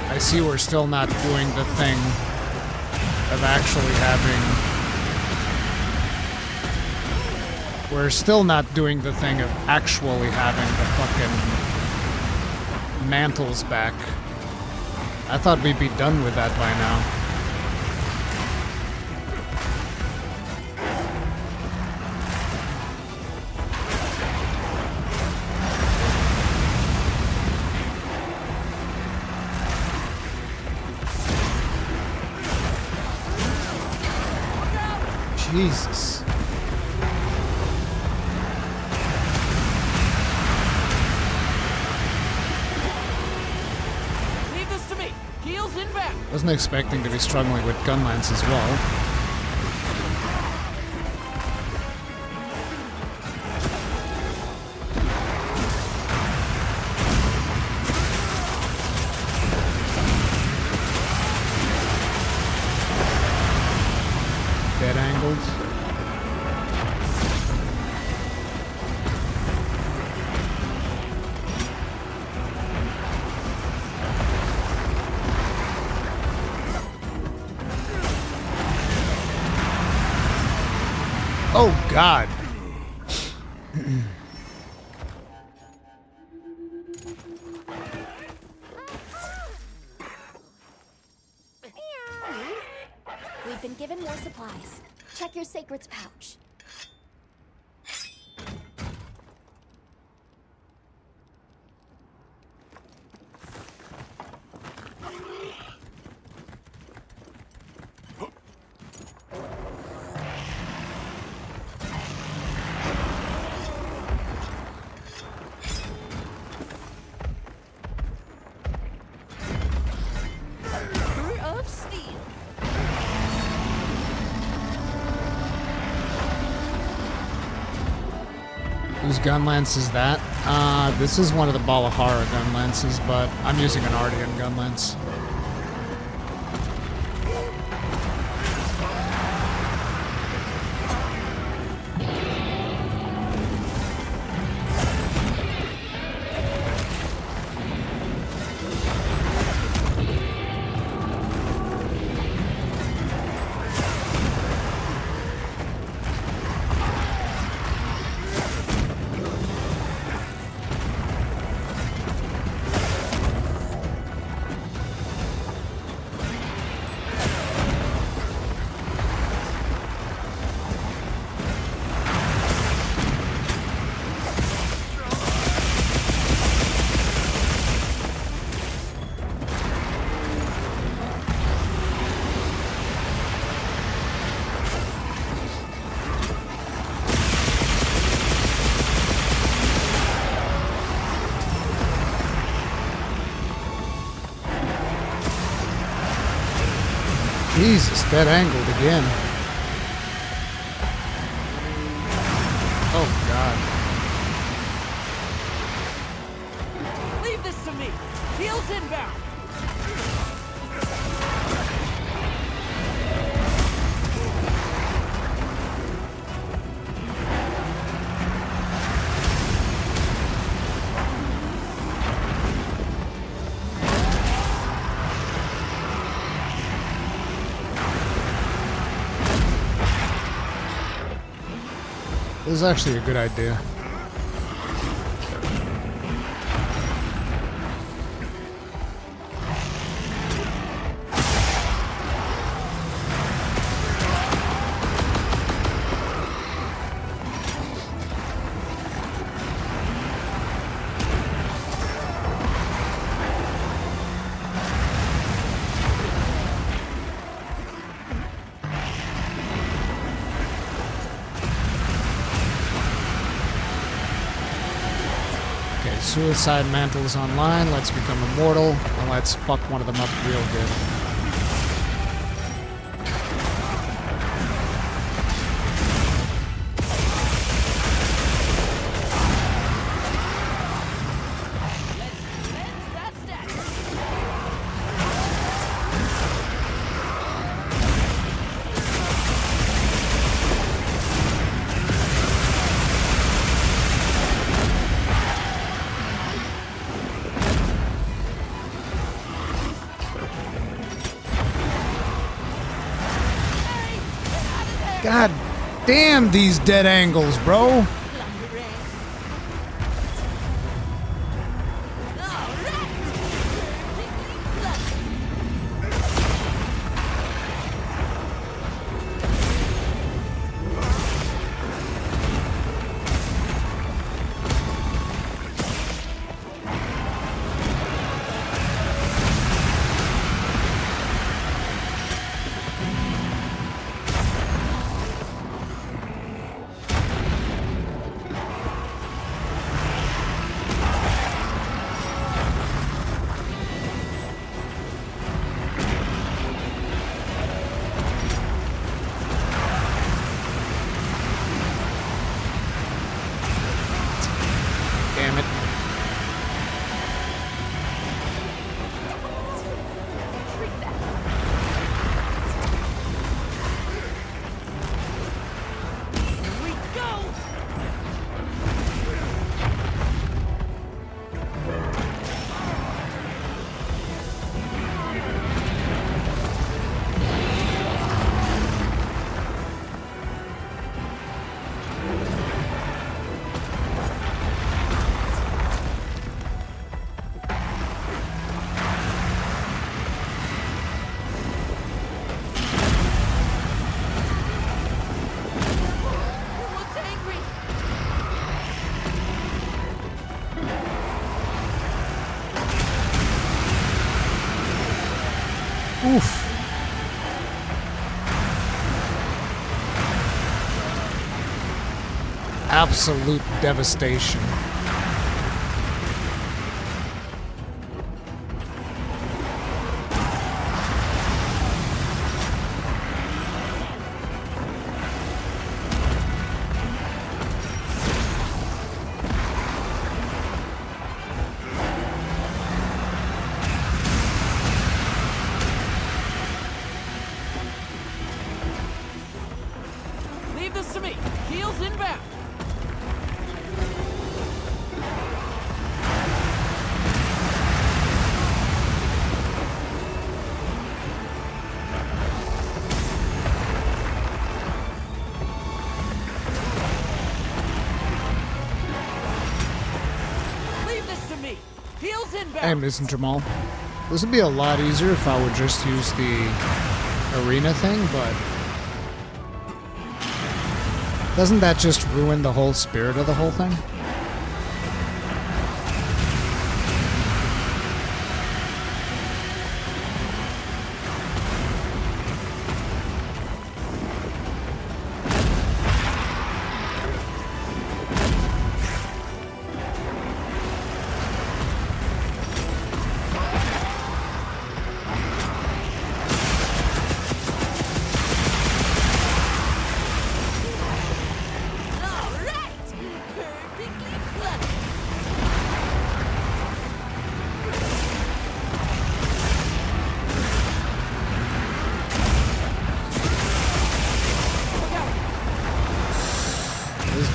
Speaker 1: I see we're still not doing the thing of actually having... We're still not doing the thing of actually having the fucking mantles back. I thought we'd be done with that by now. Jesus.
Speaker 2: Leave this to me. Heels inbound.
Speaker 1: Wasn't expecting to be struggling with gunlance as well. Dead angles. Oh God.
Speaker 18: We've been given more supplies. Check your sacred's pouch. Of steel.
Speaker 1: Whose gun lance is that? This is one of the Balahara gun lances, but I'm using an Ardean gun lance. Jesus, that angled again. god.
Speaker 2: Leave this to me. Heels inbound.
Speaker 1: This is actually a good idea. Suicide Mantle is online. Let's become immortal, and let's fuck one of them up real good. God damn these dead angles, bro. Damn it. Oof. Absolute devastation.
Speaker 2: Leave this to me. Heels inbound. Leave this to me. Heels inbound.
Speaker 1: Hey, Miss Jamal. This would be a lot easier if I would just use the arena thing, but doesn't that just ruin the whole spirit of the whole thing?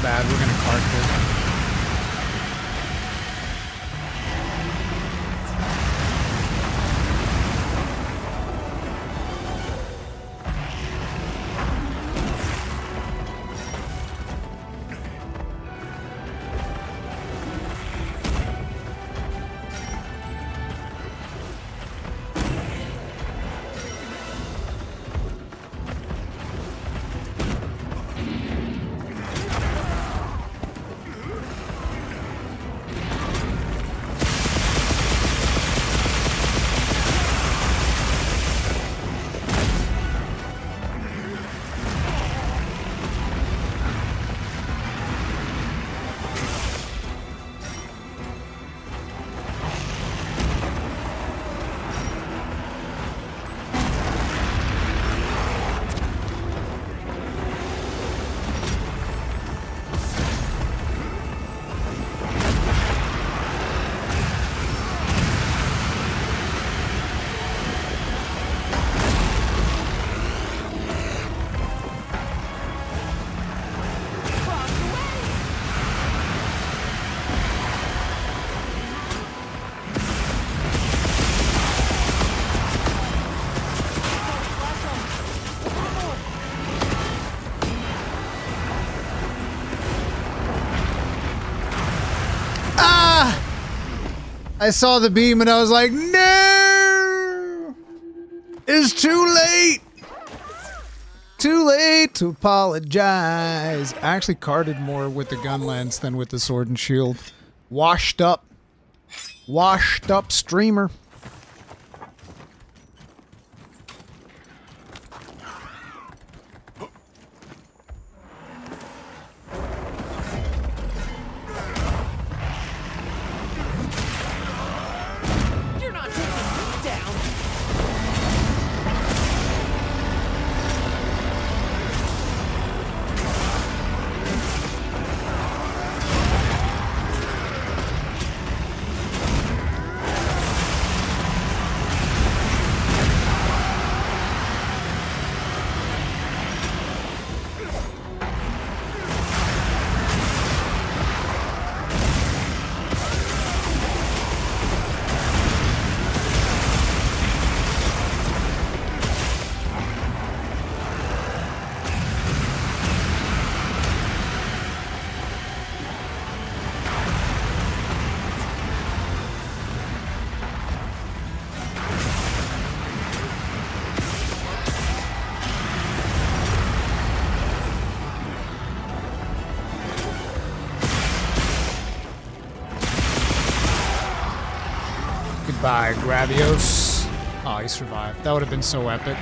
Speaker 1: bad. We're gonna cart this. I saw the beam and I was like, no! It's too late! Too late to apologize. I actually carted more with the gun lance than with the sword and shield. Washed up streamer. Goodbye, Gravios. Oh, he survived. That would have been so epic.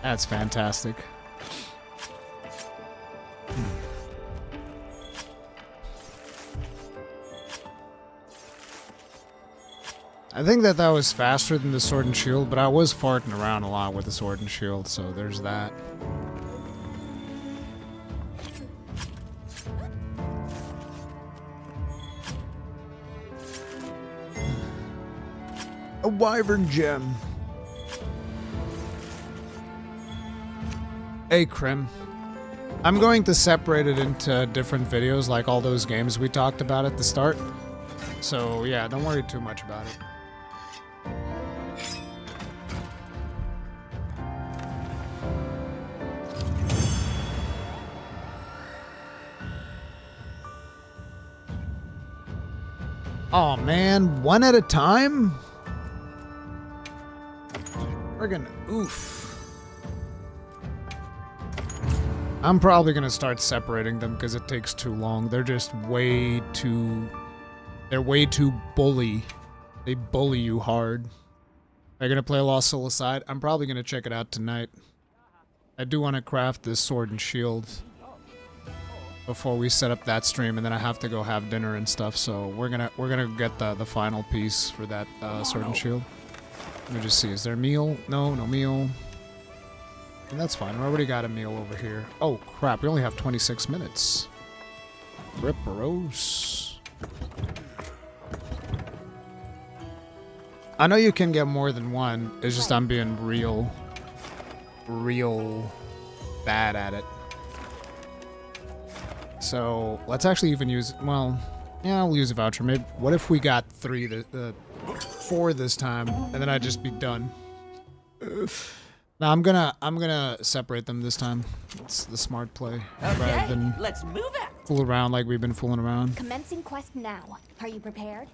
Speaker 1: That's fantastic. I think that was faster than the sword and shield, but I was farting around a lot with the sword and shield, so there's that. A wyvern gem. Hey, Krim. I'm going to separate it into different videos, like all those games we talked about at the start. So, yeah, don't worry too much about it. Oh man, one at a time? Friggin' oof. I'm probably gonna start separating them because it takes too long. They're just way too... They're way too bully. They bully you hard. Are you gonna play Lost Soul Aside? I'm probably gonna check it out tonight. I do want to craft this sword and shield before we set up that stream, and then I have to go have dinner and stuff. So we're gonna get the final piece for that sword and shield. Let me just see. Is there a meal? No meal. And that's fine. We already got a meal over here. Oh crap! We only have 26 minutes. Ripperos. I know you can get more than one. It's just I'm being real bad at it. So let's actually even use, well, yeah, I'll use a voucher. Maybe, what if we got 4 this time, and then I'd just be done. Now I'm gonna separate them this time. It's the smart play, rather than
Speaker 2: let's move it.
Speaker 1: Fool around like we've been fooling around.
Speaker 5: Commencing quest now. Are you prepared?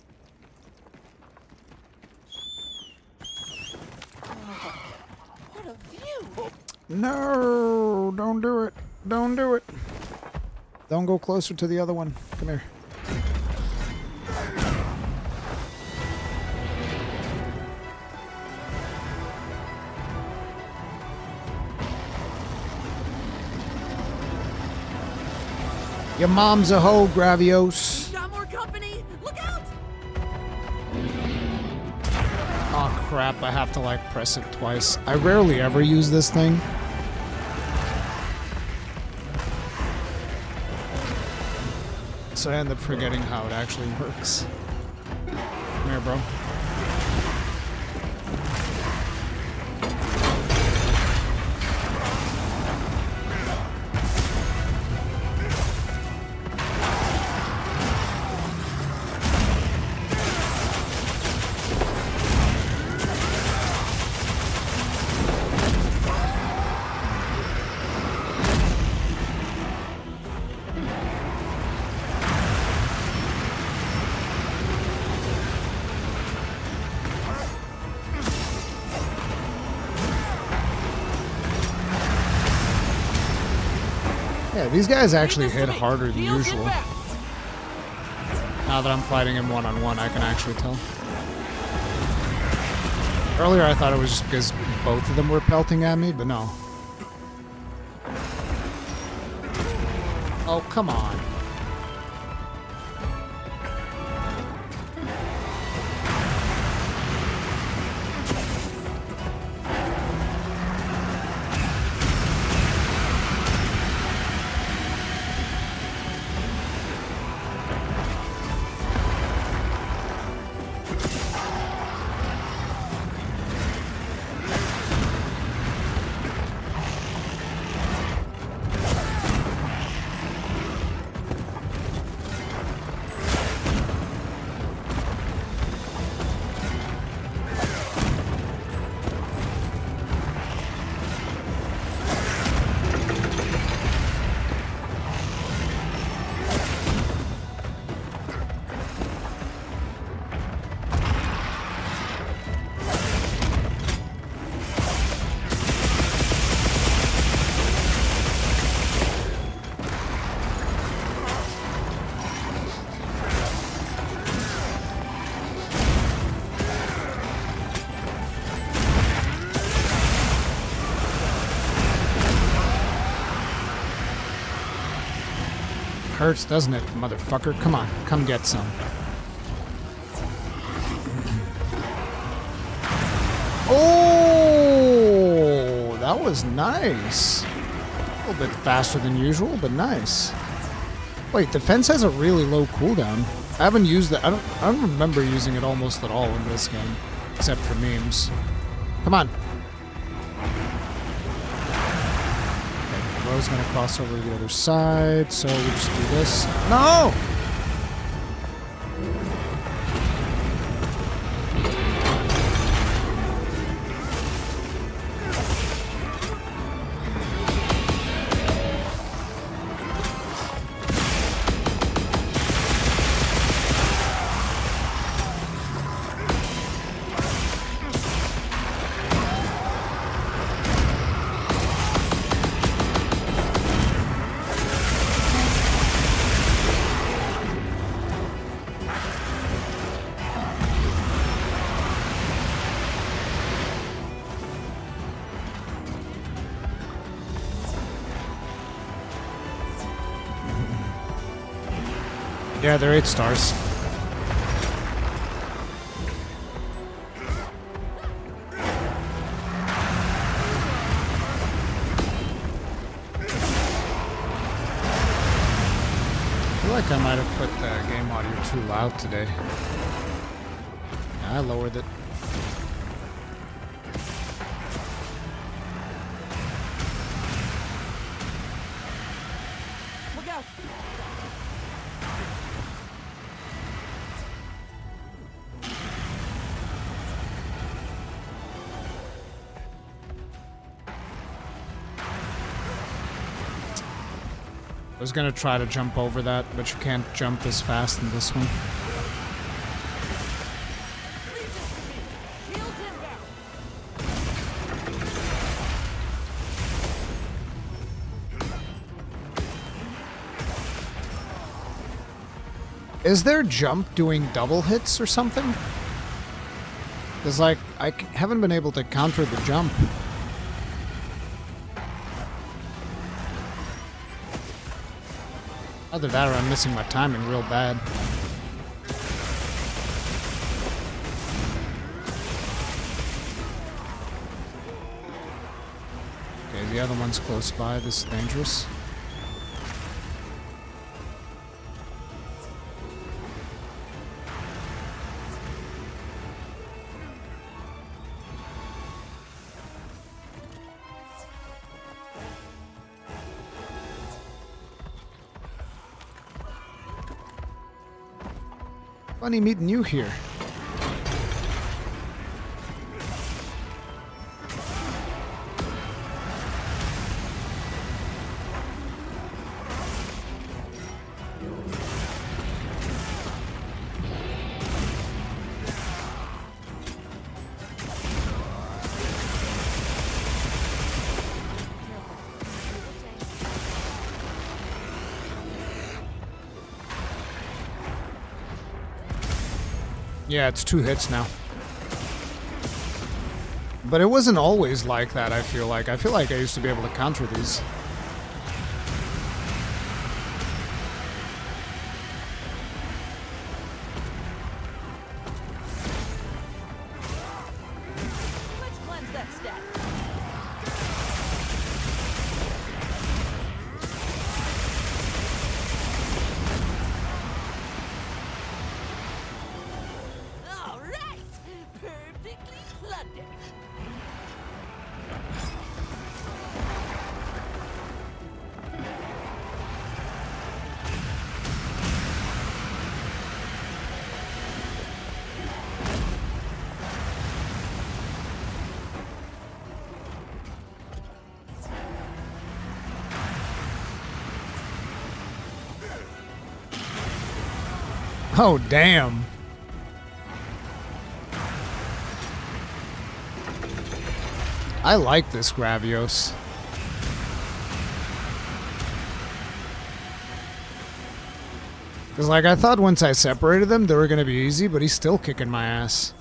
Speaker 2: What a view!
Speaker 1: No, don't do it. Don't do it. Don't go closer to the other one. Come here. Your mom's a hoe, Gravios.
Speaker 2: Got more company. Look out!
Speaker 1: Oh crap, I have to like press it twice. I rarely ever use this thing. So I end up forgetting how it actually works. Come here, bro. Yeah, these guys actually hit harder than usual. Now that I'm fighting him one-on-one, I can actually tell. Earlier I thought it was just because both of them were pelting at me, but no. Oh, come on. Hurts, doesn't it, motherfucker? Come on, come get some. Oh, that was nice. A little bit faster than usual, but nice. Wait, defense has a really low cooldown. I haven't used that. I don't remember using it almost at all in this game, except for memes. Come on. Bro's gonna cross over to the other side, so we just do this. No! Yeah, they're 8 stars. I feel like I might have put the game audio too loud today. I lowered it.
Speaker 2: Look out!
Speaker 1: I was gonna try to jump over that, but you can't jump as fast in this one. Is their jump doing double hits or something? Because, like, I haven't been able to counter the jump. Either that or I'm missing my timing real bad. Okay, the other one's close by. This is dangerous. Funny meeting you here. Yeah, it's 2 hits now. But it wasn't always like that, I feel like. I feel like I used to be able to counter these.
Speaker 2: Let's cleanse that stat. All right, perfectly plundered.
Speaker 1: Oh, damn. I like this Gravios. Because, like, I thought once I separated them, they were going to be easy, but he's still kicking my ass.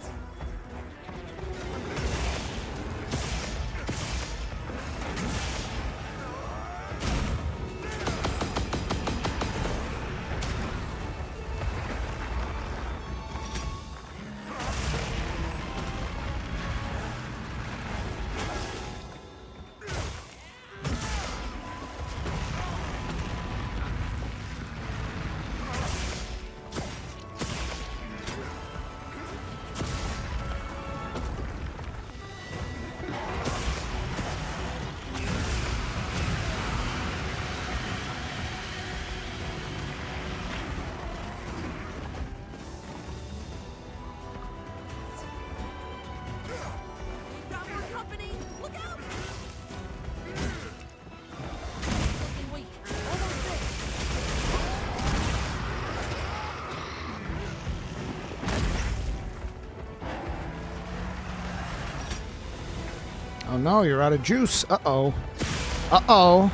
Speaker 1: Oh no, you're out of juice. Uh-oh. Uh-oh.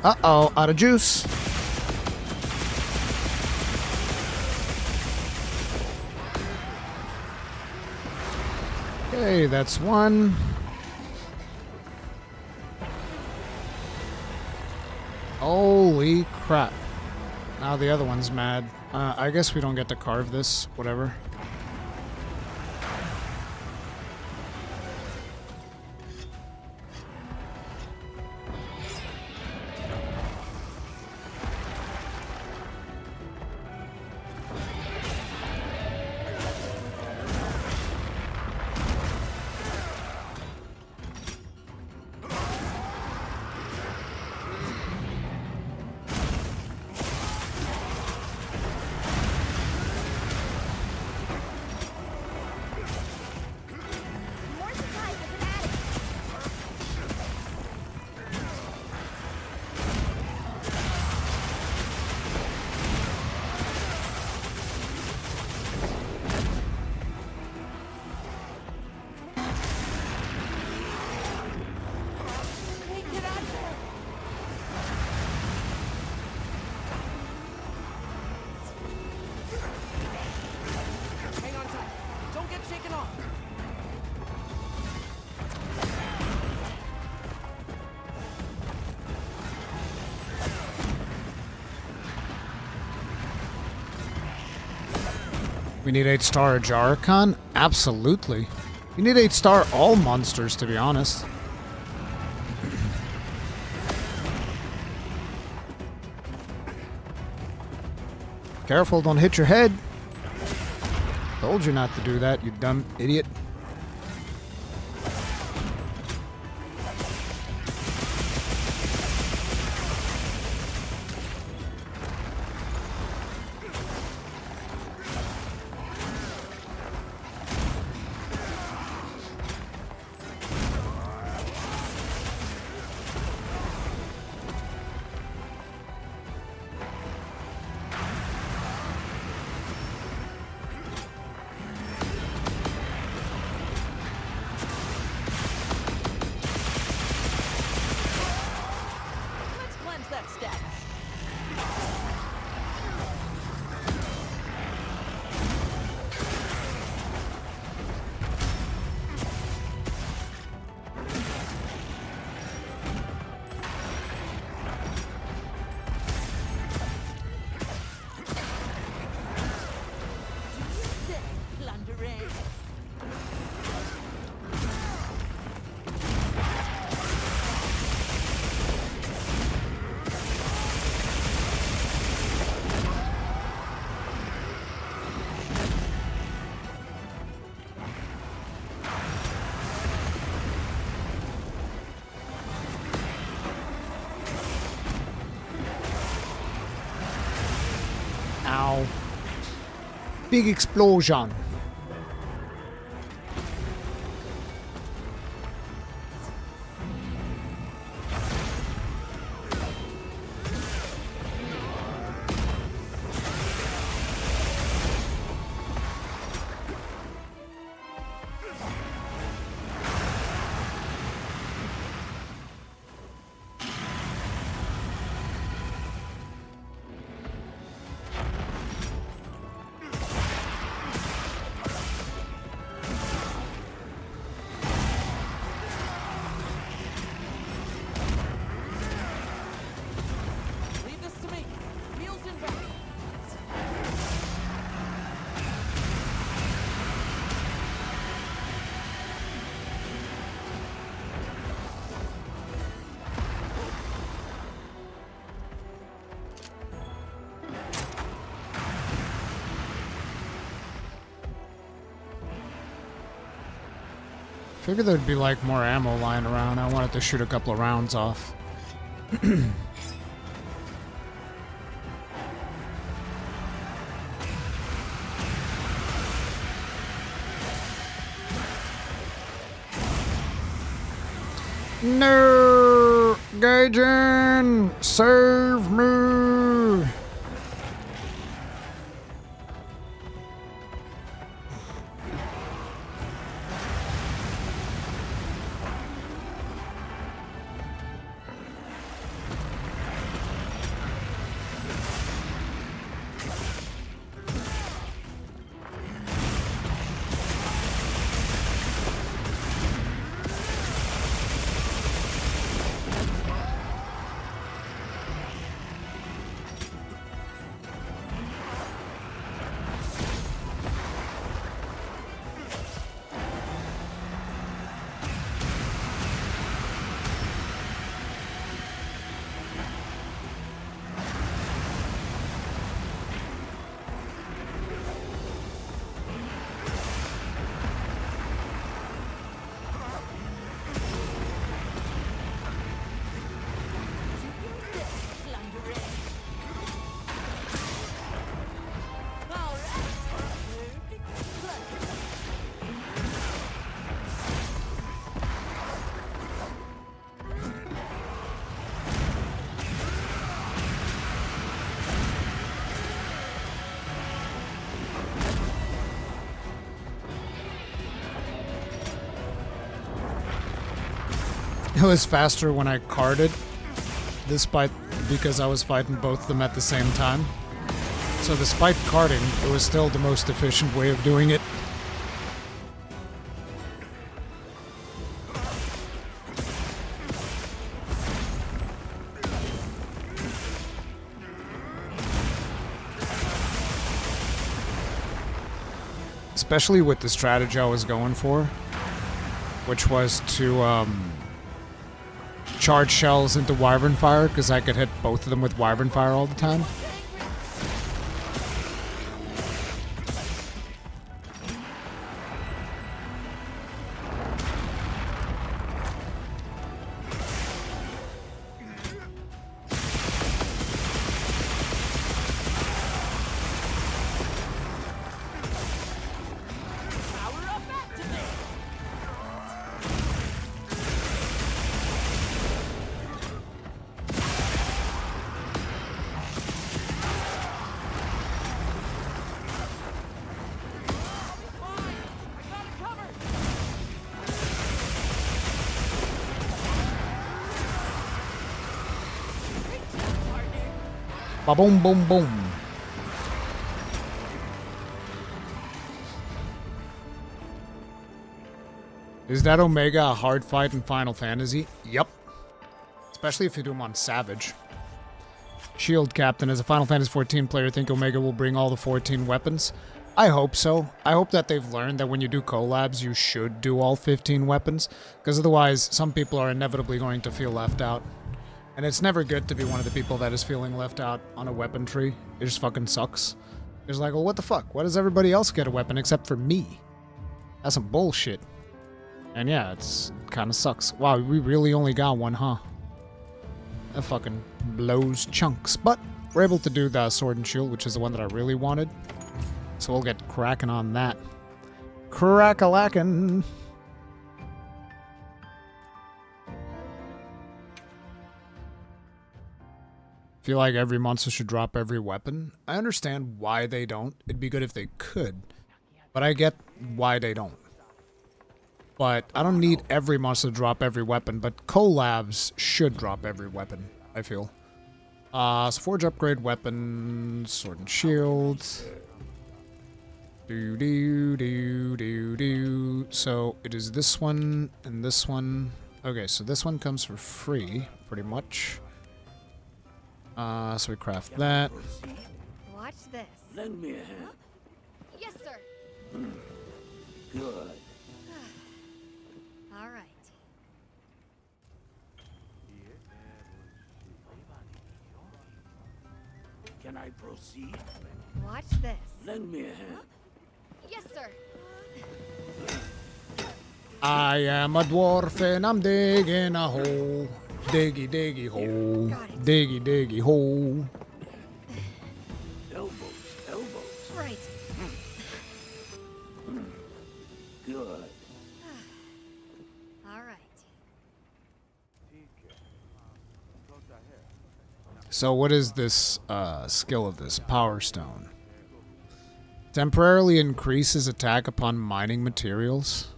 Speaker 1: Uh-oh, out of juice. Okay, that's one. Holy crap. Now the other one's mad. I guess we don't get to carve this. Whatever.
Speaker 2: Hang on tight. Don't get shaken off.
Speaker 1: We need 8-star Rurikhan? Absolutely. We need 8-star all monsters, to be honest. Careful, don't hit your head. Told you not to do that, you dumb idiot.
Speaker 2: Let's cleanse that stash. Plundering.
Speaker 1: Ow. Big explosion.
Speaker 2: Leave this to me. Wheels in back.
Speaker 1: Figured there'd be like more ammo lying around. I wanted to shoot a couple of rounds off. No! Gaijin! Save me! It was faster when I carded, despite because I was fighting both of them at the same time. So despite carding, it was still the most efficient way of doing it. Especially with the strategy I was going for, which was to charge shells into Wyvern Fire, because I could hit both of them with Wyvern Fire all the time. Ba-boom, boom, boom. Is that Omega a hard fight in Final Fantasy? Yep. Especially if you do him on Savage. Shield Captain, as a Final Fantasy 14 player, think Omega will bring all the 14 weapons? I hope so. I hope that they've learned that when you do collabs, you should do all 15 weapons, because otherwise some people are inevitably going to feel left out. And it's never good to be one of the people that is feeling left out on a weapon tree. It just fucking sucks. It's like, well, what the fuck? Why does everybody else get a weapon except for me? That's some bullshit. And yeah, it kind of sucks. Wow, we really only got one, huh? That fucking blows chunks. But we're able to do the Sword and Shield, which is the one that I really wanted. So we'll get cracking on that. Crack-a-lackin'. Feel like every monster should drop every weapon. I understand why they don't. It'd be good if they could. But I get why they don't. But I don't need every monster to drop every weapon, but collabs should drop every weapon, I feel. So Forge upgrade weapon, Sword and Shield. Do. So it is this one and this one. Okay, so this one comes for free, pretty much. So we craft that.
Speaker 18: Watch this.
Speaker 10: Lend me a hand.
Speaker 18: Yes, sir.
Speaker 10: Good.
Speaker 18: All right.
Speaker 10: Can I proceed?
Speaker 18: Watch this.
Speaker 10: Lend me a hand.
Speaker 18: Yes, sir.
Speaker 1: I am a dwarf and I'm digging a hole. Diggy, diggy hole. Diggy, diggy hole.
Speaker 10: Elbows.
Speaker 18: Right.
Speaker 10: Good.
Speaker 18: All right.
Speaker 1: So what is this skill of this? Power Stone. Temporarily increases attack upon mining materials.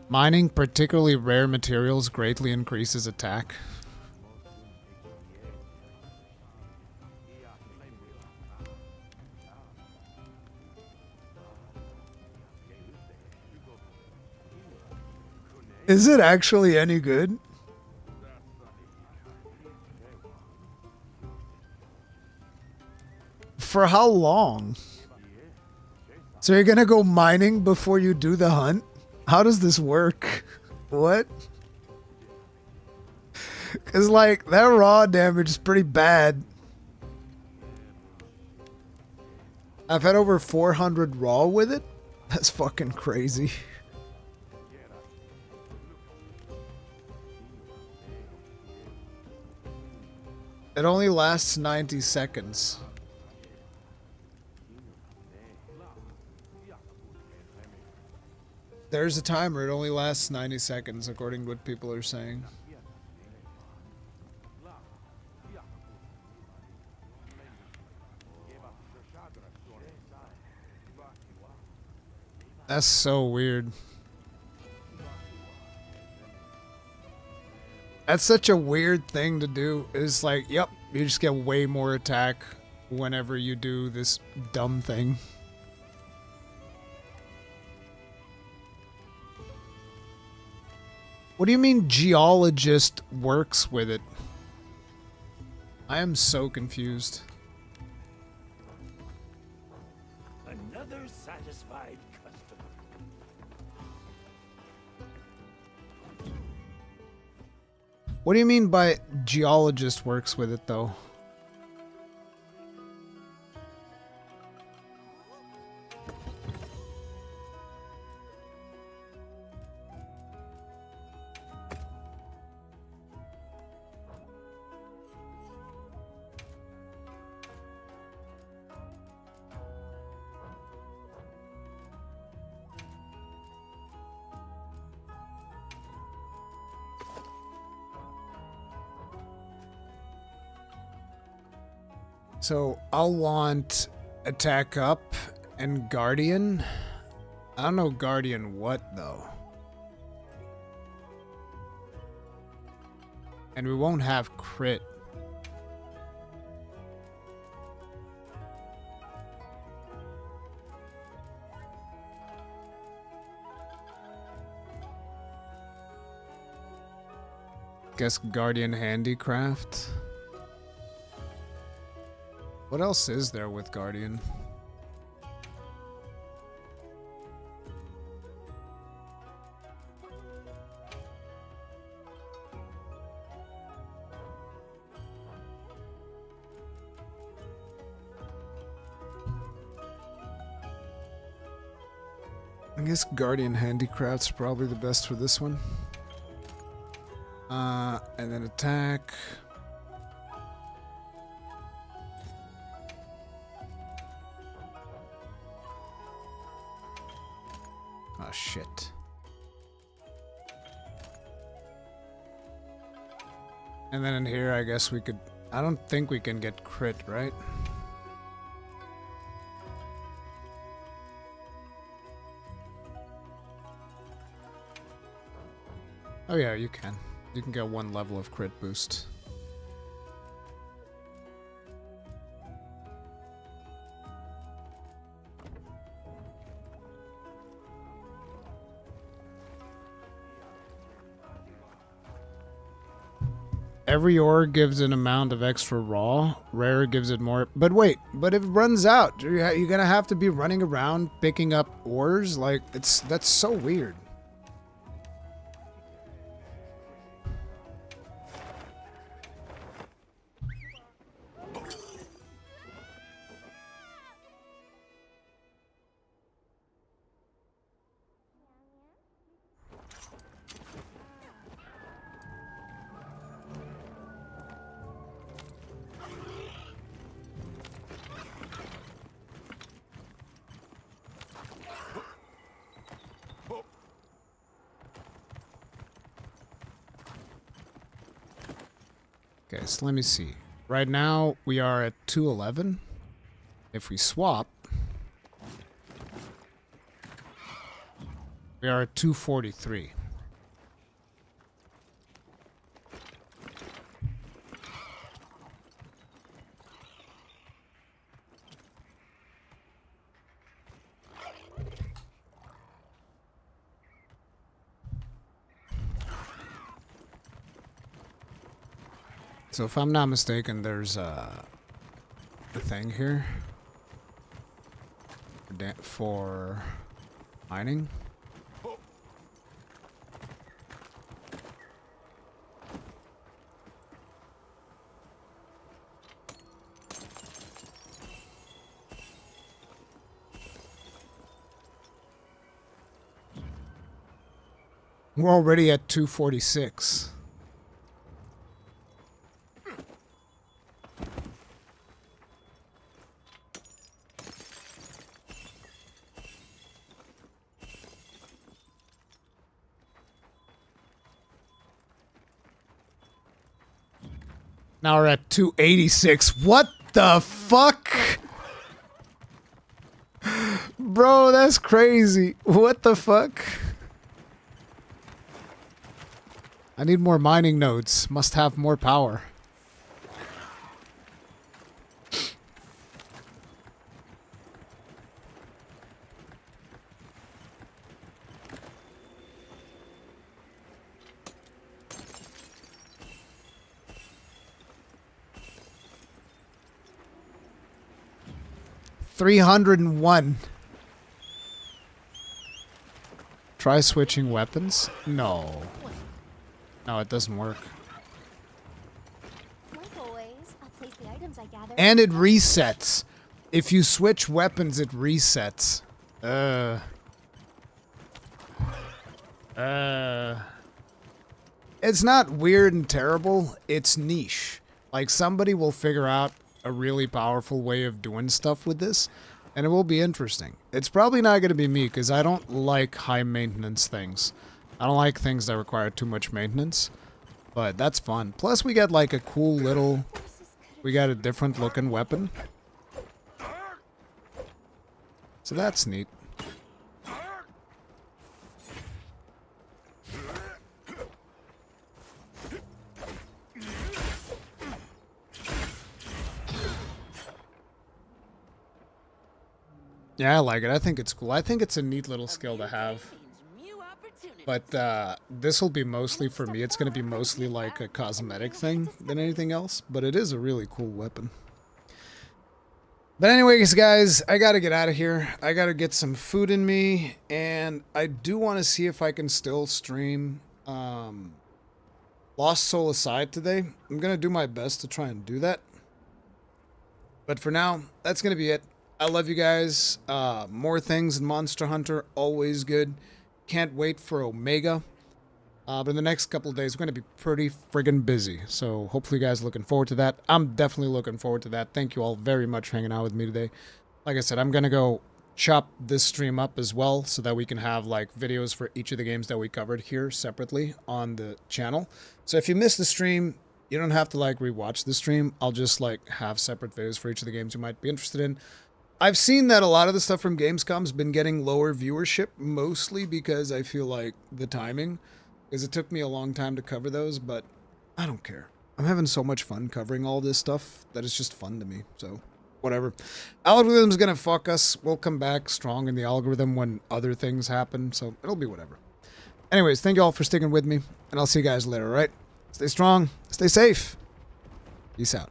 Speaker 1: Mining particularly rare materials greatly increases attack. Is it actually any good? For how long? So you're gonna go mining before you do the hunt? How does this work? What? Because, like, that raw damage is pretty bad. I've had over 400 raw with it. That's fucking crazy. It only lasts 90 seconds. There's a timer. It only lasts 90 seconds, according to what people are saying. That's so weird. That's such a weird thing to do. It's like, yep, you just get way more attack whenever you do this dumb thing. What do you mean geologist works with it? I am so confused.
Speaker 10: Another satisfied customer.
Speaker 1: What do you mean by geologist works with it, though? So I'll want attack up and guardian. I don't know guardian what though. And we won't have crit. Guess guardian handicraft. What else is there with Guardian? I guess Guardian Handicraft's probably the best for this one. And then attack. Oh, shit. And then in here, I guess we could... I don't think we can get crit, right? Oh yeah, you can. You can get 1 level of crit boost. Every ore gives an amount of extra raw. Rare gives it more. But wait, but if it runs out, you're gonna have to be running around picking up ores? Like, that's so weird. Okay, so let me see. Right now, we are at 211. If we swap, we are at 243. So if I'm not mistaken, there's a thing here for mining. We're already at 246. Now we're at 286. What the fuck? Bro, that's crazy. What the fuck? I need more mining nodes. Must have more power. $301. Try switching weapons? No. No, it doesn't work.
Speaker 5: Like always, I'll place the items I gather.
Speaker 1: And it resets. If you switch weapons, it resets. It's not weird and terrible. It's niche. Like, somebody will figure out a really powerful way of doing stuff with this, and it will be interesting. It's probably not going to be me, because I don't like high maintenance things. I don't like things that require too much maintenance, but that's fun. Plus, we get like a cool little... We got a different looking weapon. So that's neat. Yeah, I like it. I think it's cool. I think it's a neat little skill to have. But this will be mostly for me. It's going to be mostly like a cosmetic thing than anything else. But it is a really cool weapon. But anyways, guys, I got to get out of here. I got to get some food in me. And I do want to see if I can still stream Lost Soul Aside today. I'm going to do my best to try and do that. But for now, that's going to be it. I love you guys. More things in Monster Hunter, always good. Can't wait for Omega. But in the next couple of days, we're going to be pretty friggin' busy. So hopefully you guys are looking forward to that. I'm definitely looking forward to that. Thank you all very much for hanging out with me today. Like I said, I'm going to go chop this stream up as well so that we can have like videos for each of the games that we covered here separately on the channel. So if you missed the stream, you don't have to like rewatch the stream. I'll just like have separate videos for each of the games you might be interested in. I've seen that a lot of the stuff from Gamescom's been getting lower viewership, mostly because I feel like the timing, because it took me a long time to cover those, but I don't care. I'm having so much fun covering all this stuff that it's just fun to me, so whatever. Algorithm's gonna fuck us. We'll come back strong in the algorithm when other things happen, so it'll be whatever. Anyways, thank you all for sticking with me, and I'll see you guys later, all right? Stay strong, stay safe. Peace out.